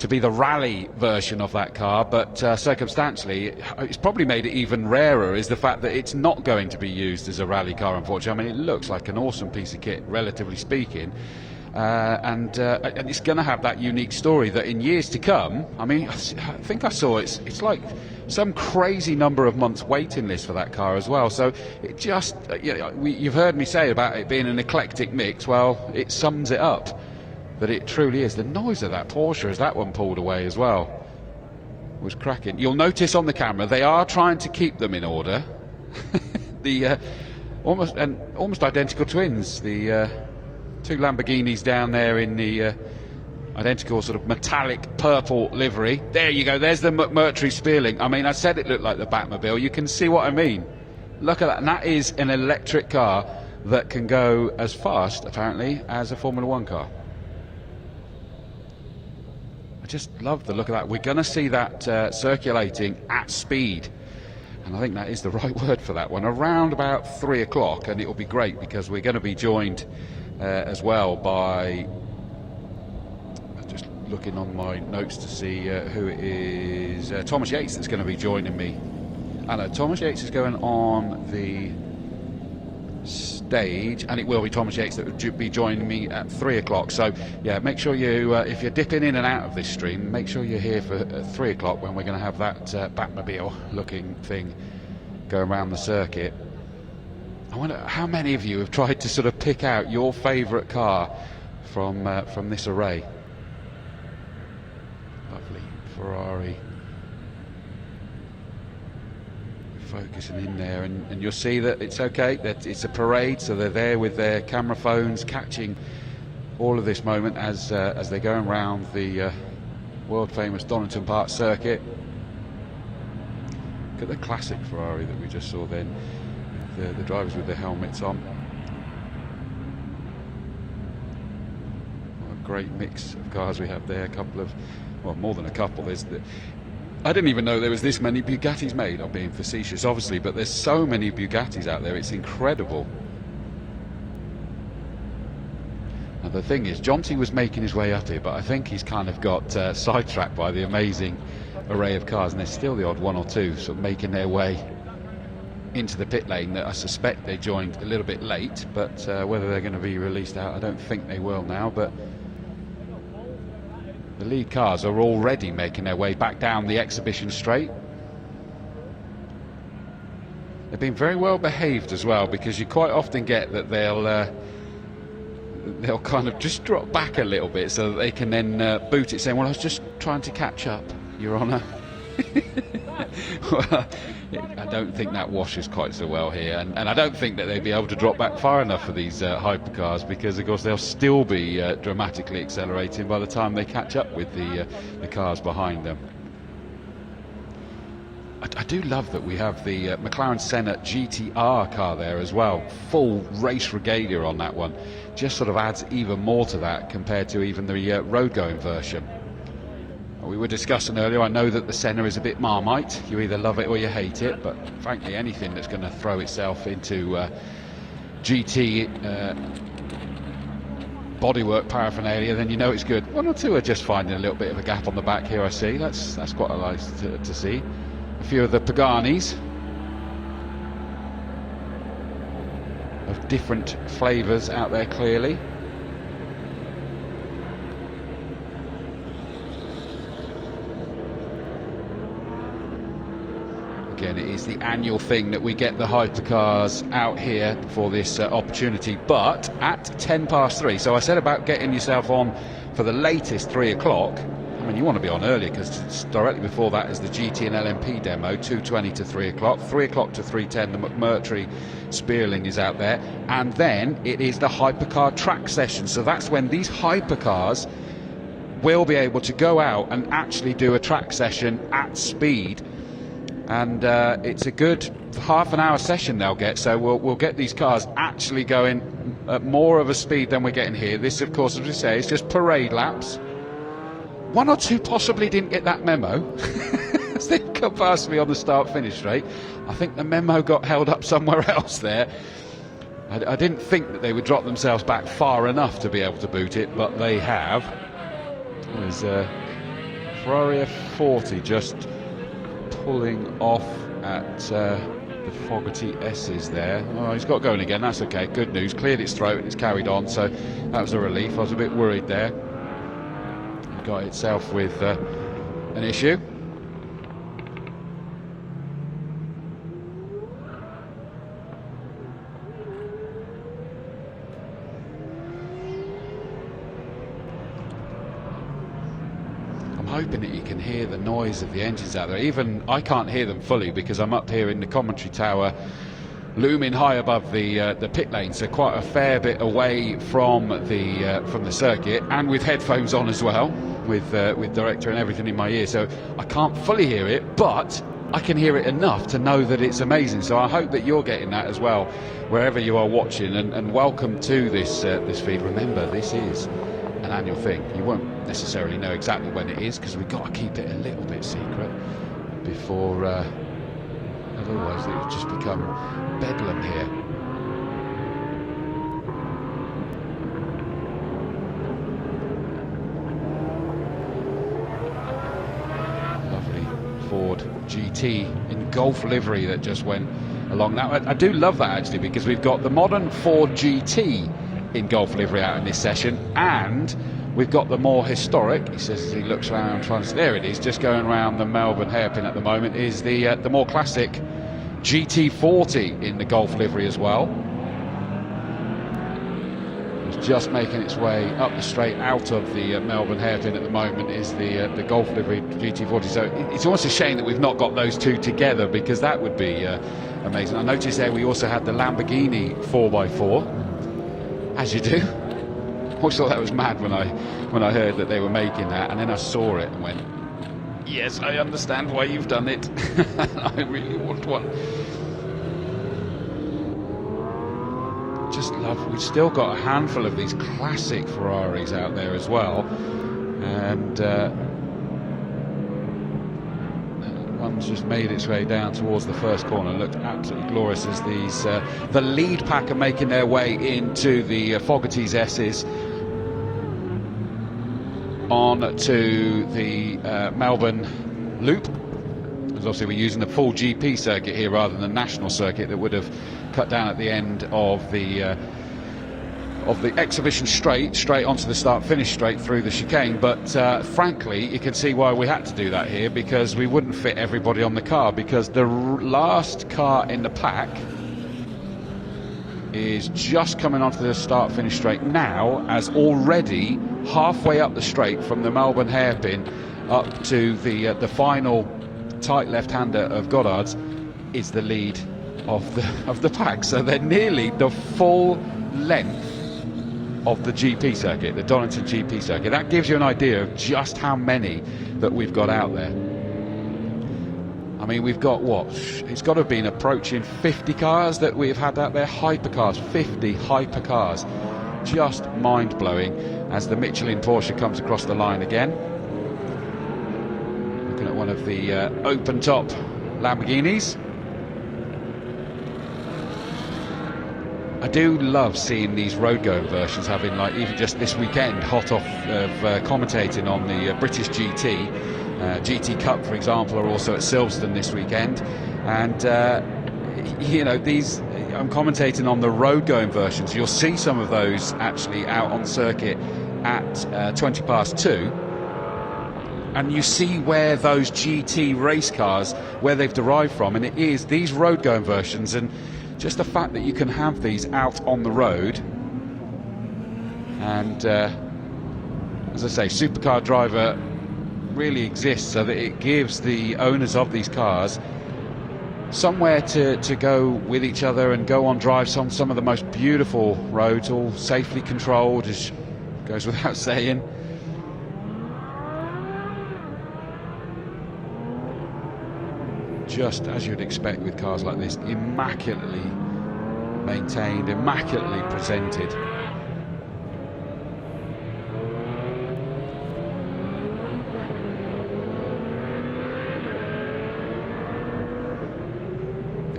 be the rally version of that car, but circumstantially, it's probably made it even rarer is the fact that it's not going to be used as a rally car, unfortunately. I mean, it looks like an awesome piece of kit, relatively speaking, and it's going to have that unique story that in years to come, I mean, I think I saw it's like some crazy number of months waiting list for that car as well. So it just, you've heard me say about it being an eclectic mix. Well, it sums it up. That it truly is. The noise of that Porsche as that one pulled away as well was cracking. You'll notice on the camera they are trying to keep them in order. The almost identical twins. The two Lamborghinis down there in the identical sort of metallic purple livery. There you go. There's the McMurtry Spearling. I mean, I said it looked like the Batmobile. You can see what I mean. Look at that. And that is an electric car that can go as fast, apparently, as a Formula One car. I just love the look of that. We're going to see that circulating at speed, and I think that is the right word for that one, around about 3 o'clock, and it will be great because we're going to be joined as well by, just looking on my notes to see who it is, Thomas Yates that's going to be joining me. I know Thomas Yates is going on the stage, and it will be Thomas Yates that will be joining me at 3 o'clock. So yeah, make sure you if you're dipping in and out of this stream, make sure you're here for 3 o'clock when we're going to have that Batmobile looking thing go around the circuit. I wonder how many of you have tried to sort of pick out your favourite car from this array. Lovely Ferrari focusing in there, and you'll see that it's okay, that it's a parade, so they're there with their camera phones catching all of this moment as they're going around the world famous Donington Park circuit. Look at the classic Ferrari that we just saw then, the drivers with their helmets on. What a great mix of cars we have there. A couple of, well, more than a couple. There's I didn't even know there was this many Bugattis made. I'm being facetious, obviously, but there's so many Bugattis out there. It's incredible. Now the thing is, Jonty was making his way up here, but I think he's kind of got sidetracked by the amazing array of cars, and there's still the odd one or two sort of making their way into the pit lane that I suspect they joined a little bit late, but whether they're going to be released out, I don't think they will now. But the lead cars are already making their way back down the exhibition straight. They've been very well behaved as well, because you quite often get that they'll kind of just drop back a little bit so that they can then boot it, saying, well, I was just trying to catch up, Your Honour. Well, I don't think that washes quite so well here, and I don't think that they'd be able to drop back far enough for these hypercars, because of course they'll still be dramatically accelerating by the time they catch up with the cars behind them. I do love that we have the McLaren Senna GTR car there as well, full race regalia on that one. Just sort of adds even more to that compared to even the road going version. We were discussing earlier, I know that the Senna is a bit Marmite. You either love it or you hate it, but frankly anything that's going to throw itself into GT bodywork paraphernalia, then you know it's good. One or two are just finding a little bit of a gap on the back here, I see. That's quite nice to see. A few of the Paganis of different flavours out there, clearly. Again, it is the annual thing that we get the hypercars out here for this opportunity, but at 3:10, so I said about getting yourself on for the latest 3 o'clock. I mean, you want to be on earlier, because directly before that is the GT and LMP demo, 2:20 to 3 o'clock, 3 o'clock to 3:10, the McMurtry Spearling is out there, and then it is the hypercar track session. So that's when these hypercars will be able to go out and actually do a track session at speed. And it's a good half an hour session they'll get, so we'll get these cars actually going at more of a speed than we're getting here. This, of course, as we say, is just parade laps. One or two possibly didn't get that memo as they come past me on the start-finish straight. I think the memo got held up somewhere else there. I didn't think that they would drop themselves back far enough to be able to boot it, but they have. There's Ferrari F40 just pulling off at the Fogarty S's there. Oh, he's got going again, that's okay, good news. Cleared its throat and it's carried on, so that was a relief. I was a bit worried there. It got itself with an issue. Hoping that you can hear the noise of the engines out there. Even I can't hear them fully because I'm up here in the commentary tower, looming high above the pit lane, so quite a fair bit away from the circuit, and with headphones on as well, with director and everything in my ear. So I can't fully hear it, but I can hear it enough to know that it's amazing. So I hope that you're getting that as well, wherever you are watching. And welcome to this feed. Remember, this is an annual thing. You won't necessarily know exactly when it is because we've got to keep it a little bit secret before otherwise it would just become bedlam here. Lovely Ford GT in Golf livery that just went along. Now I do love that actually, because we've got the modern Ford GT in Golf livery out in this session, and we've got the more historic, he says as he looks around trying to, there it is, just going around the Melbourne hairpin at the moment, is the more classic GT40 in the Golf livery as well. It's just making its way up the straight out of the Melbourne hairpin at the moment is the Golf livery GT40. So it's almost a shame that we've not got those two together, because that would be amazing. I noticed there we also had the Lamborghini 4x4. As you do. I always thought that was mad when I heard that they were making that, and then I saw it and went, yes, I understand why you've done it. I really want one. Just love, we've still got a handful of these classic Ferraris out there as well, and one's just made its way down towards the first corner. Looked absolutely glorious as these the lead pack are making their way into the Fogarty's S's on to the Melbourne Loop. Because obviously we're using the full GP circuit here rather than the national circuit that would have cut down at the end of the exhibition straight onto the start-finish straight through the chicane. But frankly, you can see why we had to do that here, because we wouldn't fit everybody on the car, because the last car in the pack is just coming onto the start-finish straight now, as already halfway up the straight from the Melbourne hairpin up to the final tight left-hander of Goddard's is the lead of the pack. So they're nearly the full length of the GP circuit, the Donington GP circuit. That gives you an idea of just how many that we've got out there. I mean, we've got what? It's got to have been approaching 50 cars that we've had out there. Hypercars, 50 hypercars. Just mind-blowing as the Michelin Porsche comes across the line again. Looking at one of the open-top Lamborghinis. I do love seeing these road-going versions, having, like, even just this weekend, hot off of commentating on the British GT. GT Cup, for example, are also at Silverstone this weekend. And, you know, these, I'm commentating on the road-going versions. You'll see some of those actually out on circuit at 20 past 2. And you see where those GT race cars, where they've derived from. And it is these road-going versions, and just the fact that you can have these out on the road, and as I say, Supercar Driver really exists so that it gives the owners of these cars somewhere to go with each other and go on drives on some of the most beautiful roads, all safely controlled, as goes without saying. Just as you'd expect with cars like this, immaculately maintained, immaculately presented.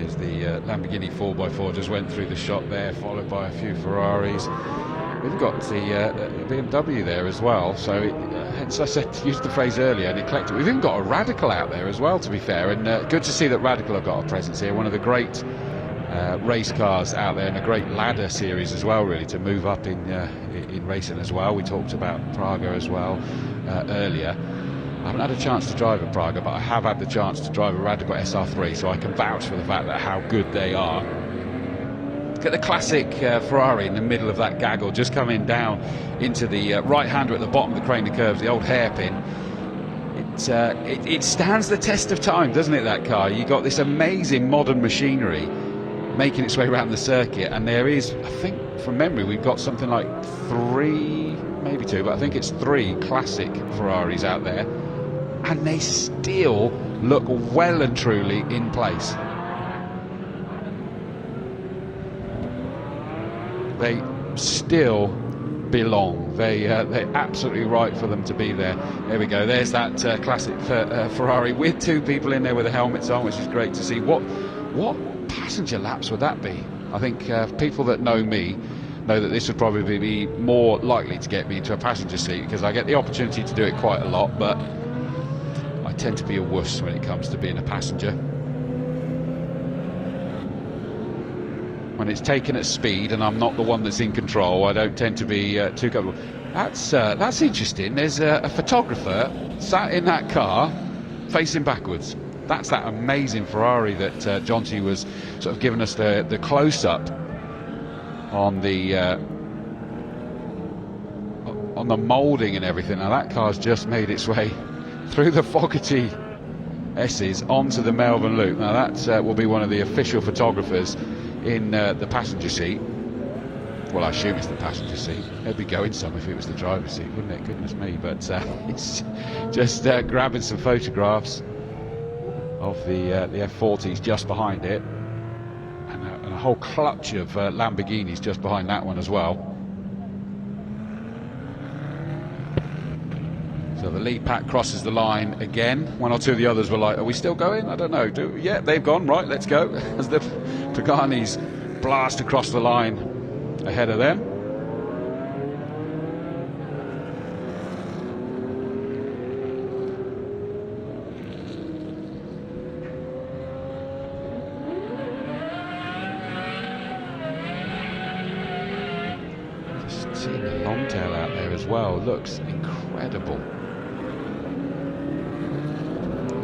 As the Lamborghini 4x4 just went through the shot there, followed by a few Ferraris. We've got the BMW there as well, so hence I said, used the phrase earlier, an eclectic. We've even got a Radical out there as well, to be fair, and good to see that Radical have got a presence here, one of the great race cars out there, and a great ladder series as well, really, to move up in racing as well. We talked about Praga as well earlier. I haven't had a chance to drive a Praga, but I have had the chance to drive a Radical SR3, so I can vouch for the fact that how good they are. Look at the classic Ferrari in the middle of that gaggle, just coming down into the right-hander at the bottom of the crane of curves, the old hairpin. It stands the test of time, doesn't it, that car? You've got this amazing modern machinery making its way around the circuit, and there is, I think, from memory, we've got something like 3, maybe 2, but I think it's 3 classic Ferraris out there, and they still look well and truly in place. They still belong. They're absolutely right for them to be there. There we go. There's that classic Ferrari with 2 people in there with the helmets on, which is great to see. What passenger laps would that be? I think people that know me know that this would probably be more likely to get me into a passenger seat, because I get the opportunity to do it quite a lot, but I tend to be a wuss when it comes to being a passenger. When it's taken at speed and I'm not the one that's in control, I don't tend to be too comfortable. That's interesting. There's a photographer sat in that car facing backwards. That's that amazing Ferrari that Jonty was sort of giving us the close-up on the moulding and everything. Now that car's just made its way through the Fogarty S's onto the Melbourne Loop. Now that will be one of the official photographers in the passenger seat. Well, I assume it's the passenger seat. It'd be going some if it was the driver's seat, wouldn't it? Goodness me. But it's just grabbing some photographs of the F40s just behind it, and a whole clutch of Lamborghinis just behind that one as well. So the lead pack crosses the line again. 1 or 2 of the others were like, are we still going? I don't know. Yeah, they've gone. Right, let's go. As the Paganis blast across the line ahead of them. Just seeing the long tail out there as well. Looks incredible.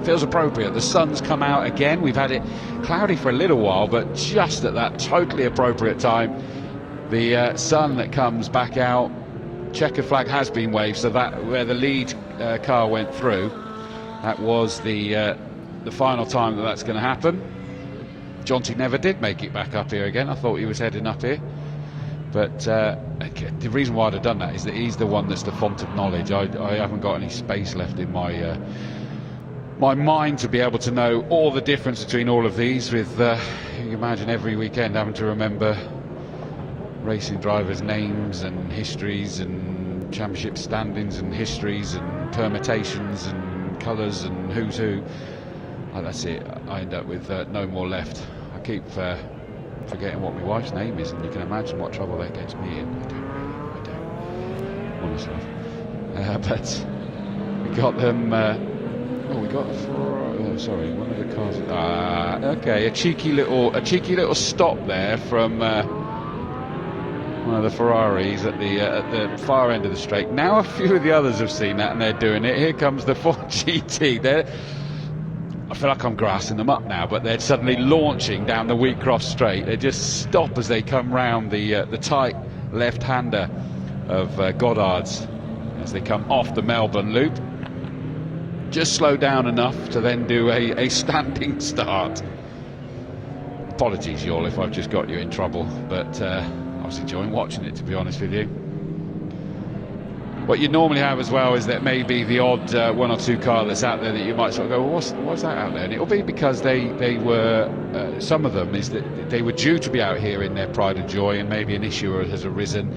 Feels appropriate. The sun's come out again. We've had it cloudy for a little while, but just at that totally appropriate time, the sun that comes back out. Checker flag has been waved, so that where the lead car went through, that was the final time that's going to happen. Jonty never did make it back up here again. I thought he was heading up here, but the reason why I'd have done that is that he's the one that's the font of knowledge. I haven't got any space left in my mind to be able to know all the difference between all of these, with you imagine every weekend having to remember racing drivers' names and histories and championship standings and histories and permutations and colours and who's who. Oh, that's it. I end up with no more left. I keep forgetting what my wife's name is, and you can imagine what trouble that gets me in. I don't honestly. But we got them. We got sorry, one of the cars. Okay, a cheeky little stop there from one of the Ferraris at the far end of the straight. Now a few of the others have seen that and they're doing it. Here comes the Ford GT. I feel like I'm grassing them up now, but they're suddenly launching down the Wheatcross straight. They just stop as they come round the tight left-hander of Goddard's as they come off the Melbourne Loop. Just slow down enough to then do a standing start. Apologies, y'all, if I've just got you in trouble, but I was enjoying watching it, to be honest with you. What you normally have as well is that maybe the odd 1 or 2 car that's out there that you might sort of go, well, what's that out there? And it'll be because they were, some of them is that they were due to be out here in their pride and joy, and maybe an issue has arisen.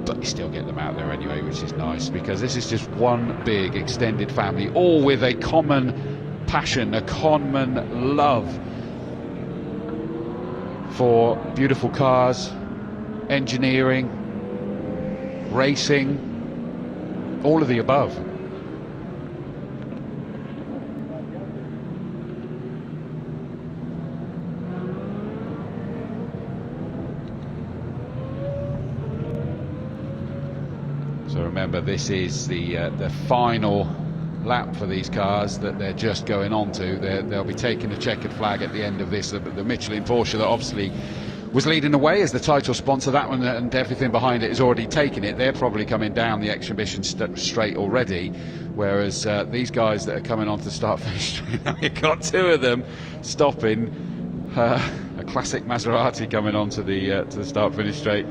But you still get them out there anyway, which is nice, because this is just one big extended family, all with a common passion, a common love for beautiful cars, engineering, racing, all of the above. So remember, this is the final lap for these cars that they're just going on to. They'll be taking a checkered flag at the end of this. The Michelin Porsche that obviously was leading the way as the title sponsor, that one and everything behind it is already taking it. They're probably coming down the exhibition straight already, whereas these guys that are coming onto the start-finish straight, you've got two of them stopping. A classic Maserati coming onto the start-finish straight.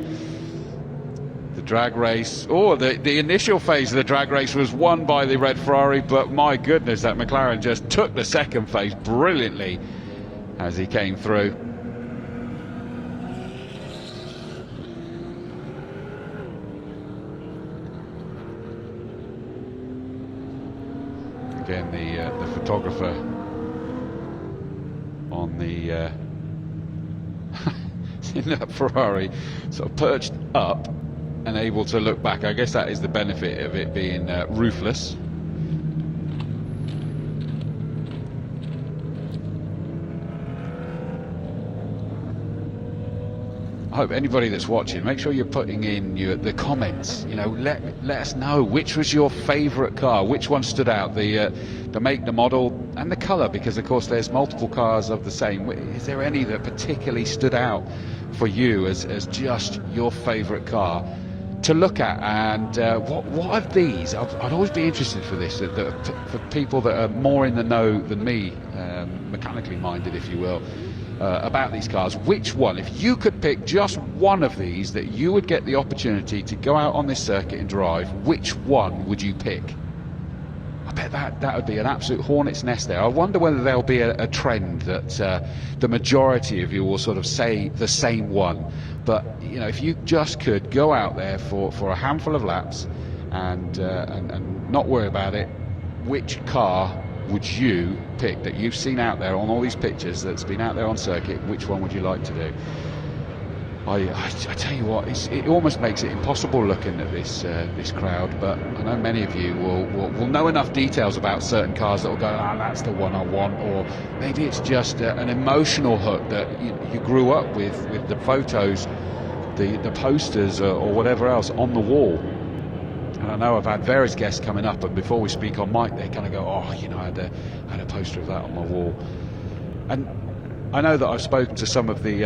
The drag race, the initial phase of the drag race was won by the red Ferrari, but my goodness, that McLaren just took the second phase brilliantly as he came through. Again, the photographer on the in that Ferrari sort of perched up and able to look back. I guess that is the benefit of it being roofless. I hope anybody that's watching, make sure you're putting in the comments. You know, let us know which was your favourite car, which one stood out, the make, the model, and the colour, because of course there's multiple cars of the same. Is there any that particularly stood out for you as just your favourite car to look at? And what of these? I'd always be interested for this, for people that are more in the know than me, mechanically minded, if you will, about these cars. Which one, if you could pick just one of these that you would get the opportunity to go out on this circuit and drive, which one would you pick? I bet that would be an absolute hornet's nest there. I wonder whether there'll be a trend that the majority of you will sort of say the same one. But you know, if you just could go out there for a handful of laps and not worry about it, which car would you pick that you've seen out there on all these pictures that's been out there on circuit? Which one would you like to do? I tell you what, it almost makes it impossible looking at this crowd, but I know many of you will know enough details about certain cars that will go, that's the one I want, or maybe it's just an emotional hook that you grew up with the photos, the posters, or whatever else on the wall. And I know I've had various guests coming up, and before we speak on mic, they kind of go, I had a poster of that on my wall. And I know that I've spoken to some of the,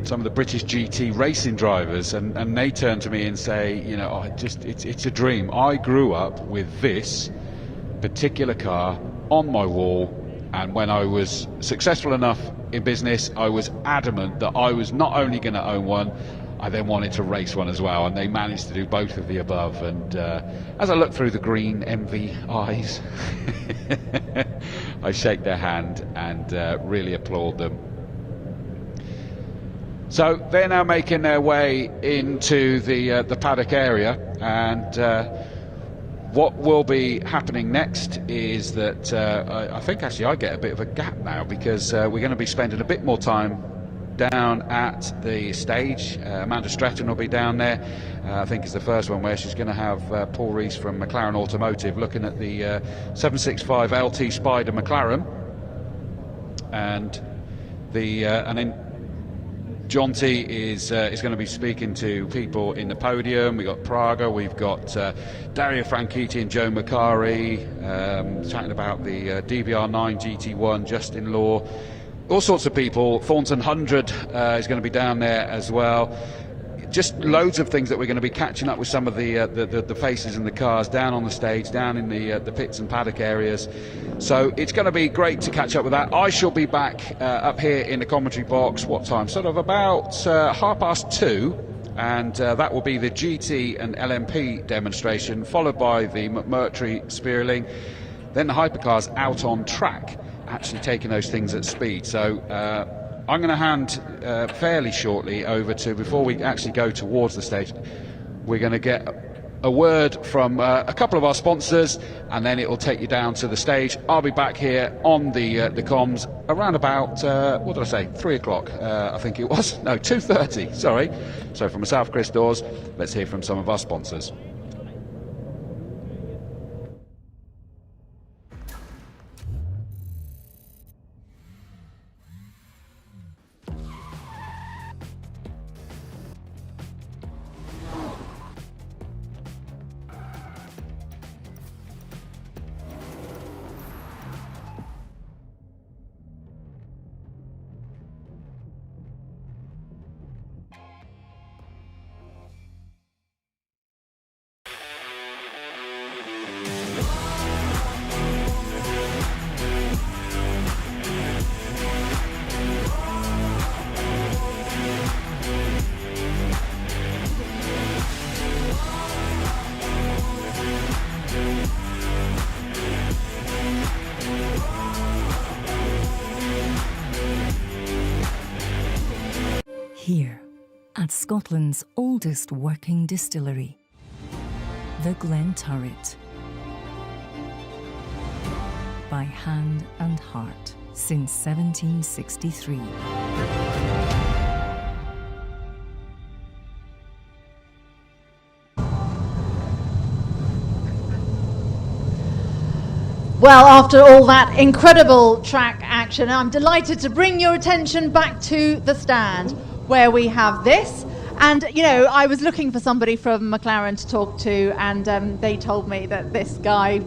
some of the British GT racing drivers, and they turn to me and say, it's a dream. I grew up with this particular car on my wall, and when I was successful enough in business, I was adamant that I was not only going to own one, I then wanted to race one as well, and they managed to do both of the above. And as I look through the green envy eyes, I shake their hand and really applaud them. So they're now making their way into the paddock area, and what will be happening next is that I think actually I get a bit of a gap now, because we're going to be spending a bit more time down at the stage. Amanda Stratton will be down there. I think it's the first one where she's going to have Paul Rees from McLaren Automotive looking at the 765 LT Spider McLaren, and then John T is going to be speaking to people in the podium. We've got Praga, we've got Dario Franchitti and Joe Macari chatting about the DBR9 GT1, Justin Law, all sorts of people. Thornton 100 is going to be down there as well. Just loads of things that we're going to be catching up with some of the faces in the cars down on the stage, down in the pits and paddock areas. So it's going to be great to catch up with that. I shall be back up here in the commentary box, what time? Sort of about 2:30, and that will be the GT and LMP demonstration, followed by the McMurtry Spearling, then the hypercars out on track, actually taking those things at speed. So I'm going to hand fairly shortly over to, before we actually go towards the stage, we're going to get a word from a couple of our sponsors, and then it will take you down to the stage. I'll be back here on the comms around about, what did I say, 3 o'clock, I think it was. No, 2:30, sorry. So from myself, Chris Dawes, let's hear from some of our sponsors. Here, at Scotland's oldest working distillery, the Glen Turret. By hand and heart since 1763. Well, after all that incredible track action, I'm delighted to bring your attention back to the stand where we have this. And, you know, I was looking for somebody from McLaren to talk to, and they told me that this guy...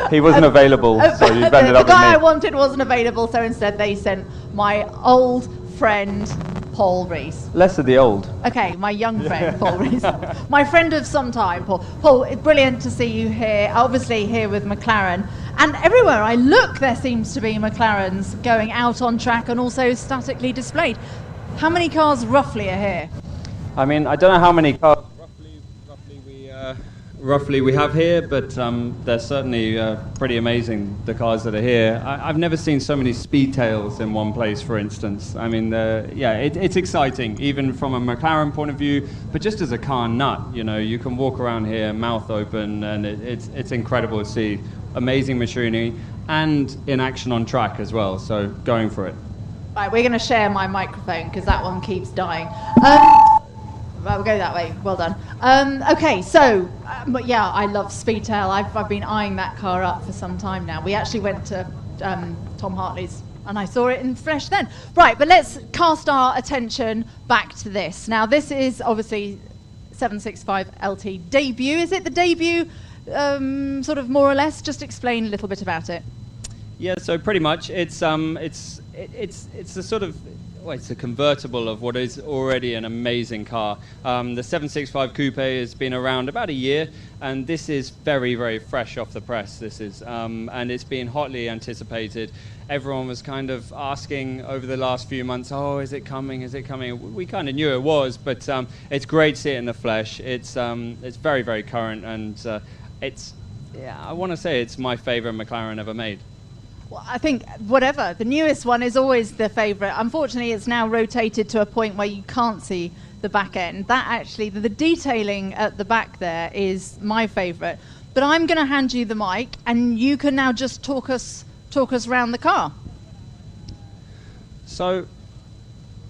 He wasn't available, so you've ended up with me. The guy I wanted wasn't available, so instead they sent my old friend, Paul Rees. Less of the old. Okay, my young friend, Paul Rees. My friend of some time, Paul. Paul, it's brilliant to see you here, obviously here with McLaren. And everywhere I look, there seems to be McLarens going out on track and also statically displayed. How many cars roughly are here? I mean, I don't know how many cars roughly we have here, but they're certainly pretty amazing, the cars that are here. I've never seen so many Speedtails in one place, for instance. I mean, yeah, it's exciting, even from a McLaren point of view, but just as a car nut, you know, you can walk around here, mouth open, and it's incredible to see. Amazing machinery, and in action on track as well, so going for it. Right, we're going to share my microphone, because that one keeps dying. Well, we'll go that way. Well done. Okay, so, but yeah, I love Speedtail. I've been eyeing that car up for some time now. We actually went to Tom Hartley's, and I saw it in flesh then. Right, but let's cast our attention back to this. Now, this is obviously 765 LT debut. Is it the debut, sort of more or less? Just explain a little bit about it. Yeah, so pretty much it's a sort of, well, it's a convertible of what is already an amazing car. The 765 Coupe has been around about a year, and this is very, very fresh off the press. This is, and it's been hotly anticipated. Everyone was kind of asking over the last few months, oh, is it coming? Is it coming? We kind of knew it was, but it's great to see it in the flesh. It's very, very current, and yeah, I want to say it's my favorite McLaren ever made. Well, I think whatever, the newest one is always the favourite. Unfortunately, it's now rotated to a point where you can't see the back end. That actually, the detailing at the back there is my favourite. But I'm going to hand you the mic, and you can now just talk us around the car. So,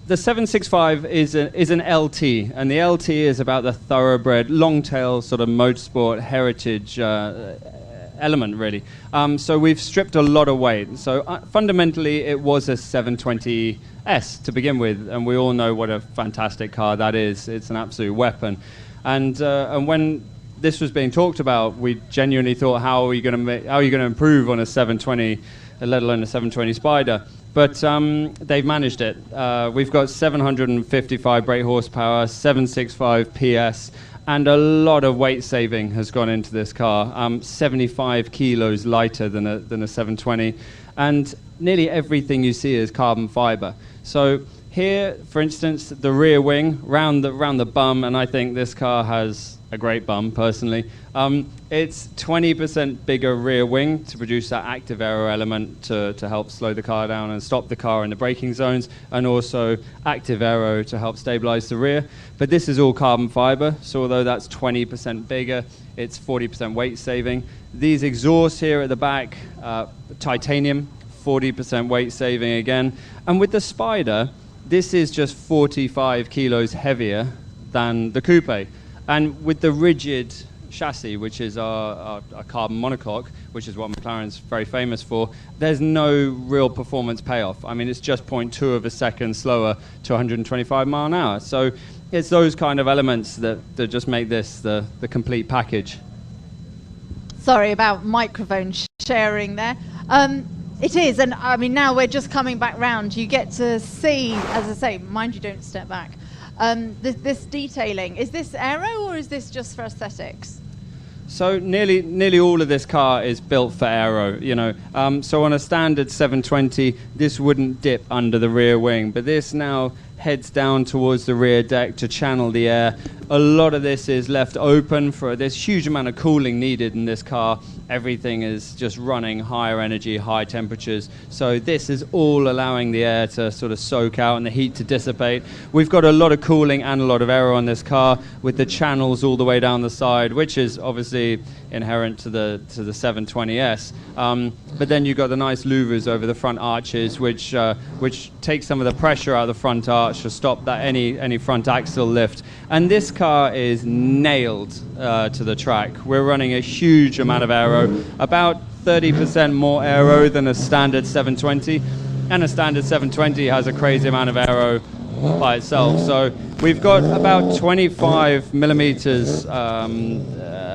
the 765 is an LT, and the LT is about the thoroughbred, long-tail sort of motorsport heritage element, really. So we've stripped a lot of weight. So fundamentally, it was a 720S to begin with, and we all know what a fantastic car that is. It's an absolute weapon. And when this was being talked about, we genuinely thought, how are you going to improve on a 720, let alone a 720 Spider? But they've managed it. We've got 755 brake horsepower, 765 PS, and a lot of weight saving has gone into this car. 75 kilos lighter than a 720, and nearly everything you see is carbon fiber. So here, for instance, the rear wing round the bum, and I think this car has a great bum, personally. It's 20% bigger rear wing to produce that active aero element to help slow the car down and stop the car in the braking zones, and also active aero to help stabilize the rear. But this is all carbon fiber, so although that's 20% bigger, it's 40% weight saving. These exhausts here at the back, titanium, 40% weight saving again. And with the Spider, this is just 45 kilos heavier than the coupe. And with the rigid chassis, which is our carbon monocoque, which is what McLaren's very famous for, there's no real performance payoff. I mean, it's just 0.2 of a second slower to 125 mile an hour. So it's those kind of elements that just make this the complete package. Sorry about microphone sharing there. It is, and I mean, now we're just coming back round. You get to see, as I say, mind you don't step back, this detailing. Is this aero or is this just for aesthetics? So nearly all of this car is built for aero, you know. So on a standard 720, this wouldn't dip under the rear wing, but this now heads down towards the rear deck to channel the air. A lot of this is left open for this huge amount of cooling needed in this car. Everything is just running higher energy, high temperatures. So this is all allowing the air to sort of soak out and the heat to dissipate. We've got a lot of cooling and a lot of aero on this car with the channels all the way down the side, which is obviously inherent to the 720S. But then you've got the nice louvers over the front arches, which take some of the pressure out of the front arch to stop that any front axle lift. And this car is nailed to the track. We're running a huge amount of aero, about 30% more aero than a standard 720, and a standard 720 has a crazy amount of aero by itself. So we've got about 25 millimeters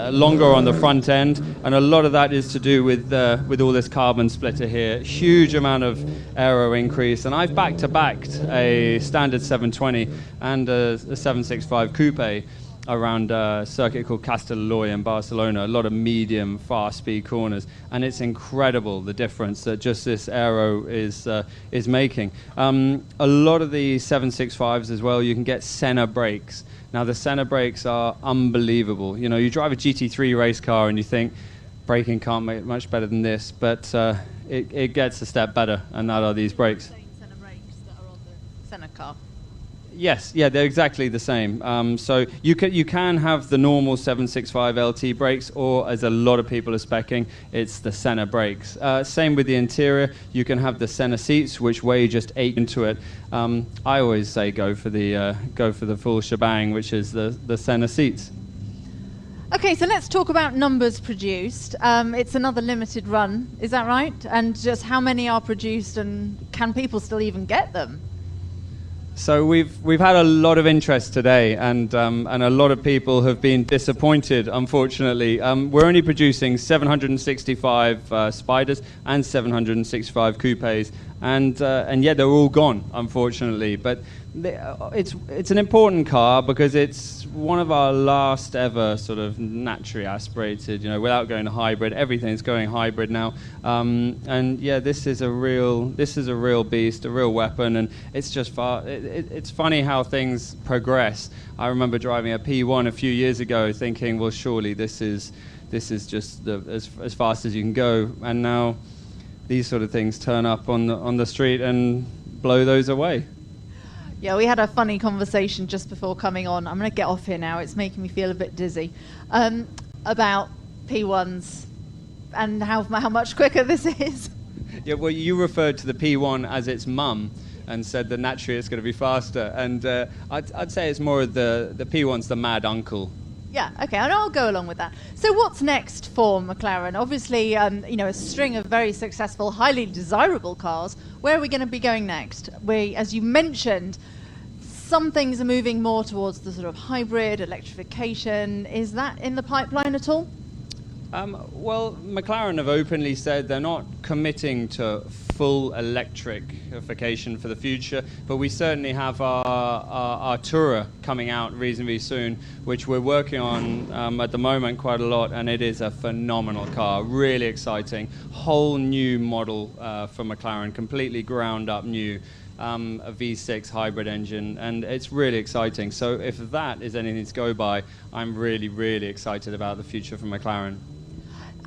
longer on the front end, and a lot of that is to do with all this carbon splitter here. Huge amount of aero increase, and I've back-to-backed a standard 720 and a 765 coupe around a circuit called Castellaloy in Barcelona. A lot of medium, fast-speed corners, and it's incredible the difference that just this aero is making. A lot of the 765s as well, you can get Senna brakes. Now the Senna brakes are unbelievable. You know, you drive a GT3 race car and you think braking can't make it much better than this, but it gets a step better, and that are these brakes. Senna brakes that are on the Senna car. Yes, yeah, they're exactly the same. So you can have the normal 765 LT brakes, or as a lot of people are speccing, it's the Senna brakes. Same with the interior. You can have the Senna seats, which weigh just 8 into it. I always say go for the full shebang, which is the Senna seats. Okay, so let's talk about numbers produced. It's another limited run, is that right? And just how many are produced, and can people still even get them? So we've had a lot of interest today, and a lot of people have been disappointed, unfortunately. We're only producing 765 Spiders and 765 Coupes, and yet they're all gone, unfortunately. But it's an important car because it's one of our last ever sort of naturally aspirated, you know, without going to hybrid. Everything's going hybrid now, and yeah, this is a real beast, a real weapon, and it's just it's funny how things progress. I remember driving a P1 a few years ago, thinking, well, surely this is just as fast as you can go, and now these sort of things turn up on the street and blow those away. Yeah, we had a funny conversation just before coming on. I'm going to get off here now. It's making me feel a bit dizzy. About P1s and how much quicker this is. Yeah, well, you referred to the P1 as its mum and said that naturally it's going to be faster. And I'd say it's more of the P1's the mad uncle. Yeah, okay, and I'll go along with that. So what's next for McLaren? Obviously, a string of very successful, highly desirable cars. Where are we going to be going next? As you mentioned, some things are moving more towards the sort of hybrid, electrification. Is that in the pipeline at all? Well, McLaren have openly said they're not committing to full electrification for the future, but we certainly have our Tourer coming out reasonably soon, which we're working on at the moment quite a lot, and it is a phenomenal car, really exciting, whole new model for McLaren, completely ground up new. a V6 hybrid engine, and it's really exciting. So if that is anything to go by, I'm really, really excited about the future for McLaren.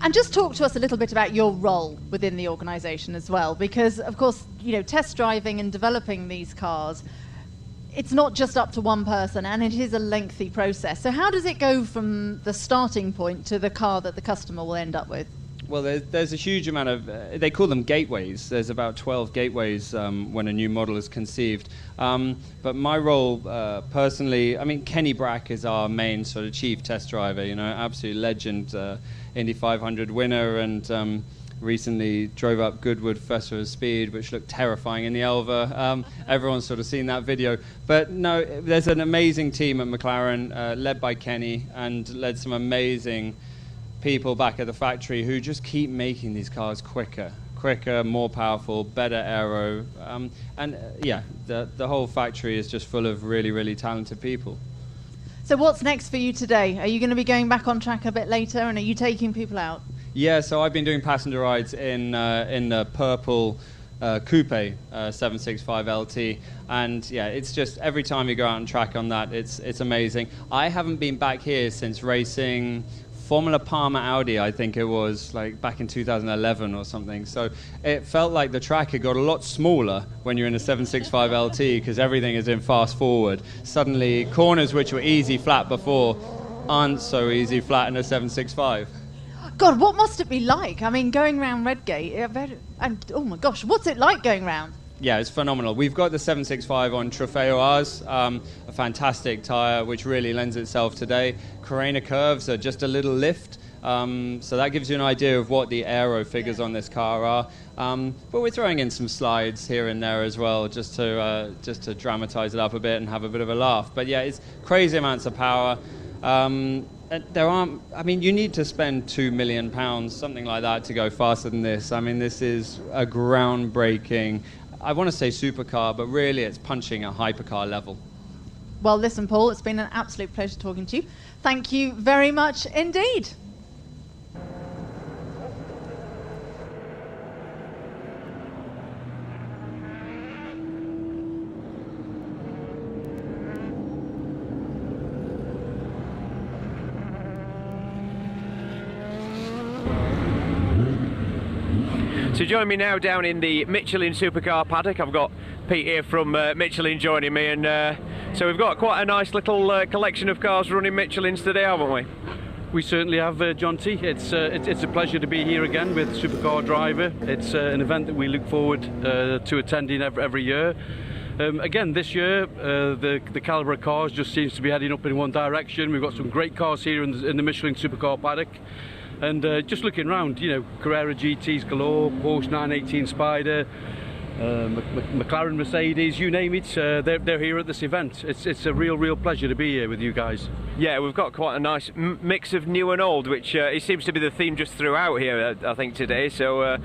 And just talk to us a little bit about your role within the organisation as well, because of course, you know, test driving and developing these cars, it's not just up to one person, and it is a lengthy process. So how does it go from the starting point to the car that the customer will end up with? Well, there's a huge amount of, they call them gateways. There's about 12 gateways when a new model is conceived. But my role personally, I mean, Kenny Brack is our main sort of chief test driver, you know, absolute legend, Indy 500 winner, and recently drove up Goodwood Festival of Speed, which looked terrifying in the Elva. Everyone's sort of seen that video. But no, there's an amazing team at McLaren, led by Kenny, and led some amazing people back at the factory who just keep making these cars quicker, more powerful, better aero, and yeah, the whole factory is just full of really, really talented people. So what's next for you today? Are you going to be going back on track a bit later, and are you taking people out? Yeah, so I've been doing passenger rides in the purple coupe 765 LT, and yeah, it's just every time you go out on track on that, it's amazing. I haven't been back here since racing Formula Parma Audi, I think it was, like back in 2011 or something. So it felt like the track had got a lot smaller when you're in a 765 LT, because everything is in fast forward. Suddenly, corners which were easy flat before aren't so easy flat in a 765. God, what must it be like? I mean, going around Redgate, and oh my gosh, what's it like going round? Yeah, it's phenomenal. We've got the 765 on Trofeo Rs, a fantastic tyre which really lends itself today. Carrera curves are just a little lift, so that gives you an idea of what the aero figures on this car are. But we're throwing in some slides here and there as well, just to dramatise it up a bit and have a bit of a laugh. But yeah, it's crazy amounts of power. There aren't, I mean, you need to spend £2 million, something like that, to go faster than this. I mean, this is a groundbreaking, I want to say supercar, but really it's punching a hypercar level. Well, listen, Paul, it's been an absolute pleasure talking to you. Thank you very much indeed. So join me now down in the Michelin supercar paddock. I've got Pete here from Michelin joining me, and so we've got quite a nice little collection of cars running Michelins today, haven't we? We certainly have, John T. It's a pleasure to be here again with Supercar Driver. It's an event that we look forward to attending every year. Again, this year, the calibre of cars just seems to be heading up in one direction. We've got some great cars here in the Michelin supercar paddock. And just looking around, you know, Carrera GTs galore, Porsche 918 Spider, McLaren, Mercedes, you name it, they're here at this event. It's a real pleasure to be here with you guys. Yeah, we've got quite a nice mix of new and old, which it seems to be the theme just throughout here, I think, today. So,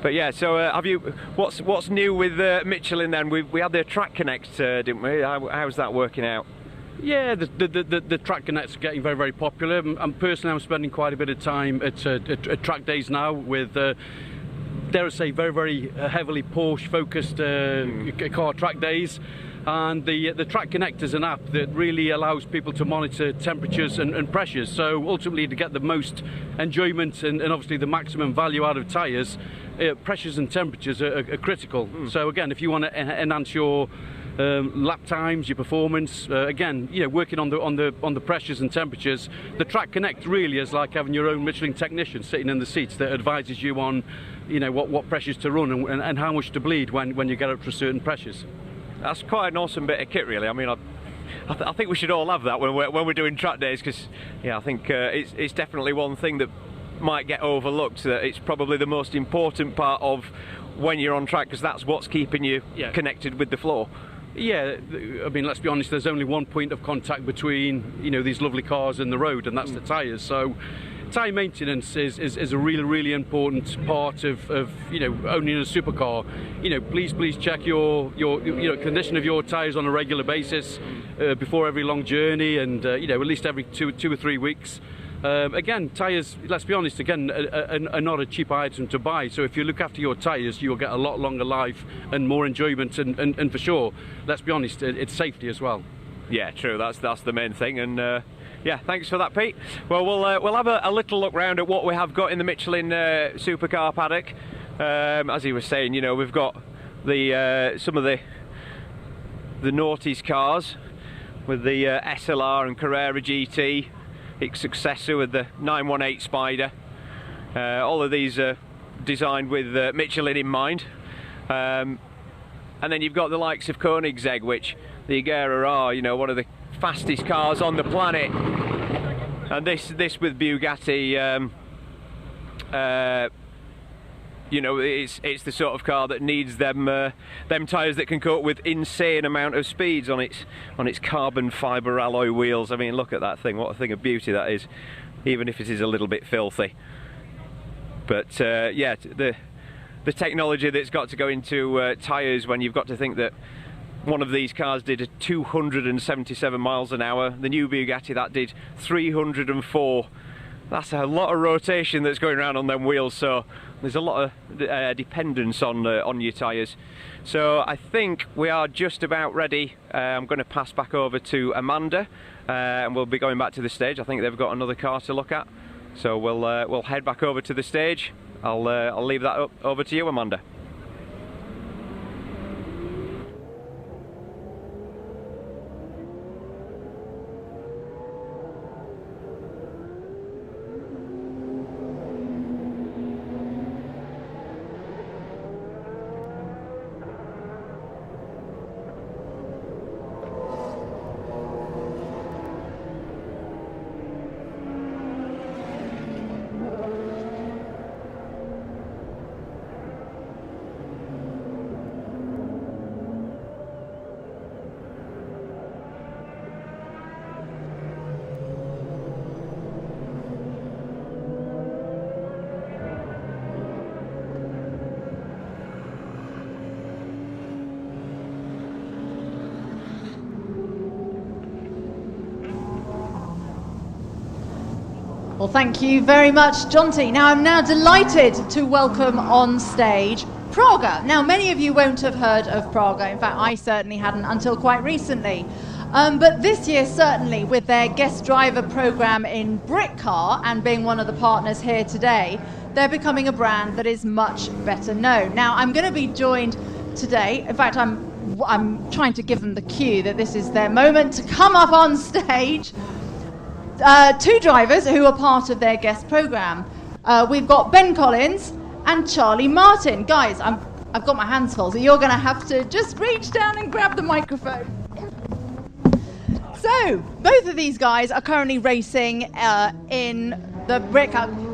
but yeah, so have you? What's new with Michelin then? We had the Track Connect, didn't we? How's that working out? Yeah, the Track Connects are getting very popular. And personally, I'm spending quite a bit of time at track days now with, dare I say, very heavily Porsche-focused car track days. And the Track Connect is an app that really allows people to monitor temperatures and pressures. So ultimately, to get the most enjoyment and obviously the maximum value out of tyres, pressures and temperatures are critical. So again, if you want to enhance your lap times, your performance, again, you know, working on the pressures and temperatures, the Track Connect really is like having your own Michelin technician sitting in the seats that advises you on, you know, what pressures to run and how much to bleed when you get up to certain pressures. That's quite an awesome bit of kit, really. I mean, I think we should all have that when we're doing track days, because yeah, I think it's definitely one thing that might get overlooked. That it's probably the most important part of when you're on track, because that's what's keeping you connected with the floor. Yeah, I mean, let's be honest, there's only one point of contact between, you know, these lovely cars and the road, and that's the tyres. So tyre maintenance is a really important part of you know, owning a supercar. You know, please check your condition of your tyres on a regular basis before every long journey, and you know, at least every two or 3 weeks. Again, tyres, let's be honest, again, are not a cheap item to buy. So if you look after your tyres, you'll get a lot longer life and more enjoyment. And for sure, let's be honest, it's safety as well. Yeah, true. That's the main thing. And yeah, thanks for that, Pete. Well, we'll have a little look round at what we have got in the Michelin supercar paddock. As he was saying, you know, we've got the some of the noughties cars with the SLR and Carrera GT, its successor with the 918 Spider. All of these are designed with Michelin in mind. And then you've got the likes of Koenigsegg, which the Agera are, you know, one of the fastest cars on the planet. And this with Bugatti, you know, it's the sort of car that needs them tyres that can cope with insane amount of speeds on its carbon fibre alloy wheels. I mean, look at that thing! What a thing of beauty that is, even if it is a little bit filthy. But yeah, the technology that's got to go into tyres, when you've got to think that one of these cars did 277 miles an hour, the new Bugatti that did 304. That's a lot of rotation that's going around on them wheels, so there's a lot of dependence on your tyres. So I think we are just about ready. I'm going to pass back over to Amanda, and we'll be going back to the stage. I think they've got another car to look at, so we'll head back over to the stage. I'll leave that over to you, Amanda. Well, thank you very much, Jonty. Now, I'm now delighted to welcome on stage Praga. Now, many of you won't have heard of Praga. In fact, I certainly hadn't until quite recently. But this year, certainly, with their guest driver program in Prix and being one of the partners here today, they're becoming a brand that is much better known. Now, I'm going to be joined today. In fact, I'm trying to give them the cue that this is their moment to come up on stage. Two drivers who are part of their guest program. We've got Ben Collins and Charlie Martin. Guys, I've got my hands full, so you're going to have to just reach down and grab the microphone. So, both of these guys are currently racing in the Prix.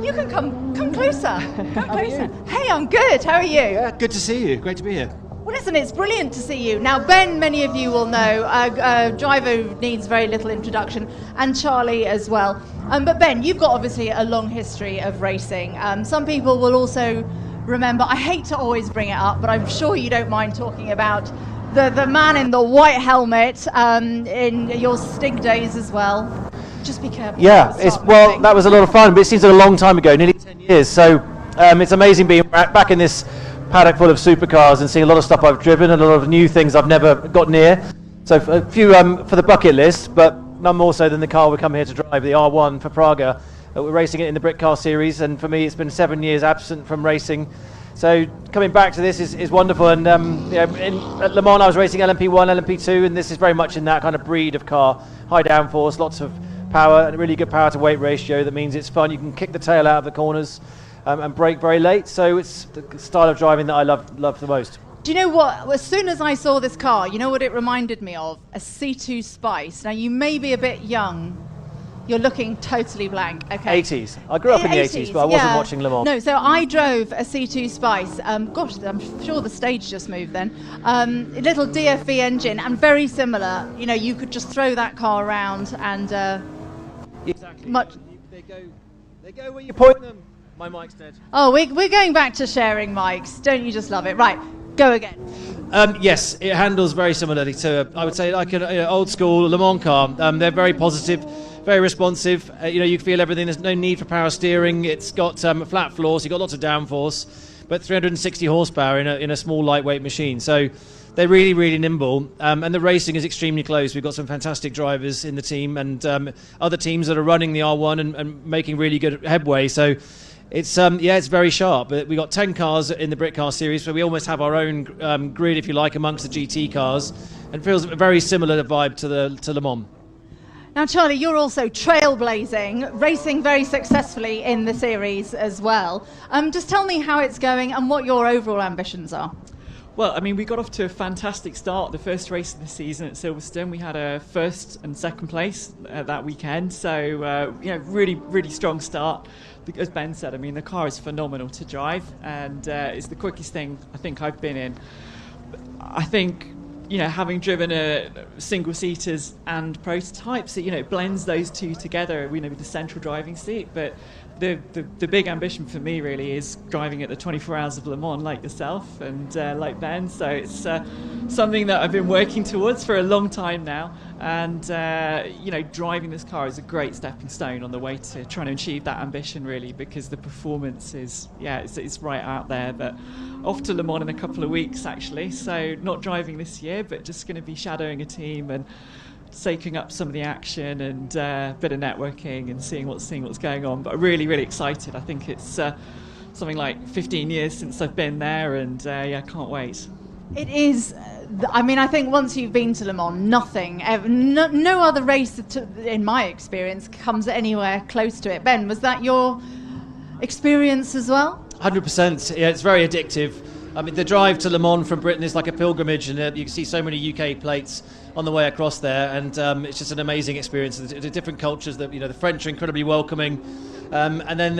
You can come closer. Come closer. Hey, I'm good. How are you? Yeah, good to see you. Great to be here. Well, listen, it's brilliant to see you. Now, Ben, many of you will know, a driver who needs very little introduction, and Charlie as well. But Ben, you've got obviously a long history of racing. Some people will also remember, I hate to always bring it up, but I'm sure you don't mind talking about the man in the white helmet in your Stig days as well. Just be careful. Yeah, that was a lot of fun, but it seems like a long time ago, nearly 10 years. So it's amazing being back in this paddock full of supercars and seeing a lot of stuff I've driven and a lot of new things I've never got near. So a few for the bucket list, but none more so than the car we come here to drive, the R1 for Praga. We're racing it in the Brit Car Series, and for me it's been 7 years absent from racing. So coming back to this is wonderful. And at Le Mans I was racing LMP1, LMP2, and this is very much in that kind of breed of car. High downforce, lots of power, and a really good power to weight ratio. That means it's fun. You can kick the tail out of the corners. And brake very late, so it's the style of driving that I love the most. Do you know what? As soon as I saw this car, you know what it reminded me of? A C2 Spice. Now, you may be a bit young. You're looking totally blank. Okay. 80s. I grew up in the 80s, but I wasn't watching Le Mans. No, so I drove a C2 Spice. Gosh, I'm sure the stage just moved then. A little DFV engine, and very similar. You know, you could just throw that car around and... exactly. They go where you point them. My mic's dead. Oh, we're going back to sharing mics. Don't you just love it? Right, go again. Yes, it handles very similarly to, I would say, like an old school Le Mans car. They're very positive, very responsive. You can feel everything. There's no need for power steering. It's got flat floors. You've got lots of downforce, but 360 horsepower in a small, lightweight machine. So they're really, really nimble, and the racing is extremely close. We've got some fantastic drivers in the team, and other teams that are running the R1 and making really good headway. So it's it's very sharp. We've got 10 cars in the Brit Car Series, so we almost have our own grid, if you like, amongst the GT cars, and feels a very similar vibe to Le Mans. Now, Charlie, you're also trailblazing, racing very successfully in the series as well. Just tell me how it's going and what your overall ambitions are. Well, I mean, we got off to a fantastic start. The first race of the season at Silverstone, we had a first and second place that weekend. So, really, really strong start. As Ben said, I mean, the car is phenomenal to drive, and it's the quickest thing I think I've been in. I think, having driven single-seaters and prototypes, it blends those two together, with the central driving seat. But the big ambition for me really is driving at the 24 Hours of Le Mans like yourself and like Ben. So it's something that I've been working towards for a long time now. And, driving this car is a great stepping stone on the way to trying to achieve that ambition, really, because the performance is, it's right out there. But off to Le Mans in a couple of weeks, actually. So not driving this year, but just going to be shadowing a team and soaking up some of the action and a bit of networking and seeing what's going on. But I'm really, really excited. I think it's something like 15 years since I've been there, and can't wait. It is. I mean, I think once you've been to Le Mans, nothing, no other race, in my experience, comes anywhere close to it. Ben, was that your experience as well? 100%. Yeah, it's very addictive. I mean, the drive to Le Mans from Britain is like a pilgrimage, and you can see so many UK plates on the way across there, and it's just an amazing experience. The different cultures, the French are incredibly welcoming, and then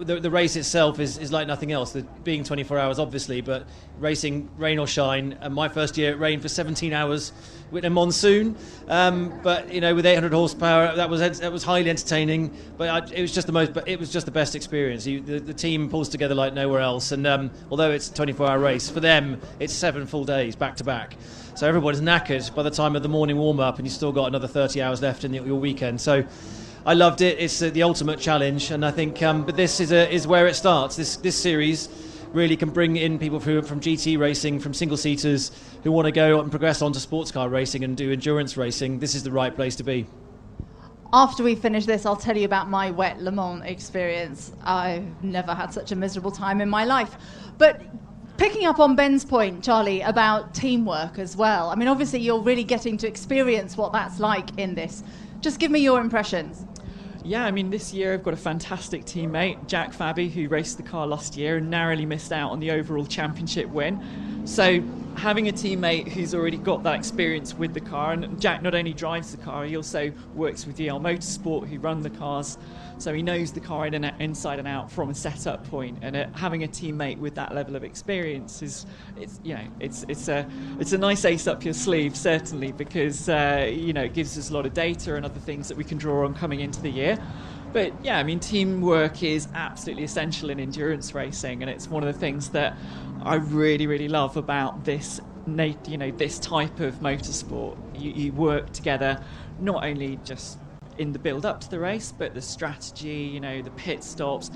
the race itself is like nothing else. Being 24 hours, obviously, but racing rain or shine. And my first year, it rained for 17 hours with a monsoon, but with 800 horsepower, that was highly entertaining. But it was just the best experience. The team pulls together like nowhere else, and although it's a 24-hour race, for them it's 7 full days back to back. So everybody's knackered by the time of the morning warm-up, and you've still got another 30 hours left in your weekend. So I loved it. It's the ultimate challenge, and I think but this is where it starts. This series really can bring in people from GT racing, from single-seaters who want to go and progress onto sports car racing and do endurance racing. This is the right place to be. After we finish this, I'll tell you about my wet Le Mans experience. I've never had such a miserable time in my life. But picking up on Ben's point, Charlie, about teamwork as well. I mean, obviously, you're really getting to experience what that's like in this. Just give me your impressions. Yeah, I mean, this year I've got a fantastic teammate, Jack Fabi, who raced the car last year and narrowly missed out on the overall championship win. So having a teammate who's already got that experience with the car, and Jack not only drives the car, he also works with DL Motorsport, who run the cars, so he knows the car inside and out from a setup point. And having a teammate with that level of experience it's a nice ace up your sleeve, certainly, because it gives us a lot of data and other things that we can draw on coming into the year. But yeah, I mean, teamwork is absolutely essential in endurance racing, and it's one of the things that I really, really love about this type of motorsport. You work together, not only just in the build up to the race, but the strategy, the pit stops,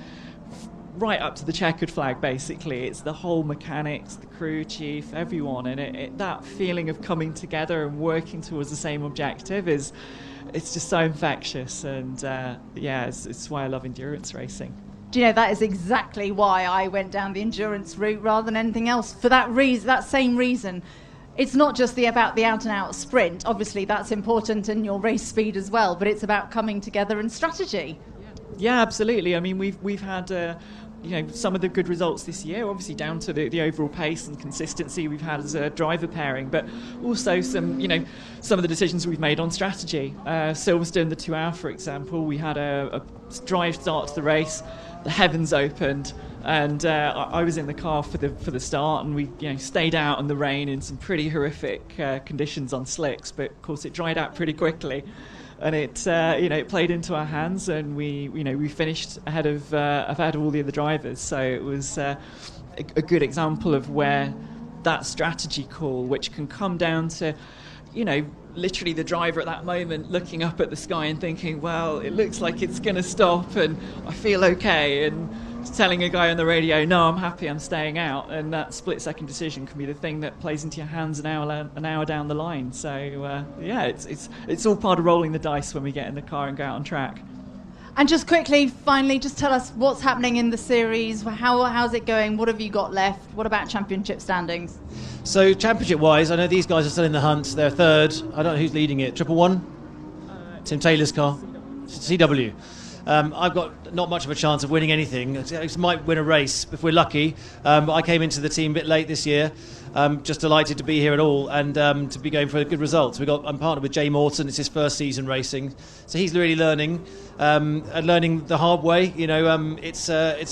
right up to the checkered flag. Basically, it's the whole mechanics, the crew chief, everyone, and that feeling of coming together and working towards the same objective it's just so infectious. And it's why I love endurance racing. Do you know, that is exactly why I went down the endurance route rather than anything else. For that reason, that same reason. It's not just about the out-and-out sprint. Obviously, that's important in your race speed as well, but it's about coming together and strategy. Yeah, absolutely. I mean, we've had some of the good results this year, obviously down to the overall pace and consistency we've had as a driver pairing, but also some of the decisions we've made on strategy. Silverstone, the 2 hour, for example, we had a drive start to the race, the heavens opened, and I was in the car for the start, and we stayed out in the rain in some pretty horrific conditions on slicks, but of course it dried out pretty quickly. And it played into our hands, and we finished ahead of all the other drivers. So it was a good example of where that strategy call, which can come down to you know, literally the driver at that moment looking up at the sky and thinking, well, it looks like it's going to stop and I feel okay, and telling a guy on the radio, no, I'm happy, I'm staying out, and that split-second decision can be the thing that plays into your hands an hour down the line. So yeah, it's all part of rolling the dice when we get in the car and go out on track. And just quickly, finally, just tell us what's happening in the series. How's it going? What have you got left? What about championship standings? So championship-wise, I know these guys are still in the hunt. They're third. I don't know who's leading it. 111? Tim Taylor's car. CW. I've got not much of a chance of winning anything. I might win a race if we're lucky. But I came into the team a bit late this year. Just delighted to be here at all and to be going for good results. I'm partnered with Jay Morton. It's his first season racing, so he's really learning and learning the hard way. You know, it's a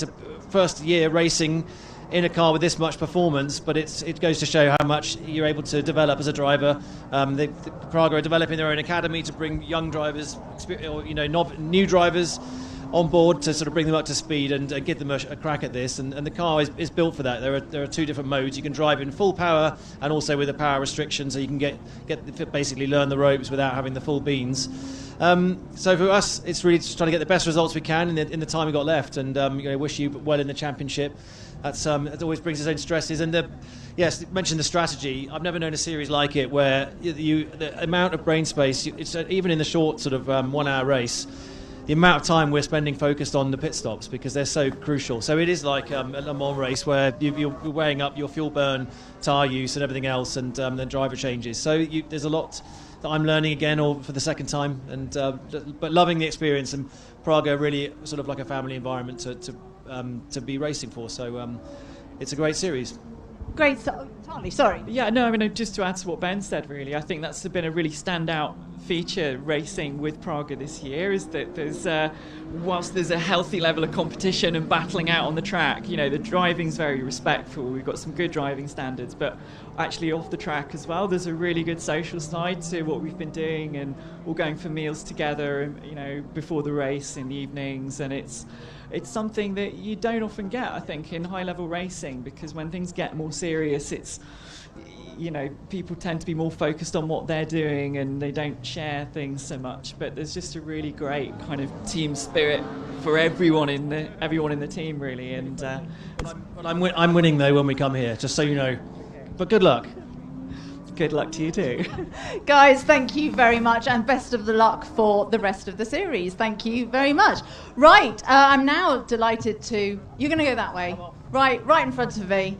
first year racing in a car with this much performance, but it goes to show how much you're able to develop as a driver. The Pragg are developing their own academy to bring young drivers, or new drivers, on board to sort of bring them up to speed and give them a crack at this. And the car is built for that. There are two different modes. You can drive in full power and also with a power restriction, so you can basically learn the ropes without having the full beans. So for us, it's really just trying to get the best results we can in the time we've got left, and wish you well in the championship. It always brings its own stresses. And yes, mention the strategy. I've never known a series like it where the amount of brain space, even in the short sort of 1 hour race, the amount of time we're spending focused on the pit stops because they're so crucial. So it is like a Le Mans race where you're weighing up your fuel burn, tyre use and everything else, and then driver changes. So there's a lot that I'm learning again, or for the second time, but loving the experience. And Pragg are really sort of like a family environment to be racing for. So it's a great series. Great, Charlie, sorry. Yeah, no, I mean, just to add to what Ben said, really, I think that's been a really standout feature racing with Pragg this year, is that whilst there's a healthy level of competition and battling out on the track, the driving's very respectful. We've got some good driving standards, but actually off the track as well, there's a really good social side to what we've been doing, and all going for meals together, before the race in the evenings, and it's something that you don't often get, I think, in high-level racing, because when things get more serious, it's, people tend to be more focused on what they're doing and they don't share things so much. But there's just a really great kind of team spirit for everyone in the team, really. And I'm winning though when we come here, just so you know. But good luck. Good luck to you too. Guys, thank you very much, and best of the luck for the rest of the series. Thank you very much. Right, I'm now delighted to... You're going to go that way. Right in front of me.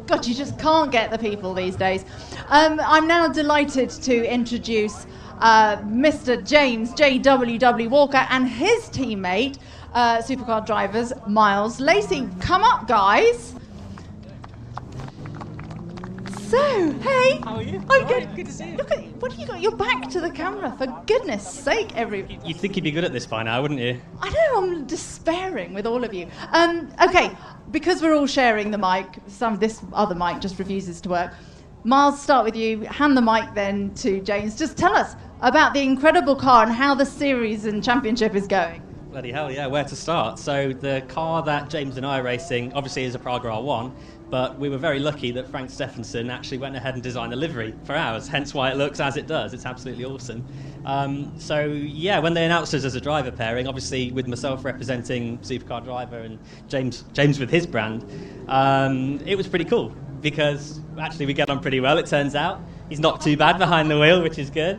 God, you just can't get the people these days. I'm now delighted to introduce Mr. James J.W.W. Walker and his teammate, supercar drivers, Miles Lacey. Come up, guys. So, hey. How are you? I'm good. Good to see you. Look at what have you got? Your back to the camera, for goodness sake, everyone. You'd think you'd be good at this by now, wouldn't you? I know, I'm despairing with all of you. Okay, because we're all sharing the mic, this other mic just refuses to work. Miles, start with you. Hand the mic then to James. Just tell us about the incredible car and how the series and championship is going. Bloody hell, yeah, where to start? So the car that James and I are racing obviously is a Pragg R1, but we were very lucky that Frank Stephenson actually went ahead and designed the livery for ours, hence why it looks as it does. It's absolutely awesome. So yeah, when they announced us as a driver pairing, obviously with myself representing Supercar Driver and James with his brand, it was pretty cool because actually we get on pretty well, it turns out. He's not too bad behind the wheel, which is good.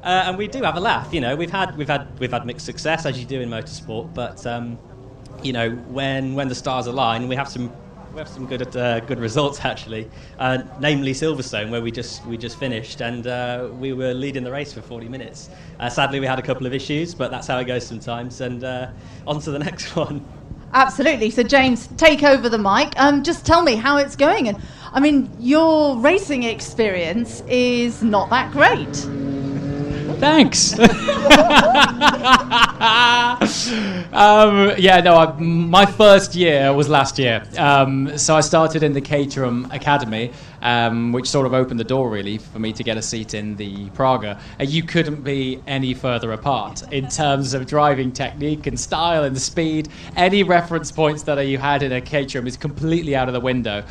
And we do have a laugh, we've had mixed success, as you do in motorsport, but when the stars align, we have some good results actually. Namely Silverstone, where we just finished, and we were leading the race for 40 minutes. Sadly, we had a couple of issues, but that's how it goes sometimes. And on to the next one. Absolutely. So James, take over the mic. Just tell me how it's going. And I mean, your racing experience is not that great. Thanks. My first year was last year. So I started in the Caterham Academy, which sort of opened the door really for me to get a seat in the Praga. And you couldn't be any further apart in terms of driving technique and style and speed. Any reference points that you had in a Caterham is completely out of the window.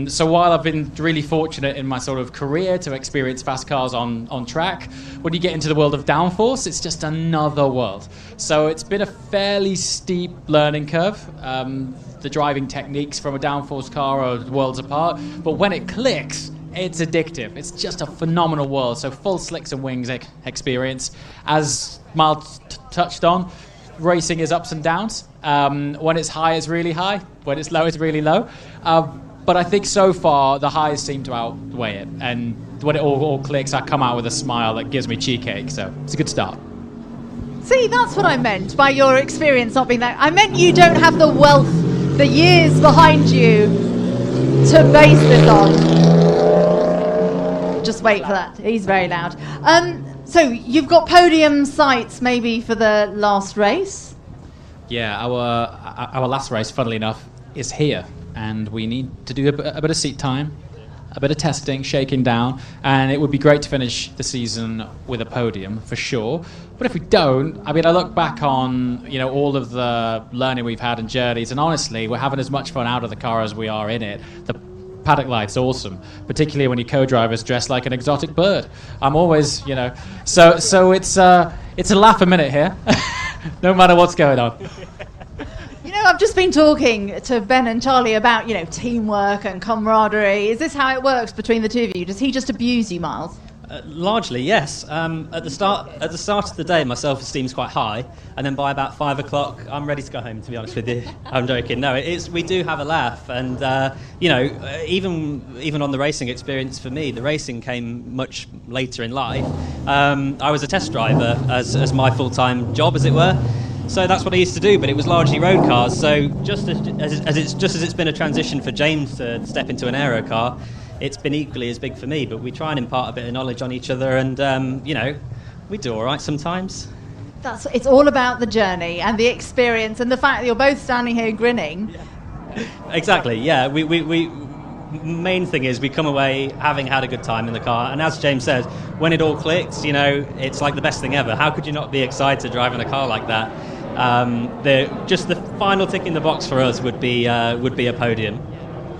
So while I've been really fortunate in my sort of career to experience fast cars on track, when you get into the world of downforce, it's just another world. So it's been a fairly steep learning curve. The driving techniques from a downforce car are worlds apart, but when it clicks, it's addictive. It's just a phenomenal world. So full slicks and wings experience. As Miles touched on, racing is ups and downs. When it's high, it's really high. When it's low, it's really low. But I think so far, the highs seem to outweigh it. And when it all clicks, I come out with a smile that gives me cheesecake. So it's a good start. See, that's what I meant by your experience not being that. I meant you don't have the wealth, the years behind you to base this on. Just wait for that. He's very loud. So you've got podium sights maybe for the last race? Yeah, our last race, funnily enough, is here. And we need to do a bit of seat time, a bit of testing, shaking down, and it would be great to finish the season with a podium for sure. But if we don't, I mean, I look back on all of the learning we've had and journeys, and honestly, we're having as much fun out of the car as we are in it. The paddock life's awesome, particularly when your co-driver's dressed like an exotic bird. I'm always, so it's a laugh a minute here, no matter what's going on. I've just been talking to Ben and Charlie about, teamwork and camaraderie. Is this how it works between the two of you? Does he just abuse you, Miles? Largely, yes. At the start of the day, my self-esteem's quite high, and then by about 5 o'clock, I'm ready to go home. To be honest with you, I'm joking. No, we do have a laugh, and even on the racing experience for me, the racing came much later in life. I was a test driver as my full-time job, as it were. So that's what I used to do, but it was largely road cars. So just as it's been a transition for James to step into an aero car, it's been equally as big for me. But we try and impart a bit of knowledge on each other, and we do all right sometimes. It's all about the journey and the experience, and the fact that you're both standing here grinning. Yeah. Exactly. Yeah. We main thing is we come away having had a good time in the car, and as James says, when it all clicks, it's like the best thing ever. How could you not be excited driving a car like that? The final tick in the box for us would be a podium.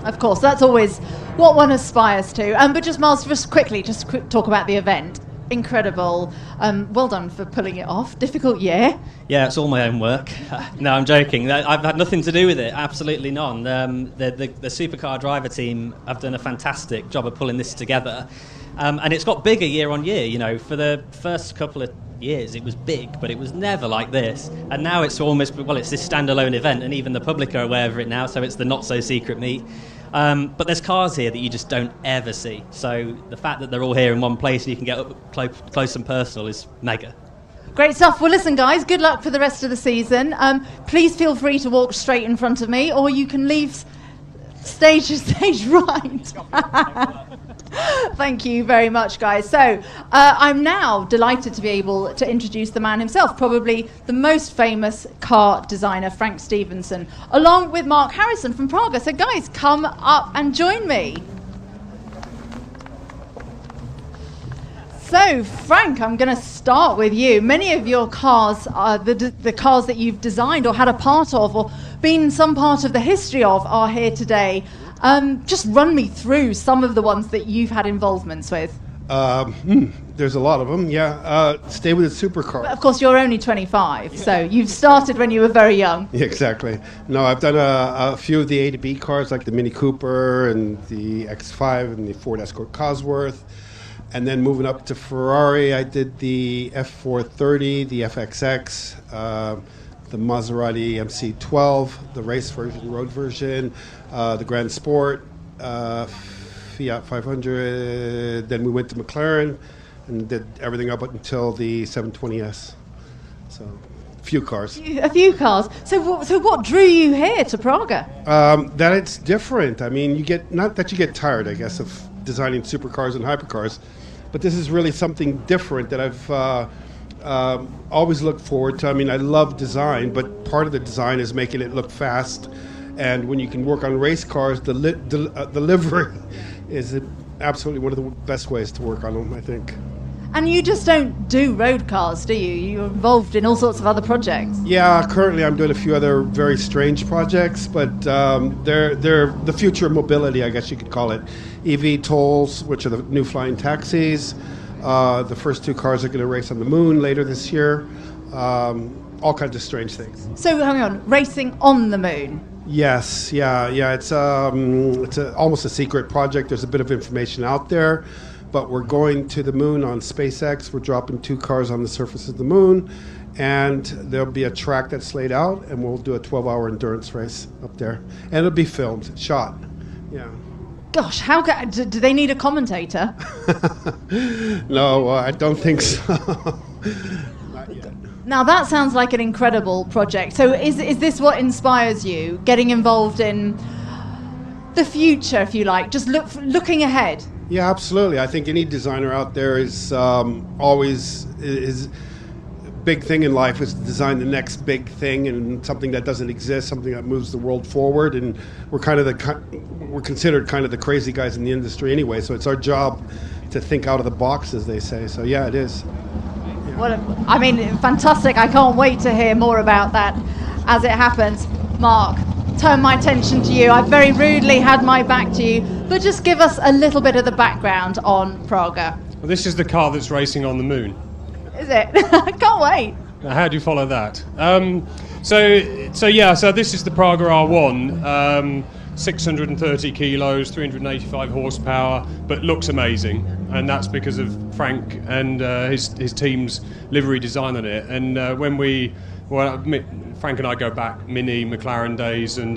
Of course, that's always what one aspires to. But just Miles, quickly talk about the event. Incredible. Well done for pulling it off. Difficult year. Yeah, it's all my own work. No, I'm joking. I've had nothing to do with it. Absolutely none. The supercar driver team have done a fantastic job of pulling this together. And it's got bigger year on year. For the first couple of years it was big, but it was never like this. And now it's it's this standalone event, and even the public are aware of it now, so it's the not so secret meet. But there's cars here that you just don't ever see. So the fact that they're all here in one place and you can get up close and personal is mega. Great stuff. Well, listen, guys, good luck for the rest of the season. Please feel free to walk straight in front of me, or you can leave stage right. Thank you very much, guys. So I'm now delighted to be able to introduce the man himself, probably the most famous car designer, Frank Stevenson, along with Mark Harrison from Praga. So guys, come up and join me. So, Frank, I'm going to start with you. Many of your cars, the cars that you've designed or had a part of or been some part of the history of, are here today. Just run me through some of the ones that you've had involvements with. There's a lot of them, yeah. Stay with the supercar. But of course, you're only 25, so you've started when you were very young. Yeah, exactly. No, I've done a few of the A to B cars, like the Mini Cooper and the X5 and the Ford Escort Cosworth. And then moving up to Ferrari, I did the F430, the FXX, the Maserati MC12, the race version, road version, the Grand Sport, Fiat 500. Then we went to McLaren and did everything up until the 720S. So, a few cars. A few cars. So what drew you here to Praga? That it's different. I mean, not that you get tired, I guess, of designing supercars and hypercars, but this is really something different that I've always looked forward to. I mean, I love design, but part of the design is making it look fast. And when you can work on race cars, the livery is absolutely one of the best ways to work on them, I think. And you just don't do road cars, do you? You're involved in all sorts of other projects. Yeah, currently I'm doing a few other very strange projects, but they're the future of mobility, I guess you could call it. EV tolls, which are the new flying taxis. The first 2 cars are going to race on the moon later this year. All kinds of strange things. So hang on, racing on the moon? Yes, yeah. It's almost a secret project. There's a bit of information out there. But we're going to the moon on SpaceX. We're dropping 2 cars on the surface of the moon, and there'll be a track that's laid out, and we'll do a 12-hour endurance race up there. And it'll be filmed, shot. Yeah. Gosh, do they need a commentator? No, I don't think so. Not yet. Now that sounds like an incredible project. So is this what inspires you, getting involved in the future, if you like, just looking ahead? Yeah, absolutely. I think any designer out there is always is big thing in life is to design the next big thing and something that doesn't exist, something that moves the world forward. And we're considered kind of the crazy guys in the industry anyway. So it's our job to think out of the box, as they say. So yeah, it is. Yeah. Well, I mean, fantastic. I can't wait to hear more about that as it happens. Mark, turn my attention to you. I've very rudely had my back to you, but just give us a little bit of the background on Praga. Well, this is the car that's racing on the moon. Is it? I can't wait. Now, how do you follow that? So this is the Praga R1, 630 kilos, 385 horsepower, but looks amazing, and that's because of Frank and his team's livery design on it. And Frank and I go back Mini, McLaren days, and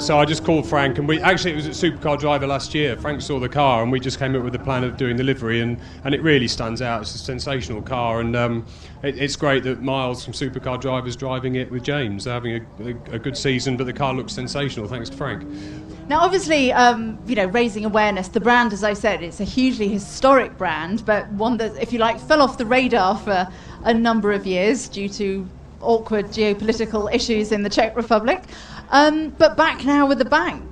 so I just called Frank, and it was at Supercar Driver last year. Frank saw the car, and we just came up with the plan of doing the livery, and it really stands out. It's a sensational car, and it's great that Miles from Supercar Driver's driving it with James. They're having a good season, but the car looks sensational thanks to Frank. Now, obviously, raising awareness. The brand, as I said, it's a hugely historic brand, but one that, if you like, fell off the radar for a number of years due to awkward geopolitical issues in the Czech Republic, but back now with a bang.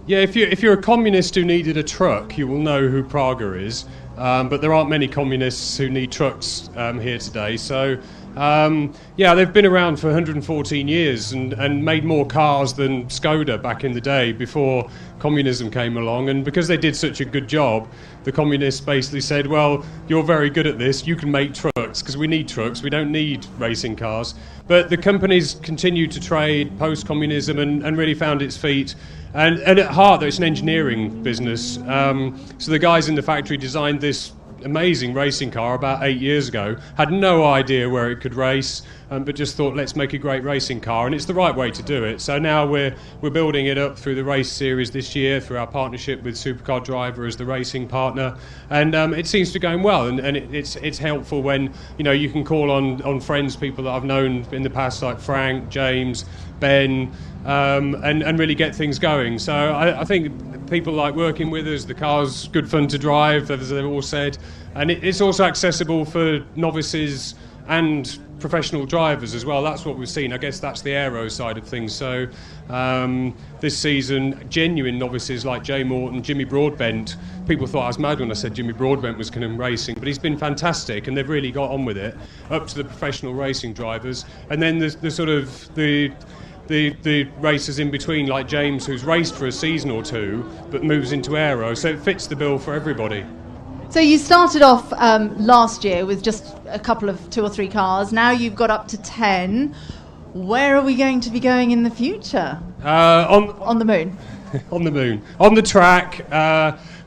Yeah, if you're a communist who needed a truck, you will know who Praga is, but there aren't many communists who need trucks here today. So they've been around for 114 years and made more cars than Skoda back in the day before communism came along. And because they did such a good job, the communists basically said, well, you're very good at this, you can make trucks, because we need trucks, we don't need racing cars. But the company's continued to trade post-communism and really found its feet. And at heart, though, it's an engineering business. So the guys in the factory designed this amazing racing car about 8 years ago, had no idea where it could race, but just thought, let's make a great racing car, and it's the right way to do it. So now we're building it up through the race series this year, through our partnership with Supercar Driver as the racing partner, and it seems to be going well, and it's helpful when you can call on friends, people that I've known in the past, like Frank, James, Ben, and really get things going. So I think people like working with us. The car's good fun to drive, as they've all said, and it's also accessible for novices and professional drivers as well. That's what we've seen. I guess that's the aero side of things. So this season, genuine novices like Jay Morton, Jimmy Broadbent. People thought I was mad when I said Jimmy Broadbent was going to racing, but he's been fantastic, and they've really got on with it. Up to the professional racing drivers, and then the sort of the racers in between, like James, who's raced for a season or two but moves into aero, so it fits the bill for everybody. So you started off last year with just a couple of 2 or 3 cars. Now you've got up to 10. Where are we going to be going in the future? On the moon. On the moon. On the track.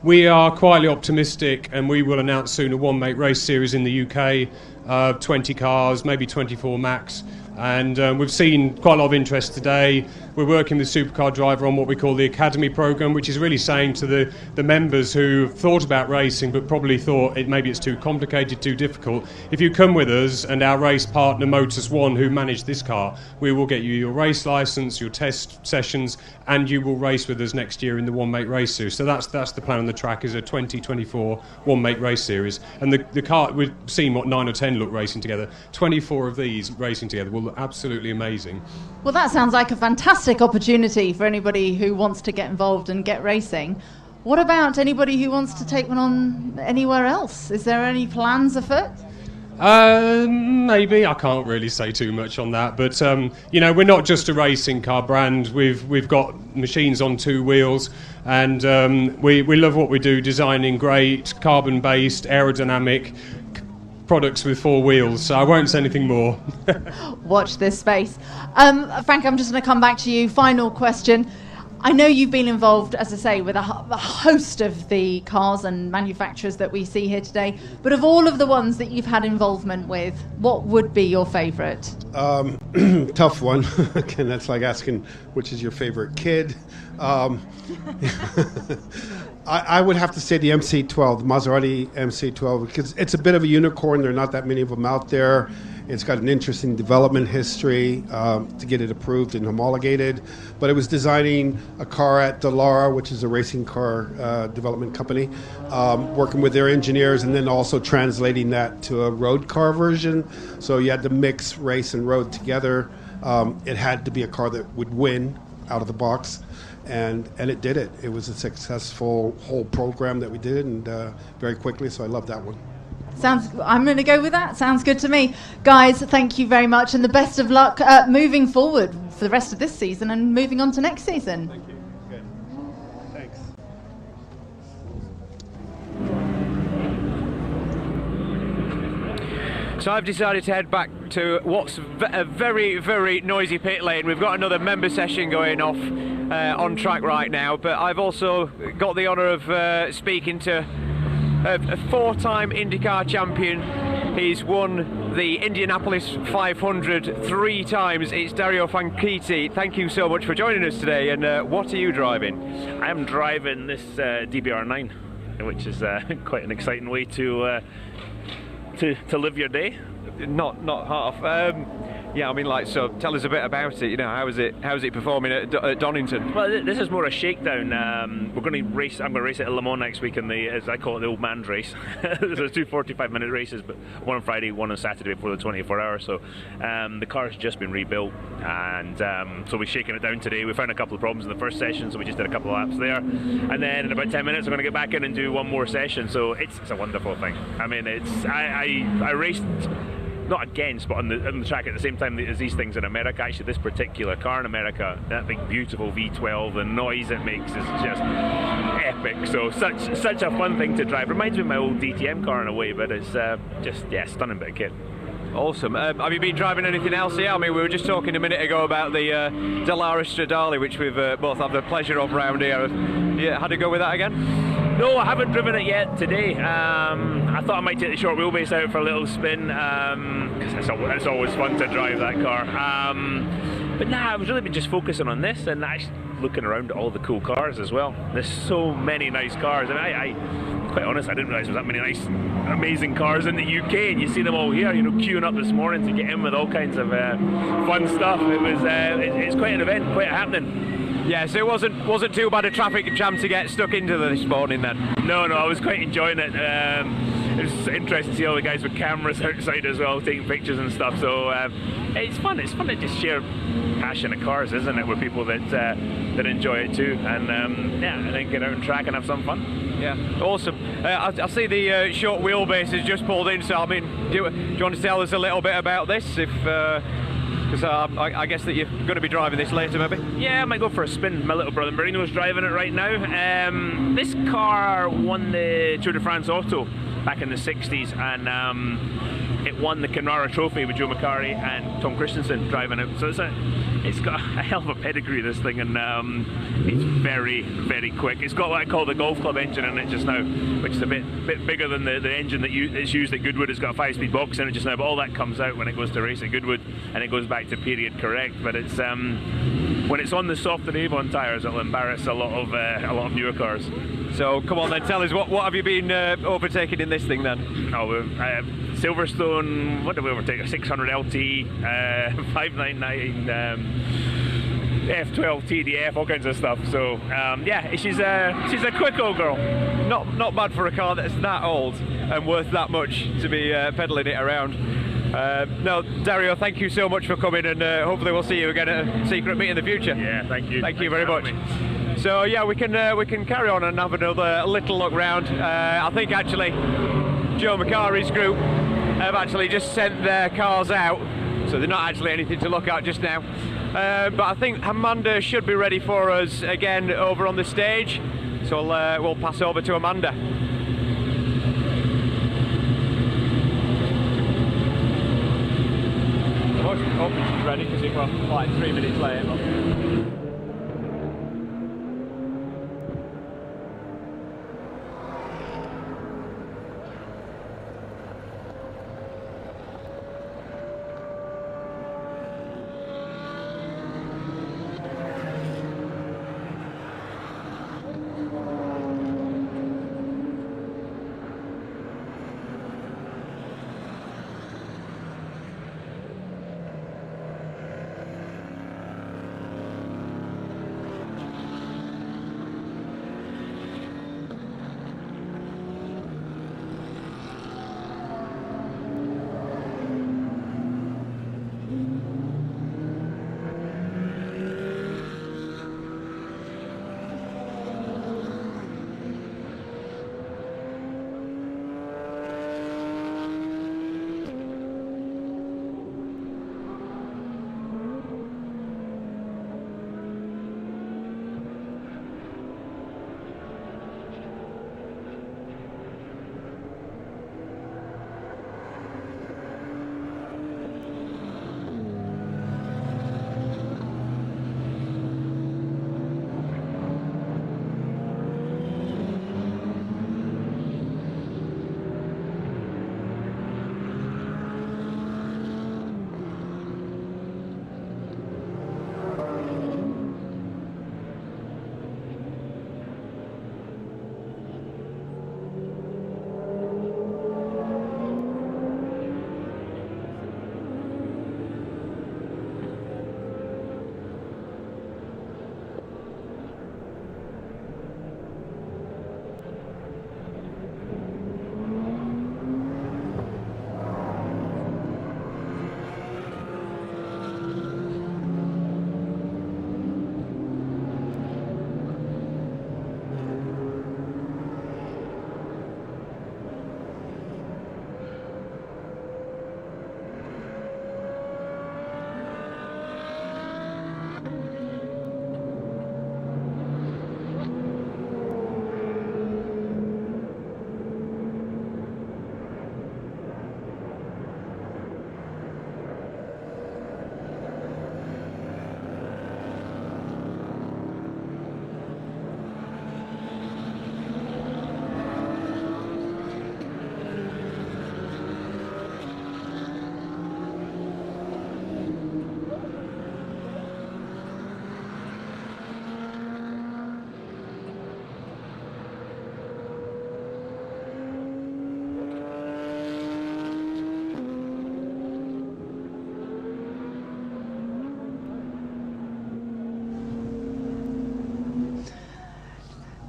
We are quietly optimistic, and we will announce soon a one-make race series in the UK, 20 cars, maybe 24 max. And we've seen quite a lot of interest today. we're working with Supercar Driver on what we call the Academy program, which is really saying to the members who thought about racing but probably thought maybe it's too complicated, too difficult, if you come with us and our race partner Motors One, who manage this car, we will get you your race license, your test sessions, and you will race with us next year in the one-make race series. So that's the plan on the track, is a 2024 one-make race series. And the car, we've seen 9 or 10 look racing together. 24 of these racing together will look absolutely amazing. Well, that sounds like a fantastic opportunity for anybody who wants to get involved and get racing. What about anybody who wants to take one on anywhere else? Is there any plans afoot? Maybe. I can't really say too much on that, but we're not just a racing car brand. We've got machines on 2 wheels, and we love what we do, designing great carbon-based aerodynamic products with 4 wheels. So I won't say anything more. Watch this space. Frank, I'm just going to come back to you. Final question. I know you've been involved, as I say, with a host of the cars and manufacturers that we see here today, but of all of the ones that you've had involvement with, what would be your favourite? Tough one. Again, that's like asking which is your favorite kid. I would have to say the MC12, the Maserati MC12, because it's a bit of a unicorn. There are not that many of them out there. It's got an interesting development history to get it approved and homologated. But it was designing a car at Dallara, which is a racing car development company, working with their engineers, and then also translating that to a road car version. So you had to mix race and road together. It had to be a car that would win out of the box. And it did it. It was a successful whole program that we did, and very quickly, so I love that one. I'm going to go with that. Sounds good to me. Guys, thank you very much, and the best of luck moving forward for the rest of this season and moving on to next season. Thank you. Good. Thanks. So I've decided to head back to what's a very, very noisy pit lane. We've got another member session going off on track right now, but I've also got the honour of speaking to a 4-time IndyCar champion. He's won the Indianapolis 500 3 times. It's Dario Franchitti. Thank you so much for joining us today. And what are you driving? I'm driving this DBR9, which is quite an exciting way to live your day. Not half. Yeah, I mean, so tell us a bit about it. How's it performing at Donington? Well, this is more a shakedown. We're going to race. I'm going to race at Le Mans next week in as I call it, the old man's race. There's 2 45-minute races, but one on Friday, one on Saturday before the 24 hours. So the car's just been rebuilt, and so we're shaking it down today. We found a couple of problems in the first session, so we just did a couple of laps there, and then in about 10 minutes, we're going to get back in and do one more session. So it's a wonderful thing. I mean, I raced. Not against, but on the track at the same time as these things in America. Actually, this particular car in America, that big beautiful V12, the noise it makes is just epic. So such a fun thing to drive. Reminds me of my old DTM car in a way, but it's stunning bit of kit. Awesome. Have you been driving anything else here? I mean, we were just talking a minute ago about the Dallara Stradale, which we've both had the pleasure of round here. Yeah, had to go with that again? No, I haven't driven it yet today. I thought I might take the short wheelbase out for a little spin, because it's always fun to drive that car. But nah, I've really been just focusing on this and actually looking around at all the cool cars as well. There's so many nice cars, and I'm quite honest, I didn't realise there was that many nice, amazing cars in the UK, and you see them all here, queuing up this morning to get in with all kinds of fun stuff. It's quite an event, quite a happening. Yeah, so it wasn't too bad a traffic jam to get stuck into this morning then? No, I was quite enjoying it. It was interesting to see all the guys with cameras outside as well, taking pictures and stuff. So it's fun. It's fun to just share passion of cars, isn't it, with people that enjoy it too. And and then get out and track and have some fun. Yeah, awesome. I see the short wheelbase has just pulled in. So I mean, do you want to tell us a little bit about this? Because I guess that you're going to be driving this later, maybe? Yeah, I might go for a spin. My little brother Marino's driving it right now. This car won the Tour de France Auto back in the 60s, and it won the Carrara Trophy with Joe Macari and Tom Christensen driving it. So it's got a hell of a pedigree, this thing, and it's very, very quick. It's got what I call the Golf Club engine in it just now, which is a bit bigger than the engine that is used at Goodwood. It's got a 5-speed box in it just now, but all that comes out when it goes to race at Goodwood, and it goes back to period correct. But it's when it's on the softer Avon tyres, it'll embarrass a lot of newer cars. So come on then, tell us what have you been overtaking in this thing then? Oh, Silverstone. What did we overtake? A 600 LT, 599. F12 TDF, all kinds of stuff. So yeah, she's a quick old girl. Not bad for a car that's that old and worth that much to be pedaling it around. No, Dario, thank you so much for coming, and hopefully we'll see you again at a secret meet in the future. Yeah, thank you. Thank you very much. So yeah, we can carry on and have another little look round. I think actually Joe Macari's group have actually just sent their cars out, so they're not actually anything to look at just now. But I think Amanda should be ready for us again over on the stage, so we'll pass over to Amanda. I'm hoping she's ready because it was like 3 minutes late.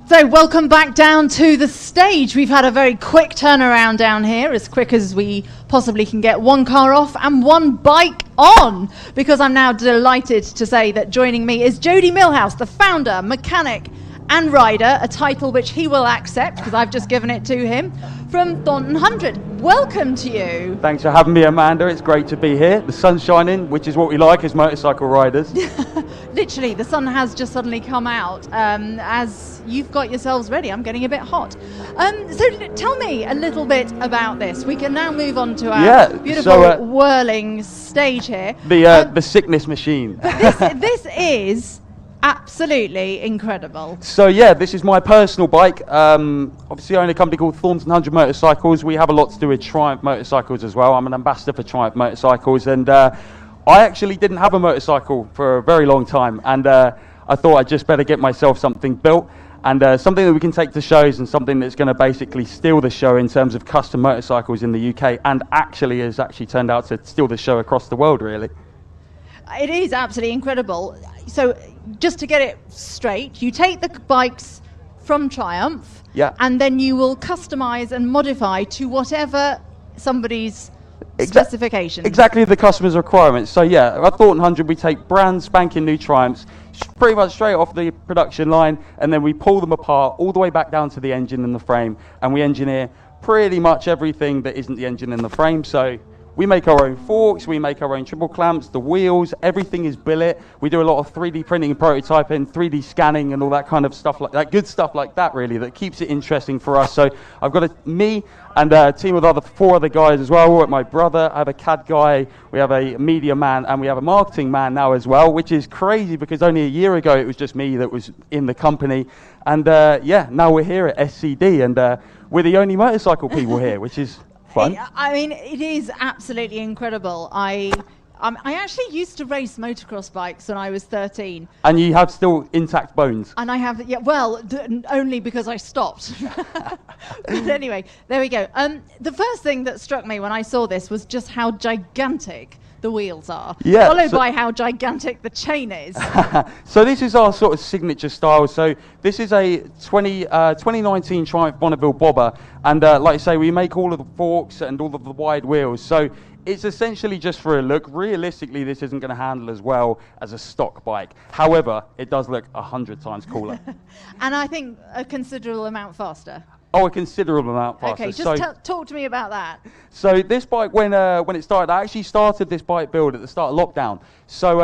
So welcome back down to the stage. We've had a very quick turnaround down here, as quick as we possibly can get one car off and one bike on, because I'm now delighted to say that joining me is Jody Millhouse, the founder, mechanic and rider, a title which he will accept because I've just given it to him, from Thornton 100. Welcome to you. Thanks for having me, Amanda. It's great to be here. The sun's shining, which is what we like as motorcycle riders. Literally, the sun has just suddenly come out as you've got yourselves ready. I'm getting a bit hot. So tell me a little bit about this. We can now move on to our beautiful whirling stage here. The sickness machine. This is absolutely incredible. So yeah, this is my personal bike. Obviously I own a company called Thornton 100 Motorcycles. We have a lot to do with Triumph Motorcycles as well. I'm an ambassador for Triumph Motorcycles, and I actually didn't have a motorcycle for a very long time, and I thought I'd just better get myself something built, and something that we can take to shows, and something that's going to basically steal the show in terms of custom motorcycles in the UK, and actually has actually turned out to steal the show across the world, really. It is absolutely incredible. So just to get it straight, you take the bikes from Triumph, yeah, and then you will customize and modify to whatever somebody's specification. Exactly the customer's requirements. So yeah, at Thornton 100 we take brand spanking new Triumphs pretty much straight off the production line, and then we pull them apart all the way back down to the engine and the frame, and we engineer pretty much everything that isn't the engine and the frame. So we make our own forks, we make our own triple clamps, the wheels, everything is billet. We do a lot of 3D printing and prototyping, 3D scanning and all that kind of stuff like that, good stuff like that really, that keeps it interesting for us. So I've got me and a team of 4 other guys as well. My brother, I have a CAD guy, we have a media man, and we have a marketing man now as well, which is crazy because only a year ago it was just me that was in the company. And yeah, now we're here at SCD, and we're the only motorcycle people here, which is fun. I mean, it is absolutely incredible. I actually used to race motocross bikes when I was 13. And you have still intact bones. And I have, yeah, well, only because I stopped. But anyway, there we go. The first thing that struck me when I saw this was just how gigantic the wheels are, yeah, followed by how gigantic the chain is. So this is our sort of signature style. So this is a 2019 Triumph Bonneville Bobber, and like I say, we make all of the forks and all of the wide wheels. So it's essentially just for a look. Realistically, this isn't going to handle as well as a stock bike. However, it does look 100 times cooler. And I think a considerable amount faster. Oh, a considerable amount faster. Okay, just talk to me about that. So this bike, when it started, I actually started this bike build at the start of lockdown. So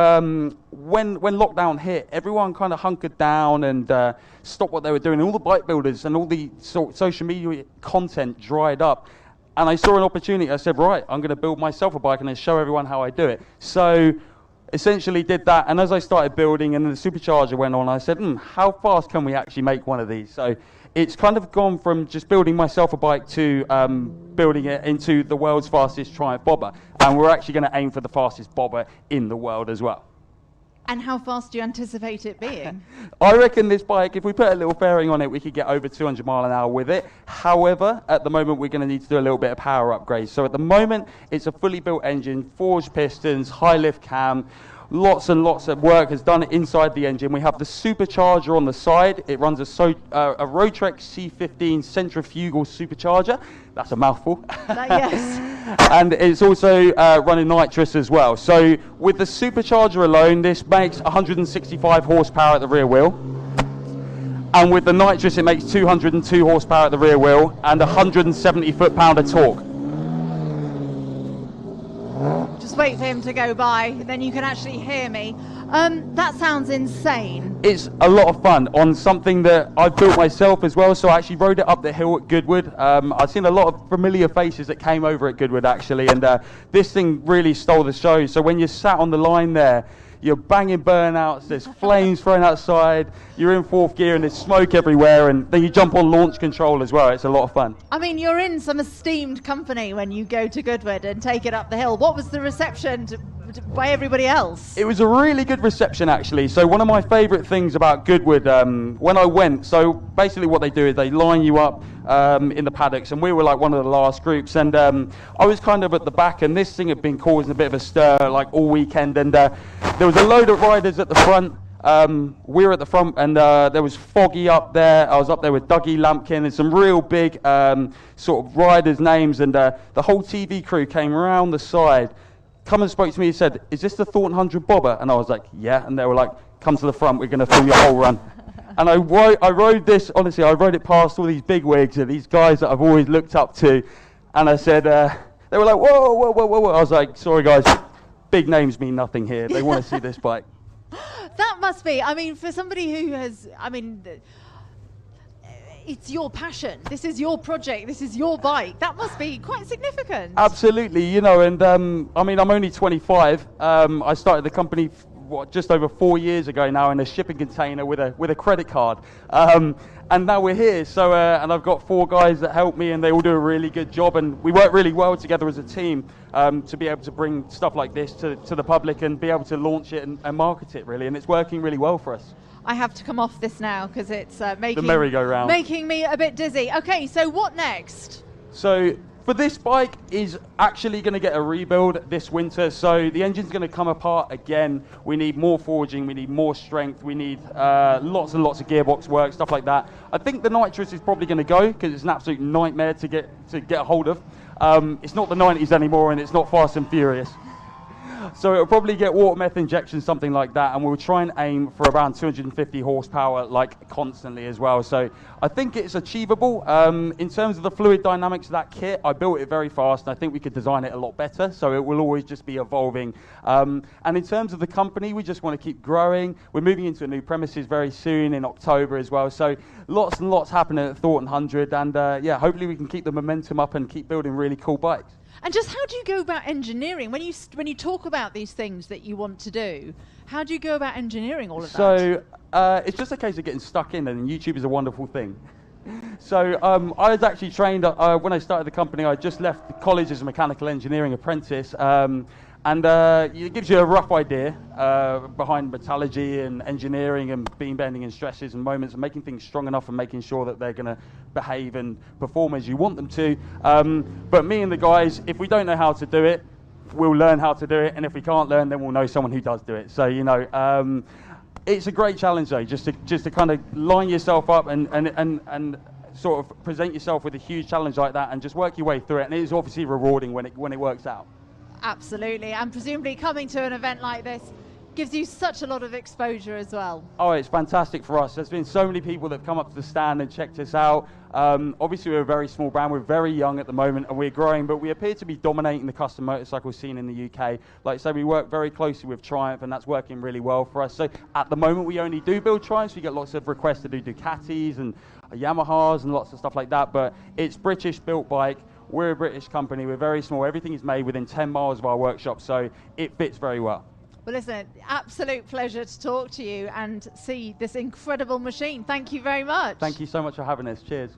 when lockdown hit, everyone kind of hunkered down and stopped what they were doing. All the bike builders and all the social media content dried up. And I saw an opportunity. I said, right, I'm going to build myself a bike and then show everyone how I do it. So essentially did that. And as I started building and the supercharger went on, I said, how fast can we actually make one of these? So it's kind of gone from just building myself a bike to building it into the world's fastest Triumph Bobber. And we're actually going to aim for the fastest Bobber in the world as well. And how fast do you anticipate it being? I reckon this bike, if we put a little fairing on it, we could get over 200 mile an hour with it. However, at the moment, we're going to need to do a little bit of power upgrades. So at the moment, it's a fully built engine, forged pistons, high lift cam. Lots and lots of work is done inside the engine. We have the supercharger on the side. It runs a Rotrex C15 centrifugal supercharger. That's a mouthful. Yes. And it's also running nitrous as well. So with the supercharger alone, this makes 165 horsepower at the rear wheel. And with the nitrous, it makes 202 horsepower at the rear wheel and 170 foot-pound of torque. Just wait for him to go by, then you can actually hear me. That sounds insane. It's a lot of fun on something that I've built myself as well. So I actually rode it up the hill at Goodwood. I've seen a lot of familiar faces that came over at Goodwood actually, and this thing really stole the show. So when you're sat on the line there, you're banging burnouts, there's flames thrown outside, you're in fourth gear and there's smoke everywhere, and then you jump on launch control as well. It's a lot of fun. I mean, you're in some esteemed company when you go to Goodwood and take it up the hill. What was the reception by everybody else? It was a really good reception actually. So one of my favourite things about Goodwood, when I went, so basically what they do is they line you up in the paddocks, and we were like one of the last groups, and I was kind of at the back, and this thing had been causing a bit of a stir like all weekend, and there was a load of riders at the front. We were at the front, and there was Foggy up there. I was up there with Dougie Lampkin and some real big sort of riders' names, and the whole TV crew came around the side, come and spoke to me and said, "Is this the Thornton 100 Bobber?" And I was like, "Yeah." And they were like, "Come to the front, we're going to film your whole run." And I rode this, honestly, I rode it past all these big wigs and these guys that I've always looked up to. And I said, they were like, whoa, whoa, whoa, whoa, whoa. I was like, sorry guys, big names mean nothing here. They want to see this bike. That must be, I mean, for somebody who has, I mean, it's your passion. This is your project. This is your bike. That must be quite significant. Absolutely, you know, and I mean, I'm only 25. I started the company just over 4 years ago now in a shipping container with a credit card. And now we're here. So and I've got 4 guys that help me, and they all do a really good job. And we work really well together as a team to be able to bring stuff like this to the public and be able to launch it and market it, really. And it's working really well for us. I have to come off this now because it's making the merry-go-round, making me a bit dizzy. Okay, so what next? So for this bike is actually going to get a rebuild this winter. So the engine's going to come apart again. We need more forging, we need more strength, we need lots and lots of gearbox work, stuff like that. I think the nitrous is probably going to go because it's an absolute nightmare to get a hold of. It's not the 90s anymore, and it's not Fast and Furious. So it'll probably get water meth injection, something like that, and we'll try and aim for around 250 horsepower, like constantly as well. So I think it's achievable. In terms of the fluid dynamics of that kit, I built it very fast, and I think we could design it a lot better. So it will always just be evolving. And in terms of the company, we just want to keep growing. We're moving into a new premises very soon in October as well. So lots and lots happening at Thornton 100, and yeah, hopefully we can keep the momentum up and keep building really cool bikes. And just how do you go about engineering when you talk about these things that you want to do? How do you go about engineering all of that? So it's just a case of getting stuck in, and YouTube is a wonderful thing. So I was actually trained when I started the company. I just left college as a mechanical engineering apprentice, and it gives you a rough idea behind metallurgy and engineering and beam bending and stresses and moments and making things strong enough and making sure that they're going to behave and perform as you want them to. But me and the guys, if we don't know how to do it, we'll learn how to do it, and if we can't learn, then we'll know someone who does do it. So it's a great challenge though, just to kind of line yourself up and sort of present yourself with a huge challenge like that and just work your way through it. And it is obviously rewarding when it works out. Absolutely, and presumably coming to an event like this gives you such a lot of exposure as well. Oh, it's fantastic for us. There's been so many people that have come up to the stand and checked us out. Obviously, we're a very small brand. We're very young at the moment, and we're growing, but we appear to be dominating the custom motorcycle scene in the UK. Like I say, we work very closely with Triumph, and that's working really well for us. So at the moment, we only do build Triumphs. We get lots of requests to do Ducatis and Yamahas and lots of stuff like that, but it's British-built bike. We're a British company. We're very small. Everything is made within 10 miles of our workshop, so it fits very well. Well, listen, absolute pleasure to talk to you and see this incredible machine. Thank you very much. Thank you so much for having us. Cheers.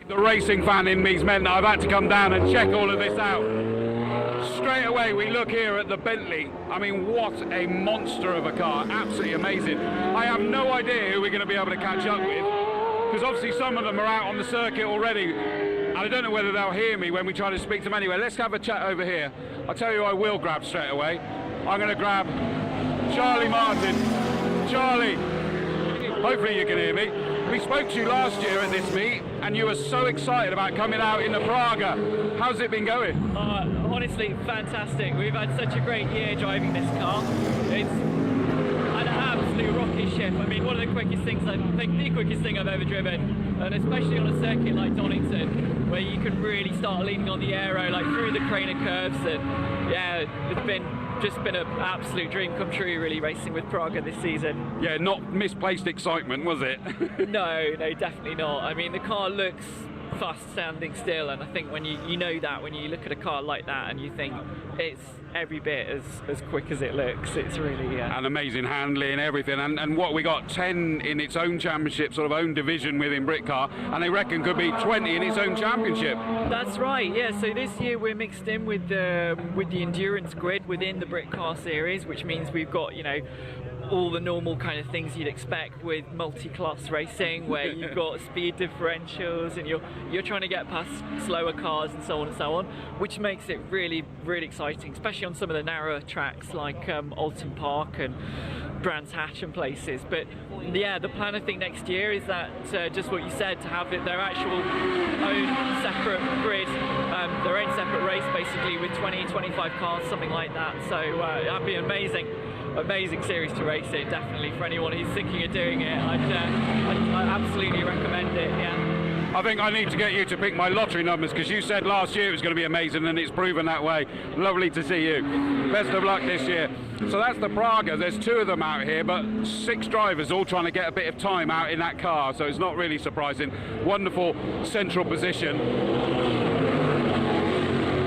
The racing fan in me's meant that I've had to come down and check all of this out. Straight away we look here at the Bentley. I mean, what a monster of a car, absolutely amazing. I have no idea who we're going to be able to catch up with, because obviously some of them are out on the circuit already, and I don't know whether they'll hear me when we try to speak to them anyway. Let's have a chat over here. I'll tell you who I will grab straight away. I'm going to grab Charlie Martin. Charlie, hopefully you can hear me. We spoke to you last year at this meet, and you were so excited about coming out in the Praga. How's it been going? Honestly, fantastic. We've had such a great year driving this car. It's an absolute rocket ship. I mean, one of the quickest things, I think the quickest thing I've ever driven, and especially on a circuit like Donington, where you can really start leaning on the aero, like through the Craner curves, and yeah, it's just been an absolute dream come true, really, racing with Praga this season. Yeah, not misplaced excitement, was it? No, definitely not. I mean, the car looks fast standing still, and I think when you know that when you look at a car like that and you think it's every bit as quick as it looks, it's really and amazing handling, everything, and what we got 10 in its own championship, sort of own division within Britcar, and they reckon could be 20 in its own championship. That's right, yeah. So this year we're mixed in with the endurance grid within the Britcar series, which means we've got, you know, all the normal kind of things you'd expect with multi-class racing, where you've got speed differentials and you're trying to get past slower cars and so on, which makes it really, really exciting, especially on some of the narrower tracks like Alton Park and Brands Hatch and places. But yeah, the plan I think next year is that just what you said, to have their actual own separate grid, their own separate race basically with 20-25 cars, something like that. So that'd be amazing series to race it, definitely, for anyone who's thinking of doing it. I'd absolutely recommend it, yeah. I think I need to get you to pick my lottery numbers, because you said last year it was going to be amazing, and it's proven that way. Lovely to see you. Best of luck this year. So that's the Praga. There's 2 of them out here, but 6 drivers all trying to get a bit of time out in that car, so it's not really surprising. Wonderful central position.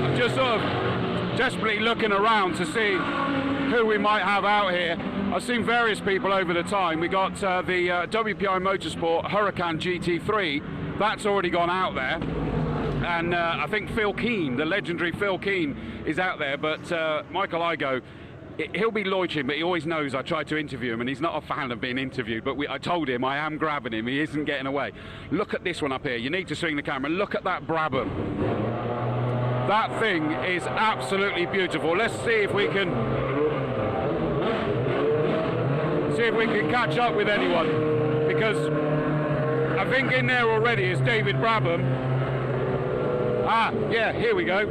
I'm just sort of desperately looking around to see who we might have out here. I've seen various people over the time. We got the WPI Motorsport Huracan GT3. That's already gone out there. And I think Phil Keane, the legendary Phil Keane, is out there. But Michael Igoe, he'll be loitering, but he always knows I tried to interview him, and he's not a fan of being interviewed. But I told him I am grabbing him. He isn't getting away. Look at this one up here. You need to swing the camera. Look at that Brabham. That thing is absolutely beautiful. Let's see if we can catch up with anyone, because I think in there already is David Brabham. Ah, yeah, here we go.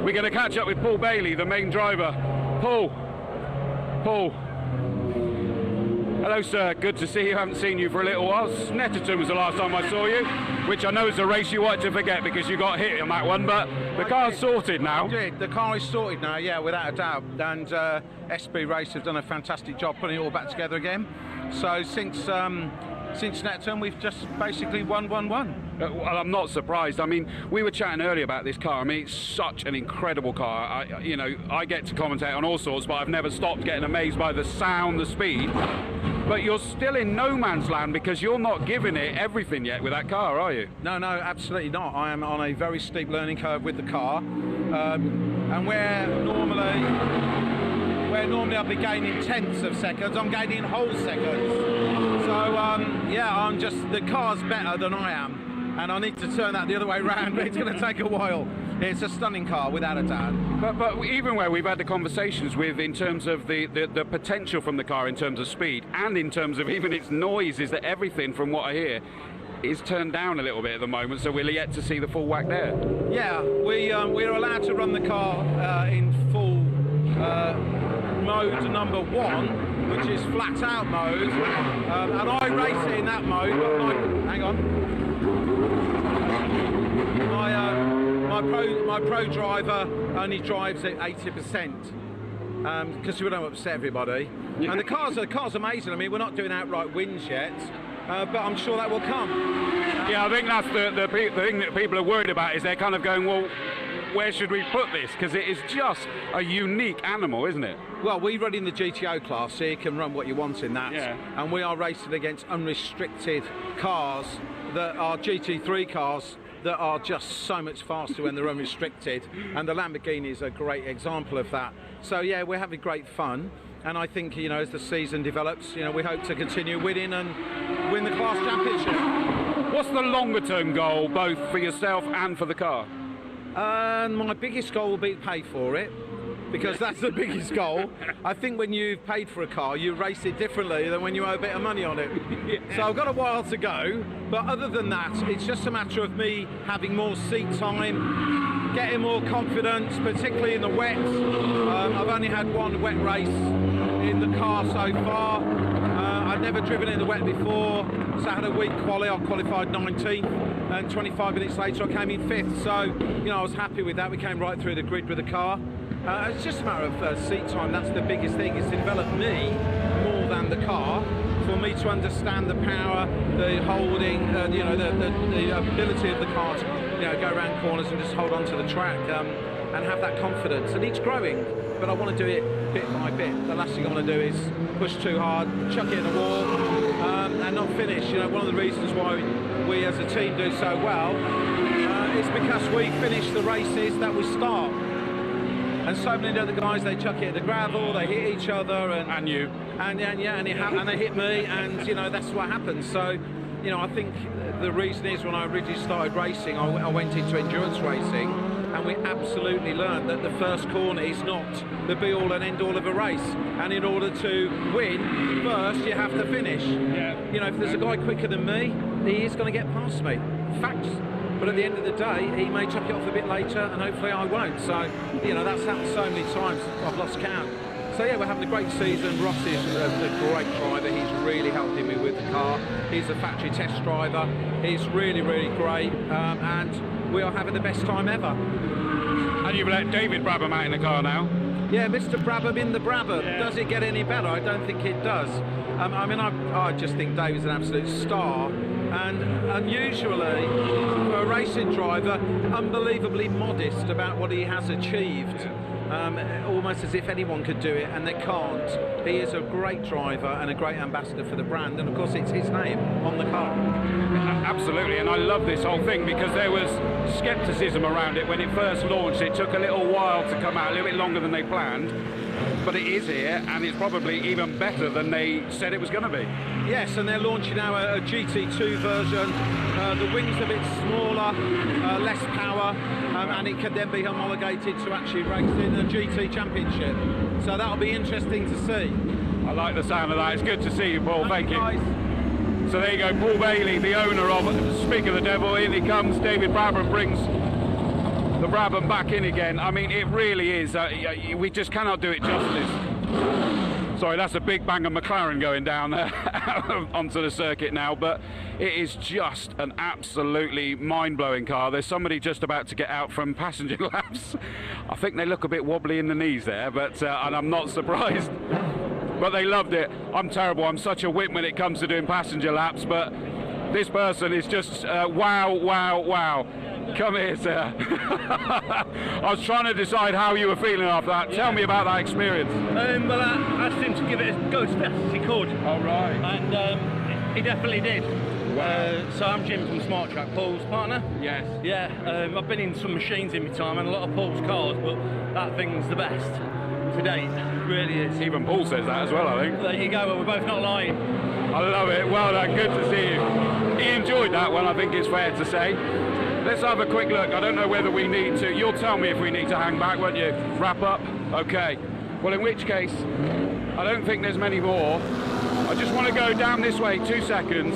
We're going to catch up with Paul Bailey, the main driver. Paul. Hello, sir. Good to see you. Haven't seen you for a little while. Snetterton was the last time I saw you, which I know is a race you wanted to forget because you got hit on that one, but the car's sorted now. I did. The car is sorted now, yeah, without a doubt. And SB Race have done a fantastic job putting it all back together again. So since Snetterton, we've just basically won. Well, I'm not surprised. I mean, we were chatting earlier about this car. I mean, it's such an incredible car. I get to commentate on all sorts, but I've never stopped getting amazed by the sound, the speed. But you're still in no man's land because you're not giving it everything yet with that car, are you? No, absolutely not. I am on a very steep learning curve with the car, and where normally I'll be gaining tenths of seconds, I'm gaining whole seconds. So yeah, the car's better than I am, and I need to turn that the other way around. It's going to take a while. It's a stunning car, without a doubt. But even where we've had the conversations with, in terms of the potential from the car in terms of speed, and in terms of even its noise, is that everything, from what I hear, is turned down a little bit at the moment, so we're yet to see the full whack there. Yeah, we're allowed to run the car in full mode number 1, which is flat out mode, and I race it in that mode, but hang on. My pro driver only drives at 80%, because we don't upset everybody. Yeah. And the car's amazing. I mean, we're not doing outright wins yet, but I'm sure that will come. Yeah, I think that's the thing that people are worried about, is they're kind of going, well, where should we put this? Because it is just a unique animal, isn't it? Well, we run in the GTO class, so you can run what you want in that. Yeah. And we are racing against unrestricted cars that are GT3 cars that are just so much faster when they're unrestricted. And the Lamborghini is a great example of that. So yeah, we're having great fun. And I think, as the season develops, we hope to continue winning and win the class championship. What's the longer term goal, both for yourself and for the car? My biggest goal will be to pay for it, because that's the biggest goal. I think when you've paid for a car, you race it differently than when you owe a bit of money on it. Yeah. So I've got a while to go, but other than that, it's just a matter of me having more seat time, getting more confidence, particularly in the wet. I've only had one wet race in the car so far. I'd never driven in the wet before, so I had a weak quali. I qualified 19th, and 25 minutes later I came in 5th. So, I was happy with that. We came right through the grid with the car. It's just a matter of seat time. That's the biggest thing, is to develop me more than the car, for me to understand the power, the holding, the ability of the car to go around corners and just hold on to the track, and have that confidence. And it's growing, but I want to do it bit by bit. The last thing I want to do is push too hard, chuck it in the wall, and not finish. One of the reasons why we as a team do so well is because we finish the races that we start. And so many other guys, they chuck it at the gravel, they hit each other, and you, and they hit me, and that's what happens. So, I think the reason is, when I originally started racing, I went into endurance racing, and we absolutely learned that the first corner is not the be-all and end-all of a race. And in order to win, first you have to finish. Yeah. If there's a guy quicker than me, he is going to get past me. Facts. But at the end of the day, he may chuck it off a bit later, and hopefully I won't. So, that's happened so many times, I've lost count. So yeah, we're having a great season. Ross is a great driver. He's really helping me with the car. He's a factory test driver. He's really, really great, and we are having the best time ever. And you've let David Brabham out in the car now. Yeah, Mr. Brabham in the Brabham. Yeah. Does it get any better? I don't think it does. I mean, I just think David's an absolute star, and unusually for a racing driver, unbelievably modest about what he has achieved. Almost as if anyone could do it, and they can't. He is a great driver and a great ambassador for the brand, and of course it's his name on the car. Absolutely, and I love this whole thing because there was scepticism around it when it first launched. It took a little while to come out, a little bit longer than they planned, but it is here, and it's probably even better than they said it was going to be. Yes, and they're launching now a GT2 version. The wings a bit smaller, less power, and it can then be homologated to actually race in a GT Championship. So that'll be interesting to see. I like the sound of that. It's good to see you, Paul. Thank you. So there you go, Paul Bailey, the owner of Speak of the Devil. In he comes. David Brabham brings the Brabham back in again. I mean, it really is. We just cannot do it justice. Sorry, that's a big bang of McLaren going down there onto the circuit now, but it is just an absolutely mind-blowing car. There's somebody just about to get out from passenger laps. I think they look a bit wobbly in the knees there, but and I'm not surprised. But they loved it. I'm terrible. I'm such a wimp when it comes to doing passenger laps, but this person is just wow, wow, wow. Come here, sir. I was trying to decide how you were feeling after that. Tell me about that experience. Well, I asked him to give it a go as fast as he could. Oh, right. And he definitely did. Wow. So I'm Jim from Smart Track, Paul's partner. Yes. Yeah, I've been in some machines in my time and a lot of Paul's cars, but that thing's the best to date. It really is. Even Paul says that as well, I think. There you go, well, we're both not lying. I love it. Well done. Good to see you. He enjoyed that one, I think it's fair to say. Let's have a quick look. I don't know whether we need to. You'll tell me if we need to hang back, won't you? Wrap up? Okay. Well, in which case, I don't think there's many more. I just want to go down this way, 2 seconds.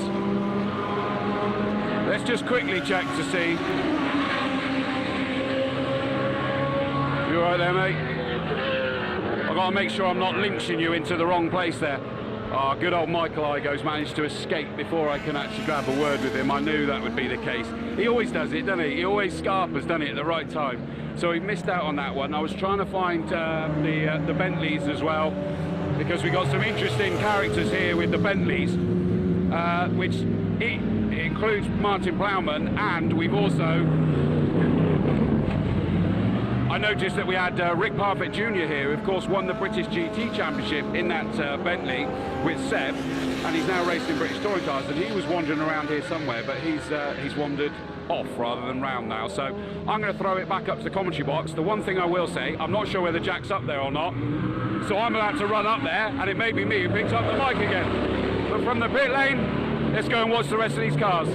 Let's just quickly check to see. You all right there, mate? I've got to make sure I'm not lynching you into the wrong place there. Oh, good old Michael Igo's managed to escape before I can actually grab a word with him. I knew that would be the case. He always does it, doesn't he? He always scarpers, doesn't he, at the right time. So he missed out on that one. I was trying to find the Bentleys as well, because we got some interesting characters here with the Bentleys, which it includes Martin Plowman, and we've also... I noticed that we had Rick Parfitt Jr. here, who of course won the British GT Championship in that Bentley with Seb, and he's now racing British touring cars, and he was wandering around here somewhere, but he's wandered off rather than round now. So I'm going to throw it back up to the commentary box. The one thing I will say, I'm not sure whether Jack's up there or not, so I'm about to run up there, and it may be me who picks up the mic again. But from the pit lane, let's go and watch the rest of these cars.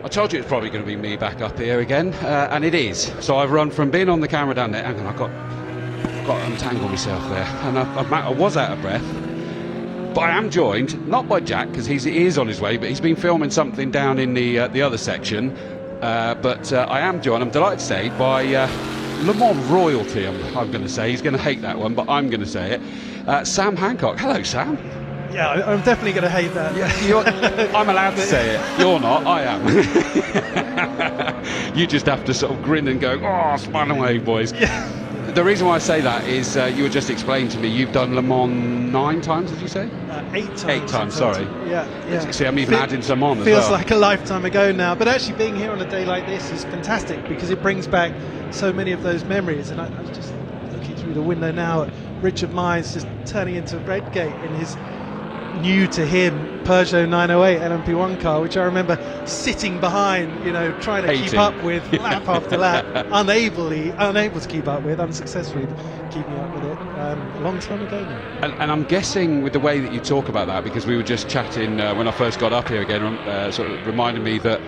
I told you it's probably going to be me back up here again, and it is. So I've run from being on the camera down there, and I've got to untangle myself there, and I was out of breath. But I am joined, not by Jack, because he is on his way, but he's been filming something down in the other section. But I am joined, I'm delighted to say, by Le Mans royalty, I'm going to say. He's going to hate that one, but I'm going to say it. Sam Hancock. Hello, Sam. Yeah, I'm definitely going to hate that. Yeah, I'm allowed to say it. You're not, I am. You just have to sort of grin and go, oh, smile away, boys. Yeah. The reason why I say that is you were just explaining to me you've done Le Mans 9 times, did you say? 8 times. 8 times, sorry. Yeah. See, I'm even adding some on as well. Feels like a lifetime ago now. But actually being here on a day like this is fantastic because it brings back so many of those memories. And I'm just looking through the window now at Richard Mines just turning into Redgate in his new to him Peugeot 908 LMP1 car, which I remember sitting behind, trying to keep up with lap after lap, unable to keep up with, unsuccessfully keeping up with it a long time ago now. And I'm guessing with the way that you talk about that, because we were just chatting when I first got up here again, sort of reminded me that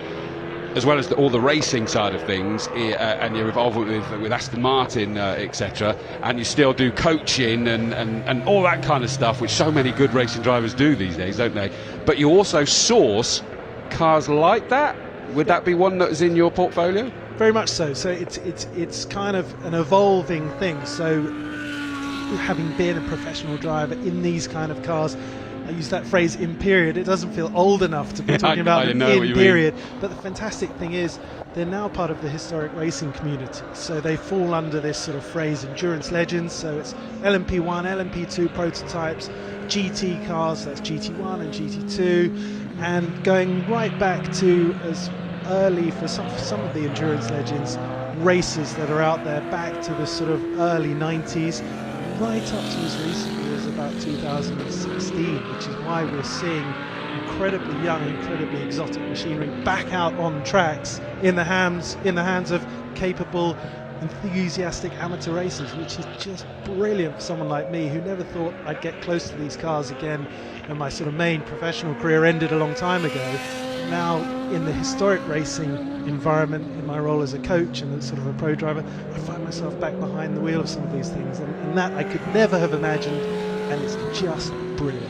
as well as all the racing side of things, and your involvement with Aston Martin, etc., and you still do coaching and all that kind of stuff, which so many good racing drivers do these days, don't they? But you also source cars like that. Would that be one that is in your portfolio? Very much so. So it's kind of an evolving thing. So having been a professional driver in these kind of cars, I use that phrase in period. It doesn't feel old enough to be talking about in period. But the fantastic thing is they're now part of the historic racing community. So they fall under this sort of phrase endurance legends. So it's LMP1, LMP2 prototypes, GT cars, that's GT1 and GT2, and going right back to as early for some of the endurance legends, races that are out there back to the sort of early 90s, right up to as recently as about 2016, which is why we're seeing incredibly young, incredibly exotic machinery back out on tracks in the hands of capable, enthusiastic amateur racers, which is just brilliant for someone like me who never thought I'd get close to these cars again, and my sort of main professional career ended a long time ago. Now in the historic racing environment, in my role as a coach and as sort of a pro driver, I find myself back behind the wheel of some of these things, and that I could never have imagined, and it's just brilliant.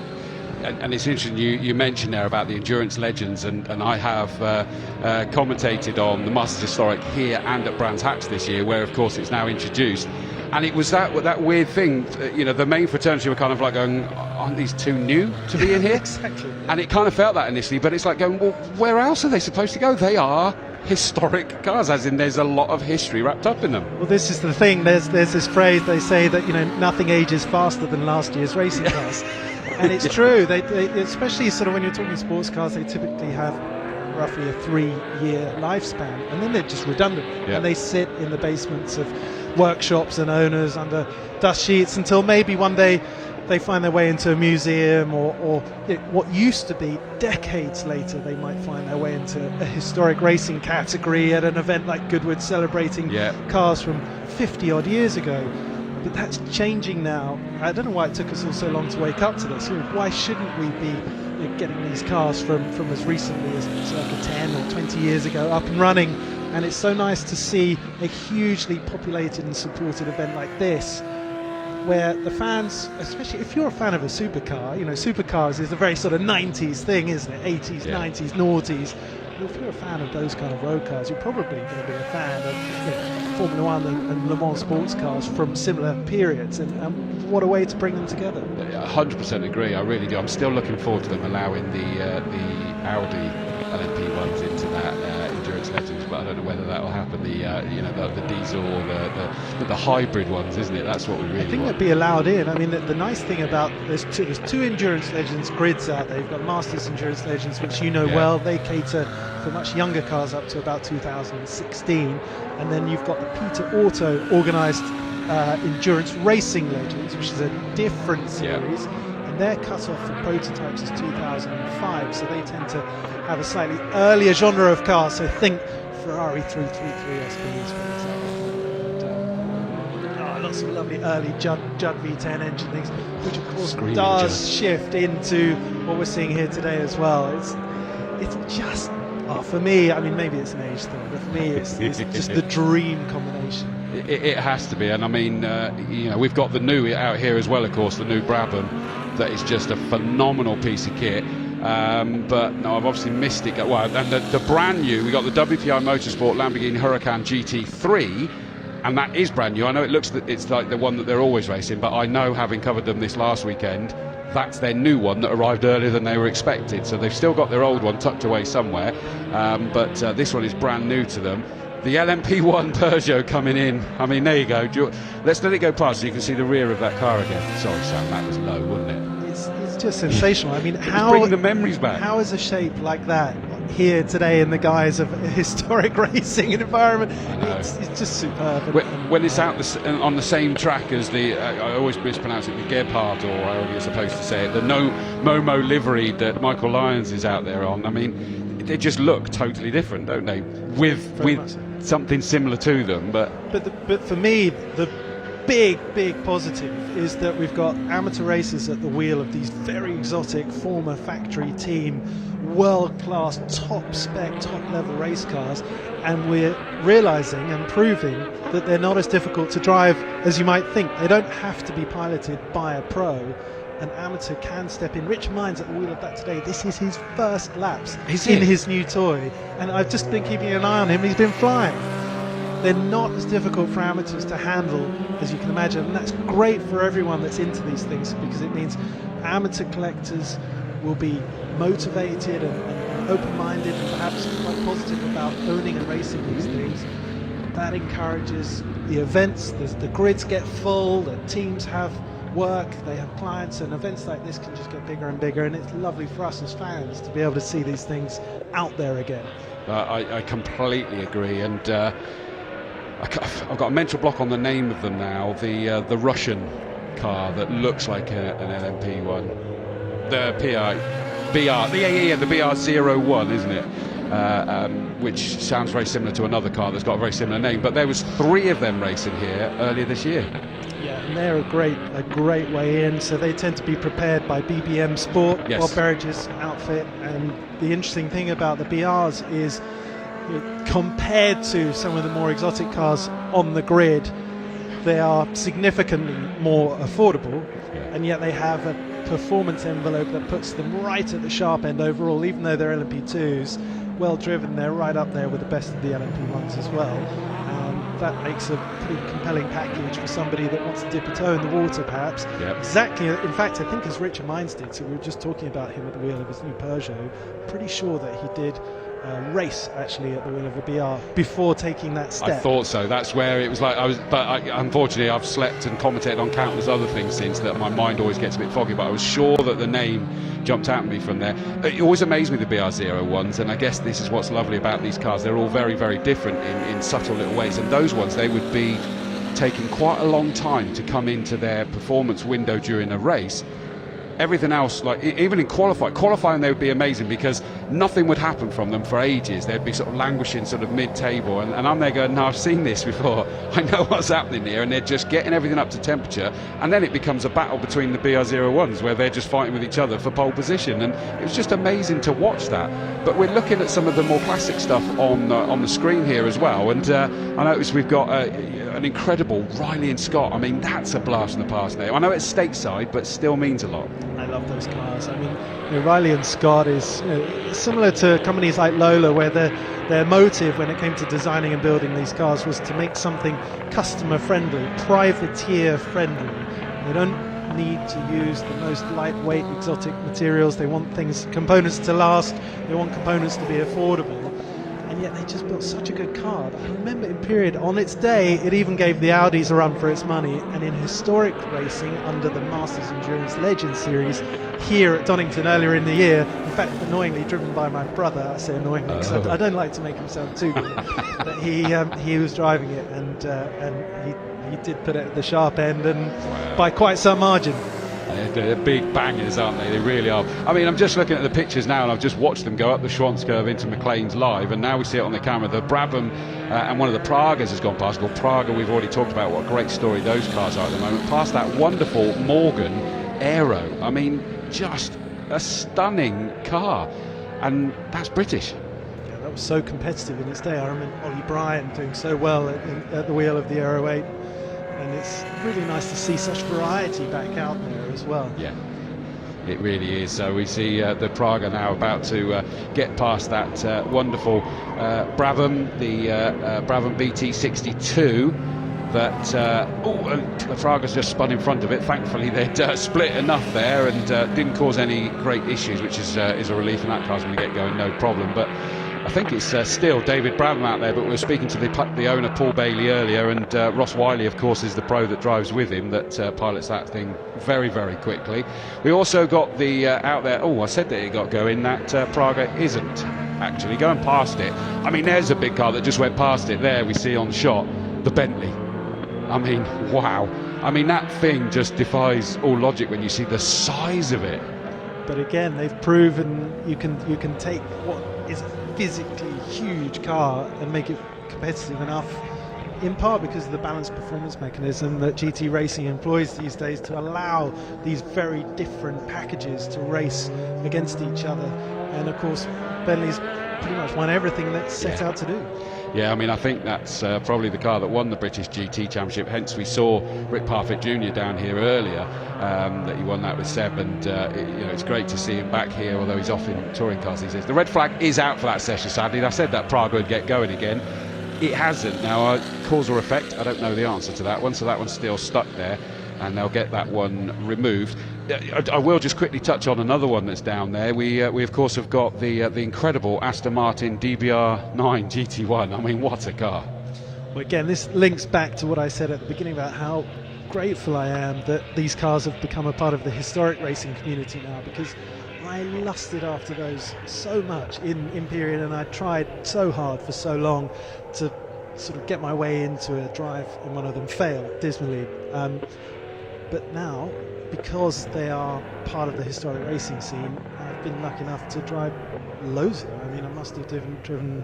And it's interesting you mentioned there about the endurance legends, and I have commentated on the Masters Historic here and at Brands Hatch this year, where of course it's now introduced. And it was that weird thing, the main fraternity were kind of like going, aren't these too new to be in here? Exactly. And it kind of felt that initially, but it's like going, well, where else are they supposed to go? They are historic cars, as in there's a lot of history wrapped up in them. Well, this is the thing, there's this phrase, they say that nothing ages faster than last year's racing cars. And it's true, they especially sort of when you're talking sports cars, they typically have roughly a 3-year lifespan, and then they're just redundant, and they sit in the basements of workshops and owners under dust sheets until maybe one day they find their way into a museum, or what used to be decades later they might find their way into a historic racing category at an event like Goodwood celebrating cars from 50 odd years ago. But that's changing now. I don't know why it took us all so long to wake up to this. Why shouldn't we be getting these cars from as recently as circa 10 or 20 years ago up and running? And it's so nice to see a hugely populated and supported event like this, where the fans, especially if you're a fan of a supercar, supercars is a very sort of 90s thing, isn't it? 80s, 90s, noughties. Well, if you're a fan of those kind of road cars, you're probably going to be a fan of Formula One and Le Mans sports cars from similar periods, and what a way to bring them together. 100% agree, I really do. I'm still looking forward to them allowing the Audi LMP1s into that endurance legends, but I don't know whether that will happen. The diesel or the hybrid ones, isn't it? That's what we really want. I think they'd be allowed in. I mean, the nice thing about there's two endurance legends grids out there. You've got Masters Endurance Legends, which well. They cater for much younger cars up to about 2016, and then you've got the Peter Auto organised Endurance Racing Legends, which is a different series, and their cut-off for prototypes is 2005, so they tend to have a slightly earlier genre of cars, so think Ferrari 333 SPs, for example, and lots of lovely early Judd V10 engine things, which of course does shift into what we're seeing here today as well. It's just For me, I mean, maybe it's an age thing, but for me, it's just the dream combination. It has to be, and I mean, we've got the new out here as well, of course, the new Brabham, that is just a phenomenal piece of kit. But no, I've obviously missed it. Well, and the brand new, we got the WPI Motorsport Lamborghini Huracan GT3, and that is brand new. I know it's like the one that they're always racing, but I know, having covered them this last weekend, that's their new one that arrived earlier than they were expected. So they've still got their old one tucked away somewhere, but this one is brand new to them. The LMP1 Peugeot coming in. I mean, there you go. Let's let it go past so you can see the rear of that car again. Sorry, Sam, that was low, wasn't it? It's just sensational. I mean, how bringing the memories back. How is a shape like that here today in the guise of a historic racing environment? It's just superb. When it's out on the same track as the, I always mispronounce it, the Gebhardt, or however you're supposed to say it, the Momo livery that Michael Lyons is out there on. I mean, they just look totally different, don't they? With something similar to them, but for me, the big positive is that we've got amateur racers at the wheel of these very exotic former factory team, world-class, top-spec, top-level race cars, and we're realizing and proving that they're not as difficult to drive as you might think. They don't have to be piloted by a pro. An amateur can step in. Rich Mines at the wheel of that today. This is his first laps in his new toy, and I've just been keeping an eye on him. He's been flying. They're not as difficult for amateurs to handle as you can imagine, and that's great for everyone that's into these things, because it means amateur collectors will be motivated and open-minded and perhaps quite positive about owning and racing these things. That encourages the events. The grids get full, the teams have work, they have clients, and events like this can just get bigger and bigger, and it's lovely for us as fans to be able to see these things out there again. I completely agree, and I've got a mental block on the name of them now. The Russian car that looks like an LMP one, the the BR01, isn't it? Which sounds very similar to another car that's got a very similar name. But there was 3 of them racing here earlier this year. Yeah, and they're a great way in. So they tend to be prepared by BBM Sport, Bob Berridge's outfit. And the interesting thing about the BRs is, compared to some of the more exotic cars on the grid, they are significantly more affordable, and yet they have a performance envelope that puts them right at the sharp end overall. Even though they're LMP2s, well driven, they're right up there with the best of the LMP1s as well. That makes a pretty compelling package for somebody that wants to dip a toe in the water, perhaps. Exactly. In fact, I think as Richard Mines did, so we were just talking about him at the wheel of his new Peugeot, pretty sure that he did race actually at the wheel of a BR before taking that step. I thought so. That's where it was like unfortunately I've slept and commentated on countless other things since, that my mind always gets a bit foggy, but I was sure that the name jumped out at me from there. It always amazed me, the BR01s, and I guess this is what's lovely about these cars. They're all very, very different in subtle little ways, and those ones, they would be taking quite a long time to come into their performance window during a race. Everything else, like even in qualifying they would be amazing, because nothing would happen from them for ages. They'd be sort of languishing sort of mid-table, and I'm there going, no, I've seen this before, I know what's happening here, and they're just getting everything up to temperature, and then it becomes a battle between the BR01s where they're just fighting with each other for pole position, and it was just amazing to watch that. But we're looking at some of the more classic stuff on the screen here as well, and I noticed we've got an incredible Riley and Scott. I mean, that's a blast from the past there. I know it's stateside, but still means a lot. I love those cars. I mean, Riley and Scott is similar to companies like Lola, where their motive when it came to designing and building these cars was to make something customer friendly, privateer friendly. They don't need to use the most lightweight exotic materials. They want components to last. They want components to be affordable. And yet they just built such a good car. I remember in period, on its day, it even gave the Audis a run for its money. And in historic racing under the Masters Endurance Legends Series here at Donington earlier in the year, in fact, annoyingly driven by my brother. I say annoyingly because I don't like to make him sound too good. But he was driving it, and he did put it at the sharp end, and by quite some margin. They're big bangers, aren't they? They really are. I mean, I'm just looking at the pictures now, and I've just watched them go up the Schwanz curve into McLean's live, and now we see it on the camera. The Brabham and one of the Pragas has gone past. Well, Praga, we've already talked about what a great story those cars are at the moment. Past that wonderful Morgan Aero. I mean, just a stunning car, and that's British. Yeah, that was so competitive in its day. I remember Ollie Bryan doing so well at the wheel of the Aero 8, and it's really nice to see such variety back out there as well. Yeah. It really is. So we see the Praga now about to get past that wonderful Brabham, the Brabham BT62. That the Praga's just spun in front of it. Thankfully, they'd split enough there and didn't cause any great issues, which is a relief. And that car's going to get going, no problem. But I think it's still David Brabham out there. But we were speaking to the owner, Paul Bailey, earlier, and Ross Wiley, of course, is the pro that drives with him that pilots that thing very, very quickly. We also got the out there. Oh, I said that it got going. That Praga isn't actually going past it. I mean, there's a big car that just went past it. There we see on shot the Bentley. I mean, wow. I mean, that thing just defies all logic when you see the size of it. But again, they've proven you can take what is a physically huge car and make it competitive enough, in part because of the balanced performance mechanism that GT Racing employs these days to allow these very different packages to race against each other. And of course, Bentley's pretty much won everything that's set out to do. Yeah, I mean, I think that's probably the car that won the British GT Championship. Hence, we saw Rick Parfitt Jr. down here earlier, that he won that with Seb, and it's great to see him back here, although he's off in touring cars these days. The red flag is out for that session, sadly. I said that Prague would get going again. It hasn't. Now, cause or effect, I don't know the answer to that one, so that one's still stuck there, and they'll get that one removed. I will just quickly touch on another one that's down there. We of course have got the incredible Aston Martin DBR9 GT1. I mean, what a car! Well, again, this links back to what I said at the beginning about how grateful I am that these cars have become a part of the historic racing community now, because I lusted after those so much in Imperial, and I tried so hard for so long to sort of get my way into a drive in one of them, failed dismally. But now, because they are part of the historic racing scene, I've been lucky enough to drive loads of them. I mean, I must have driven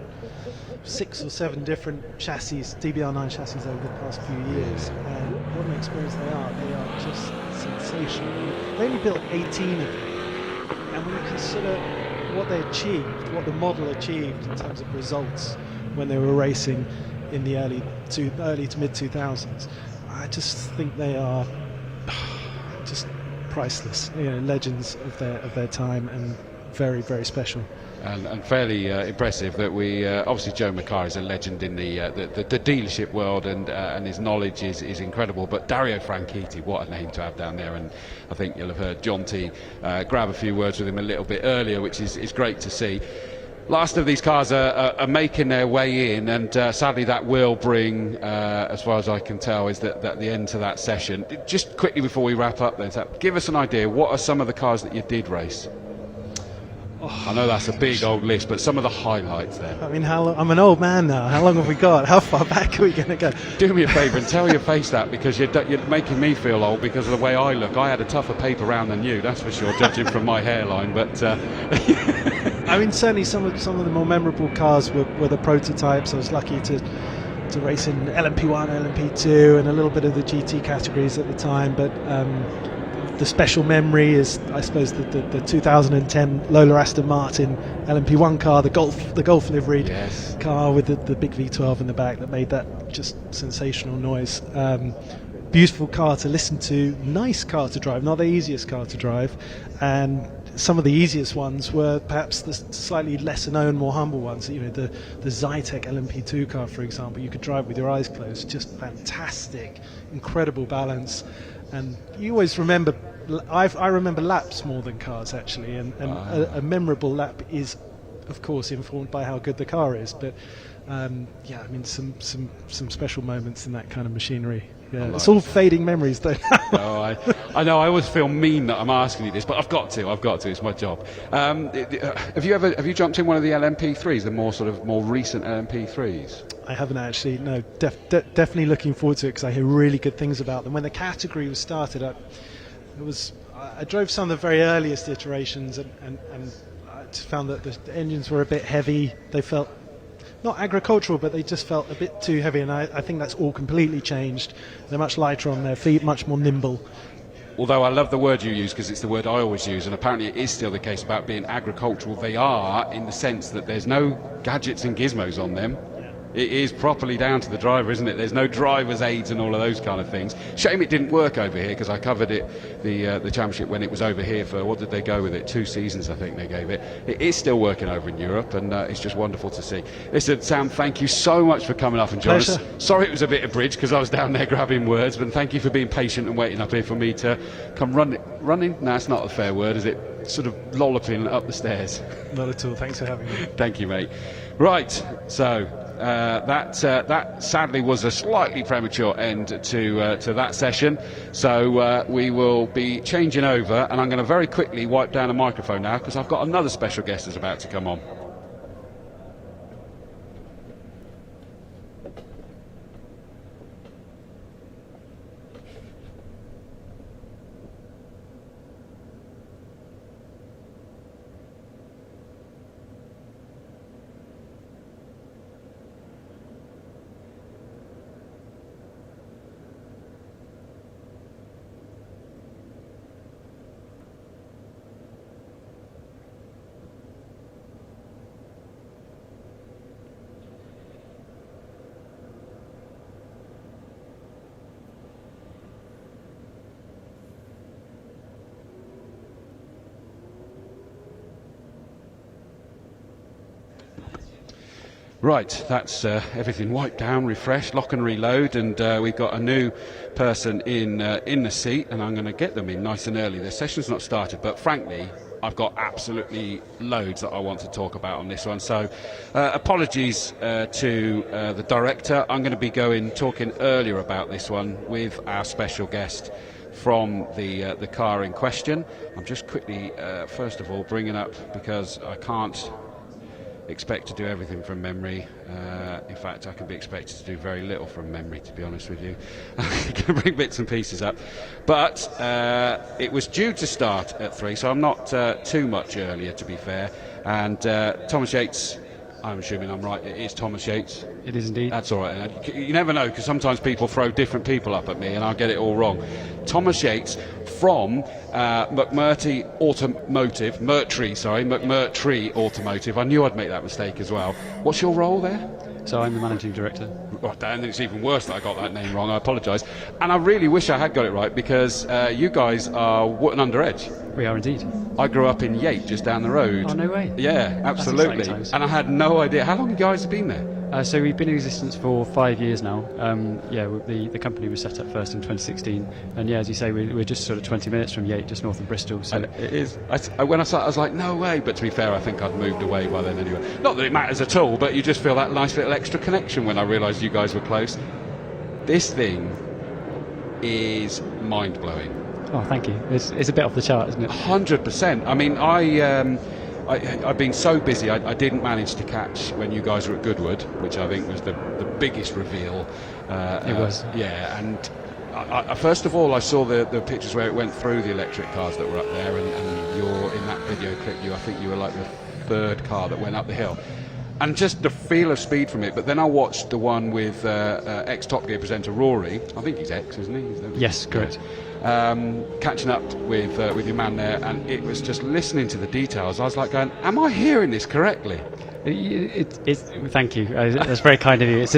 6 or 7 different chassis, DBR9 chassis, over the past few years. And what an experience they are. They are just sensational. They only built 18 of them. And when you consider what they achieved, what the model achieved in terms of results when they were racing in the early to mid 2000s, I just think they are just priceless, legends of their time, and very, very special. And fairly impressive that we obviously Joe McCarr is a legend in the dealership world, and his knowledge is incredible. But Dario Franchitti, what a name to have down there, and I think you'll have heard John T grab a few words with him a little bit earlier, which is great to see. Last of these cars are making their way in, and sadly that will bring, as far as I can tell, is that the end to that session. Just quickly before we wrap up then, give us an idea, what are some of the cars that you did race? Oh, I know that's a big old list, but some of the highlights there. I mean, I'm an old man now. How long have we got? How far back are we going to go? Do me a favour and tell your face that, because you're making me feel old because of the way I look. I had a tougher paper round than you, that's for sure, judging from my hairline. But I mean, certainly some of the more memorable cars were the prototypes. I was lucky to race in LMP1, LMP2, and a little bit of the GT categories at the time. But the special memory is, I suppose, the 2010 Lola Aston Martin LMP1 car, the Golf liveried car with the big V12 in the back that made that just sensational noise. Beautiful car to listen to, nice car to drive, not the easiest car to drive, and some of the easiest ones were perhaps the slightly lesser known, more humble ones. The Zytek LMP2 car, for example, you could drive with your eyes closed. Just fantastic, incredible balance. And you always remember, I remember laps more than cars, actually, and a memorable lap is, of course, informed by how good the car is. But I mean, some special moments in that kind of machinery. Yeah, it's all fading memories, though. No, I know. I always feel mean that I'm asking you this, but I've got to. It's my job. Have you jumped in one of the LMP3s, the more recent LMP3s? I haven't actually. No, definitely looking forward to it because I hear really good things about them. When the category was started, I drove some of the very earliest iterations, and I just found that the engines were a bit heavy. They felt not agricultural, but they just felt a bit too heavy, and I think that's all completely changed. They're much lighter on their feet, much more nimble. although I love the word you use because it's the word I always use, and apparently it is still the case about being agricultural. They are, in the sense that there's no gadgets and gizmos on them. It is properly down to the driver, isn't it? There's no driver's aids and all of those kind of things. Shame it didn't work over here, because I covered it, the championship, when it was over here for, what did they go with it? 2 seasons, I think they gave it. It is still working over in Europe, and it's just wonderful to see. Listen, Sam, thank you so much for coming up and joining us. Sorry it was a bit of bridge, because I was down there grabbing words, but thank you for being patient and waiting up here for me to come running? No, it's not a fair word, is it? Sort of lolloping up the stairs. Not at all. Thanks for having me. Thank you, mate. Right, so that sadly was a slightly premature end to that session. So we will be changing over, and I'm going to very quickly wipe down a microphone now, because I've got another special guest that's about to come on. Right, that's everything wiped down, refreshed, lock and reload, and we've got a new person in the seat, and I'm going to get them in nice and early. The session's not started, but frankly, I've got absolutely loads that I want to talk about on this one. So apologies to the director. I'm going to be talking earlier about this one with our special guest from the car in question. I'm just quickly, first of all, bringing up, because I can't expect to do everything from memory. In fact, I can be expected to do very little from memory, to be honest with you. I can bring bits and pieces up. But it was due to start at 3, so I'm not too much earlier, to be fair. And Thomas Yates, I'm assuming I'm right, it is Thomas Yates. It is indeed. That's all right. You never know, because sometimes people throw different people up at me and I'll get it all wrong. Thomas Yates from McMurtry Automotive. I knew I'd make that mistake as well. What's your role there? So I'm the managing director. Oh, Dan, it's even worse that I got that name wrong. I apologise. And I really wish I had got it right, because you guys are Wootton Under Edge. We are indeed. I grew up in Yate, just down the road. Oh, no way. Yeah, absolutely. And I had no idea. How long have you guys been there? So we've been in existence for 5 years now. The company was set up first in 2016, and as you say, we're just sort of 20 minutes from Yate, just north of Bristol. So and it is. When I saw it, I was like, no way. But to be fair, I think I'd moved away by then anyway. Not that it matters at all, but you just feel that nice little extra connection when I realised you guys were close. This thing is mind-blowing. Oh, thank you. It's a bit off the chart, isn't it? 100%. I mean, I've been so busy, I didn't manage to catch when you guys were at Goodwood, which I think was the biggest reveal. It was. Yeah, and I first of all, I saw the pictures where it went through the electric cars that were up there, and you're in that video clip, I think you were like the 3rd car that went up the hill. And just the feel of speed from it. But then I watched the one with ex-Top Gear presenter Rory. I think he's ex, isn't he? Yes, correct. Catching up with your man there, and it was just listening to the details. I was like going, am I hearing this correctly? Thank you. That's very kind of you. It's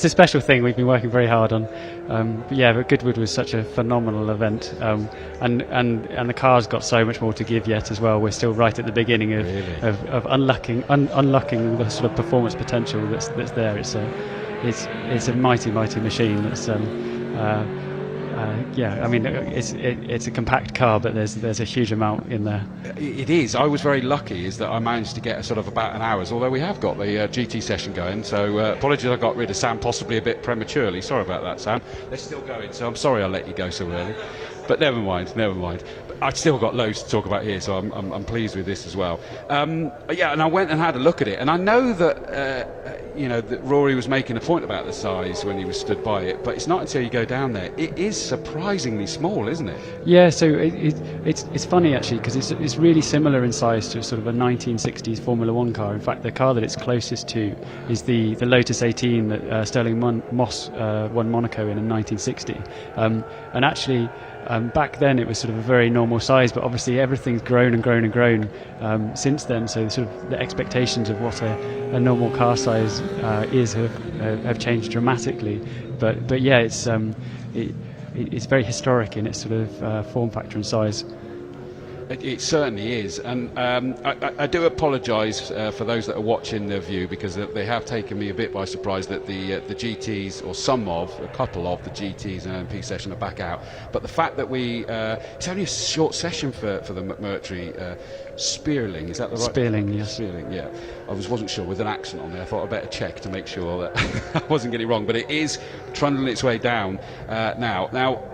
a special thing we've been working very hard on. But Goodwood was such a phenomenal event, and the car's got so much more to give yet as well. We're still right at the beginning of unlocking the sort of performance potential that's there. It's a mighty machine. That's I mean, it's a compact car, but there's a huge amount in there. It is. I was very lucky is that I managed to get a sort of about an hour's, although we have got the GT session going, so apologies I got rid of Sam possibly a bit prematurely. Sorry about that, Sam. They're still going, so I'm sorry I let you go so early. But never mind. But I've still got loads to talk about here, so I'm pleased with this as well. And I went and had a look at it, and I know that that Rory was making a point about the size when he was stood by it, but it's not until you go down there. It is surprisingly small, isn't it? Yeah, so it's funny actually, because it's really similar in size to sort of a 1960s Formula One car. In fact, the car that it's closest to is the Lotus 18 that Sterling Moss won Monaco in 1960, and actually Back then it was sort of a very normal size, but obviously everything's grown and grown and grown since then. So sort of the expectations of what a normal car size is have changed dramatically. But yeah, it's very historic in its sort of form factor and size. It certainly is, and I do apologise for those that are watching the view, because they have taken me a bit by surprise that the GTs, or a couple of the GTs and MP session are back out. But the fact that it's only a short session for the McMurtry Spearling, is that the right? Spearling, yes. Spearling, yeah. I wasn't sure with an accent on there. I thought I'd better check to make sure that I wasn't getting it wrong. But it is trundling its way down now. Now,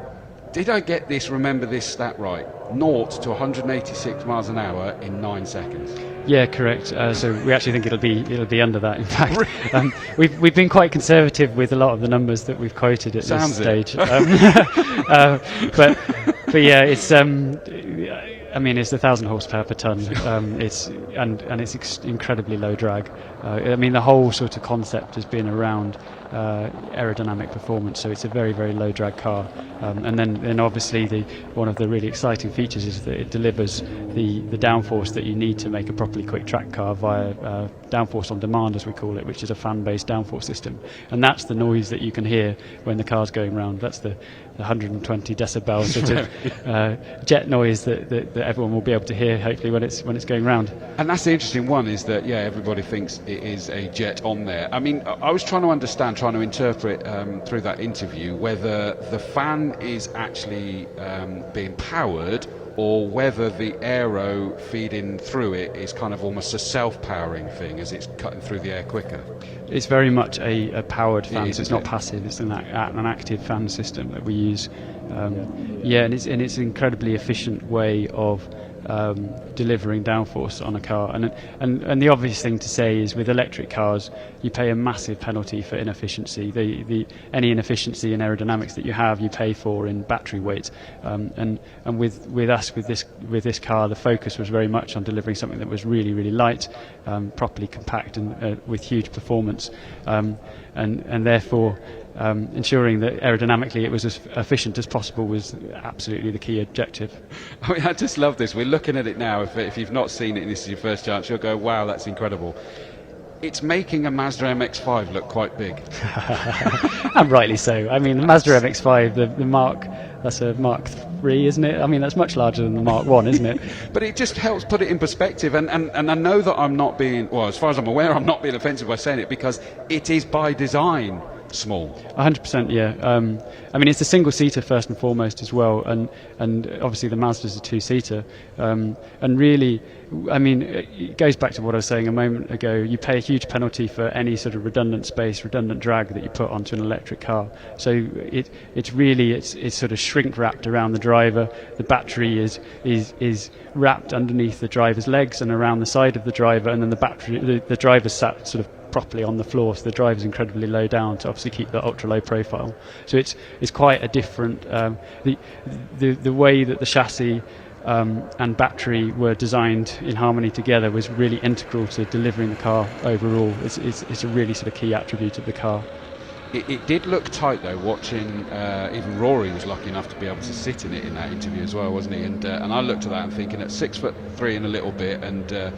did I get this? Remember this stat right? 0 to 186 miles an hour in 9 seconds. Yeah, correct. So we actually think it'll be under that. In fact, we've been quite conservative with a lot of the numbers that we've quoted at this stage. But yeah, it's I mean, it's 1,000 horsepower per ton. It's incredibly low drag. I mean, the whole sort of concept has been around aerodynamic performance, so it's a very, very low drag car. And then obviously one of the really exciting features is that it delivers the downforce that you need to make a properly quick track car via downforce on demand, as we call it, which is a fan-based downforce system. And that's the noise that you can hear when the car's going round. That's the 120 decibel sort of jet noise that everyone will be able to hear, hopefully, when it's going round. And that's the interesting one, is that everybody thinks it is a jet on there. I mean, I was trying to interpret through that interview whether the fan is actually being powered, or whether the aero feeding through it is kind of almost a self-powering thing as it's cutting through the air quicker. It's very much a powered fan, so it's not passive. It's an active fan system that we use. And it's an incredibly efficient way of delivering downforce on a car. And the obvious thing to say is, with electric cars, you pay a massive penalty for inefficiency. Any inefficiency in aerodynamics that you have, you pay for in battery weight. And with this car, the focus was very much on delivering something that was really, really light, properly compact, and with huge performance, and therefore ensuring that aerodynamically it was as efficient as possible was absolutely the key objective. I mean, I just love this. We're looking at it now. If you've not seen it and this is your first chance, you'll go, wow, that's incredible. It's making a Mazda MX-5 look quite big. And rightly so. I mean, the Mazda MX-5, the Mark, that's a Mark III, isn't it? I mean, that's much larger than the Mark I, isn't it? But it just helps put it in perspective. And I know that I'm not being, well, as far as I'm aware, I'm not being offensive by saying it, because it is by design small. 100%, yeah. I mean, it's a single-seater first and foremost as well, and obviously the Mazda's a two-seater. And really, I mean, it goes back to what I was saying a moment ago. You pay a huge penalty for any sort of redundant space, redundant drag that you put onto an electric car. So it's sort of shrink-wrapped around the driver. The battery is wrapped underneath the driver's legs and around the side of the driver, and then the driver's sat sort of properly on the floor, so the driver's incredibly low down to obviously keep the ultra low profile. So it's quite a different the way that the chassis and battery were designed in harmony together was really integral to delivering the car overall. It's a really sort of key attribute of the car. It did look tight though, watching. Even Rory was lucky enough to be able to sit in it in that interview as well, wasn't he? And I looked at that and thinking, at 6'3" and a little bit, and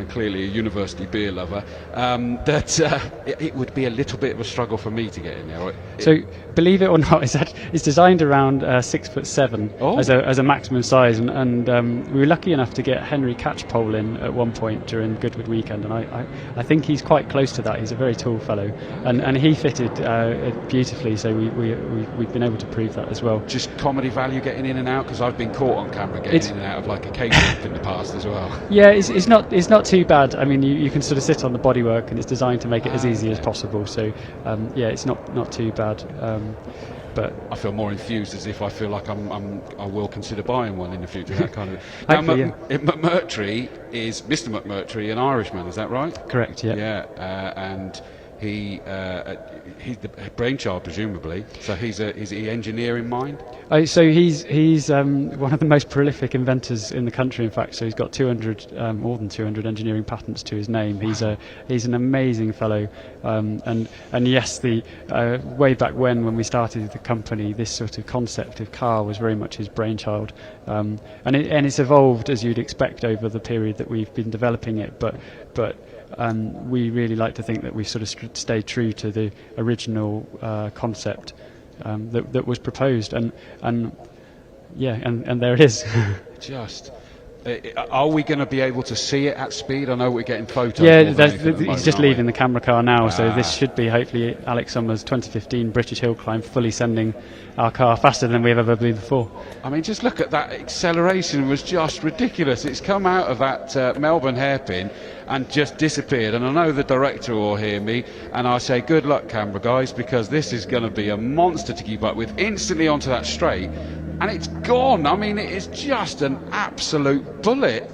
clearly a university beer lover, that it would be a little bit of a struggle for me to get in there. So, believe it or not, it's designed around 6'7" as a maximum size, and we were lucky enough to get Henry Catchpole in at one point during Goodwood weekend, and I think he's quite close to that. He's a very tall fellow, and he fitted beautifully. So we've been able to prove that as well. Just comedy value getting in and out, because I've been caught on camera getting in and out of like a cake in the past as well. Yeah, it's not too bad. I mean, you can sort of sit on the bodywork, and it's designed to make it as easy as possible. So it's not too bad. But I feel more enthused, as if I feel like I will consider buying one in the future. That kind of. Now, McMurtry is Mr. McMurtry, an Irishman. Is that right? Correct. Yeah. Yeah, and he's the brainchild, presumably. So is he engineer in mind? So he's one of the most prolific inventors in the country. In fact, so he's got more than 200 engineering patents to his name. He's an amazing fellow. And yes, the way back when we started the company, this sort of concept of car was very much his brainchild. And it's evolved as you'd expect over the period that we've been developing it. But we really like to think that we've sort of stayed true to the original concept that was proposed, and there it is. Just. Are we going to be able to see it at speed? I know we're getting photos. Yeah, he's just leaving the camera car now, so this should be hopefully Alex Summers' 2015 British Hill Climb fully sending our car faster than we've ever been before. I mean, just look at that acceleration, was just ridiculous. It's come out of that Melbourne hairpin and just disappeared. And I know the director will hear me, and I say good luck, camera guys, because this is going to be a monster to keep up with. Instantly onto that straight, and it's gone. I mean, it is just an absolute bullet.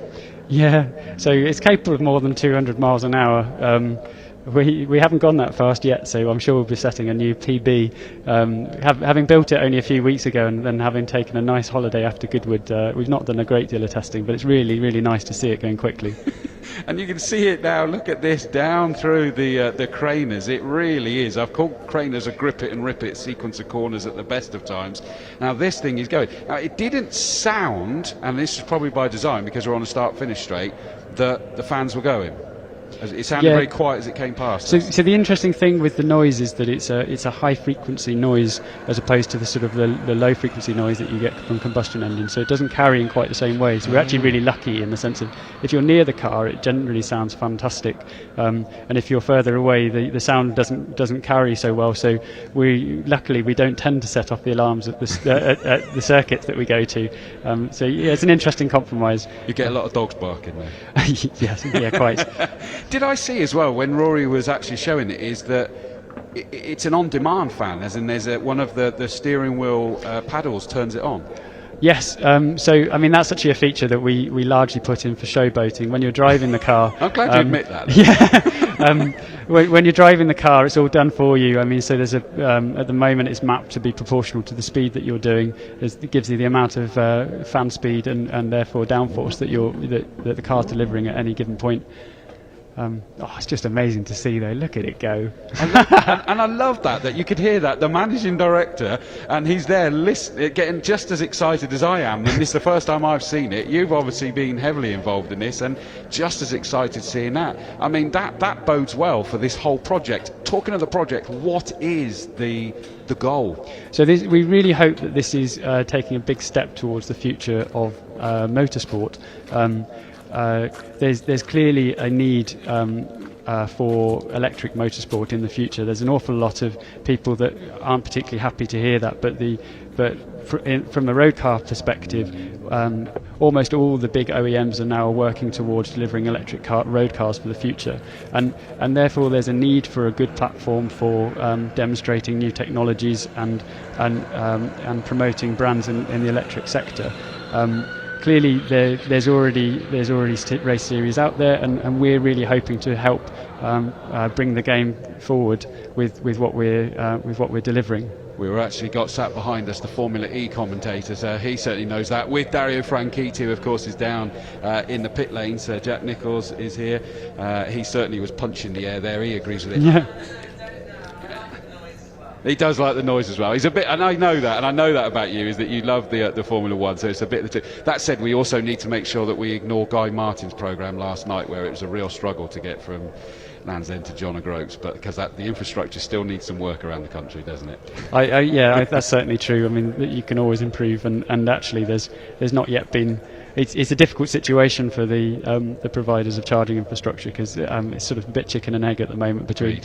Yeah, so it's capable of more than 200 miles an hour. We haven't gone that fast yet, so I'm sure we'll be setting a new PB. Having built it only a few weeks ago and then having taken a nice holiday after Goodwood, we've not done a great deal of testing, but it's really, really nice to see it going quickly. And you can see it now. Look at this down through the craners. It really is. I've called craners a grip it and rip it sequence of corners at the best of times. Now this thing is going. Now it didn't sound, and this is probably by design because we're on a start-finish straight, that the fans were going. It sounded very quiet as it came past. So the interesting thing with the noise is that it's a high frequency noise as opposed to the sort of the low frequency noise that you get from combustion engines. So it doesn't carry in quite the same way. So we're actually really lucky in the sense of if you're near the car, it generally sounds fantastic, and if you're further away, the sound doesn't carry so well. So luckily we don't tend to set off the alarms at the circuits that we go to. So yeah, it's an interesting compromise. You get a lot of dogs barking there. Yes, yeah, quite. Did I see as well when Rory was actually showing it is that it's an on-demand fan, as in there's one of the steering wheel paddles turns it on? Yes, so I mean that's actually a feature that we largely put in for showboating. When you're driving the car, I'm glad you admit that. Yeah, when you're driving the car, it's all done for you. I mean, so there's at the moment it's mapped to be proportional to the speed that you're doing. It gives you the amount of fan speed and therefore downforce that the car's delivering at any given point. It's just amazing to see though. Look at it go. And I love that you could hear that the managing director, and he's there listening, getting just as excited as I am. And this is the first time I've seen it. You've obviously been heavily involved in this and just as excited seeing that. I mean that bodes well for this whole project. Talking of the project, what is the goal? So we really hope that this is taking a big step towards the future of motorsport. There's clearly a need for electric motorsport in the future. There's an awful lot of people that aren't particularly happy to hear that, but from a road car perspective, almost all the big OEMs are now working towards delivering electric road cars for the future, and therefore there's a need for a good platform for demonstrating new technologies and promoting brands in the electric sector. Clearly, there's already race series out there, and we're really hoping to help bring the game forward with what we're delivering. We were actually got sat behind us, the Formula E commentators. He certainly knows that. With Dario Franchitti, who of course is down in the pit lanes. Jack Nicholls is here. He certainly was punching the air there. He agrees with it. Yeah. He does like the noise as well. He's a bit, and I know that about you, is that you love the Formula One. So it's a bit of the two. That said, we also need to make sure that we ignore Guy Martin's programme last night, where it was a real struggle to get from Land's End to John O'Groats, but because the infrastructure still needs some work around the country, doesn't it? That's certainly true. I mean, you can always improve, and actually, there's not yet been. It's a difficult situation for the providers of charging infrastructure because it's sort of a bit chicken and egg at the moment between.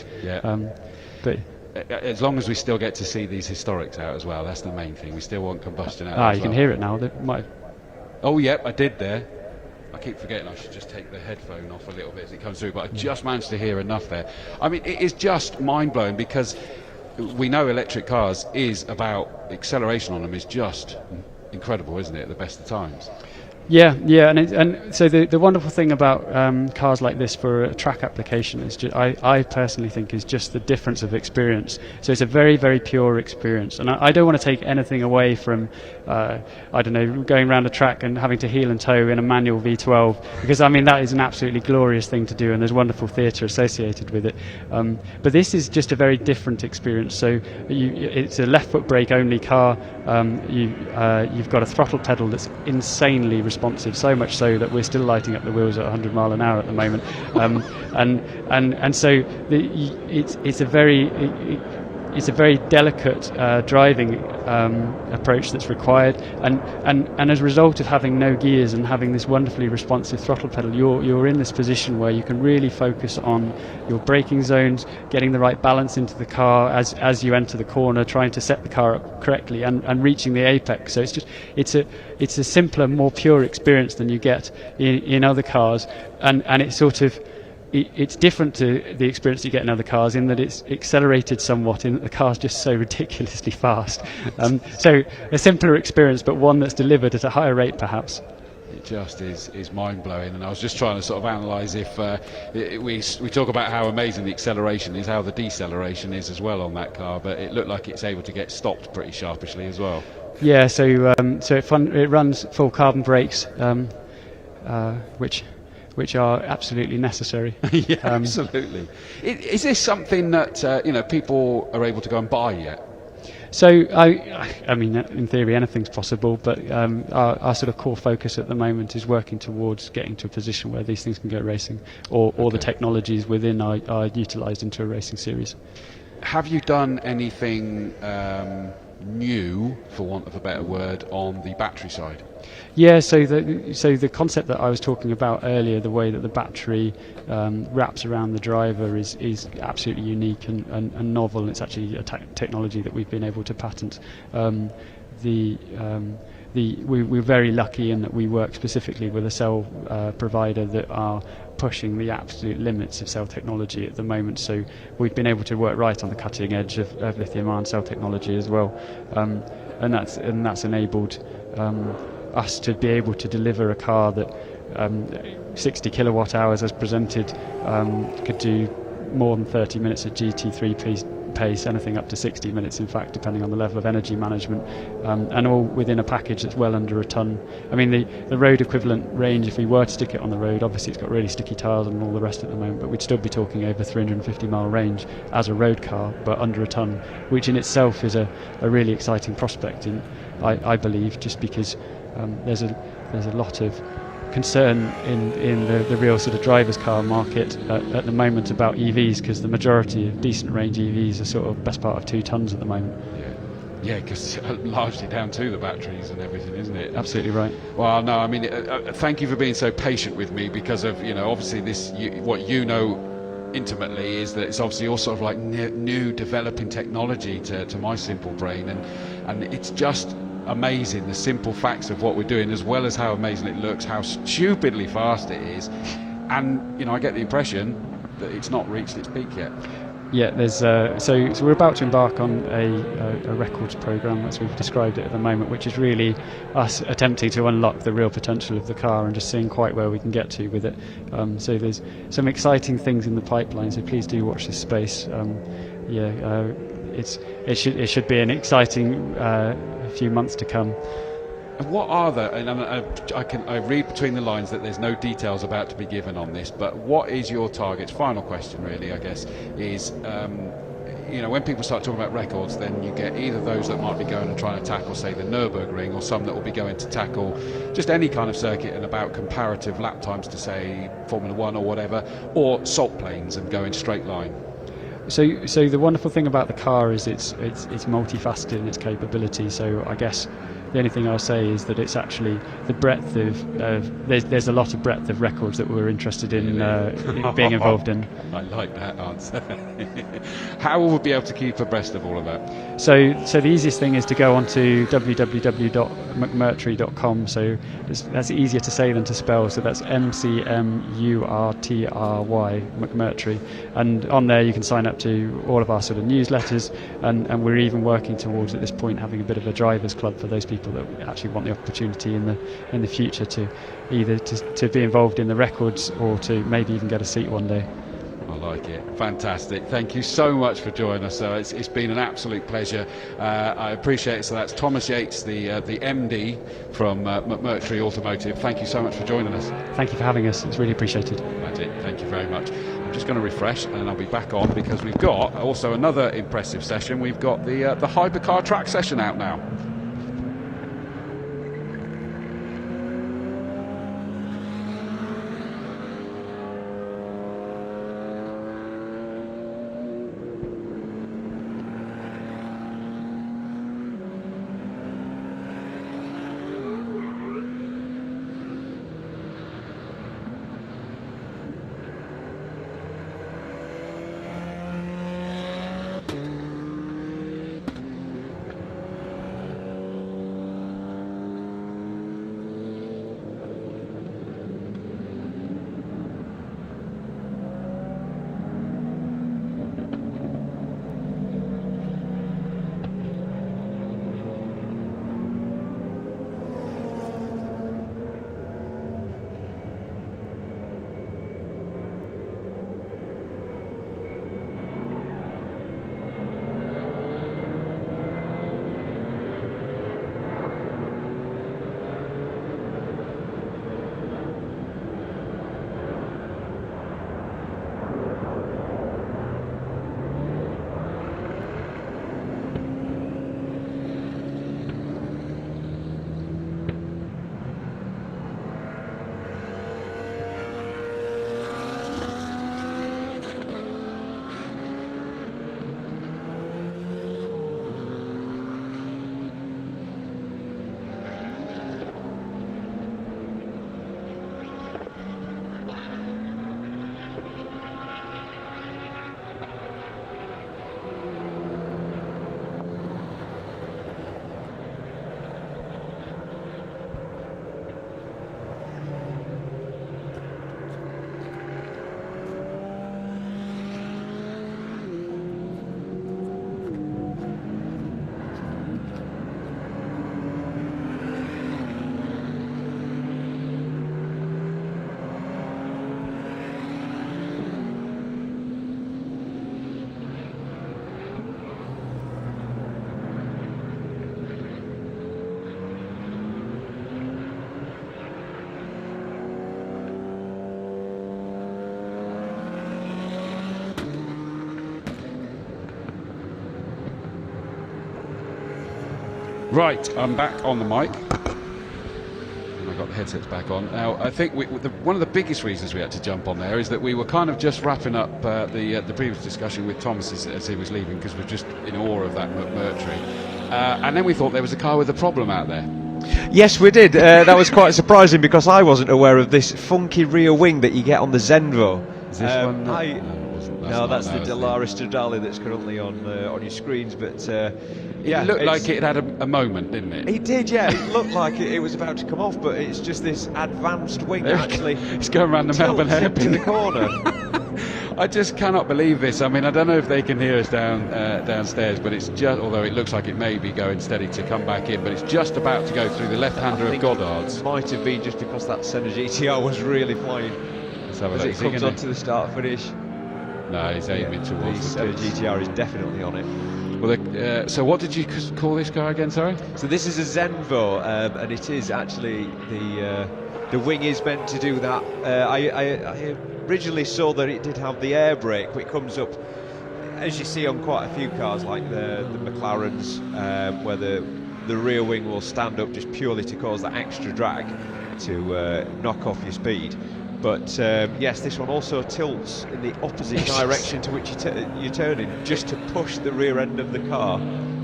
But as long as we still get to see these historics out as well, that's the main thing. We still want combustion out. You can hear it now. Oh, yep, I did there. I keep forgetting I should just take the headphone off a little bit as it comes through, but I just managed to hear enough there. I mean, it is just mind-blowing because we know electric cars is about acceleration on them is just incredible, isn't it, at the best of times? Yeah, and so the wonderful thing about cars like this for a track application is I personally think is just the difference of experience. So it's a very, very pure experience, and I don't want to take anything away from I don't know, going around a track and having to heel and toe in a manual V12, because I mean that is an absolutely glorious thing to do, and there's wonderful theatre associated with it. But this is just a very different experience. So it's a left foot brake only car. You've got a throttle pedal that's insanely responsive, so much so that we're still lighting up the wheels at 100 mile an hour at the moment, and so it's a very delicate driving approach that's required, and as a result of having no gears and having this wonderfully responsive throttle pedal, you're in this position where you can really focus on your braking zones, getting the right balance into the car as you enter the corner, trying to set the car up correctly, and reaching the apex. So it's a simpler, more pure experience than you get in other cars, and it's sort of it's different to the experience you get in other cars in that it's accelerated somewhat, in that the car's just so ridiculously fast. So a simpler experience, but one that's delivered at a higher rate perhaps. It just is mind-blowing, and I was just trying to sort of analyse if we talk about how amazing the acceleration is, how the deceleration is as well on that car, but it looked like it's able to get stopped pretty sharpishly as well. Yeah, so it runs full carbon brakes, which are absolutely necessary. Yeah, absolutely. Is this something that people are able to go and buy yet? So I mean, in theory, anything's possible, but our sort of core focus at the moment is working towards getting to a position where these things can go racing, or the technologies within are utilised into a racing series. Have you done anything new, for want of a better word, on the battery side? Yeah, so the concept that I was talking about earlier, the way that the battery wraps around the driver is absolutely unique and novel. It's actually a technology that we've been able to patent. We're very lucky in that we work specifically with a cell provider that are pushing the absolute limits of cell technology at the moment. So we've been able to work right on the cutting edge of lithium-ion cell technology as well, and that's enabled us to be able to deliver a car that 60 kilowatt hours as presented could do more than 30 minutes at GT3 pace, anything up to 60 minutes in fact, depending on the level of energy management, and all within a package that's well under a tonne. I mean, the road equivalent range, if we were to stick it on the road, obviously it's got really sticky tyres and all the rest at the moment, but we'd still be talking over 350 mile range as a road car, but under a tonne, which in itself is a really exciting prospect, I believe, just because there's a lot of concern in the real sort of driver's car market at the moment about EVs, because the majority of decent range EVs are sort of best part of 2 tonnes at the moment. Yeah, because largely down to the batteries and everything, isn't it? Absolutely right. Well, no, I mean, thank you for being so patient with me, because of obviously what you know intimately is that it's obviously all sort of like new developing technology to my simple brain, and it's just amazing, the simple facts of what we're doing, as well as how amazing it looks, how stupidly fast it is, and I get the impression that it's not reached its peak yet. Yeah, there's so we're about to embark on a records program, as we've described it at the moment, which is really us attempting to unlock the real potential of the car and just seeing quite where we can get to with it. So there's some exciting things in the pipeline, so please do watch this space. It should be an exciting few months to come. And what are the, and I read between the lines that there's no details about to be given on this, but what is your target? Final question really, I guess, is when people start talking about records, then you get either those that might be going and trying to tackle, say, the Nürburgring, or some that will be going to tackle just any kind of circuit and about comparative lap times to, say, Formula 1 or whatever, or salt plains and go in straight line. So the wonderful thing about the car is it's multifaceted in its capability. So I guess the only thing I'll say is that it's actually the breadth of there's a lot of breadth of records that we're interested in being involved in. I like that answer. How will we be able to keep abreast of all of that? So the easiest thing is to go onto www.mcmurtry.com. So that's easier to say than to spell. So that's MCMURTRY, McMurtry, and on there you can sign up to all of our sort of newsletters, and we're even working towards at this point having a bit of a drivers club for those people people that actually want the opportunity in the future to either to be involved in the records or to maybe even get a seat one day. I like it. Fantastic. Thank you so much for joining us. It's been an absolute pleasure. I appreciate it. So that's Thomas Yates, the MD from Mercury Automotive. Thank you so much for joining us. Thank you for having us. It's really appreciated. Magic. Thank you very much. I'm just going to refresh and I'll be back on because we've got also another impressive session. We've got the hypercar track session out now. Right, I'm back on the mic. And I got the headsets back on. Now, I think one of the biggest reasons we had to jump on there is that we were kind of just wrapping up the previous discussion with Thomas as he was leaving, because we're just in awe of that Mercury. And then we thought there was a car with a problem out there. Yes, we did. That was quite surprising because I wasn't aware of this funky rear wing that you get on the Zenvo. Is this one? No, that's the Delaris Stradale that's currently on your screens. But it looked like it had a moment, didn't it? It did, yeah. It looked like it was about to come off, but it's just this advanced wing actually. It's going around the Melbourne hairpin to the corner. I just cannot believe this. I mean, I don't know if they can hear us downstairs, but it's just, although it looks like it may be going steady to come back in, but it's just about to go through the left-hander of Goddard's. It might have been just because that Senna GTR was really flying as it comes onto the start-finish. No, he's aiming towards the Senna GTR is definitely on it. Well, so what did you call this car again, sorry? So this is a Zenvo, and it is actually the wing is meant to do that. I originally saw that it did have the air brake, which comes up, as you see on quite a few cars like the McLarens, where the rear wing will stand up just purely to cause that extra drag to knock off your speed. But yes, this one also tilts in the opposite direction to which you're turning, just to push the rear end of the car.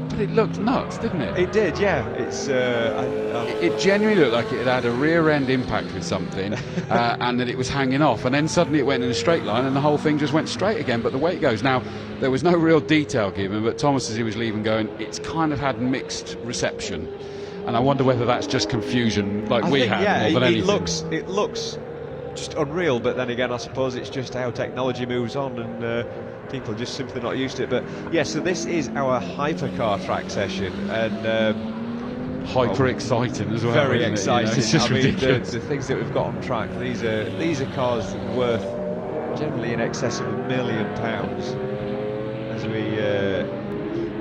But it looked nuts, didn't it? It did, yeah. It's it genuinely looked like it had a rear end impact with something, and that it was hanging off, and then suddenly it went in a straight line, and the whole thing just went straight again. But the way it goes now, there was no real detail given. But Thomas, as he was leaving, going, it's kind of had mixed reception, and I wonder whether that's just confusion, like we had, more than anything. It looks just unreal, but then again, I suppose it's just how technology moves on, and people are just simply not used to it. But yeah, so this is our hypercar track session, and hyper exciting as well. Very isn't it? exciting. You know, it's just I mean, ridiculous. the things that we've got on track. These are cars worth generally in excess of £1 million. As we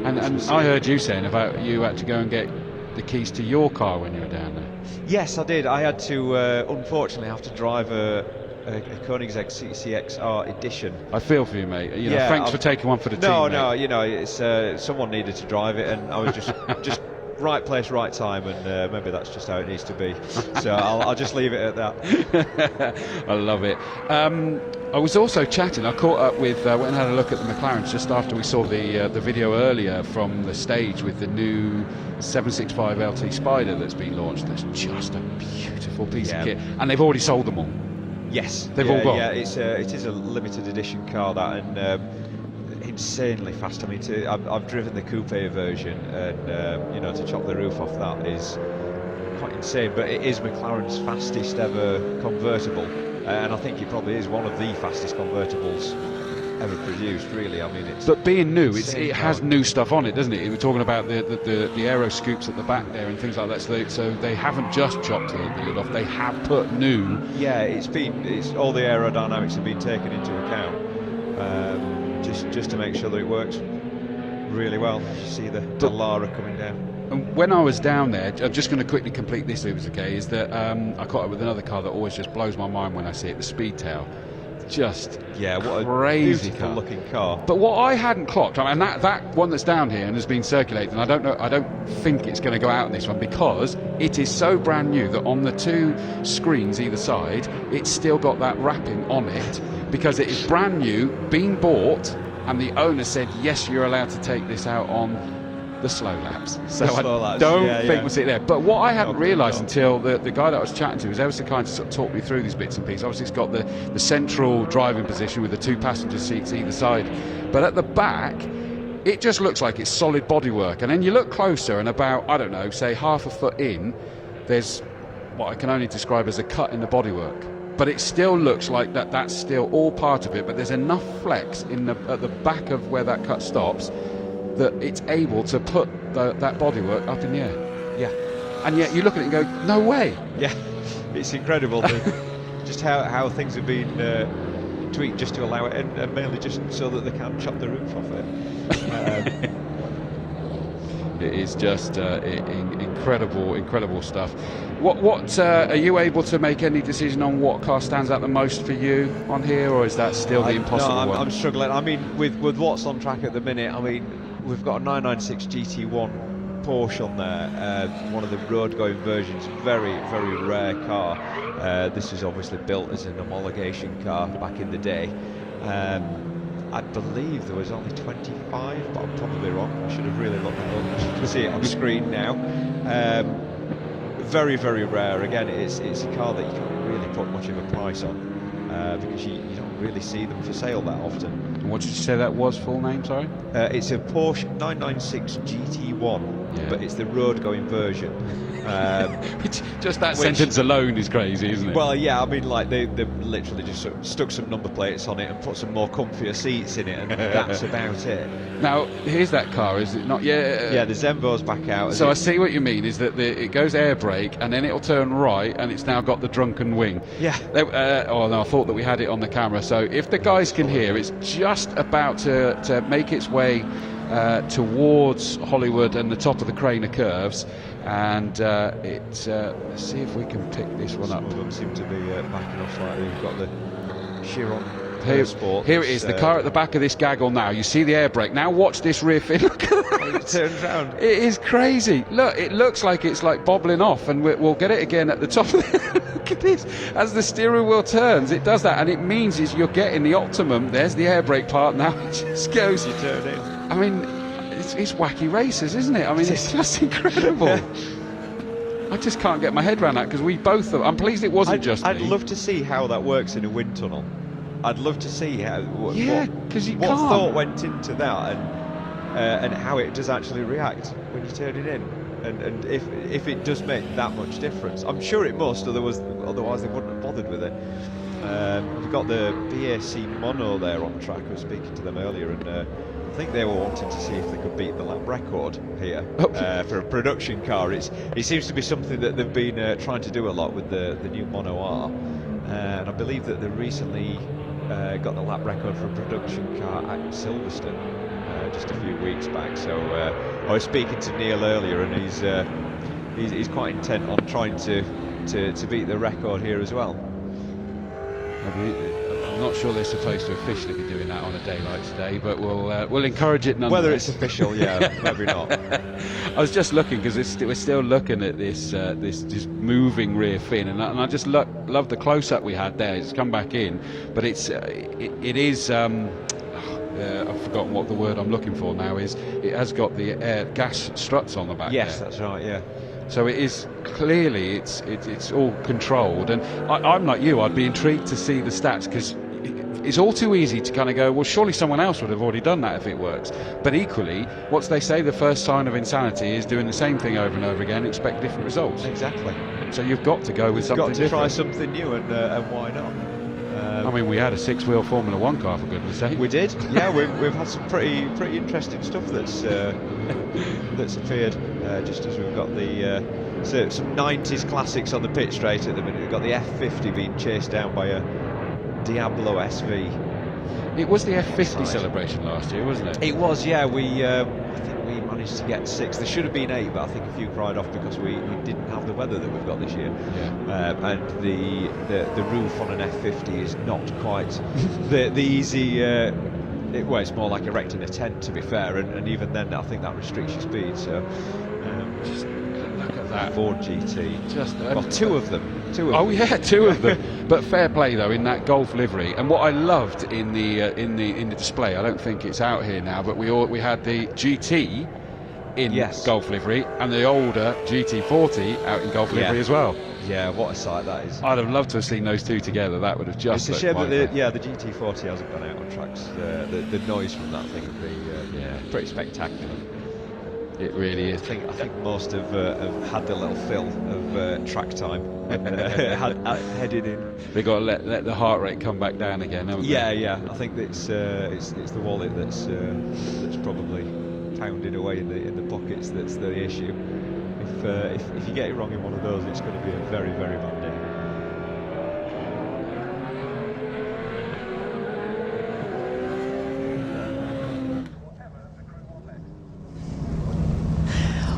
and I heard you saying about you had to go and get the keys to your car when you were down there. Yes, I did. I had to unfortunately have to drive a Koenigsegg CCXR edition. I feel for you, mate. You know, Yeah, thanks for taking one for the team. No, mate. you know, it's someone needed to drive it, and I was just right place, right time, and maybe that's just how it needs to be. So I'll just leave it at that. I love it. I was also chatting. I caught up with, went and had a look at the McLarens just after we saw the video earlier from the stage with the new 765 LT Spider that's been launched. That's just a beautiful piece of kit, and they've already sold them all. Yes, they've all gone. Yeah, it is a limited edition car, that, and insanely fast. I mean, I've driven the coupe version, and you know, to chop the roof off that is quite insane. But it is McLaren's fastest ever convertible, and I think it probably is one of the fastest convertibles ever produced. Really, I mean, it's. But being new, it has new stuff on it, doesn't it? We're talking about the aero scoops at the back there and things like that. So they haven't just chopped the lid off; they have put new. Yeah, it's all the aerodynamics have been taken into account, just to make sure that it works really well. You see the Lara coming down. And when I was down there, I'm just going to quickly complete this, if it's okay, is that I caught up with another car that always just blows my mind when I see it, the Speedtail. Just what a crazy beautiful looking car. But what I hadn't clocked, I mean, that one that's down here and has been circulating, I don't think it's going to go out in this one, because it is so brand new that on the two screens either side, it's still got that wrapping on it, because it is brand new, been bought, and the owner said, yes, you're allowed to take this out on the slow laps. So I don't think we'll see it there. But what I hadn't realised until the guy that I was chatting to was ever so kind to sort of talk me through these bits and pieces. Obviously, it's got the central driving position with the two passenger seats either side. But at the back, it just looks like it's solid bodywork. And then you look closer, and about, I don't know, say half a foot in, there's what I can only describe as a cut in the bodywork. But it still looks like that's still all part of it. But there's enough flex at the back of where that cut stops that it's able to put that bodywork up in the air. Yeah. And yet you look at it and go, no way. Yeah, it's incredible just how things have been tweaked just to allow it, and mainly just so that they can't chop the roof off it. It is just incredible stuff. What are you able to make any decision on what car stands out the most for you on here, or is that still the impossible one? I'm struggling. I mean, with what's on track at the minute, I mean, we've got a 996 GT1 Porsche on there, one of the road-going versions, very rare car. This was obviously built as an homologation car back in the day. I believe there was only 25, but I'm probably wrong. I should have really looked it up. You can see it on screen now. Very rare. Again, it's a car that you can't really put much of a price on, because you don't really see them for sale that often. And what did you say that was, full name, sorry? It's a Porsche 996 GT1, but it's the road-going version. Just that sentence alone is crazy, isn't it? Well, yeah, I mean, like they literally just sort of stuck some number plates on it and put some more comfier seats in it, and that's about it. Now, here's that car, is it not? Yeah, the Zembo's back out. So I see what you mean, is that it goes air brake and then it'll turn right, and it's now got the drunken wing. Yeah. Oh no, I thought that we had it on the camera. So if the guys can hear, it's just about to make its way towards Hollywood and the top of the Craner curves, and let's see if we can pick this one up. Some of them seem to be backing off slightly. We've got the Chiron Sport. Here it is, the car at the back of this gaggle now. You see the air brake. Now watch this rear fin. Look at that. It turns round. It is crazy. Look, it looks like it's like bobbling off, and we'll get it again at the top of the Look at this. As the steering wheel turns, it does that, and it means you're getting the optimum. There's the air brake part now. It just goes. You turn in. I mean, it's wacky races, isn't it? I mean, it's just incredible. I just can't get my head around that, because we both. I'm pleased it wasn't just I'd me. love to see how that works in a wind tunnel. I'd love to see how. What thought went into that, and how it does actually react when you turn it in, and if it does make that much difference. I'm sure it must. Otherwise they wouldn't have bothered with it. We've got the BAC Mono there on track. I was speaking to them earlier, and think they were wanting to see if they could beat the lap record here for a production car. It seems to be something that they've been trying to do a lot with the new Mono R, and I believe that they recently got the lap record for a production car at Silverstone just a few weeks back. So I was speaking to Neil earlier, and he's quite intent on trying to beat the record here as well. I'm not sure they're supposed to officially be doing that on a day like today, but we'll encourage it nonetheless. Whether it's official, yeah, maybe not. I was just looking because we're still looking at this just moving rear fin, and I just love the close-up we had there. It's come back in, but it is. I've forgotten what the word I'm looking for now is. It has got the gas struts on the back. Yes, there. that's right. Yeah. So it is clearly it's all controlled, and I'm like you. I'd be intrigued to see the stats because it's all too easy to kind of go, well, surely someone else would have already done that if it works. But equally, what they say, the first sign of insanity is doing the same thing over and over again, expect different results. Exactly. So you've got to go with something different. Got to try something new, and why not? I mean, we had a 6-wheel Formula 1 car, for goodness sake. We did, yeah. We've had some pretty interesting stuff that's appeared. Just as we've got some 90s classics on the pit straight at the minute. We've got the F50 being chased down by a Diablo SV. It was the F50 celebration last year, wasn't it? It was, yeah. I think we managed to get 6. There should have been 8, but I think a few cried off because we didn't have the weather that we've got this year. Yeah. And the roof on an F50 is not quite the easy. Well, it's more like erecting a tent, to be fair, and even then, I think that restricts your speed. So, just look at that Ford GT. Just two of them. Oh yeah, two of them. But fair play though in that Golf livery. And what I loved in the display, I don't think it's out here now, but we had the GT in Golf livery and the older GT40 out in Golf livery as well. Yeah, what a sight that is. I'd have loved to have seen those two together. That would have just. It's a shame that the GT40 hasn't gone out on tracks. The noise from that thing would be pretty spectacular. It really is. I think most have had the little fill of track time and headed in. They got to let the heart rate come back down again, haven't they? Yeah. I think it's the wallet that's probably pounding away in the pockets. That's the issue. If you get it wrong in one of those, it's going to be a very, very bad day.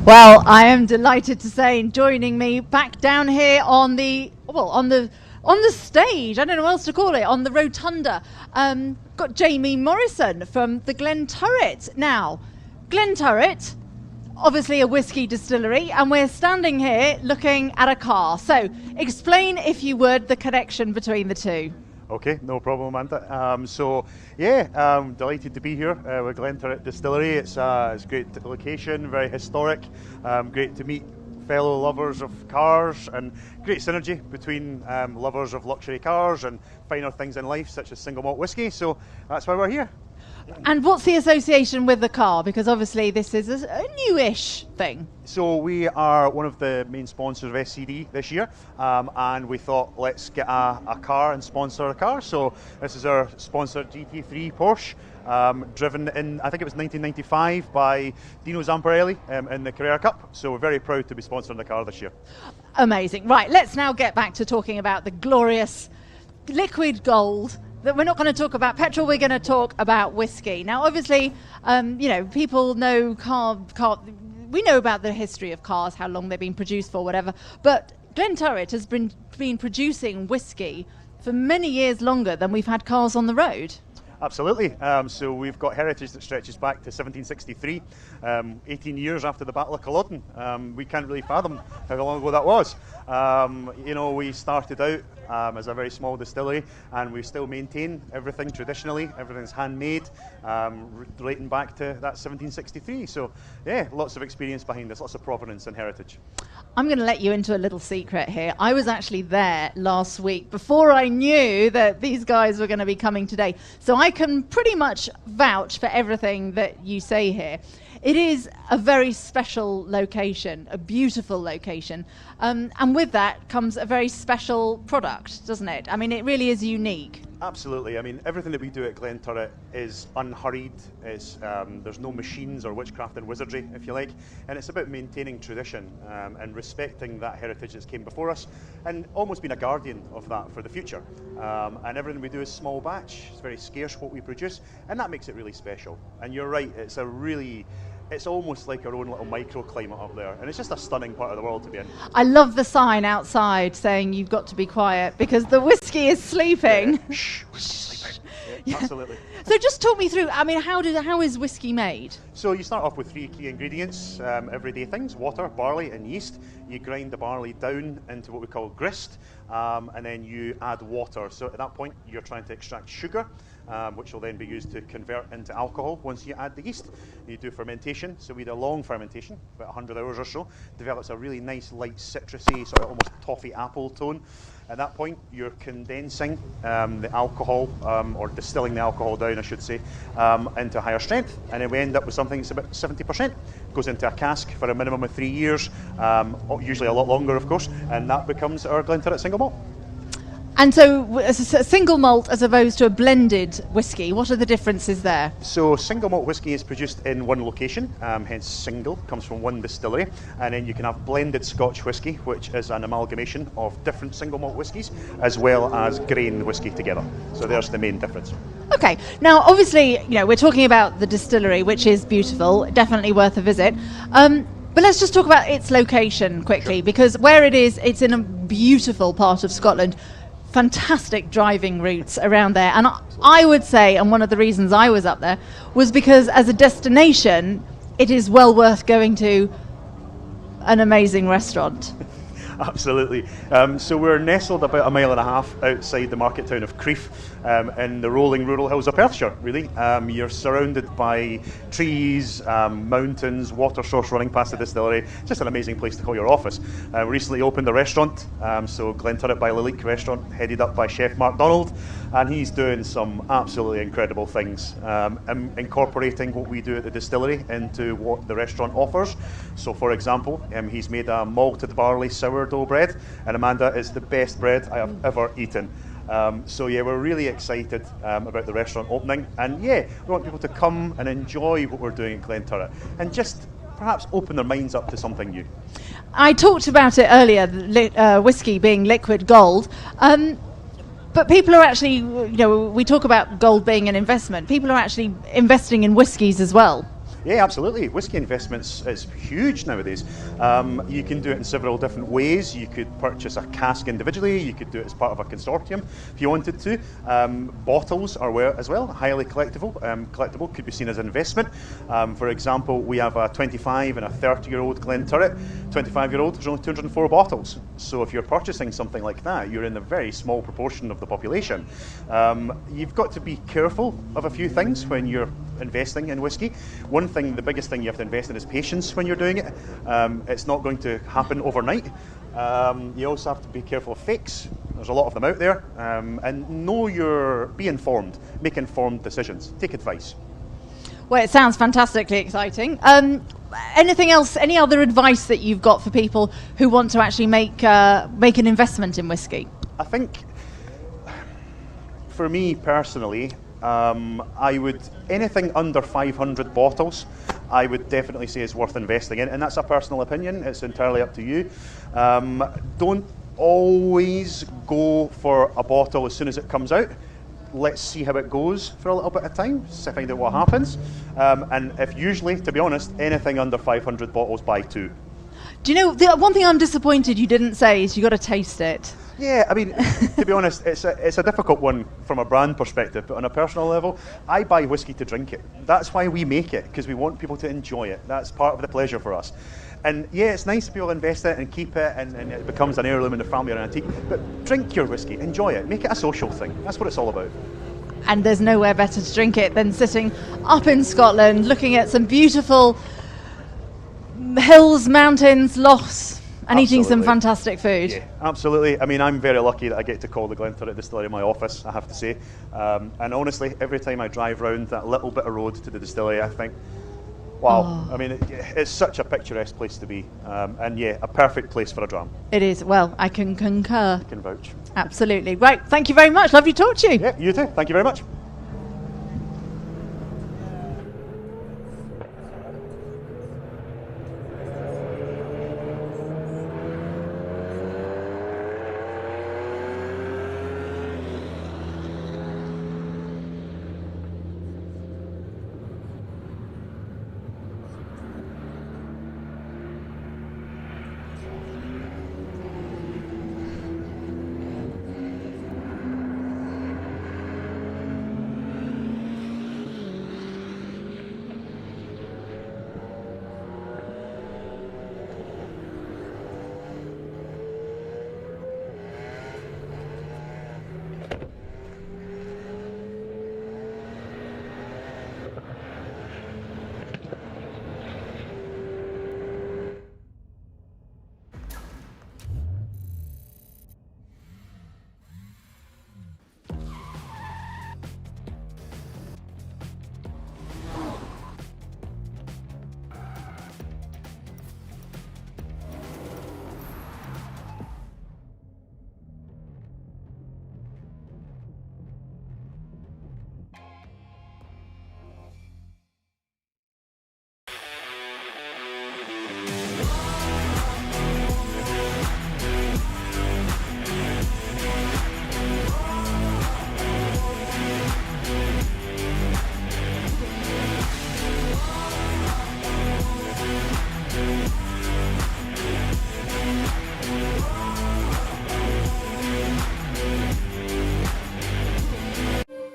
Well, I am delighted to say, joining me back down here on the stage, I don't know what else to call it, on the rotunda, got Jamie Morrison from the Glen Turret. Now, Glen Turret, obviously a whiskey distillery, and we're standing here looking at a car. So, explain, if you would, the connection between the two. Okay, no problem, Amanda. Delighted to be here with Glen Turret Distillery. It's a great location, very historic. Great to meet fellow lovers of cars, and great synergy between lovers of luxury cars and finer things in life, such as single malt whiskey. So that's why we're here. And what's the association with the car? Because obviously this is a newish thing. So we are one of the main sponsors of SCD this year, and we thought, let's get a car and sponsor a car. So this is our sponsored GT3 Porsche, driven in, I think it was 1995 by Dino Zamparelli in the Carrera Cup. So we're very proud to be sponsoring the car this year. Amazing. Right, let's now get back to talking about the glorious liquid gold. That we're not going to talk about petrol, we're going to talk about whiskey. Now, obviously, people know we know about the history of cars, how long they've been produced for, whatever. But Glen Turret has been producing whiskey for many years longer than we've had cars on the road. Absolutely. So we've got heritage that stretches back to 1763, 18 years after the Battle of Culloden. We can't really fathom how long ago that was. We started out as a very small distillery, and we still maintain everything traditionally. Everything's handmade, relating back to that 1763. So, lots of experience behind this, lots of provenance and heritage. I'm going to let you into a little secret here. I was actually there last week before I knew that these guys were going to be coming today. So I can pretty much vouch for everything that you say here. It is a very special location, a beautiful location. And with that comes a very special product, doesn't it? I mean, it really is unique. Absolutely. I mean, everything that we do at Glenturret is unhurried. There's no machines or witchcraft and wizardry, if you like, and it's about maintaining tradition and respecting that heritage that's came before us, and almost being a guardian of that for the future. And everything we do is small batch. It's very scarce what we produce, and that makes it really special. And you're right, it's almost like our own little microclimate up there, and it's just a stunning part of the world to be in. I love the sign outside saying you've got to be quiet because the whiskey is sleeping. Yeah. Shh, whiskey's sleeping. Yeah, absolutely. So just talk me through, I mean, how is whiskey made? So you start off with 3 key ingredients, everyday things: water, barley and yeast. You grind the barley down into what we call grist, and then you add water. So at that point you're trying to extract sugar, which will then be used to convert into alcohol once you add the yeast. You do fermentation, so we do a long fermentation, about 100 hours or so, develops a really nice light citrusy, sort of almost toffee apple tone. At that point, you're condensing the alcohol, or distilling the alcohol down, I should say, into higher strength, and then we end up with something that's about 70%. Goes into a cask for a minimum of 3 years, usually a lot longer, of course, and that becomes our Glenturret single malt. And so a single malt as opposed to a blended whiskey, what are the differences there? So single malt whiskey is produced in one location, hence single, comes from one distillery, and then you can have blended Scotch whiskey, which is an amalgamation of different single malt whiskies, as well as grain whiskey together. So there's the main difference. Okay, now obviously, we're talking about the distillery, which is beautiful, definitely worth a visit. But let's just talk about its location quickly, because where it is, it's in a beautiful part of Scotland. Fantastic driving routes around there, and I would say, and one of the reasons I was up there was because as a destination it is well worth going to an amazing restaurant. Absolutely. So we're nestled about 1.5 miles outside the market town of Crieff, in the rolling rural hills of Perthshire, really. You're surrounded by trees, mountains, water source running past the distillery. Just an amazing place to call your office. We recently opened a restaurant, so Glenturret by Lalique restaurant, headed up by Chef Mark Donald, and he's doing some absolutely incredible things, incorporating what we do at the distillery into what the restaurant offers. So for example, he's made a malted barley sourdough bread, and Amanda, is the best bread I have ever eaten. So yeah, we're really excited about the restaurant opening, and yeah, we want people to come and enjoy what we're doing at Glenturret and just perhaps open their minds up to something new. I talked about it earlier, whiskey being liquid gold, but people are actually, we talk about gold being an investment, people are actually investing in whiskies as well. Yeah, absolutely. Whiskey investments is huge nowadays. You can do it in several different ways. You could purchase a cask individually. You could do it as part of a consortium if you wanted to. Bottles are as well highly collectible. Collectible could be seen as an investment. For example, we have a 25 and a 30-year-old Glenturret. 25-year-old, there's only 204 bottles. So if you're purchasing something like that, you're in a very small proportion of the population. You've got to be careful of a few things when you're investing in whiskey. One thing, the biggest thing you have to invest in is patience when you're doing it. It's not going to happen overnight. You also have to be careful of fakes. There's a lot of them out there. And be informed, make informed decisions, take advice. Well, it sounds fantastically exciting. Anything else, any other advice that you've got for people who want to actually make an investment in whiskey? I think, for me personally, I would, anything under 500 bottles, I would definitely say is worth investing in, and that's a personal opinion. It's entirely up to you. Don't always go for a bottle as soon as it comes out. Let's see how it goes for a little bit of time, so find out what happens. And if usually, to be honest, anything under 500 bottles, buy 2. Do you know, the one thing I'm disappointed you didn't say is you got to taste it. Yeah, I mean, to be honest, it's a difficult one from a brand perspective, but on a personal level, I buy whiskey to drink it. That's why we make it, because we want people to enjoy it. That's part of the pleasure for us. And yeah, it's nice if people invest it and keep it, and it becomes an heirloom in the family or an antique, but drink your whiskey, enjoy it, make it a social thing. That's what it's all about. And there's nowhere better to drink it than sitting up in Scotland, looking at some beautiful hills, mountains, lochs, and eating some fantastic food. Yeah, absolutely. I mean, I'm very lucky that I get to call the Glenturret Distillery my office, I have to say. And honestly, every time I drive round that little bit of road to the distillery, I think, Wow, Oh. I mean, it's such a picturesque place to be, and yeah, a perfect place for a dram. It is. Well, I can concur. I can vouch. Absolutely. Right. Thank you very much. Lovely to talk to you. Yeah, you too. Thank you very much.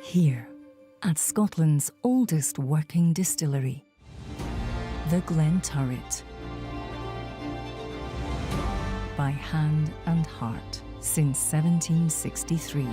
Here, at Scotland's oldest working distillery, the Glen Turret. By hand and heart since 1763.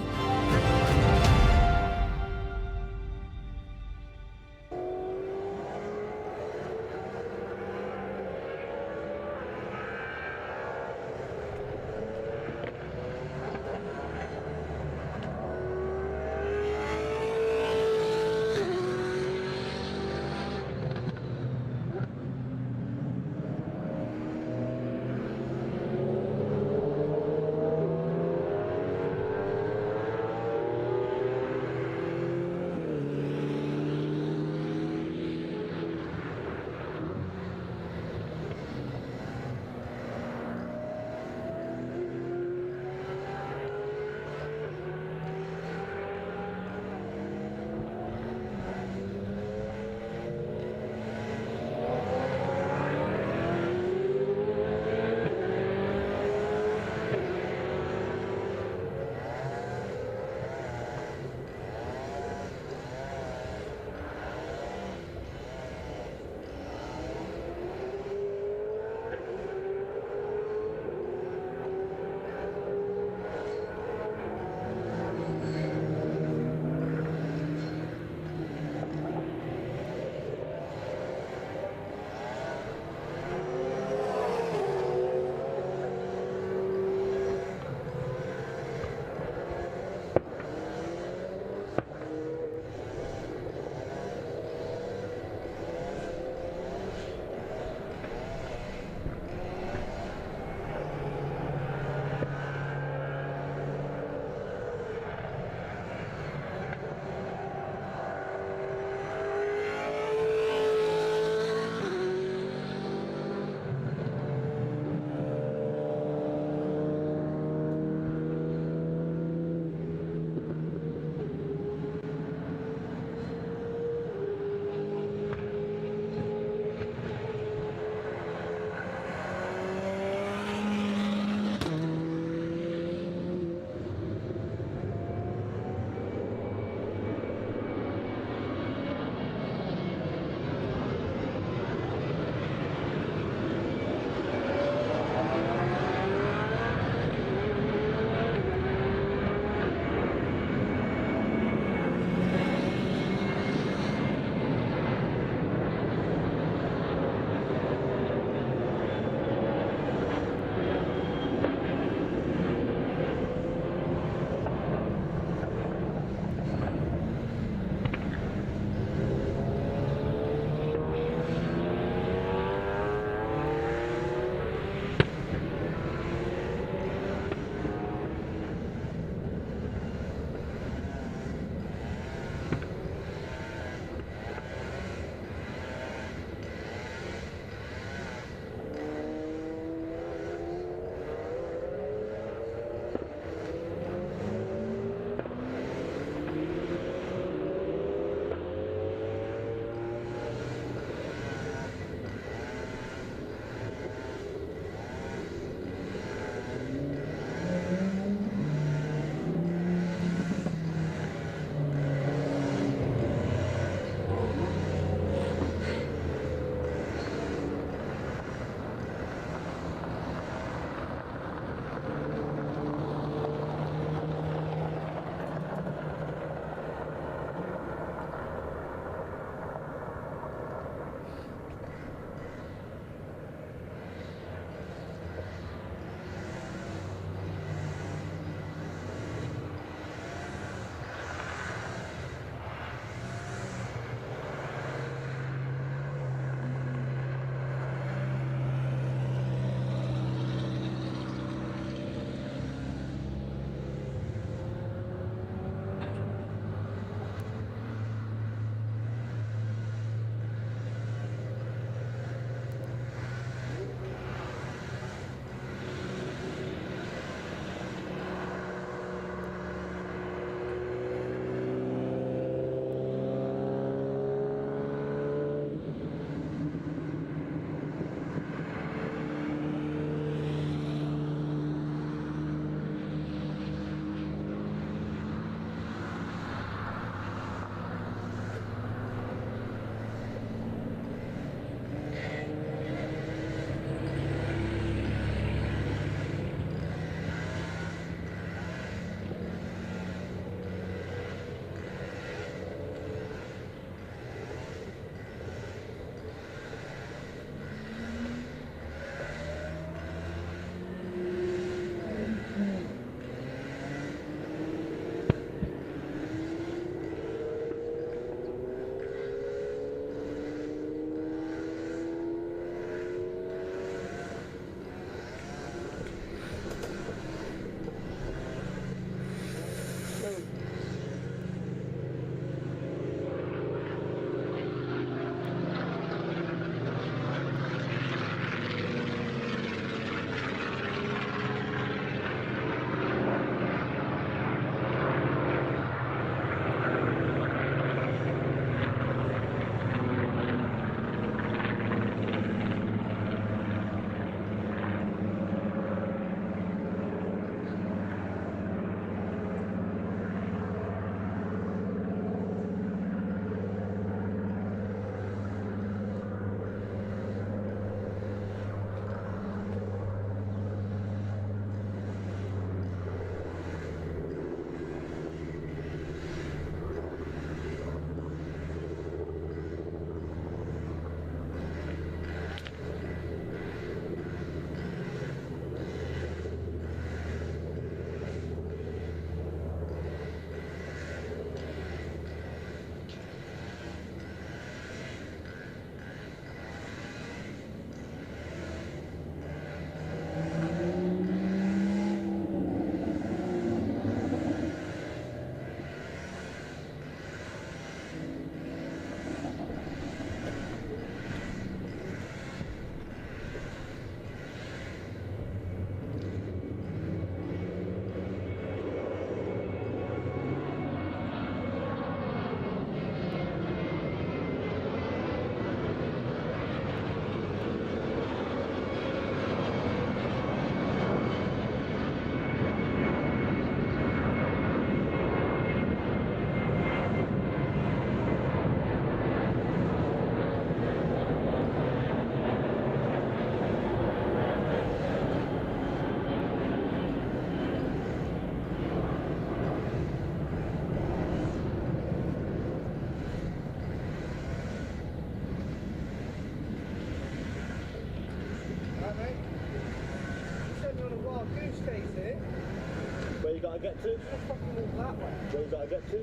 you got to get to? That way. Where you got to get to?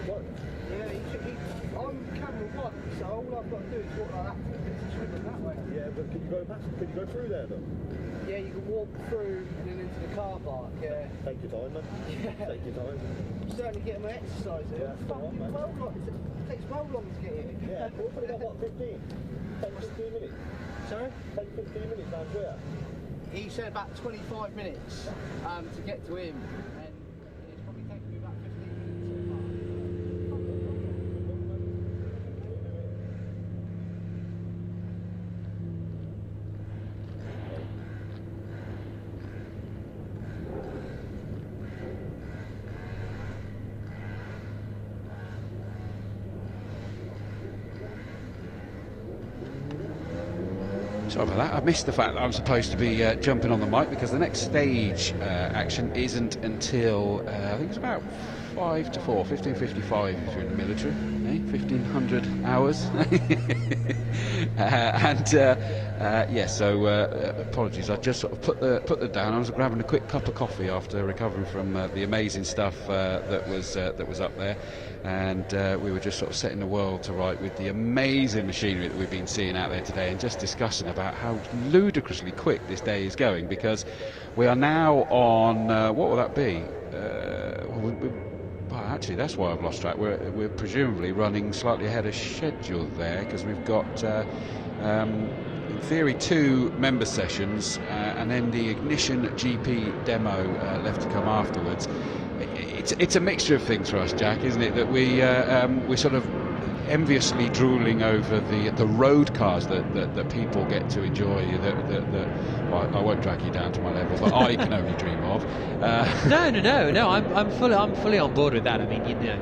What? Yeah, I'm camera 1, so all I've got to do is walk like that to the bits of swimming that way. Yeah, but could you go through there though? Yeah, you can walk through and then into the car park, yeah. Take your time, man. Yeah. Take your time. I'm certainly getting my exercise in. Yeah, it takes well long to get here. Yeah, we've only got what, 15? 10-15 minutes? Sorry? 10-15 minutes down here. He said about 25 minutes to get to him, and it's probably taken me about 15 minutes so far. Sorry about that. I missed the fact that I'm supposed to be jumping on the mic because the next stage action isn't until I think it's about 5 to 4, 15:55 if you're in the military, 1500 hours. So apologies. I just sort of put the down. I was grabbing a quick cup of coffee after recovering from the amazing stuff that was up there, and we were just sort of setting the world to right with the amazing machinery that we've been seeing out there today, and just discussing about how ludicrously quick this day is going, because we are now on what will that be? Well, actually, that's why I've lost track. We're presumably running slightly ahead of schedule there, because we've got, in theory, 2 member sessions and then the Ignition GP demo left to come afterwards. It's a mixture of things for us, Jack, isn't it? That we're sort of enviously drooling over the road cars that people get to enjoy. Well, I won't drag you down to my level, but I can only dream of. No. I'm fully on board with that. I mean, you know,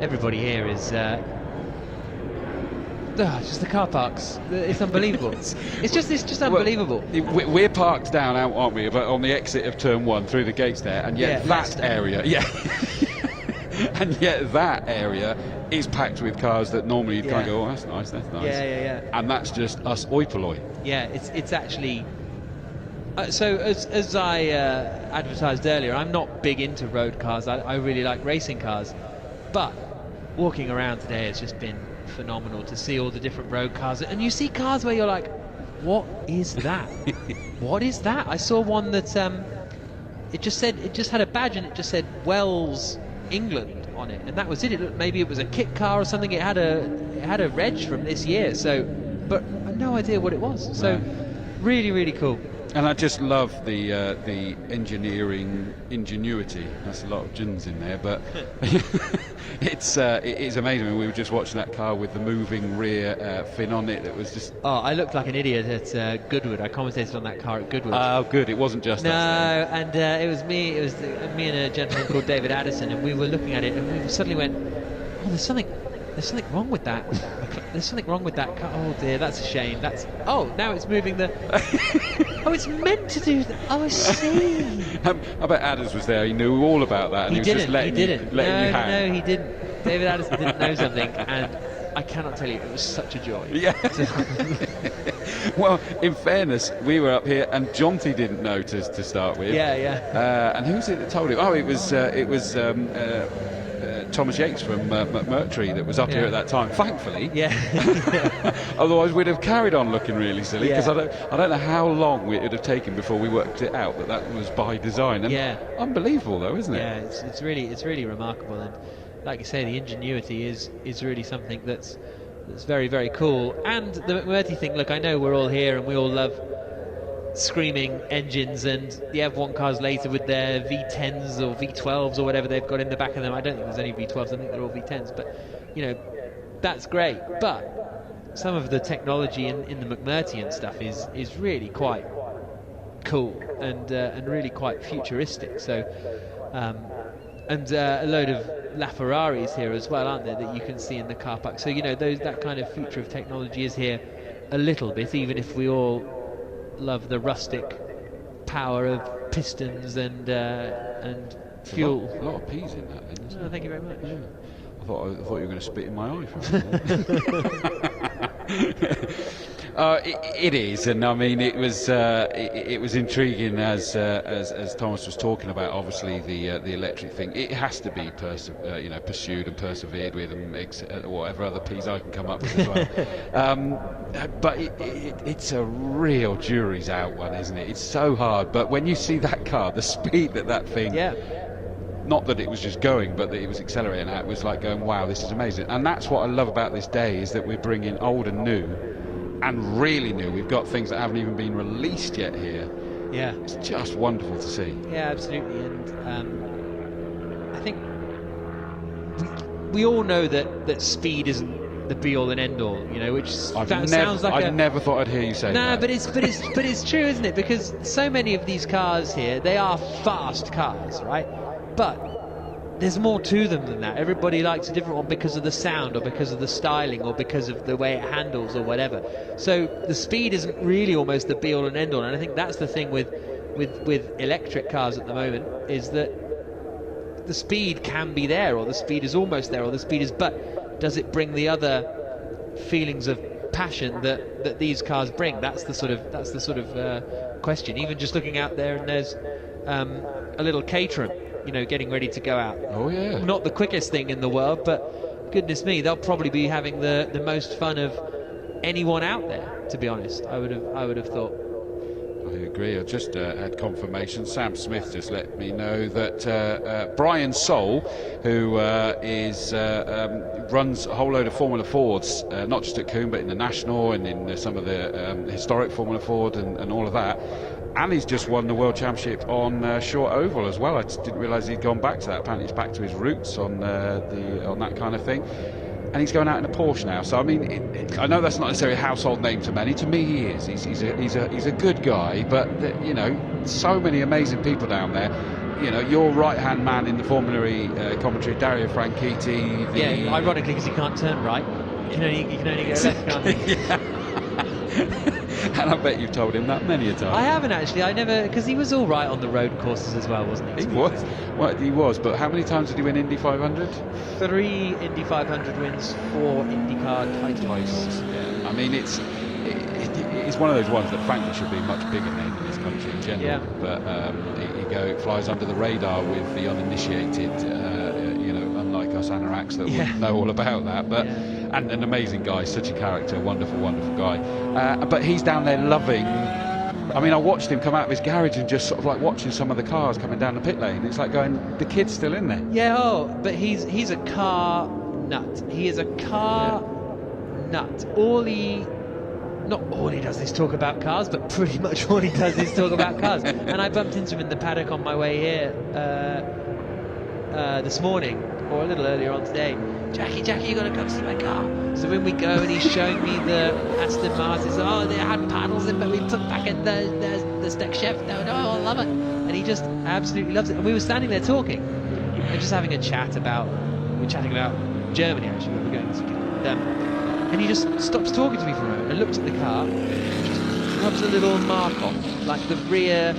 everybody here is. Just the car parks. It's unbelievable. It's just unbelievable. We're parked down, aren't we? On the exit of Turn 1 through the gates there, and yet that area, and yet that area is packed with cars that normally you'd kind of go, oh, that's nice. Yeah. And that's just us oi polloi. Yeah, it's actually. So as I advertised earlier, I'm not big into road cars. I really like racing cars, but walking around today has just been phenomenal to see all the different road cars, and you see cars where you're like, what is that? What is that? I saw one that it just had a badge and it just said Wells, England on it, and that was it. It looked, maybe it was a kit car or something. It had a reg from this year, so, but I had no idea what it was. So really, really cool. And I just love the engineering ingenuity. That's a lot of gins in there, but it is amazing. I mean, we were just watching that car with the moving rear fin on it. It was just. Oh, I looked like an idiot at Goodwood. I commentated on that car at Goodwood. Oh, good. It wasn't just us. No, and it was me. It was me and a gentleman called David Addison, and we were looking at it, and we suddenly went, "Oh, there's something wrong with that. There's something wrong with that car. Oh dear, that's a shame. Now it's moving the. Oh, it's meant to do that. Oh, I see. I bet Addis was there. He knew all about that, and he was just letting you hang. No, he didn't. David Addison didn't know something, and I cannot tell you, it was such a joy. Yeah. Well, in fairness, we were up here, and Jonty didn't know to start with. Yeah. And who was it that told him? Oh, it was. Thomas Yates from McMurtry that was up here at that time, thankfully. Yeah. Otherwise we'd have carried on looking really silly, because I don't know how long it would have taken before we worked it out that was by design. And unbelievable though, isn't it? Yeah, it's really remarkable, and like you say, the ingenuity is really something that's very, very cool. And the McMurtry thing, look, I know we're all here and we all love screaming engines, and the F1 cars later with their V10s or V12s or whatever they've got in the back of them. I don't think there's any V12s, I think they're all V10s, but you know, that's great. But some of the technology in the McMurtry and stuff is really quite cool and really quite futuristic. So and a load of LaFerraris here as well, aren't there, that you can see in the car park. So you know, that kind of future of technology is here a little bit, even if we all love the rustic power of pistons and fuel. A lot of P's in that, then, isn't it? Thank you very much. Yeah. I thought you were going to spit in my eye for a It is, and I mean it was intriguing as Thomas was talking about. Obviously, the electric thing, it has to be pursued and persevered with, and whatever other P's I can come up with as well. But it's a real jury's out one, isn't it? It's so hard. But when you see that car, the speed that thing. Yeah. Not that it was just going, but that it was accelerating at, it was like going, wow, this is amazing. And that's what I love about this day, is that we're bringing old and new, and really new. We've got things that haven't even been released yet here. Yeah. It's just wonderful to see. Yeah, absolutely. And I think we all know that speed isn't the be-all and end-all, you know, which sounds like I never thought I'd hear you say that. No, but it's true, isn't it? Because so many of these cars here, they are fast cars, right? But there's more to them than that. Everybody likes a different one because of the sound, or because of the styling, or because of the way it handles, or whatever. So the speed isn't really almost the be-all and end-all. And I think that's the thing with electric cars at the moment, is that the speed can be there, or the speed is almost there, or the speed is, but does it bring the other feelings of passion that these cars bring? That's the sort of question. Even just looking out there, and there's a little Caterham, you know, getting ready to go out. Oh yeah. Not the quickest thing in the world, but goodness me, they'll probably be having the most fun of anyone out there, to be honest. I would have thought. I agree. I just had confirmation. Sam Smith just let me know that Brian Soule, who runs a whole load of Formula Fords, not just at Coombe but in the National and in some of the historic Formula Ford and all of that. And he's just won the World Championship on Short Oval as well. I just didn't realise he'd gone back to that. Apparently, he's back to his roots on that kind of thing. And he's going out in a Porsche now. So I mean, I know that's not necessarily a household name to many. To me, he is. He's a good guy. But you know, so many amazing people down there. You know, your right-hand man in the Formula E commentary, Dario Franchitti. Yeah, ironically, because he can't turn right. You can only go left, can't you? And I bet you've told him that many a time. I haven't actually. I never, because he was all right on the road courses as well, wasn't he? He was. Well, he was. But how many times did he win Indy 500? 3 Indy 500 wins, 4 IndyCar titles. Yeah. I mean, it's one of those ones that frankly should be much bigger name in this country in general. Yeah. But he flies under the radar with the uninitiated. You know, unlike us anoraks that would know all about that. But. Yeah. And an amazing guy, such a character, wonderful, wonderful guy. But he's down there loving. I mean, I watched him come out of his garage and just sort of like watching some of the cars coming down the pit lane. It's like going, the kid's still in there. Yeah, but he's a car nut. He is a car nut. Not all he does is talk about cars, but pretty much all he does is talk about cars. And I bumped into him in the paddock on my way here this morning, or a little earlier on today. Jackie, you got to come see my car. So when we go, and he's showing me the Aston Martin. Oh, they had paddles in, but we put back in the Steck Chef. No, I love it. And he just absolutely loves it. And we were standing there talking, and just having a chat about. We're chatting about Germany actually. We were going to, and he just stops talking to me for a moment and looks at the car, and just rubs a little mark off, like the rear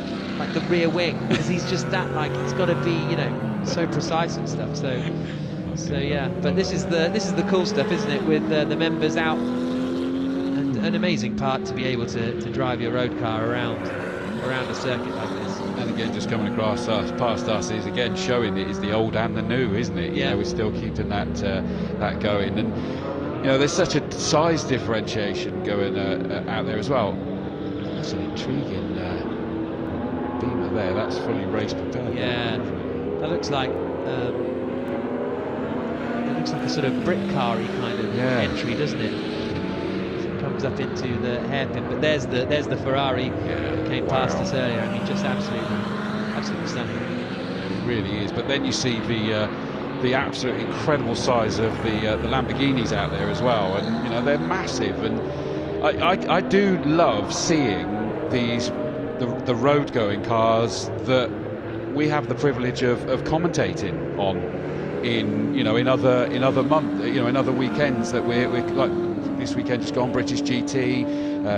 wing, because he's just that, like, it's got to be, you know, so precise and stuff. So yeah, but this is the cool stuff, isn't it? With the members out, and an amazing part to be able to drive your road car around a circuit like this. And again, just coming across past us is again showing it is the old and the new, isn't it? You know, we're still keeping that going, and you know, there's such a size differentiation going out there as well. That's an intriguing Beamer there. That's fully race prepared. Yeah, that looks like. Looks like a sort of brick car-y kind of entry, doesn't it? As it comes up into the hairpin, but there's the Ferrari that came past us earlier. I mean, just absolutely stunning. It really is. But then you see the absolute incredible size of the Lamborghinis out there as well, and you know, they're massive. And I do love seeing the road going cars that we have the privilege of commentating on. In other months, you know, in other weekends that we're like this weekend just gone, British GT,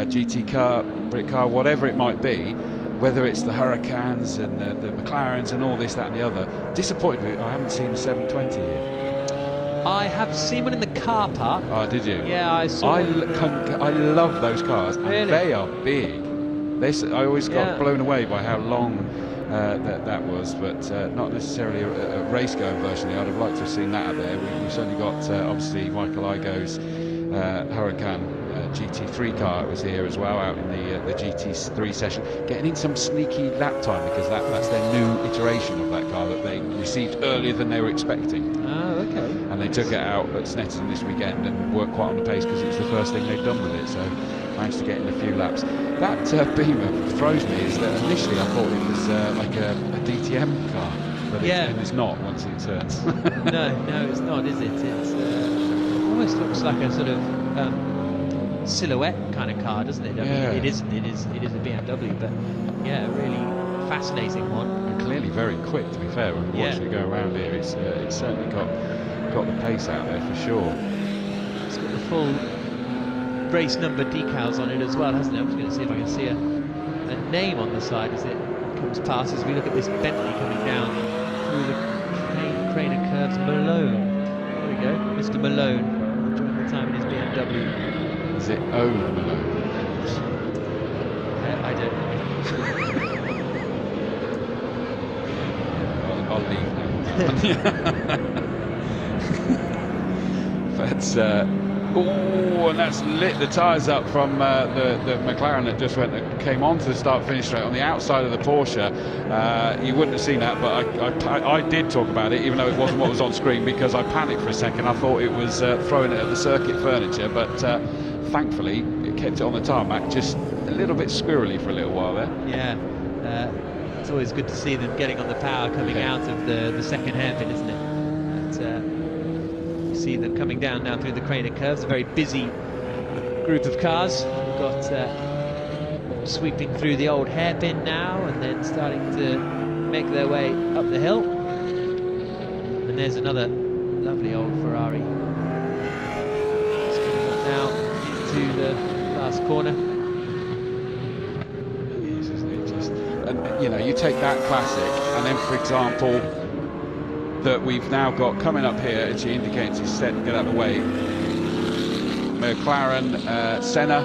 GT car, Brit car, whatever it might be, whether it's the Hurricanes and the McLarens and all this, that and the other. Disappointed I haven't seen the 720 here. I have seen one in the car park. Oh, did you? Yeah, I saw. I love those cars. Really? And they are big. I always got blown away by how long that was, but not necessarily a race-going version. I'd have liked to have seen that out there. We've certainly got obviously Michael Igo's Huracan GT3 car was here as well, out in the GT3 session, getting in some sneaky lap time because that's their new iteration of that car that they received earlier than they were expecting. Oh, okay. And they took it out at Snetterton this weekend and worked quite on the pace because it was the first thing they'd done with it, so managed to get in a few laps. That Beamer throws me is that initially I thought it was like a DTM car, but it's not once it turns. no, it's not, is it? It's almost looks like a sort of silhouette kind of car, doesn't it? I mean, it isn't. It is a BMW, but yeah, a really fascinating one. And clearly very quick, to be fair. When watching it go around here, it's certainly got the pace out there for sure. It's got the full race number decals on it as well, hasn't it? I'm just going to see if I can see a name on the side as it comes past. As we look at this Bentley coming down through the crane and curves, Malone. There we go, Mr. Malone, enjoying the time in his BMW. Is it own Malone? I don't know. I'll leave now. That's and that's lit the tyres up from the McLaren that just came onto the start-finish straight on the outside of the Porsche. You wouldn't have seen that, but I did talk about it, even though it wasn't what was on screen, because I panicked for a second. I thought it was throwing it at the circuit furniture, but thankfully it kept it on the tarmac, just a little bit squirrely for a little while there. Yeah, it's always good to see them getting on the power coming out of the second hairpin, isn't it? See them coming down now through the crane and curves. A very busy group of cars. We've got sweeping through the old hairpin now and then starting to make their way up the hill. And there's another lovely old Ferrari. It's coming up now into the last corner. It is, isn't it? Just, and you know, you take that classic, and then for example, that we've now got coming up here, as she indicates, is set to get out of the way. McLaren, Senna,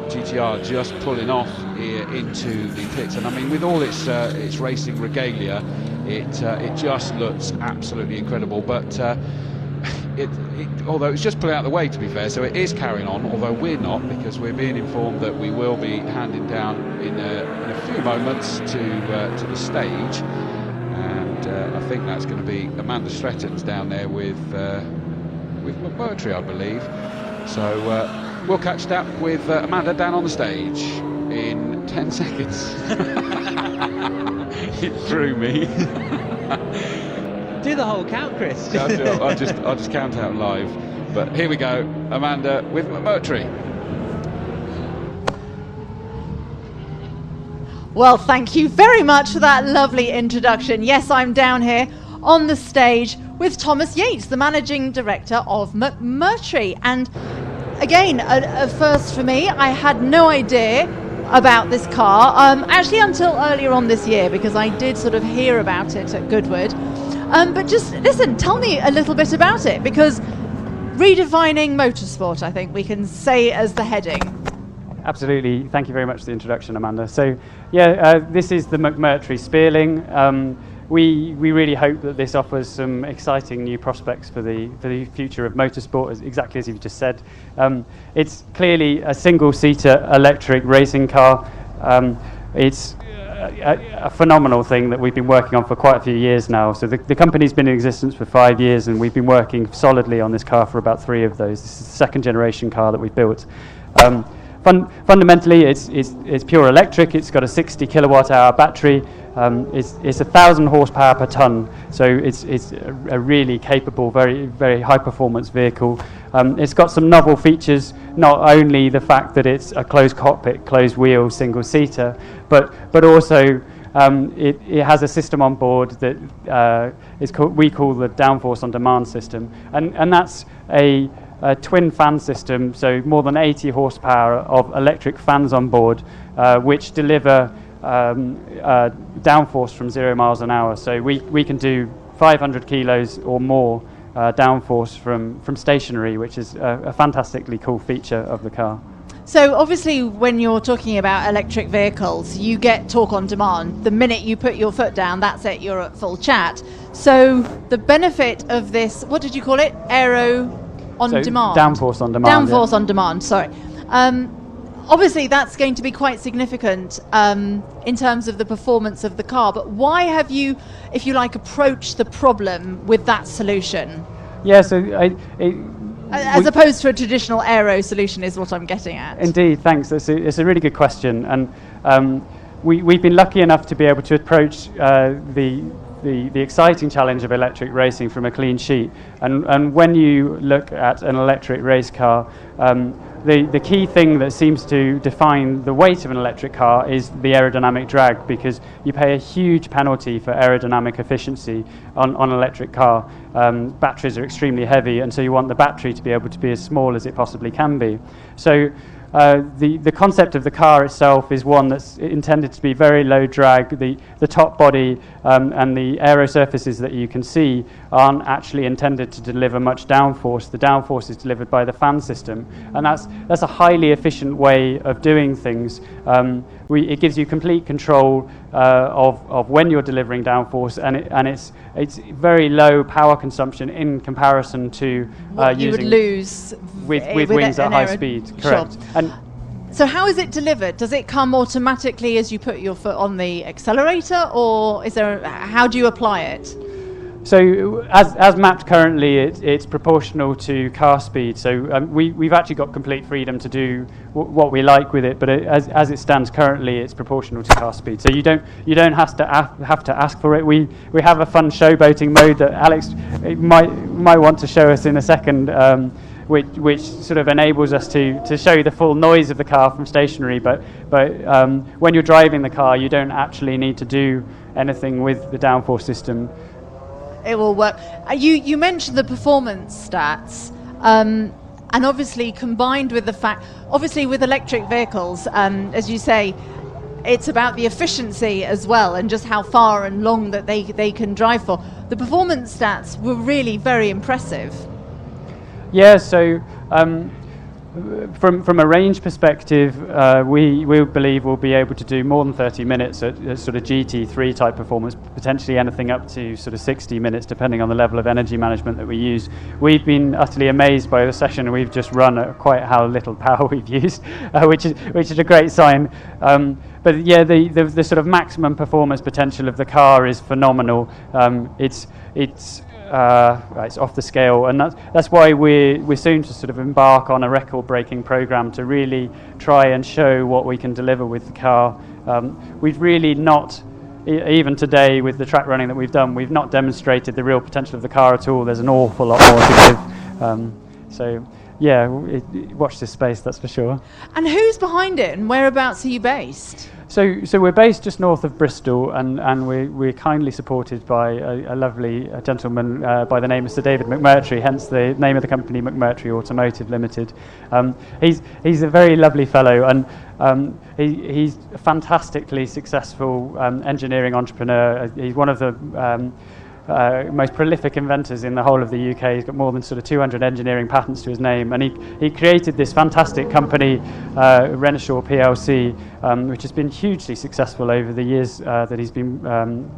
GTR just pulling off here into the pits, and I mean, with all its racing regalia, it just looks absolutely incredible. But although it's just pulling out of the way, to be fair, so it is carrying on. Although we're not, because we're being informed that we will be handing down in a few moments to the stage. I think that's going to be Amanda Stretton's down there with McMurtry, I believe. So we'll catch that with Amanda down on the stage in 10 seconds. It threw me. Do the whole count, Chris. I'll just count out live. But here we go, Amanda with McMurtry. Well, thank you very much for that lovely introduction. Yes, I'm down here on the stage with Thomas Yates, the Managing Director of McMurtry. And again, a first for me. I had no idea about this car, actually until earlier on this year, because I did sort of hear about it at Goodwood. But just listen, tell me a little bit about it, because redefining motorsport, I think we can say as the heading. Absolutely. Thank you very much for the introduction, Amanda. So, yeah, this is the McMurtry Spearling. We really hope that this offers some exciting new prospects for the future of motorsport, exactly as you've just said. It's clearly a single-seater electric racing car. It's a phenomenal thing that we've been working on for quite a few years now. So the company's been in existence for 5 years, and we've been working solidly on this car for about 3 of those. This is the second-generation car that we've built. Fundamentally, it's pure electric. It's got a 60 kilowatt-hour battery. It's 1,000 horsepower per ton, so it's a really capable, very very high-performance vehicle. It's got some novel features. Not only the fact that it's a closed cockpit, closed wheel, single-seater, but also it has a system on board that we call the downforce on demand system, and that's a twin fan system, so more than 80 horsepower of electric fans on board, which deliver downforce from 0 miles an hour. So we can do 500 kilos or more downforce from stationary, which is a fantastically cool feature of the car. So obviously when you're talking about electric vehicles, you get torque on demand. The minute you put your foot down, that's it, you're at full chat. So the benefit of this, what did you call it? Aero on demand? Downforce on demand. Downforce on demand, sorry. Obviously that's going to be quite significant in terms of the performance of the car, but why have you, if you like, approached the problem with that solution? Yeah, so as opposed to a traditional aero solution is what I'm getting at. Indeed, thanks. It's a really good question, and we've been lucky enough to be able to approach the exciting challenge of electric racing from a clean sheet. And when you look at an electric race car, the key thing that seems to define the weight of an electric car is the aerodynamic drag, because you pay a huge penalty for aerodynamic efficiency on an electric car. Batteries are extremely heavy, and so you want the battery to be able to be as small as it possibly can be. So the concept of the car itself is one that's intended to be very low drag. The top body and the aero surfaces that you can see aren't actually intended to deliver much downforce. The downforce is delivered by the fan system, and that's a highly efficient way of doing things. It gives you complete control of when you're delivering downforce, and it's very low power consumption in comparison to what you would lose with wings at high speed. Correct. Sure. And so how is it delivered? Does it come automatically as you put your foot on the accelerator, or how do you apply it? So as mapped currently, it's proportional to car speed. So we've actually got complete freedom to do what we like with it, but as it stands currently, it's proportional to car speed. So you don't have to ask for it. We have a fun showboating mode that Alex might want to show us in a second, which sort of enables us to show you the full noise of the car from stationary. But when you're driving the car, you don't actually need to do anything with the downforce system. It will work. You mentioned the performance stats, and obviously combined with the fact, obviously with electric vehicles, as you say, it's about the efficiency as well, and just how far and long that they can drive for. The performance stats were really very impressive. Yeah, so from a range perspective, we believe we'll be able to do more than 30 minutes at sort of GT3 type performance, potentially anything up to sort of 60 minutes, depending on the level of energy management that we use. We've been utterly amazed by the session we've just run at quite how little power we've used, which is a great sign. But yeah, the sort of maximum performance potential of the car is phenomenal. It's off the scale, and that's why we're soon to sort of embark on a record-breaking program to really try and show what we can deliver with the car. We've really not, even today with the track running that we've done, we've not demonstrated the real potential of the car at all. There's an awful lot more to give. So yeah, watch this space, that's for sure. And who's behind it, and whereabouts are you based? So we're based just north of Bristol, and we're kindly supported by a lovely gentleman by the name of Sir David McMurtry, hence the name of the company, McMurtry Automotive Limited. He's a very lovely fellow, and he's a fantastically successful engineering entrepreneur. He's one of the most prolific inventors in the whole of the UK. He's got more than sort of 200 engineering patents to his name, and he created this fantastic company, Renishaw PLC, which has been hugely successful over the years that he's been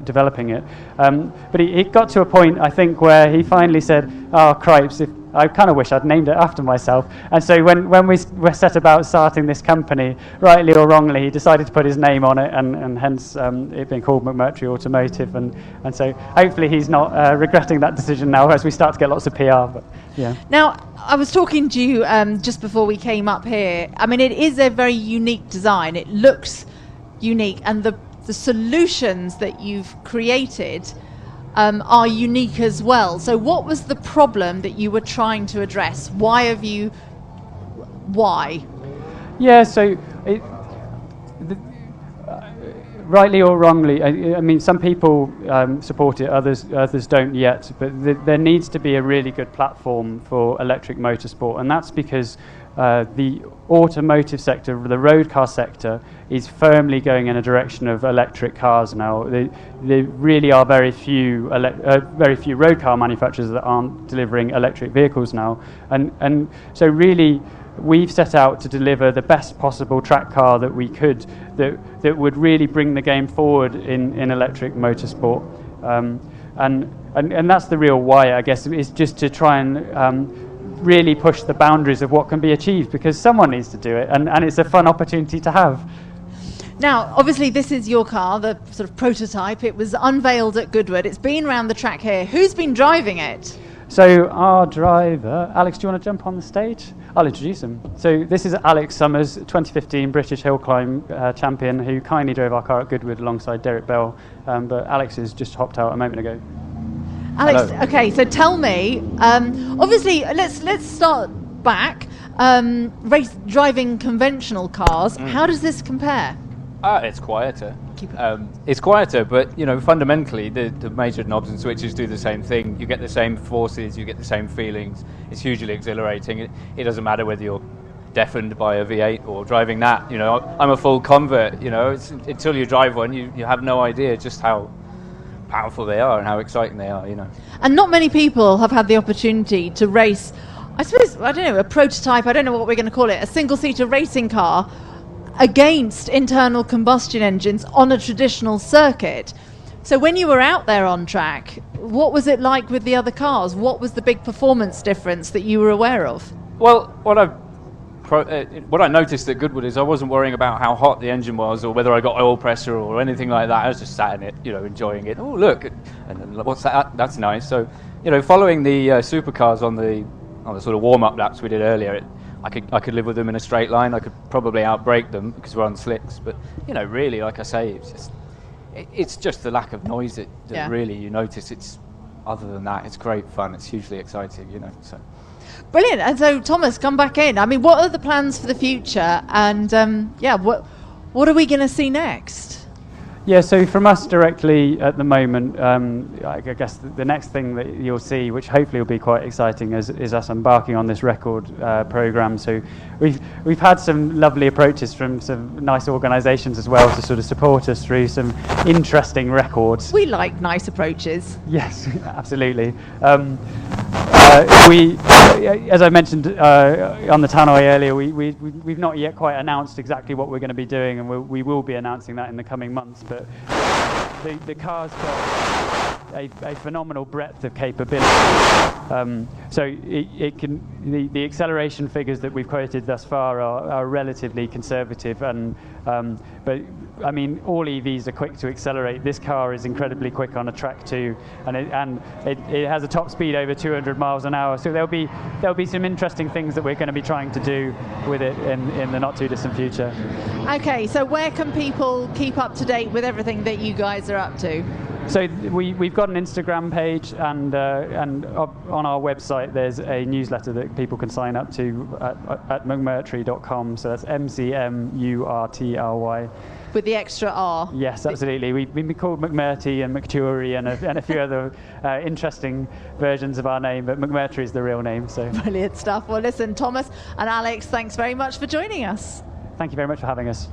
developing it. But it got to a point, I think, where he finally said, "Oh, cripes, I kind of wish I'd named it after myself." And so when we were set about starting this company, rightly or wrongly, he decided to put his name on it, and hence it being called McMurtry Automotive. And so hopefully he's not regretting that decision now as we start to get lots of PR. But yeah. Now, I was talking to you just before we came up here. I mean, it is a very unique design. It looks unique, and the solutions that you've created are unique as well. So what was the problem that you were trying to address? Why? Yeah, so rightly or wrongly, I mean, some people support it, others don't yet, but there needs to be a really good platform for electric motorsport, and that's because the automotive sector, the road car sector, is firmly going in a direction of electric cars now. There really are very few road car manufacturers that aren't delivering electric vehicles now, and so really we've set out to deliver the best possible track car that we could, that would really bring the game forward in electric motorsport, and that's the real why, I guess, is just to try and really push the boundaries of what can be achieved, because someone needs to do it, and it's a fun opportunity to have. Now, obviously, this is your car, the sort of prototype. It was unveiled at Goodwood. It's been around the track here. Who's been driving it? So our driver, Alex, do you want to jump on the stage? I'll introduce him. So this is Alex Summers, 2015 British Hill Climb champion, who kindly drove our car at Goodwood alongside Derek Bell, but Alex has just hopped out a moment ago. Alex, Hello. okay, so tell me, obviously, let's start back. Driving conventional cars, how does this compare? It's quieter. It's quieter, but fundamentally, the major knobs and switches do the same thing. You get the same forces, you get the same feelings. It's hugely exhilarating. It doesn't matter whether you're deafened by a V8 or driving that. I'm a full convert. Until you drive one, you have no idea just how powerful they are and how exciting they are. And not many people have had the opportunity to race, I suppose, I don't know, a prototype, I don't know what we're going to call it, a single-seater racing car against internal combustion engines on a traditional circuit. So when you were out there on track, what was it like with the other cars? What was the big performance difference that you were aware of? Well, what I noticed at Goodwood is I wasn't worrying about how hot the engine was or whether I got oil pressure or anything like that. I was just sat in it, enjoying it. Oh, look, and what's that? That's nice. So, following the supercars on the sort of warm-up laps we did earlier, I could live with them in a straight line. I could probably outbrake them because we're on slicks. But really, like I say, it's just the lack of noise that really you notice. Other than that, it's great fun. It's hugely exciting. So. Brilliant. And so, Thomas, come back in. I mean, what are the plans for the future? And what are we going to see next? Yeah, so from us directly at the moment, I guess the next thing that you'll see, which hopefully will be quite exciting, is us embarking on this record program. So we've had some lovely approaches from some nice organisations as well to sort of support us through some interesting records. We like nice approaches. Yes, absolutely. We, as I mentioned on the tannoy earlier, we've not yet quite announced exactly what we're going to be doing, and we will be announcing that in the coming months. But the car's got a phenomenal breadth of capability. So it can the acceleration figures that we've quoted thus far are relatively conservative, and but I mean all EVs are quick to accelerate. This car is incredibly quick on a track too, and it has a top speed over 200 miles an hour. So there'll be some interesting things that we're going to be trying to do with it in the not too distant future. Okay, so where can people keep up to date with everything that you guys are up to? So we've got an Instagram page, and on our website there's a newsletter that people can sign up to at mcmurtry.com. So that's MCMURTRY. With the extra R. Yes, absolutely. We've been called McMurty and McTury and a few other interesting versions of our name, but McMurtry is the real name. So brilliant stuff. Well, listen, Thomas and Alex, thanks very much for joining us. Thank you very much for having us.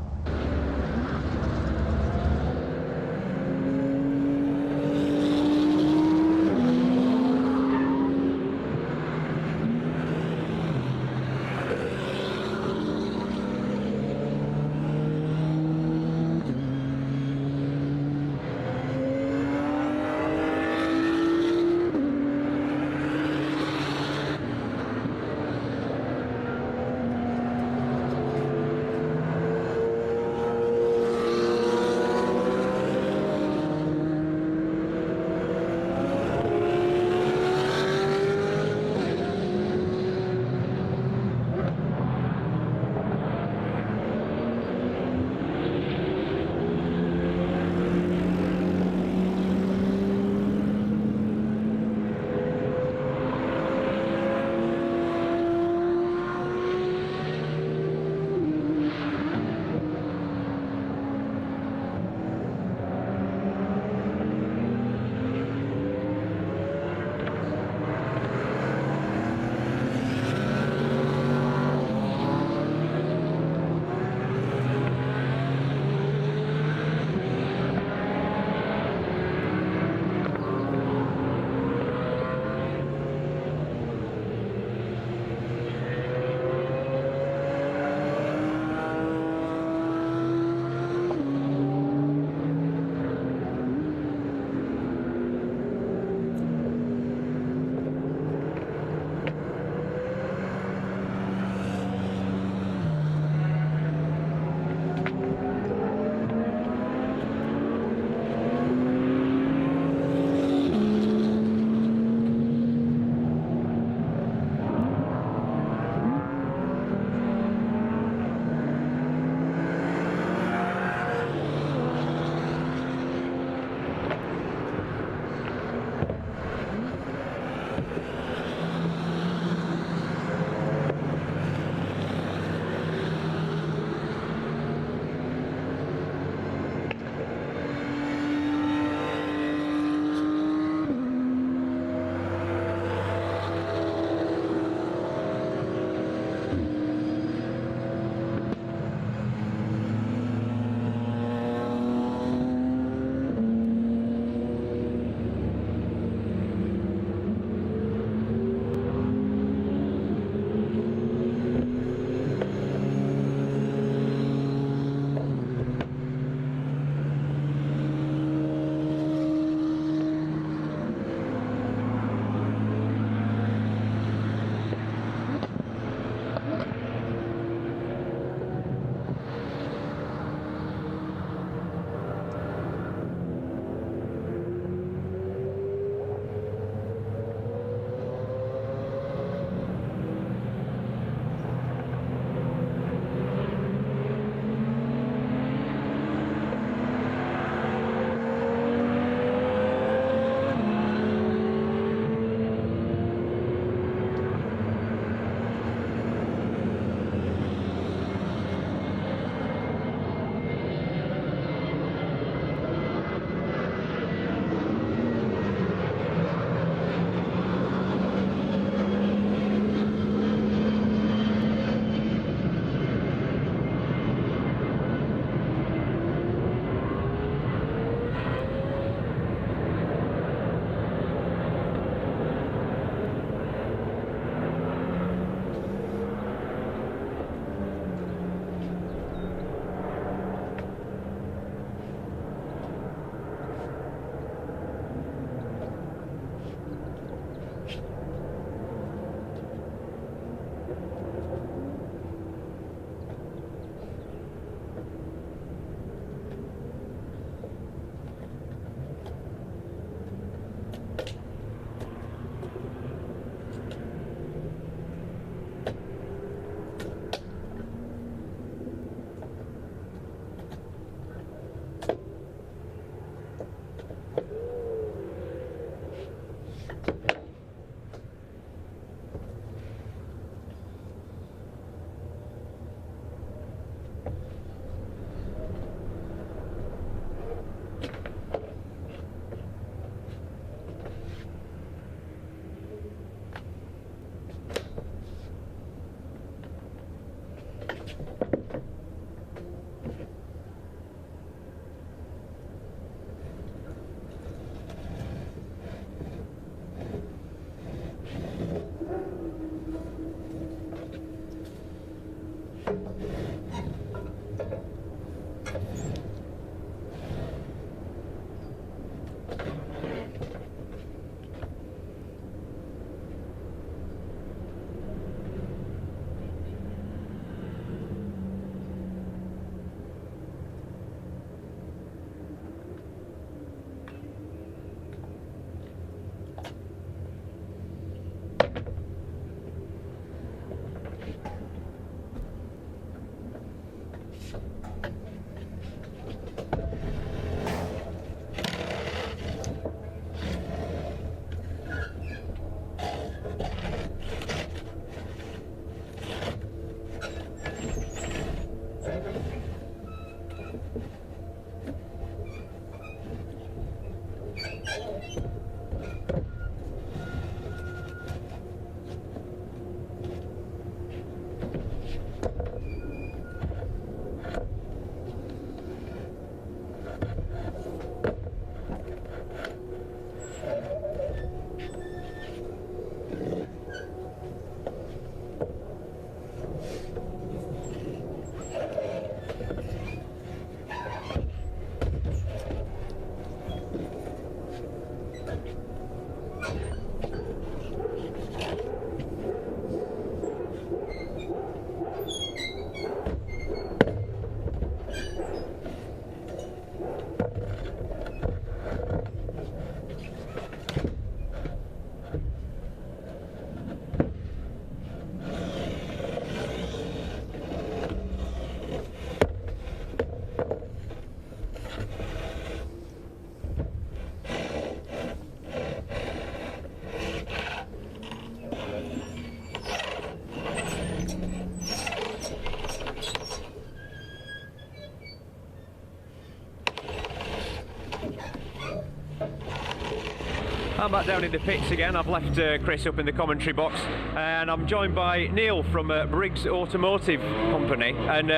I'm back down in the pits again. I've left Chris up in the commentary box, and I'm joined by Neil from Briggs Automotive Company. And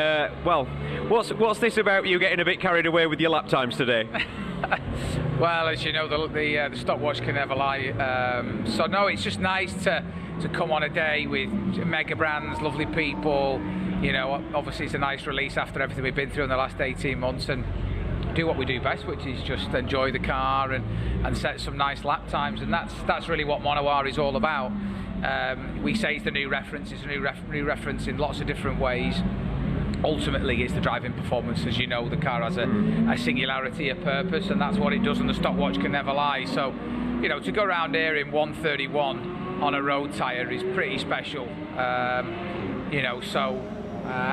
well, what's this about you getting a bit carried away with your lap times today? Well, as you know, the stopwatch can never lie. So no, it's just nice to come on a day with mega brands, lovely people. You know, obviously it's a nice release after everything we've been through in the last 18 months, and do what we do best, which is just enjoy the car and set some nice lap times, and that's really what Monoir is all about. We say it's the new reference. It's a new reference in lots of different ways. Ultimately, it's the driving performance. As you know, the car has a singularity, a purpose, and that's what it does, and the stopwatch can never lie. So, you know, to go around here in 131 on a road tyre is pretty special. You know, so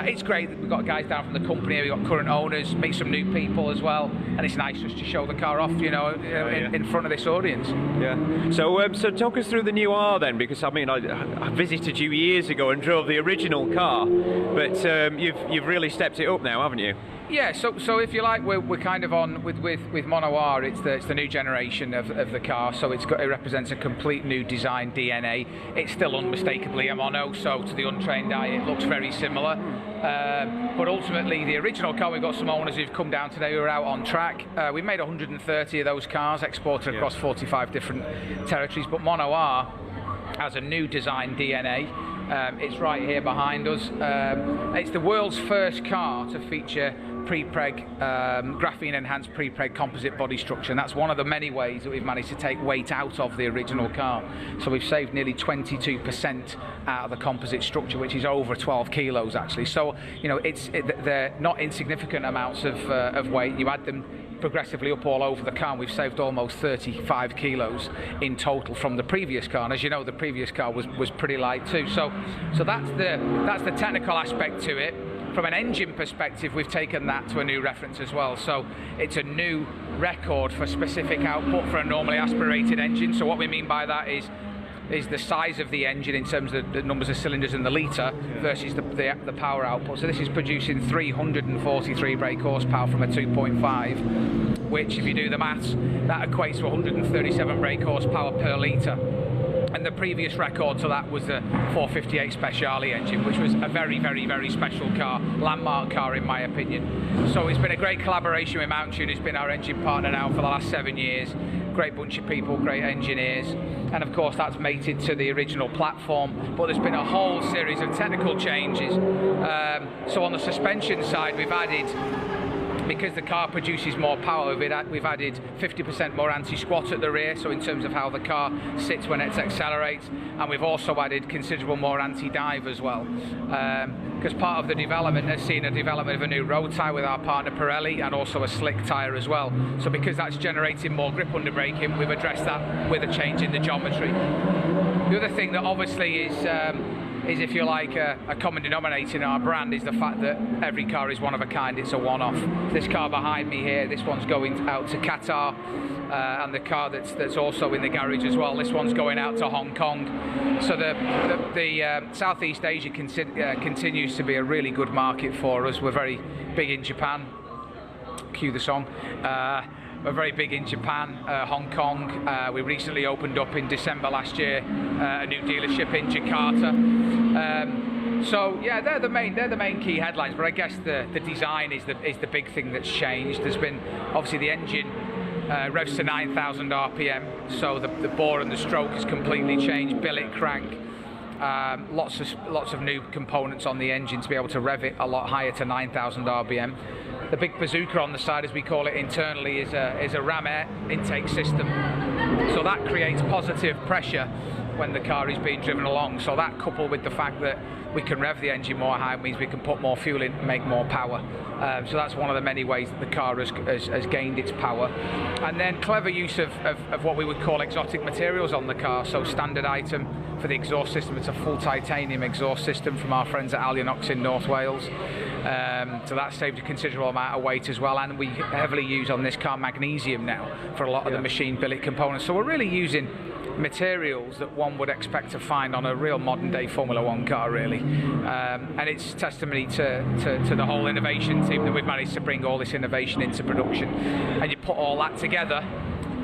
it's great that we've got guys down from the company. We've got current owners, meet some new people as well, and it's nice just to show the car off, you know, in front of this audience. Yeah. So talk us through the new R then, because I mean, I visited you years ago and drove the original car, but you've really stepped it up now, haven't you? Yeah, so if you like, we're kind of on with Monoir. It's the new generation of the car, so it represents a complete new design DNA. It's still unmistakably a mono, so to the untrained eye it looks very similar. But ultimately, the original car, we've got some owners who've come down today who are out on track. We made 130 of those cars, exported across 45 different territories. But Monoir has a new design DNA. It's right here behind us. It's the world's first car to feature pre-preg, graphene-enhanced pre-preg composite body structure, and that's one of the many ways that we've managed to take weight out of the original car. So we've saved nearly 22% out of the composite structure, which is over 12 kilos actually. So, you know, they're not insignificant amounts of weight. You add them progressively up all over the car, and we've saved almost 35 kilos in total from the previous car. And as you know, the previous car was pretty light too. So that's the technical aspect to it. From an engine perspective, we've taken that to a new reference as well. So it's a new record for specific output for a normally aspirated engine. So what we mean by that is the size of the engine in terms of the numbers of cylinders in the litre versus the power output. So this is producing 343 brake horsepower from a 2.5, which if you do the maths, that equates to 137 brake horsepower per litre. And the previous record to that was the 458 Speciale engine, which was a very, very, very special car, landmark car in my opinion. So it's been a great collaboration with Mountain Tune, who's been our engine partner now for the last 7 years. Great bunch of people, great engineers, and of course that's mated to the original platform, but there's been a whole series of technical changes. So on the suspension side, we've added, because the car produces more power, we've added 50% more anti-squat at the rear, so in terms of how the car sits when it accelerates, and we've also added considerable more anti-dive as well. Because part of the development has seen a development of a new road tyre with our partner Pirelli, and also a slick tyre as well. So because that's generating more grip under braking, we've addressed that with a change in the geometry. The other thing that obviously is if you like a common denominator in our brand, is the fact that every car is one of a kind. It's a one-off. This car behind me here, this one's going out to Qatar, and the car that's also in the garage as well, this one's going out to Hong Kong. So the Southeast Asia continues to be a really good market for us. We're very big in Japan. Cue the song. We're very big in Japan, Hong Kong. We recently opened up in December last year a new dealership in Jakarta. So yeah, they're the main key headlines. But I guess the design is the big thing that's changed. There's been obviously the engine revs to 9,000 RPM, so the bore and the stroke has completely changed. Billet crank. Lots of new components on the engine to be able to rev it a lot higher to 9,000 RPM. The big bazooka on the side, as we call it internally, is a ram air intake system. So that creates positive pressure when the car is being driven along. So that, coupled with the fact that we can rev the engine more high, means we can put more fuel in and make more power. So that's one of the many ways that the car has gained its power. And then clever use of what we would call exotic materials on the car. So standard item for the exhaust system, it's a full titanium exhaust system from our friends at Alionox in North Wales. So that saved a considerable amount of weight as well, and we heavily use on this car magnesium now for a lot of the machine billet components. So we're really using materials that one would expect to find on a real modern day Formula One car, really. And it's testimony to the whole innovation team that we've managed to bring all this innovation into production. And you put all that together,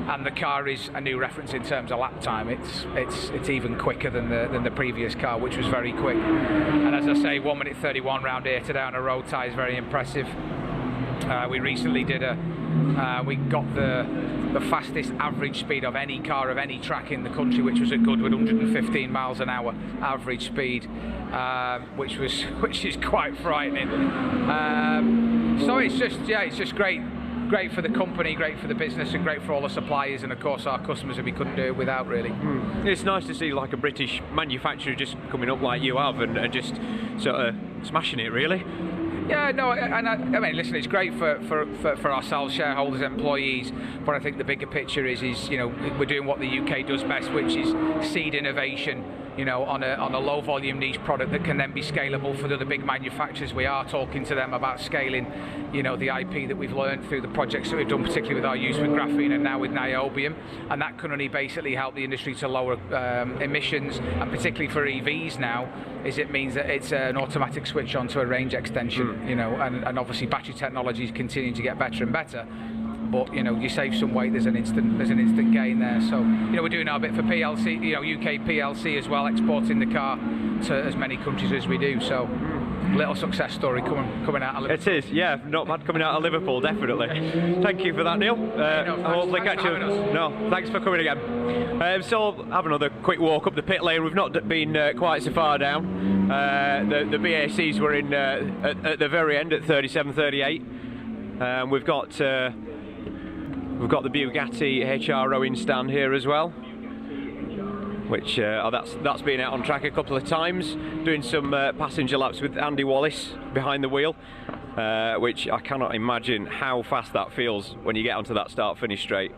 and the car is a new reference in terms of lap time. It's even quicker than the previous car, which was very quick. And as I say, 1 minute 31 round here today on a road tyre is very impressive. We recently did we got the fastest average speed of any car of any track in the country, which was at Goodwood, 115 miles an hour average speed, which is quite frightening. So it's just great for the company, great for the business, and great for all the suppliers, and of course our customers who we couldn't do it without, really. It's nice to see like a British manufacturer just coming up like you have and just sort of smashing it, really. Yeah, no, and I mean, listen, it's great for ourselves, shareholders, employees, but I think the bigger picture is you know, we're doing what the UK does best, which is seed innovation, you know, on a low volume niche product that can then be scalable for the other big manufacturers. We are talking to them about scaling, you know, the IP that we've learned through the projects that we've done, particularly with our use with graphene and now with niobium, and that can only basically help the industry to lower emissions, and particularly for EVs now, is it means that it's an automatic switch on to a range extension, you know, and obviously battery technology is continuing to get better and better. But you know, you save some weight, there's an instant gain there. So you know, we're doing our bit for PLC, you know, UK PLC as well, exporting the car to as many countries as we do. So little success story coming out of Liverpool. It is, yeah, not bad coming out of Liverpool, definitely. Thank you for that, Neil. Hopefully catch you. No, thanks for coming again. So have another quick walk up the pit lane. We've not been quite so far down. The BACs were in at the very end at 37.38. We've got the Bugatti HRO in stand here as well, which that's been out on track a couple of times, doing some passenger laps with Andy Wallace behind the wheel, which I cannot imagine how fast that feels when you get onto that start-finish straight.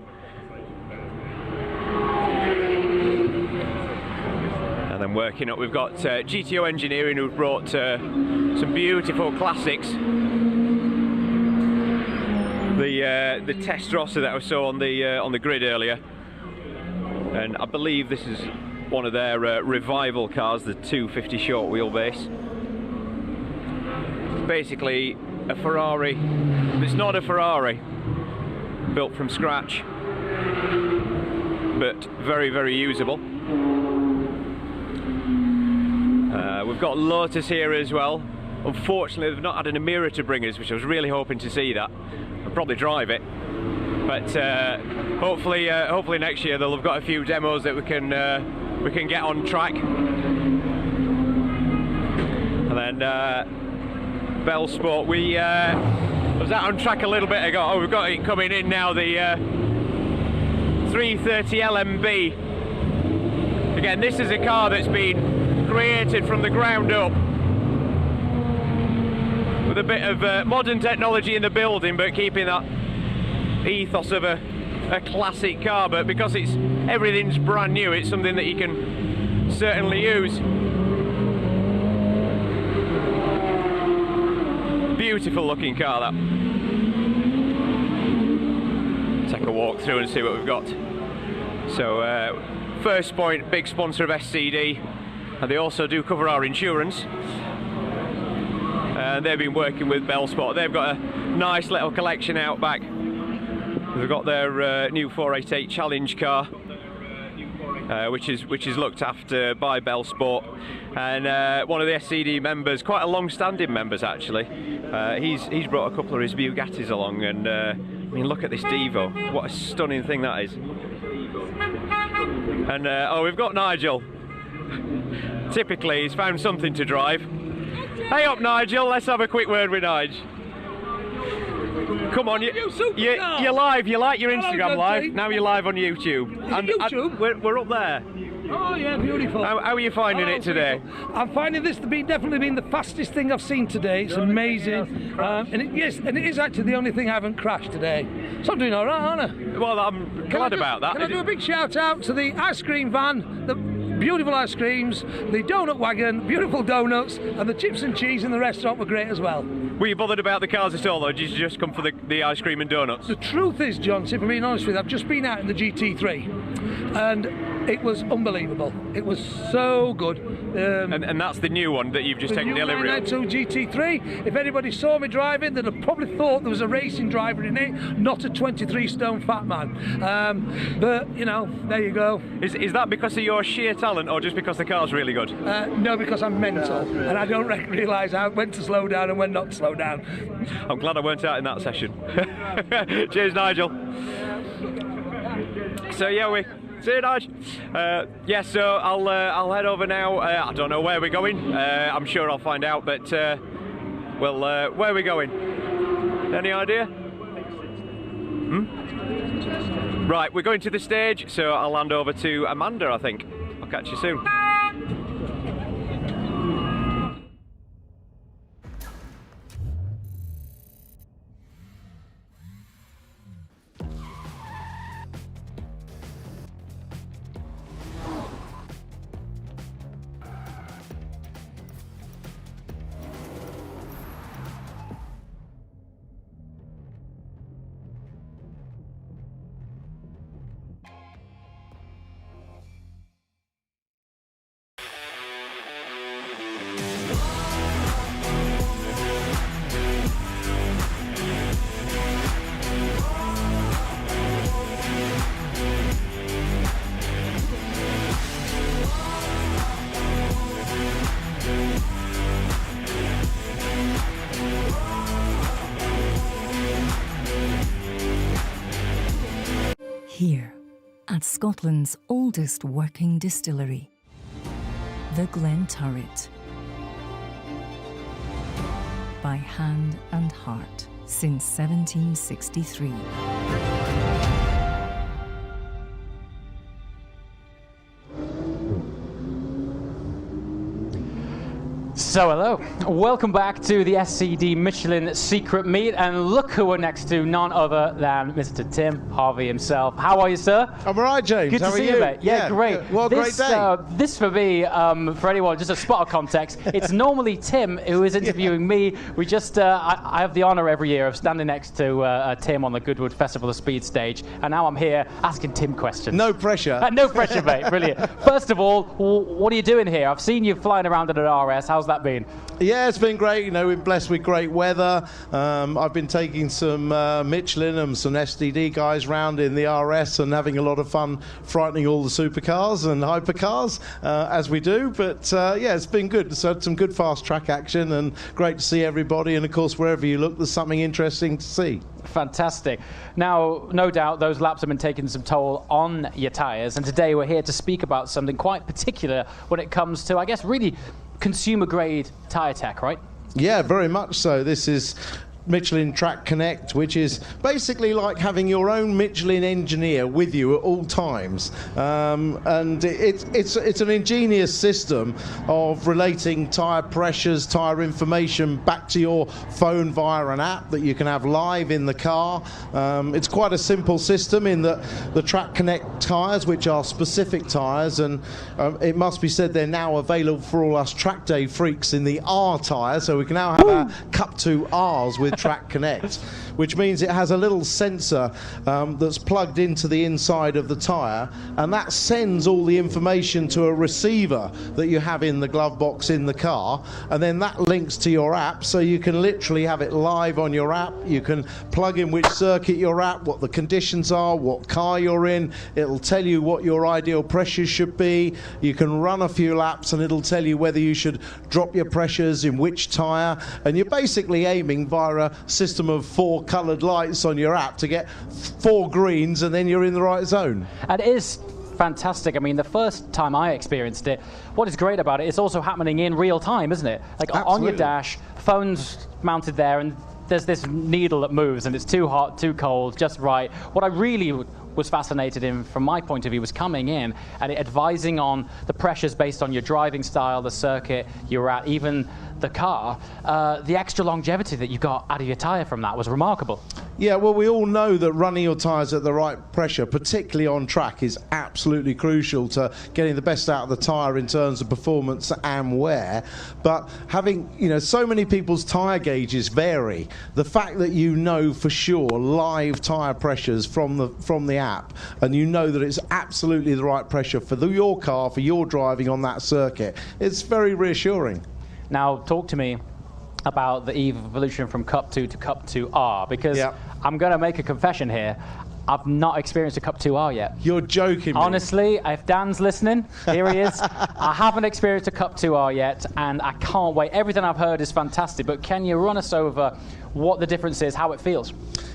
And then working up, we've got GTO Engineering, who've brought some beautiful classics. The Testarossa that I saw on the grid earlier, and I believe this is one of their revival cars, the 250 short wheelbase. Basically a Ferrari. It's not a Ferrari, built from scratch, but very, very usable. We've got Lotus here as well. Unfortunately, they've not had an Emira to bring us, which I was really hoping to see that. I'll probably drive it, but hopefully next year they'll have got a few demos that we can get on track. And then Bell Sport, we was that on track a little bit ago. Oh, we've got it coming in now. The 330 LMB. Again, this is a car that's been created from the ground up, with a bit of modern technology in the building, but keeping that ethos of a classic car. But because everything's brand new, it's something that you can certainly use. Beautiful looking car, that. Take a walk through and see what we've got. So First Point, big sponsor of SCD, and they also do cover our insurance. They've been working with Bell Sport. They've got a nice little collection out back. They've got their new 488 Challenge car, which is looked after by Bell Sport, and one of the SCD members, quite a long-standing members actually. He's brought a couple of his Bugattis along, and I mean, look at this Devo. What a stunning thing that is. And oh, we've got Nigel. Typically, he's found something to drive. Hey up, Nigel, let's have a quick word with Nigel. Come on, you're live, you like your Instagram live, now you're live on YouTube. And we're up there. Oh yeah, beautiful. How are you finding it today? I'm finding this to be definitely been the fastest thing I've seen today. It's amazing. And it is actually the only thing I haven't crashed today. So I'm doing all right, aren't I? Well, I'm glad about that. Can I do a big shout out to the ice cream van, the beautiful ice creams, the donut wagon, beautiful donuts, and the chips and cheese in the restaurant were great as well. Were you bothered about the cars at all, or did you just come for the ice cream and donuts? The truth is, John, if I'm being honest with you, I've just been out in the GT3, and it was unbelievable. It was so good. And that's the new one that you've just taken delivery of? The new 992 GT3. If anybody saw me driving, they'd have probably thought there was a racing driver in it, not a 23-stone fat man. But, you know, there you go. Is that because of your sheer talent, or just because the car's really good? No, because I'm mental, and I don't realise when to slow down and when not to slow down. I'm glad I weren't out in that session. Cheers, Nigel. So yeah, see you, Nigel. Yeah, so I'll head over now. I don't know where we're going. I'm sure I'll find out. But well, where are we going? Any idea? Right, we're going to the stage. So I'll hand over to Amanda, I think. I'll catch you soon. Here, at Scotland's oldest working distillery, the Glen Turret. By hand and heart since 1763. So hello, welcome back to the SCD Michelin Secret Meet, and look who we're next to, none other than Mr. Tim Harvey himself. How are you, sir? I'm all right, James. Good How to are see you, mate. Yeah, great. Good. What a great day. This for me, for anyone, just a spot of context, it's normally Tim who is interviewing me. We just, I have the honour every year of standing next to Tim on the Goodwood Festival of Speed stage, and now I'm here asking Tim questions. No pressure. No pressure, mate. Brilliant. First of all, what are you doing here? I've seen you flying around in an RS. How's that that been? Yeah, it's been great. You know, we're blessed with great weather. I've been taking some Michelin and some STD guys round in the RS and having a lot of fun frightening all the supercars and hypercars as we do. But yeah, it's been good. So some good fast track action and great to see everybody. And of course, wherever you look, there's something interesting to see. Fantastic. Now, no doubt those laps have been taking some toll on your tyres, and today we're here to speak about something quite particular when it comes to, I guess, really consumer-grade tyre tech, right? Yeah, very much so. This is Michelin Track Connect, which is basically like having your own Michelin engineer with you at all times, and it's an ingenious system of relating tyre pressures, tyre information back to your phone via an app that you can have live in the car. It's quite a simple system in that the Track Connect tyres, which are specific tyres, and it must be said they're now available for all us track day freaks in the R tyre, so we can now have our Cup 2 Rs with Track Connect, which means it has a little sensor that's plugged into the inside of the tyre, and that sends all the information to a receiver that you have in the glove box in the car, and then that links to your app, so you can literally have it live on your app. You can plug in which circuit you're at, what the conditions are, what car you're in. It'll tell you what your ideal pressures should be. You can run a few laps and it'll tell you whether you should drop your pressures in which tyre, and you're basically aiming via a system of 4 coloured lights on your app to get 4 greens, and then you're in the right zone. And it is fantastic. I mean, the first time I experienced it, what is great about it, it's also happening in real time, isn't it? Like Absolutely. On your dash, phone's mounted there, and there's this needle that moves, and it's too hot, too cold, just right. What I really was fascinated in, from my point of view, was coming in and advising on the pressures based on your driving style, the circuit you're at, even the car. The extra longevity that you got out of your tyre from that was remarkable. Yeah, well, we all know that running your tyres at the right pressure, particularly on track, is absolutely crucial to getting the best out of the tyre in terms of performance and wear. But having, you know, so many people's tyre gauges vary. The fact that you know for sure live tyre pressures from the app, and you know that it's absolutely the right pressure for your car, for your driving on that circuit, it's very reassuring. Now, talk to me about the evolution from Cup 2 to Cup 2R, because I'm going to make a confession here. I've not experienced a Cup 2R yet. You're joking me. Honestly, if Dan's listening, here he is. I haven't experienced a Cup 2R yet, and I can't wait. Everything I've heard is fantastic, but can you run us over what the difference is, how it feels?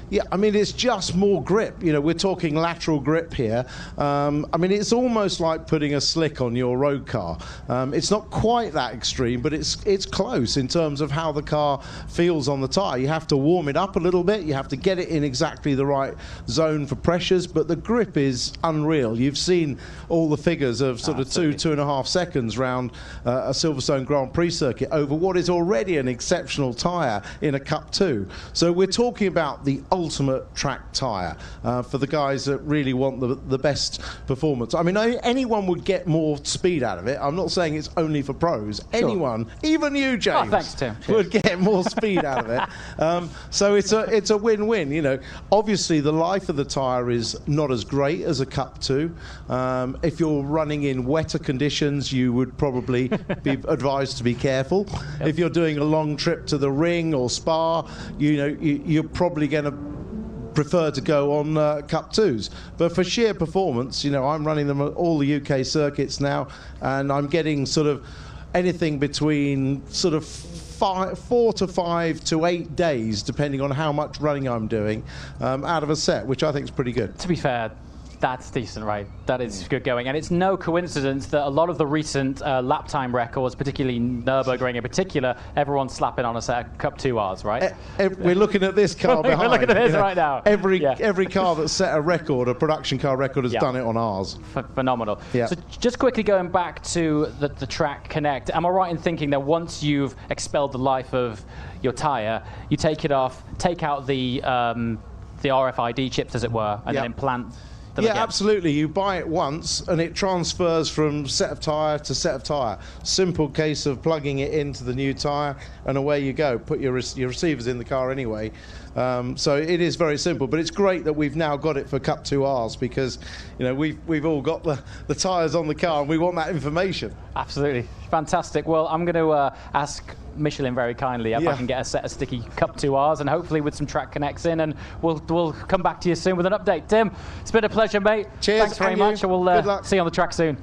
Yeah, I mean, it's just more grip. You know, we're talking lateral grip here. I mean, it's almost like putting a slick on your road car. It's not quite that extreme, but it's close in terms of how the car feels on the tyre. You have to warm it up a little bit. You have to get it in exactly the right zone for pressures, but the grip is unreal. You've seen all the figures of sort of 2.5 seconds round a Silverstone Grand Prix circuit over what is already an exceptional tyre in a Cup 2. So we're talking about the ultimate track tyre for the guys that really want the best performance. I mean, anyone would get more speed out of it. I'm not saying it's only for pros. Sure. Anyone, even you, James, thanks, Tim. would get more speed out of it. So it's a win-win. You know, obviously the life of the tyre is not as great as a Cup 2. If you're running in wetter conditions, you would probably be advised to be careful. Yep. If you're doing a long trip to the Ring or Spa, you know, you're probably going to prefer to go on Cup 2s. But for sheer performance, you know, I'm running them at all the UK circuits now, and I'm getting sort of anything between sort of 4 to 5 to 8 days, depending on how much running I'm doing, out of a set, which I think is pretty good. To be fair, that's decent, right? That is good going. And it's no coincidence that a lot of the recent lap time records, particularly Nürburgring in particular, everyone's slapping on a set of Cup 2Rs, right? We're looking at this car behind. We're looking at this right now. Every car that's set a record, a production car record, has done it on ours. Phenomenal. Yeah. So just quickly going back to the Track Connect, am I right in thinking that once you've expelled the life of your tyre, you take it off, take out the RFID chips, as it were, and then implant them again? Absolutely. You buy it once and it transfers from set of tyre to set of tyre. Simple case of plugging it into the new tyre and away you go. Put your receivers in the car anyway. So it is very simple, but it's great that we've now got it for Cup 2Rs, because you know we've all got the tyres on the car and we want that information. Absolutely. Fantastic. Well, I'm going to ask Michelin very kindly if I can get a set of sticky Cup 2Rs, and hopefully with some track connects in, and we'll come back to you soon with an update. Tim, it's been a pleasure, mate. Cheers. Thanks very much, and we'll see you on the track soon.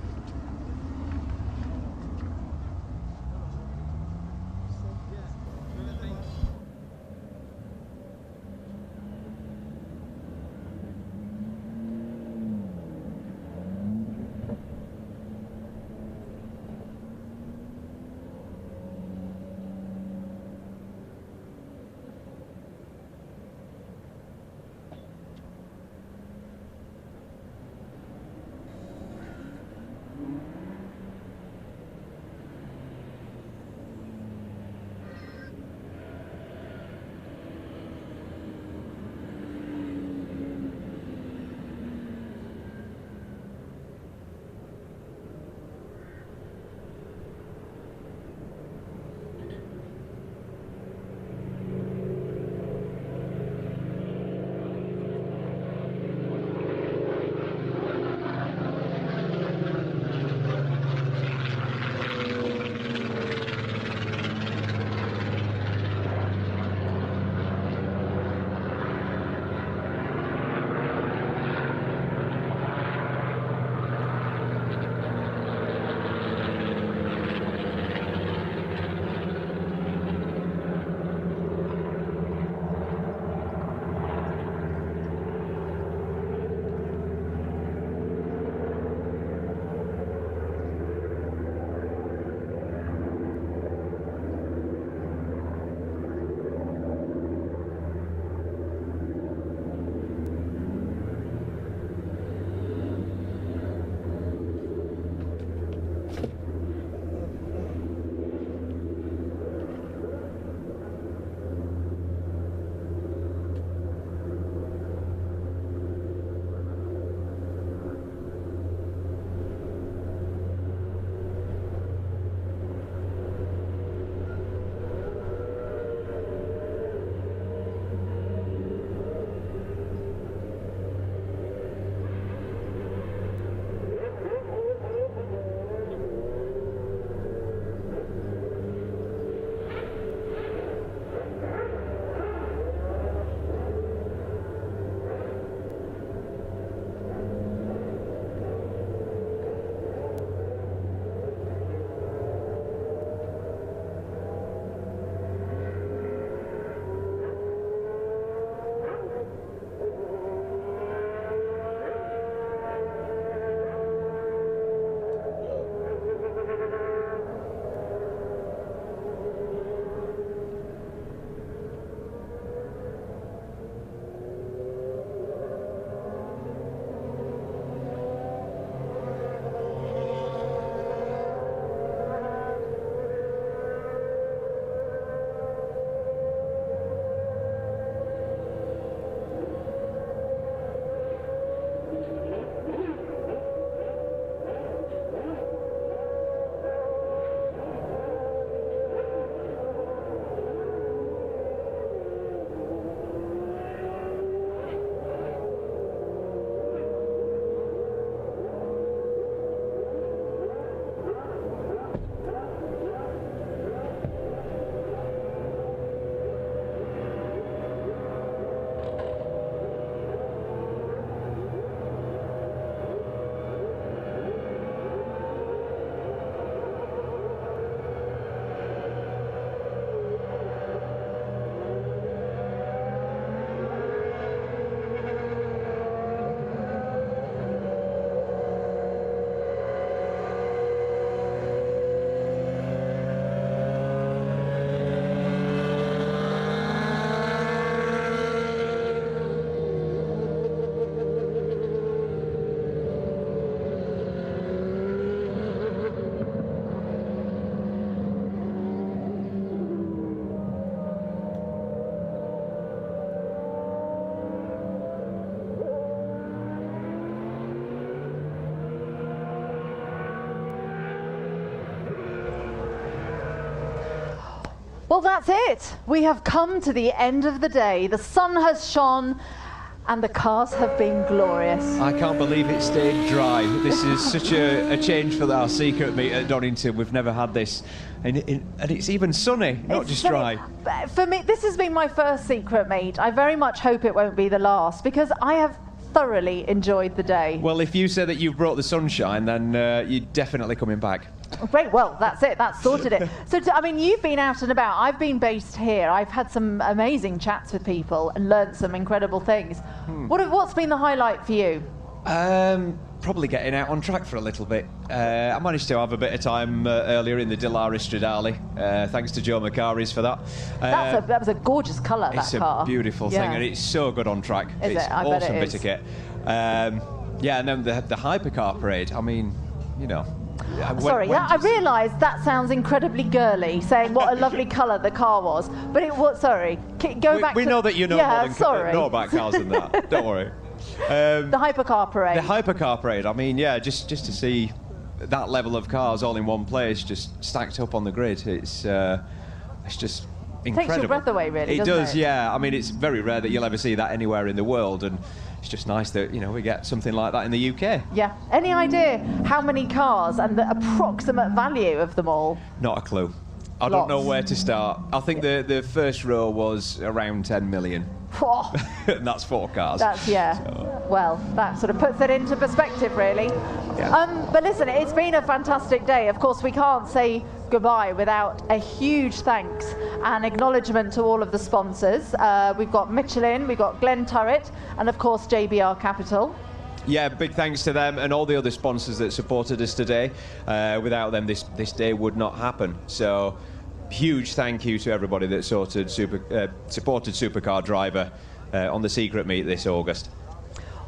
Well, that's it. We have come to the end of the day. The sun has shone And the cars have been glorious. I can't believe it stayed dry. This is such a change for our secret meet at Donington. We've never had this. And it's even sunny, not just dry. For me, this has been my first secret meet. I very much hope it won't be the last, because I have thoroughly enjoyed the day. Well, if you say that you've brought the sunshine, then you're definitely coming back. Great, well, that's it, that's sorted it. So, I mean, you've been out and about. I've been based here. I've had some amazing chats with people and learnt some incredible things. What's been the highlight for you? Probably getting out on track for a little bit. I managed to have a bit of time earlier in the Dilari Stradale, thanks to Joe Macari's for that. That was a gorgeous colour, that car. It's a beautiful thing, and it's so good on track. It's an awesome bit of kit. Yeah, and then the hypercar parade, I mean, you know. I realised that sounds incredibly girly, saying what a lovely colour the car was. But it was, We know that you know more about cars than that. Don't worry. The hypercar parade. The hypercar parade. I mean, yeah, just to see that level of cars all in one place, just stacked up on the grid. It's just incredible. Takes your breath away, really. It doesn't does, yeah. I mean, it's very rare that you'll ever see that anywhere in the world, and it's just nice that we get something like that in the UK. Yeah. Any idea how many cars and the approximate value of them all? Not a clue. I don't know where to start. I think the first row was around 10 million. And that's 4 cars. Well, that sort of puts it into perspective, really. Yeah. But listen, it's been a fantastic day. Of course, we can't say goodbye without a huge thanks and acknowledgement to all of the sponsors. We've got Michelin, we've got Glen Turret, and of course JBR Capital. Yeah, big thanks to them and all the other sponsors that supported us today. Without them, this day would not happen. So, huge thank you to everybody that supported Supercar Driver on the secret meet this August.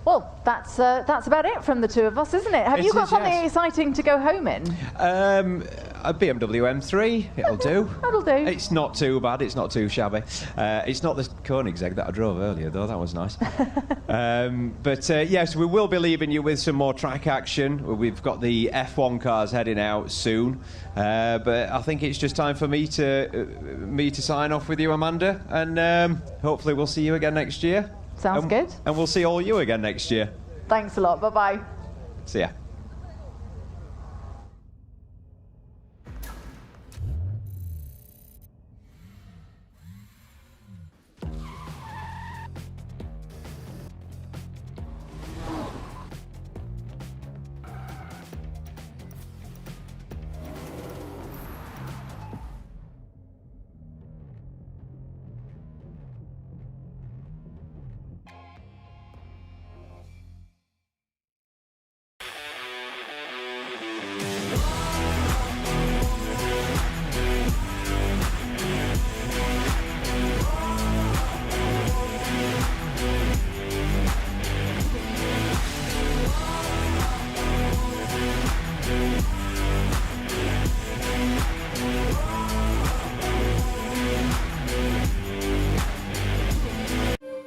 Well, that's about it from the two of us, isn't it? Have you got something exciting to go home in? A BMW M3, it'll do. That'll do. It's not too bad, it's not too shabby. It's not the Koenigsegg that I drove earlier, though, that was nice. Yes, we will be leaving you with some more track action. We've got the F1 cars heading out soon. But I think it's just time for me to sign off with you, Amanda, and hopefully we'll see you again next year. Sounds good. And we'll see all you again next year. Thanks a lot. Bye-bye. See ya.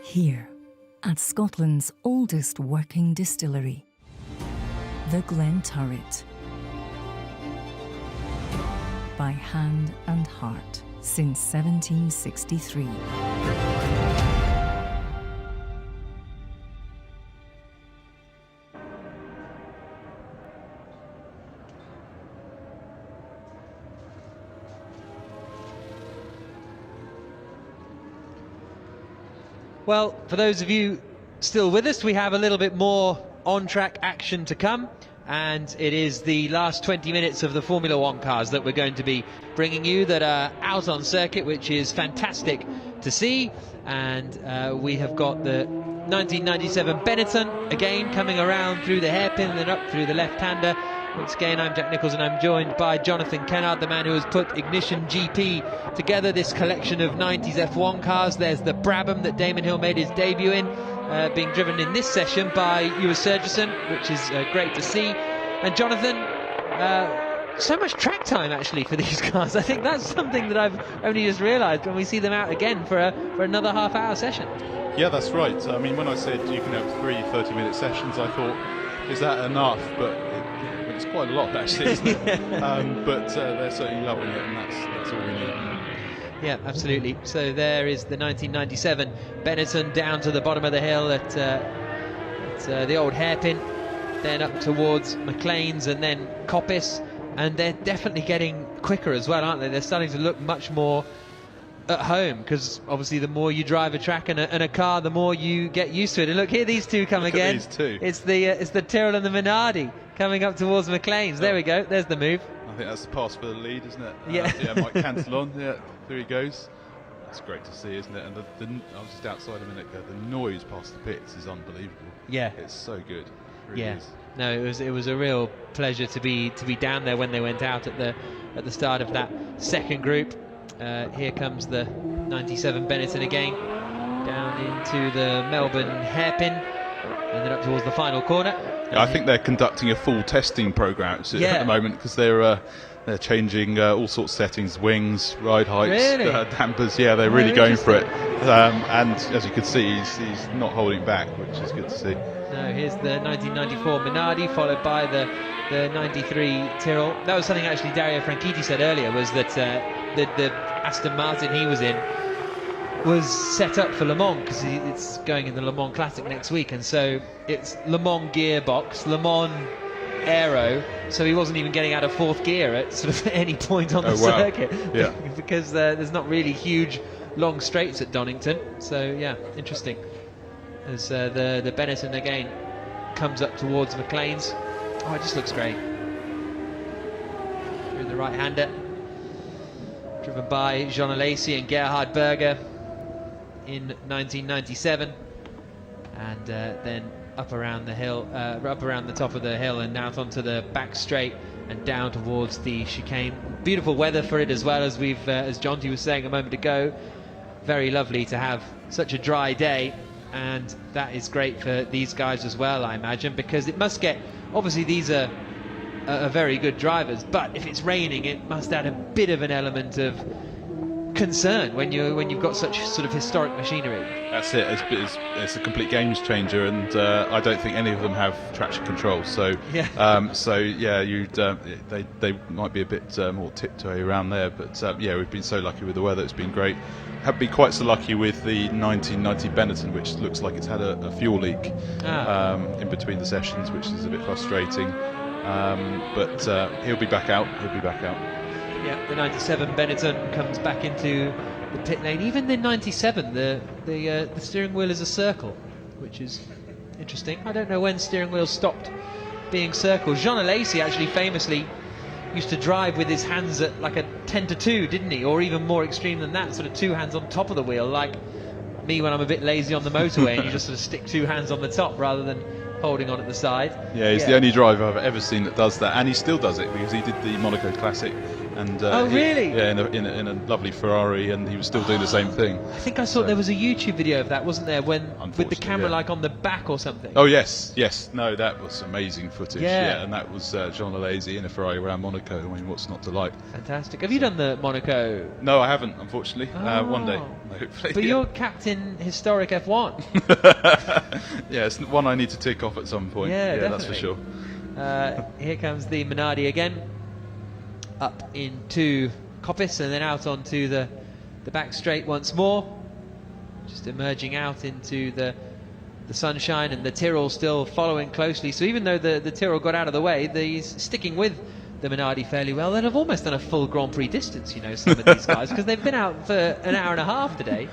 Here, at Scotland's oldest working distillery, the Glen Turret. By hand and heart since 1763. Well, for those of you still with us, we have a little bit more on-track action to come, and it is the last 20 minutes of the Formula One cars that we're going to be bringing you that are out on circuit, which is fantastic to see. And we have got the 1997 Benetton again coming around through the hairpin and then up through the left-hander. Once again, I'm Jack Nichols and I'm joined by Jonathan Kennard, the man who has put Ignition GP together, this collection of 90s F1 cars. There's the Brabham that Damon Hill made his debut in, being driven in this session by Ewa Sergeson, which is great to see. And Jonathan, so much track time actually for these cars. I think that's something that I've only just realised when we see them out again for another half-hour session. Yeah, that's right. I mean, when I said you can have 3 30-minute sessions, I thought, is that enough? But it's quite a lot, actually, isn't it? But they're certainly loving it, and that's all we need. Yeah, absolutely. So there is the 1997 Benetton down to the bottom of the hill at the old hairpin, then up towards Maclean's and then Coppice, and they're definitely getting quicker as well, aren't they? They're starting to look much more at home, because obviously the more you drive a track and a car, the more you get used to it. And look, here these two come again. These two. It's the Tyrrell and the Minardi coming up towards Maclean's. There we go. There's the move. I think that's the pass for the lead, isn't it? Yeah. Yeah, Mike Cantillon. Yeah, there he goes. That's great to see, isn't it? And I was just outside a minute ago. The noise past the pits is unbelievable. Yeah. It's so good. It really Yeah. is. No, it was a real pleasure to be down there when they went out at the start of that second group. Here comes the 97 Benetton again, down into the Melbourne hairpin, and then up towards the final corner. Yeah, I think they're conducting a full testing program at the moment, because they're changing all sorts of settings, wings, ride heights, Really? dampers. Yeah, they're really going for it. And as you can see, he's not holding back, which is good to see. No, here's the 1994 Minardi, followed by the 93 Tyrrell. That was something actually Dario Franchitti said earlier, was that the Aston Martin he was in was set up for Le Mans, because it's going in the Le Mans Classic next week, and so it's Le Mans gearbox, Le Mans aero, so he wasn't even getting out of fourth gear at sort of any point on the circuit. Yeah. Because there's not really huge long straights at Donington, so yeah, interesting. As the Benetton again comes up towards Maclean's. Oh, it just looks great. Through the right-hander, driven by Jean Alesi and Gerhard Berger in 1997, and then up around the hill, up around the top of the hill and out onto the back straight and down towards the chicane. Beautiful weather for it as well, as as Jonty was saying a moment ago. Very lovely to have such a dry day. And that is great for these guys as well, I imagine, because it must get, obviously these are very good drivers, but if it's raining, it must add a bit of an element of concern when you've got such sort of historic machinery. That's it. It's a complete games changer, and I don't think any of them have traction control. So yeah, they might be a bit more tiptoe around there. But yeah, we've been so lucky with the weather. It's been great. Have been quite so lucky with the 1990 Benetton, which looks like it's had a fuel leak in between the sessions, which is a bit frustrating. But he'll be back out. Yeah, the 97 Benetton comes back into the pit lane. Even the 97, the steering wheel is a circle, which is interesting. I don't know when steering wheels stopped being circles. Jean Alesi actually famously used to drive with his hands at like a 10-2, didn't he? Or even more extreme than that, sort of two hands on top of the wheel, like me when I'm a bit lazy on the motorway and you just sort of stick two hands on the top rather than holding on at the side. Yeah, he's the only driver I've ever seen that does that, and he still does it, because he did the Monaco Classic, and really? Yeah, in a lovely Ferrari, and he was still doing the same thing. I think I saw there was a YouTube video of that, wasn't there, when with the camera like on the back or something? Oh yes, no, that was amazing footage. Yeah. And that was Jean Alesi in a Ferrari around Monaco. I mean, what's not to like? Fantastic. Have you done the Monaco? No, I haven't, unfortunately. One day, Oh. hopefully. But you're Captain Historic F1. Yeah, it's one I need to tick off at some point. Yeah, that's for definitely. sure. Here comes the Minardi again, up into Coppice and then out onto the back straight once more, just emerging out into the sunshine, and the Tyrrell still following closely. So even though the Tyrrell got out of the way, he's sticking with the Minardi fairly well. They'll have almost done a full Grand Prix distance, you know, some of these guys, because they've been out for an hour and a half today.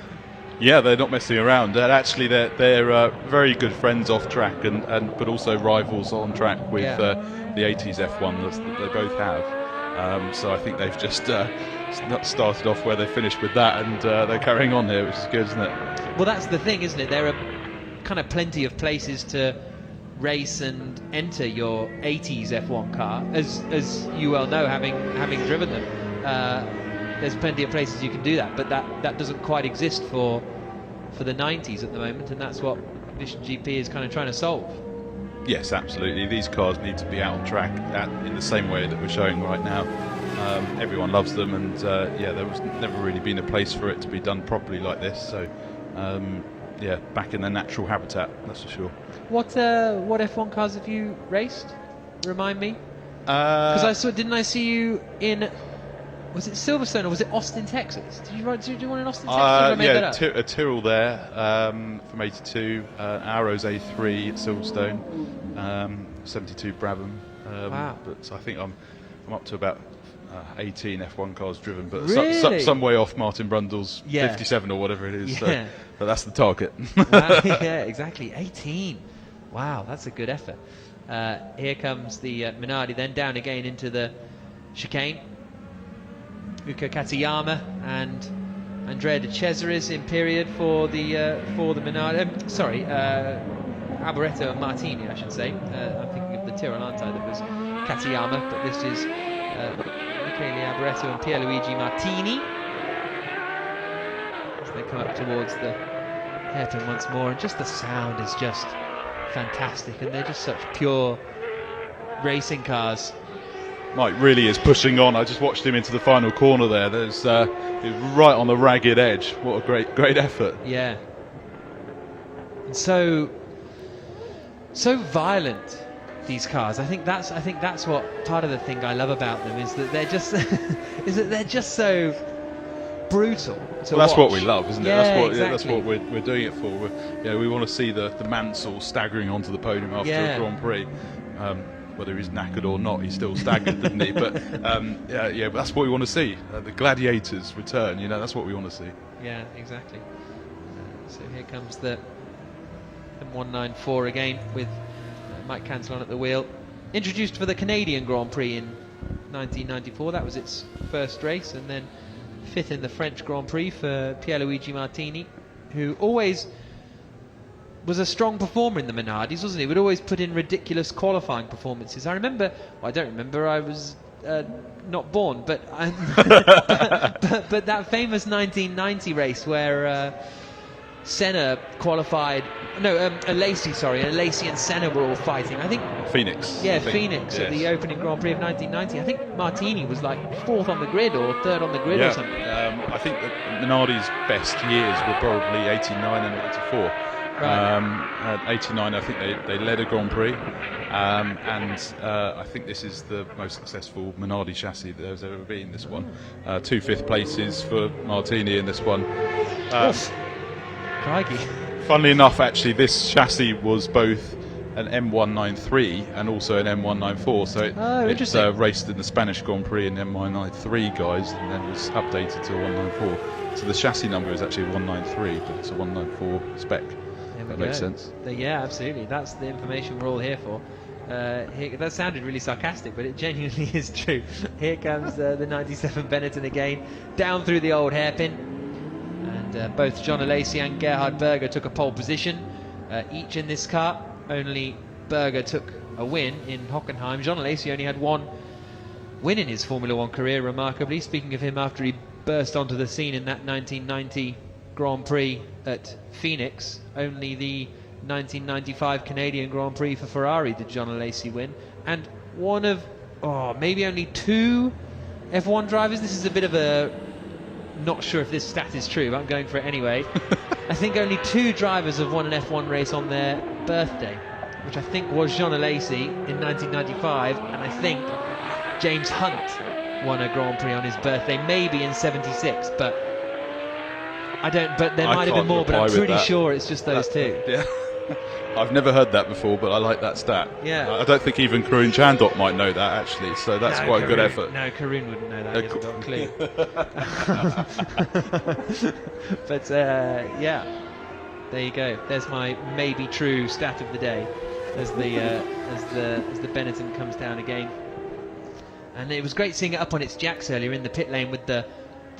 Yeah, they're not messing around. Actually, they're very good friends off track, but also rivals on track with the 80s F1 that they both have. So I think they've just started off where they finished with that, and they're carrying on here, which is good, isn't it? Well, that's the thing, isn't it? There are kind of plenty of places to race and enter your 80s F1 car, as you well know, having driven them. There's plenty of places you can do that, but that doesn't quite exist for the 90s at the moment, and that's what Mission GP is kind of trying to solve. Yes, absolutely. These cars need to be out on track in the same way that we're showing right now. Everyone loves them, and there was never really been a place for it to be done properly like this. So, back in their natural habitat, that's for sure. What F1 cars have you raced? Remind me. Because didn't I see you in Was it Silverstone or was it Austin, Texas? Did you do one in Austin, Texas? Or did I make that up? A Tyrrell there from 82, Arrows A3 at Silverstone, 72 Brabham. Wow. But I think I'm up to about 18 F1 cars driven, but Really? some way off Martin Brundle's Yeah. 57 or whatever it is. Yeah. So, but that's the target. Wow, yeah, exactly. 18. Wow, that's a good effort. Here comes the Minardi, then down again into the chicane. Uko Katayama and Andrea De Cesaris in period for the Minardi. Alboreto and Martini, I should say. I'm thinking of the Tyrrell, aren't I? That was Katayama, but this is Michele Alboreto and Pierluigi Martini. As they come up towards the hairpin once more, and just the sound is just fantastic, and they're just such pure racing cars. Mike really is pushing on. I just watched him into the final corner there. There's he was right on the ragged edge. What a great effort. Yeah. And so violent, these cars. I think that's what part of the thing I love about them is that they're just so brutal to Well, that's what watch. we love, isn't it? Yeah, That's exactly. what we're doing it for. We want to see the Mansell staggering onto the podium after a Grand Prix. Whether he's knackered or not, he's still staggered, didn't he? But but that's what we want to see. The gladiators return. That's what we want to see. Yeah, exactly. So here comes the M194 again with Mike Cantillon at the wheel. Introduced for the Canadian Grand Prix in 1994. That was its first race, and then fifth in the French Grand Prix for Pierluigi Martini, who always was a strong performer in the Minardis, wasn't he? Would always put in ridiculous qualifying performances. I remember, well, I don't remember, I was not born, but but that famous 1990 race where Senna qualified, Lacey and Senna were all fighting. I think Phoenix. Yeah, I think, Phoenix at yes. the opening Grand Prix of 1990. I think Martini was like fourth on the grid or third on the grid or something. I think that Minardi's best years were probably 89 and 84. Right. 89, I think they led a Grand Prix, and I think this is the most successful Minardi chassis that there's ever been. This one, 2 fifth places for Martini in this one. Crikey. Funnily enough, actually, this chassis was both an M193 and also an M194, so it's raced in the Spanish Grand Prix in M193 guys, and then was updated to 194. So the chassis number is actually 193, but it's a 194 spec. That makes sense. Yeah, absolutely. That's the information we're all here for. That sounded really sarcastic, but it genuinely is true. Here comes the 97 Benetton again, down through the old hairpin. And both John Alesi and Gerhard Berger took a pole position, each in this car. Only Berger took a win in Hockenheim. John Alesi only had one win in his Formula One career, remarkably. Speaking of him, after he burst onto the scene in that 1990 Grand Prix at Phoenix, only the 1995 Canadian Grand Prix for Ferrari did John Alesi win, and one of maybe only 2 F1 drivers. This is a bit of a not sure if this stat is true, but I'm going for it anyway. I think only 2 drivers have won an F1 race on their birthday, which I think was John Alesi in 1995, and I think James Hunt won a Grand Prix on his birthday, maybe in '76, but I don't. But there might have been more, but I'm pretty sure it's just those 2. Yeah. I've never heard that before, but I like that stat. Yeah. I don't think even Karun Chandok might know that, actually, so that's quite a good effort. No, Karun wouldn't know that. He hasn't got a clue. But yeah, there you go. There's my maybe true stat of the day, as the Benetton comes down again. And it was great seeing it up on its jacks earlier in the pit lane with the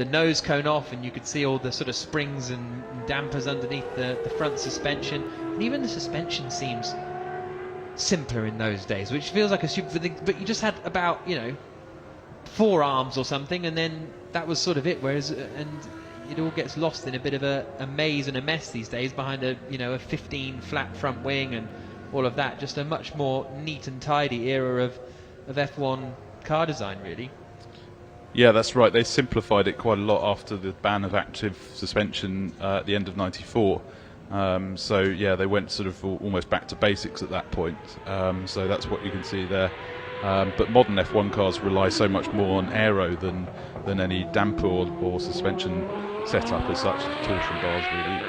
nose cone off, and you could see all the sort of springs and dampers underneath the front suspension. And even the suspension seems simpler in those days, which feels like a super thing, but you just had about 4 arms or something, and then that was sort of it. Whereas and it all gets lost in a bit of a maze and a mess these days behind a 15 flat front wing and all of that. Just a much more neat and tidy era of F1 car design, really. Yeah, that's right. They simplified it quite a lot after the ban of active suspension at the end of '94. So yeah, they went sort of almost back to basics at that point. So that's what you can see there. But modern F1 cars rely so much more on aero than any damper or suspension setup as such, torsion bars really.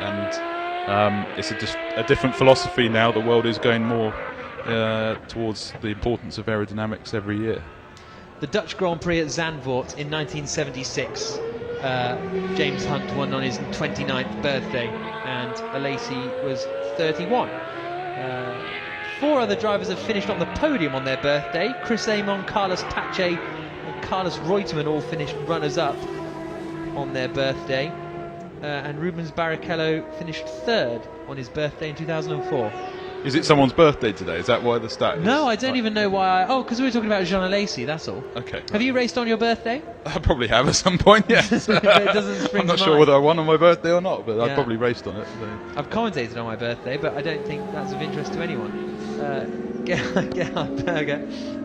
And it's a different philosophy now. The world is going more towards the importance of aerodynamics every year. The Dutch Grand Prix at Zandvoort in 1976. James Hunt won on his 29th birthday, and Alesi was 31. 4 other drivers have finished on the podium on their birthday. Chris Amon, Carlos Pache, and Carlos Reutemann all finished runners-up on their birthday. And Rubens Barrichello finished 3rd on his birthday in 2004. Is it someone's birthday today? Is that why the stat is? No, I don't even know why. Oh, because we were talking about Jean Alesi, that's all. Okay. Have you raced on your birthday? I probably have at some point, yes. It doesn't spring I'm not to sure mind. whether I won on my birthday or not, but Yeah. I've probably raced on it. So. I've commentated on my birthday, but I don't think that's of interest to anyone. Gerhard Berger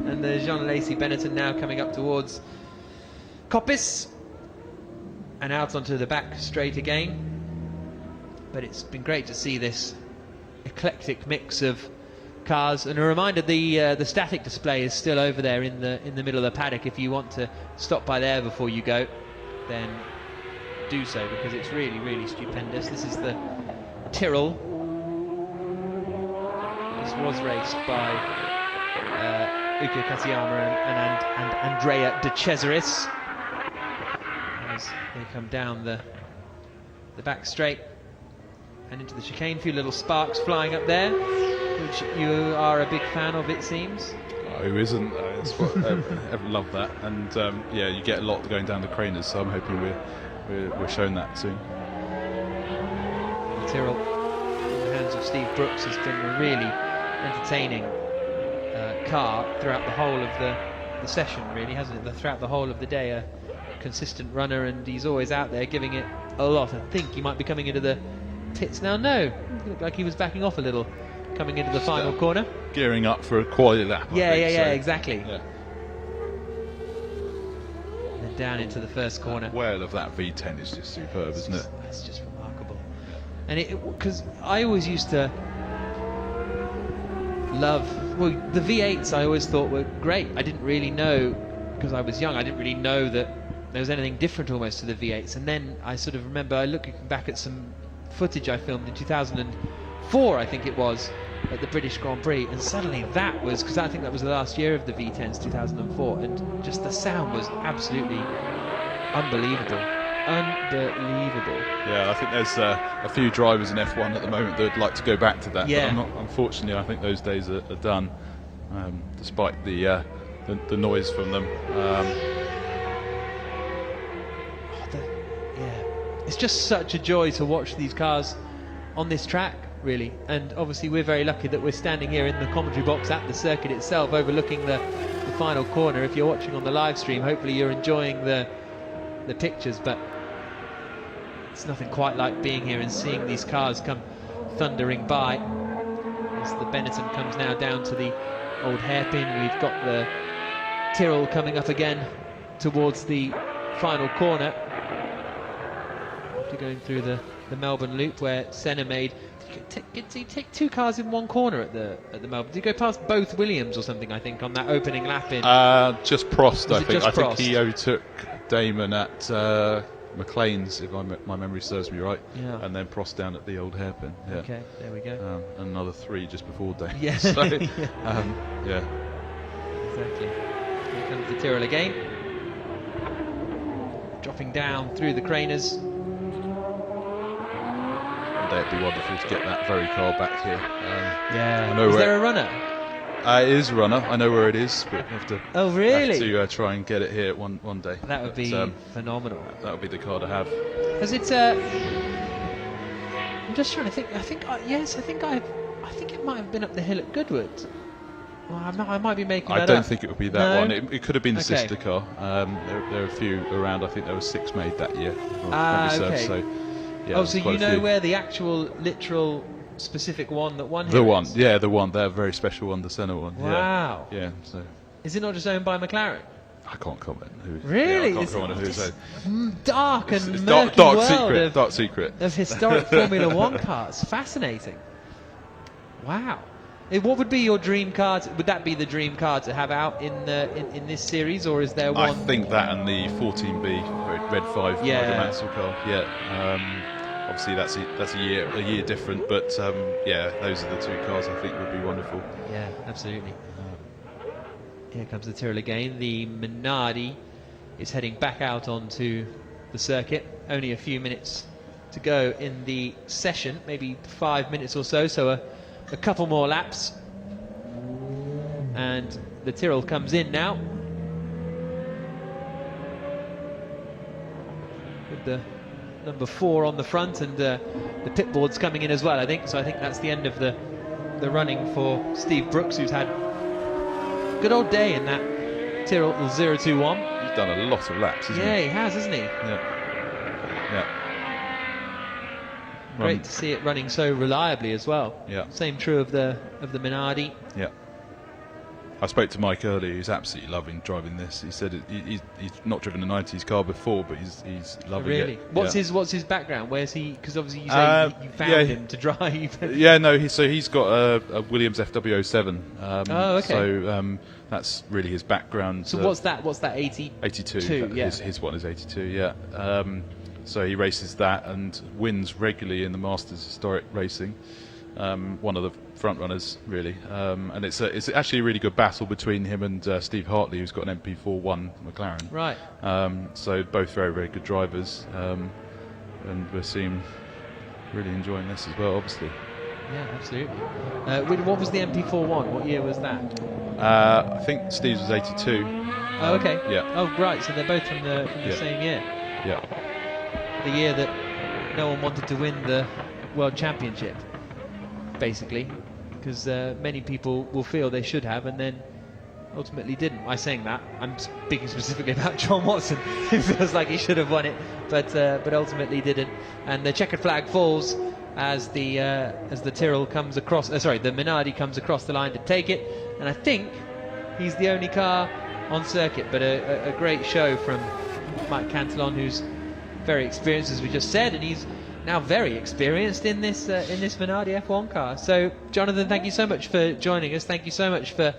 and the Jean Alesi Benetton now coming up towards Coppice and out onto the back straight again. But it's been great to see this eclectic mix of cars, and a reminder, the static display is still over there in the middle of the paddock. If you want to stop by there before you go, then do so, because it's really, really stupendous. This is the Tyrrell. This was raced by Uko Katayama and Andrea De Cesaris as they come down the back straight and into the chicane. A few little sparks flying up there, which you are a big fan of, it seems. Oh, who isn't? That's what, I love that. And yeah, you get a lot going down the Craners, so I'm hoping we're shown that soon. Tyrrell in the hands of Steve Brooks has been a really entertaining car throughout the whole of the session, really, hasn't it? Throughout the whole of the day, a consistent runner, and he's always out there giving it a lot. I think he might be coming into the pits now. No, it looked like he was backing off a little coming into the final corner. Gearing up for a quality lap. Yeah, I think, yeah, so. exactly. Yeah. And then down into the first corner. The whale of that V10 is just superb, isn't it? It's just remarkable. And because I always used to love, well, the V8s I always thought were great. I didn't really know, because I was young, I didn't really know that there was anything different almost to the V8s. And then I sort of remember looking back at some footage I filmed in 2004, I think it was, at the British Grand Prix, and suddenly that was, because I think that was the last year of the V10s, 2004, and just the sound was absolutely unbelievable. Unbelievable. Yeah, I think there's a few drivers in F1 at the moment that would like to go back to that. Yeah. But unfortunately, I think those days are done, despite the noise from them. It's just such a joy to watch these cars on this track, really. And obviously we're very lucky that we're standing here in the commentary box at the circuit itself, overlooking the final corner. If you're watching on the live stream, hopefully you're enjoying the pictures, but it's nothing quite like being here and seeing these cars come thundering by. As the Benetton comes now down to the old hairpin, we've got the Tyrrell coming up again towards the final corner. After going through the Melbourne loop where Senna made, did he take 2 cars in one corner at the Melbourne? Did he go past both Williams or something, I think, on that opening lap in? Just Prost, I think. Just I think Prost? he overtook Damon at McLean's, if my memory serves me right. Yeah. And then Prost down at the old hairpin. Yeah. Okay, there we go. And another 3 just before Damon. Yeah. So, Yeah. yeah. Exactly. Here comes the Tyrrell again. Dropping down through the Craners. One day it'd be wonderful to get that very car back here. Yeah. I know Is where there a runner? It is a runner. I know where it is, but we have to. Oh, really? Have to try and get it here one day. That would be phenomenal. That would be the car to have. Because it's I'm just trying to think. I think it might have been up the hill at Goodwood. Well, I might be making that I don't up. think it would be that one. No? It could have been the Okay. sister car. There are a few around. I think there were 6 made that year. Okay. So, yeah, oh, so quite you a know few. where the actual, literal, specific one that won here The one, is? yeah, the one. They're a very special one, the Senna one. Wow. Yeah. So Is it not just owned by McLaren? I can't comment. Who, Really? Yeah, I can't It's comment on who's this owned. dark and It's murky dark world secret. of, Dark secret. of historic Formula One cars. Fascinating. Wow. What would be your dream car? Would that be the dream car to have out in this series, or is there one? I think that and the 14B Red 5 Mansell car. Yeah. Obviously that's a year different, but yeah, those are the two cars I think would be wonderful. Yeah, absolutely. Here comes the Tyrrell again. The Minardi is heading back out onto the circuit. Only a few minutes to go in the session, maybe 5 minutes or so. So a couple more laps, and the Tyrrell comes in now with the number 4 on the front, and the pit board's coming in as well, I think. So I think that's the end of the running for Steve Brooks, who's had a good old day in that Tyrrell 021. He's done a lot of laps, hasn't he? Yeah, he has, hasn't he? Yeah. Great to see it running so reliably as well. Yeah. Same true of the Minardi. Yeah. I spoke to Mike earlier. He's absolutely loving driving this. He said he's not driven a 90s car before, but he's loving really? it. What's his background? Where's he? Because obviously you say you found him to drive. Yeah, no. He's got a Williams FW07. Oh, okay. So that's really his background. So what's that? What's that? 82. Yeah. His one is 82. Yeah. So he races that and wins regularly in the Masters Historic Racing. One of the front runners, really, and it's actually a really good battle between him and Steve Hartley, who's got an MP41 McLaren. Right. So both very, very good drivers, and we're really enjoying this as well, obviously. Yeah, absolutely. What was the MP41? What year was that? I think Steve's was 82. Oh, okay. Yeah. Oh, right. So they're both from the same year. Yeah. The year that no one wanted to win the World Championship, basically, because many people will feel they should have and then ultimately didn't. By saying that, I'm speaking specifically about John Watson, who feels like he should have won it, but ultimately didn't. And the checkered flag falls as the Tyrrell comes across. The Minardi comes across the line to take it, and I think he's the only car on circuit. But a great show from Mike Cantillon, who's very experienced, as we just said, and he's now very experienced in this Minardi F1 car. So, Jonathan, thank you so much for joining us. Thank you so much for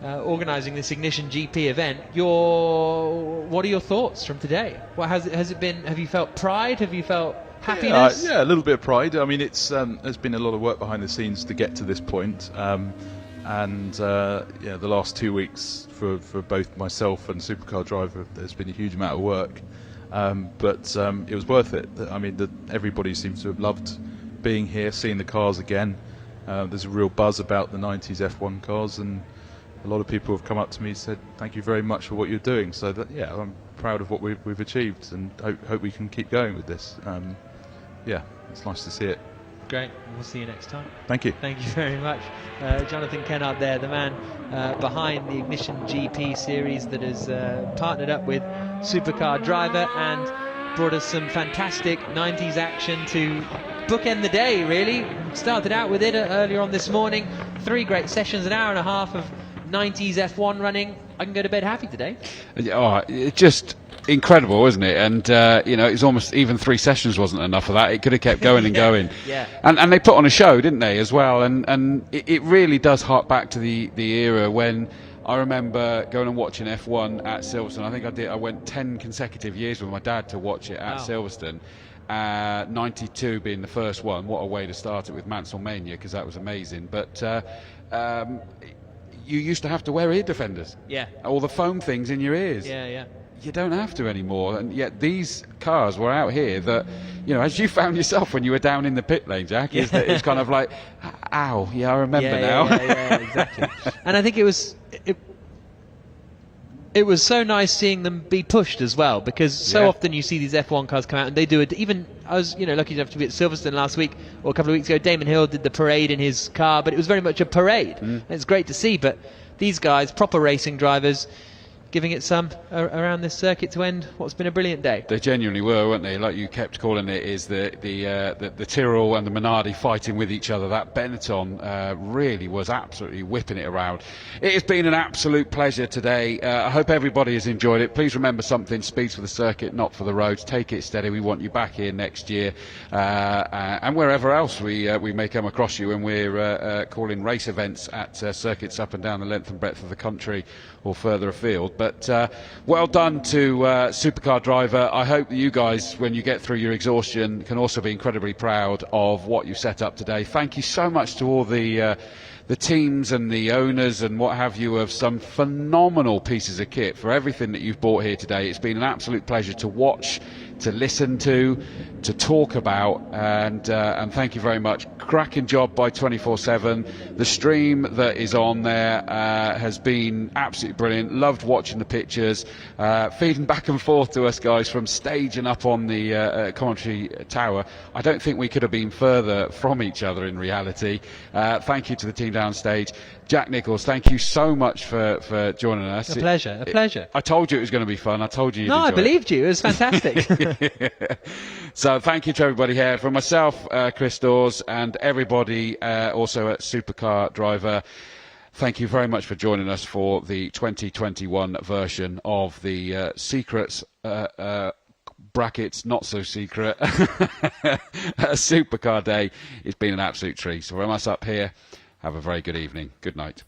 organising this Ignition GP event. What are your thoughts from today? What has it been? Have you felt pride? Have you felt happiness? Yeah, a little bit of pride. I mean, there's been a lot of work behind the scenes to get to this point, and the last 2 weeks for both myself and Supercar Driver, there's been a huge amount of work. But it was worth it. I mean, everybody seems to have loved being here, seeing the cars again. There's a real buzz about the 90s F1 cars, and a lot of people have come up to me and said, thank you very much for what you're doing. So, I'm proud of what we've achieved, and hope we can keep going with this. It's nice to see it. Great. We'll see you next time. Thank you. Thank you very much. Jonathan Kennard there, the man behind the Ignition GP series that has partnered up with Supercar Driver and brought us some fantastic 90s action to bookend the day, really. Started out with it earlier on this morning. 3 great sessions, an hour and a half of 90s F1 running. I can go to bed happy today. Oh, it's just incredible, isn't it? And it's almost even 3 sessions wasn't enough of that. It could have kept going and going. Yeah. And they put on a show, didn't they, as well? And it really does hark back to the era when I remember going and watching F1 at Silverstone. I think I went 10 consecutive years with my dad to watch it at Silverstone. 92 being the first one. What a way to start it with Mansell Mania, because that was amazing. But you used to have to wear ear defenders. Yeah. All the foam things in your ears. Yeah. You don't have to anymore, and yet these cars were out here that, as you found yourself when you were down in the pit lane, Jack, is that it's kind of like, ow, I remember now. Yeah, exactly. And I think it was so nice seeing them be pushed as well, because so often you see these F1 cars come out and they do it. Even I was, lucky enough to be at Silverstone last week or a couple of weeks ago. Damon Hill did the parade in his car, but it was very much a parade. And it's great to see. But these guys, proper racing drivers, giving it some around this circuit to end what's been a brilliant day. They genuinely were, weren't they? Like you kept calling it, is the Tyrrell and the Minardi fighting with each other. That Benetton really was absolutely whipping it around. It has been an absolute pleasure today. I hope everybody has enjoyed it. Please remember something: speed's for the circuit, not for the roads. Take it steady. We want you back here next year, and wherever else we may come across you when we're calling race events at circuits up and down the length and breadth of the country or further afield. But well done to Supercar Driver. I hope that you guys, when you get through your exhaustion, can also be incredibly proud of what you set up today. Thank you so much to all the teams and the owners and what have you of some phenomenal pieces of kit for everything that you've bought here today. It's been an absolute pleasure to watch, to listen to talk about, and thank you very much. Cracking job by 24/7. The stream that is on there has been absolutely brilliant. Loved watching the pictures, feeding back and forth to us guys from stage and up on the commentary tower. I don't think we could have been further from each other in reality. Thank you to the team downstage. Jack Nichols, thank you so much for joining us. A pleasure, a pleasure. I told you it was going to be fun. I told you you'd No, I enjoy believed you. It was fantastic. So thank you to everybody here. From myself, Chris Dawes, and everybody also at Supercar Driver, thank you very much for joining us for the 2021 version of the Secrets brackets not so secret Supercar Day. It's been an absolute treat. So from us up here, have a very good evening. Good night.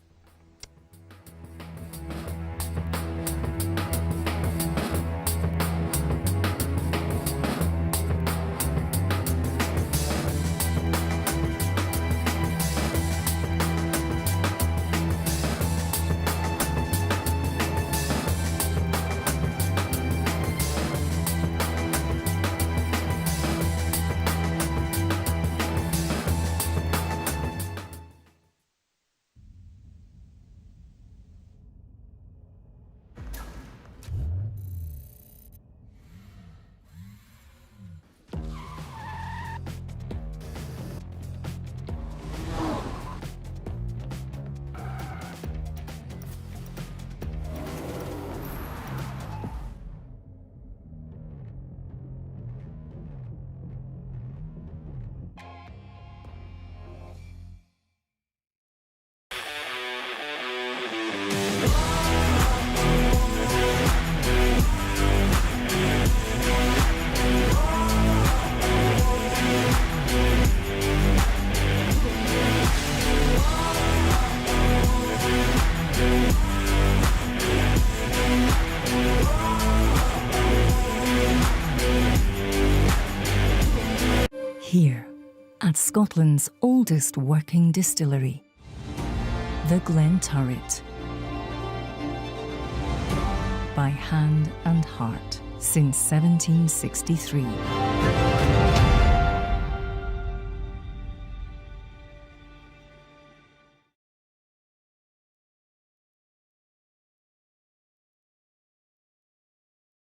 Here, at Scotland's oldest working distillery, the Glen Turret. By hand and heart since 1763.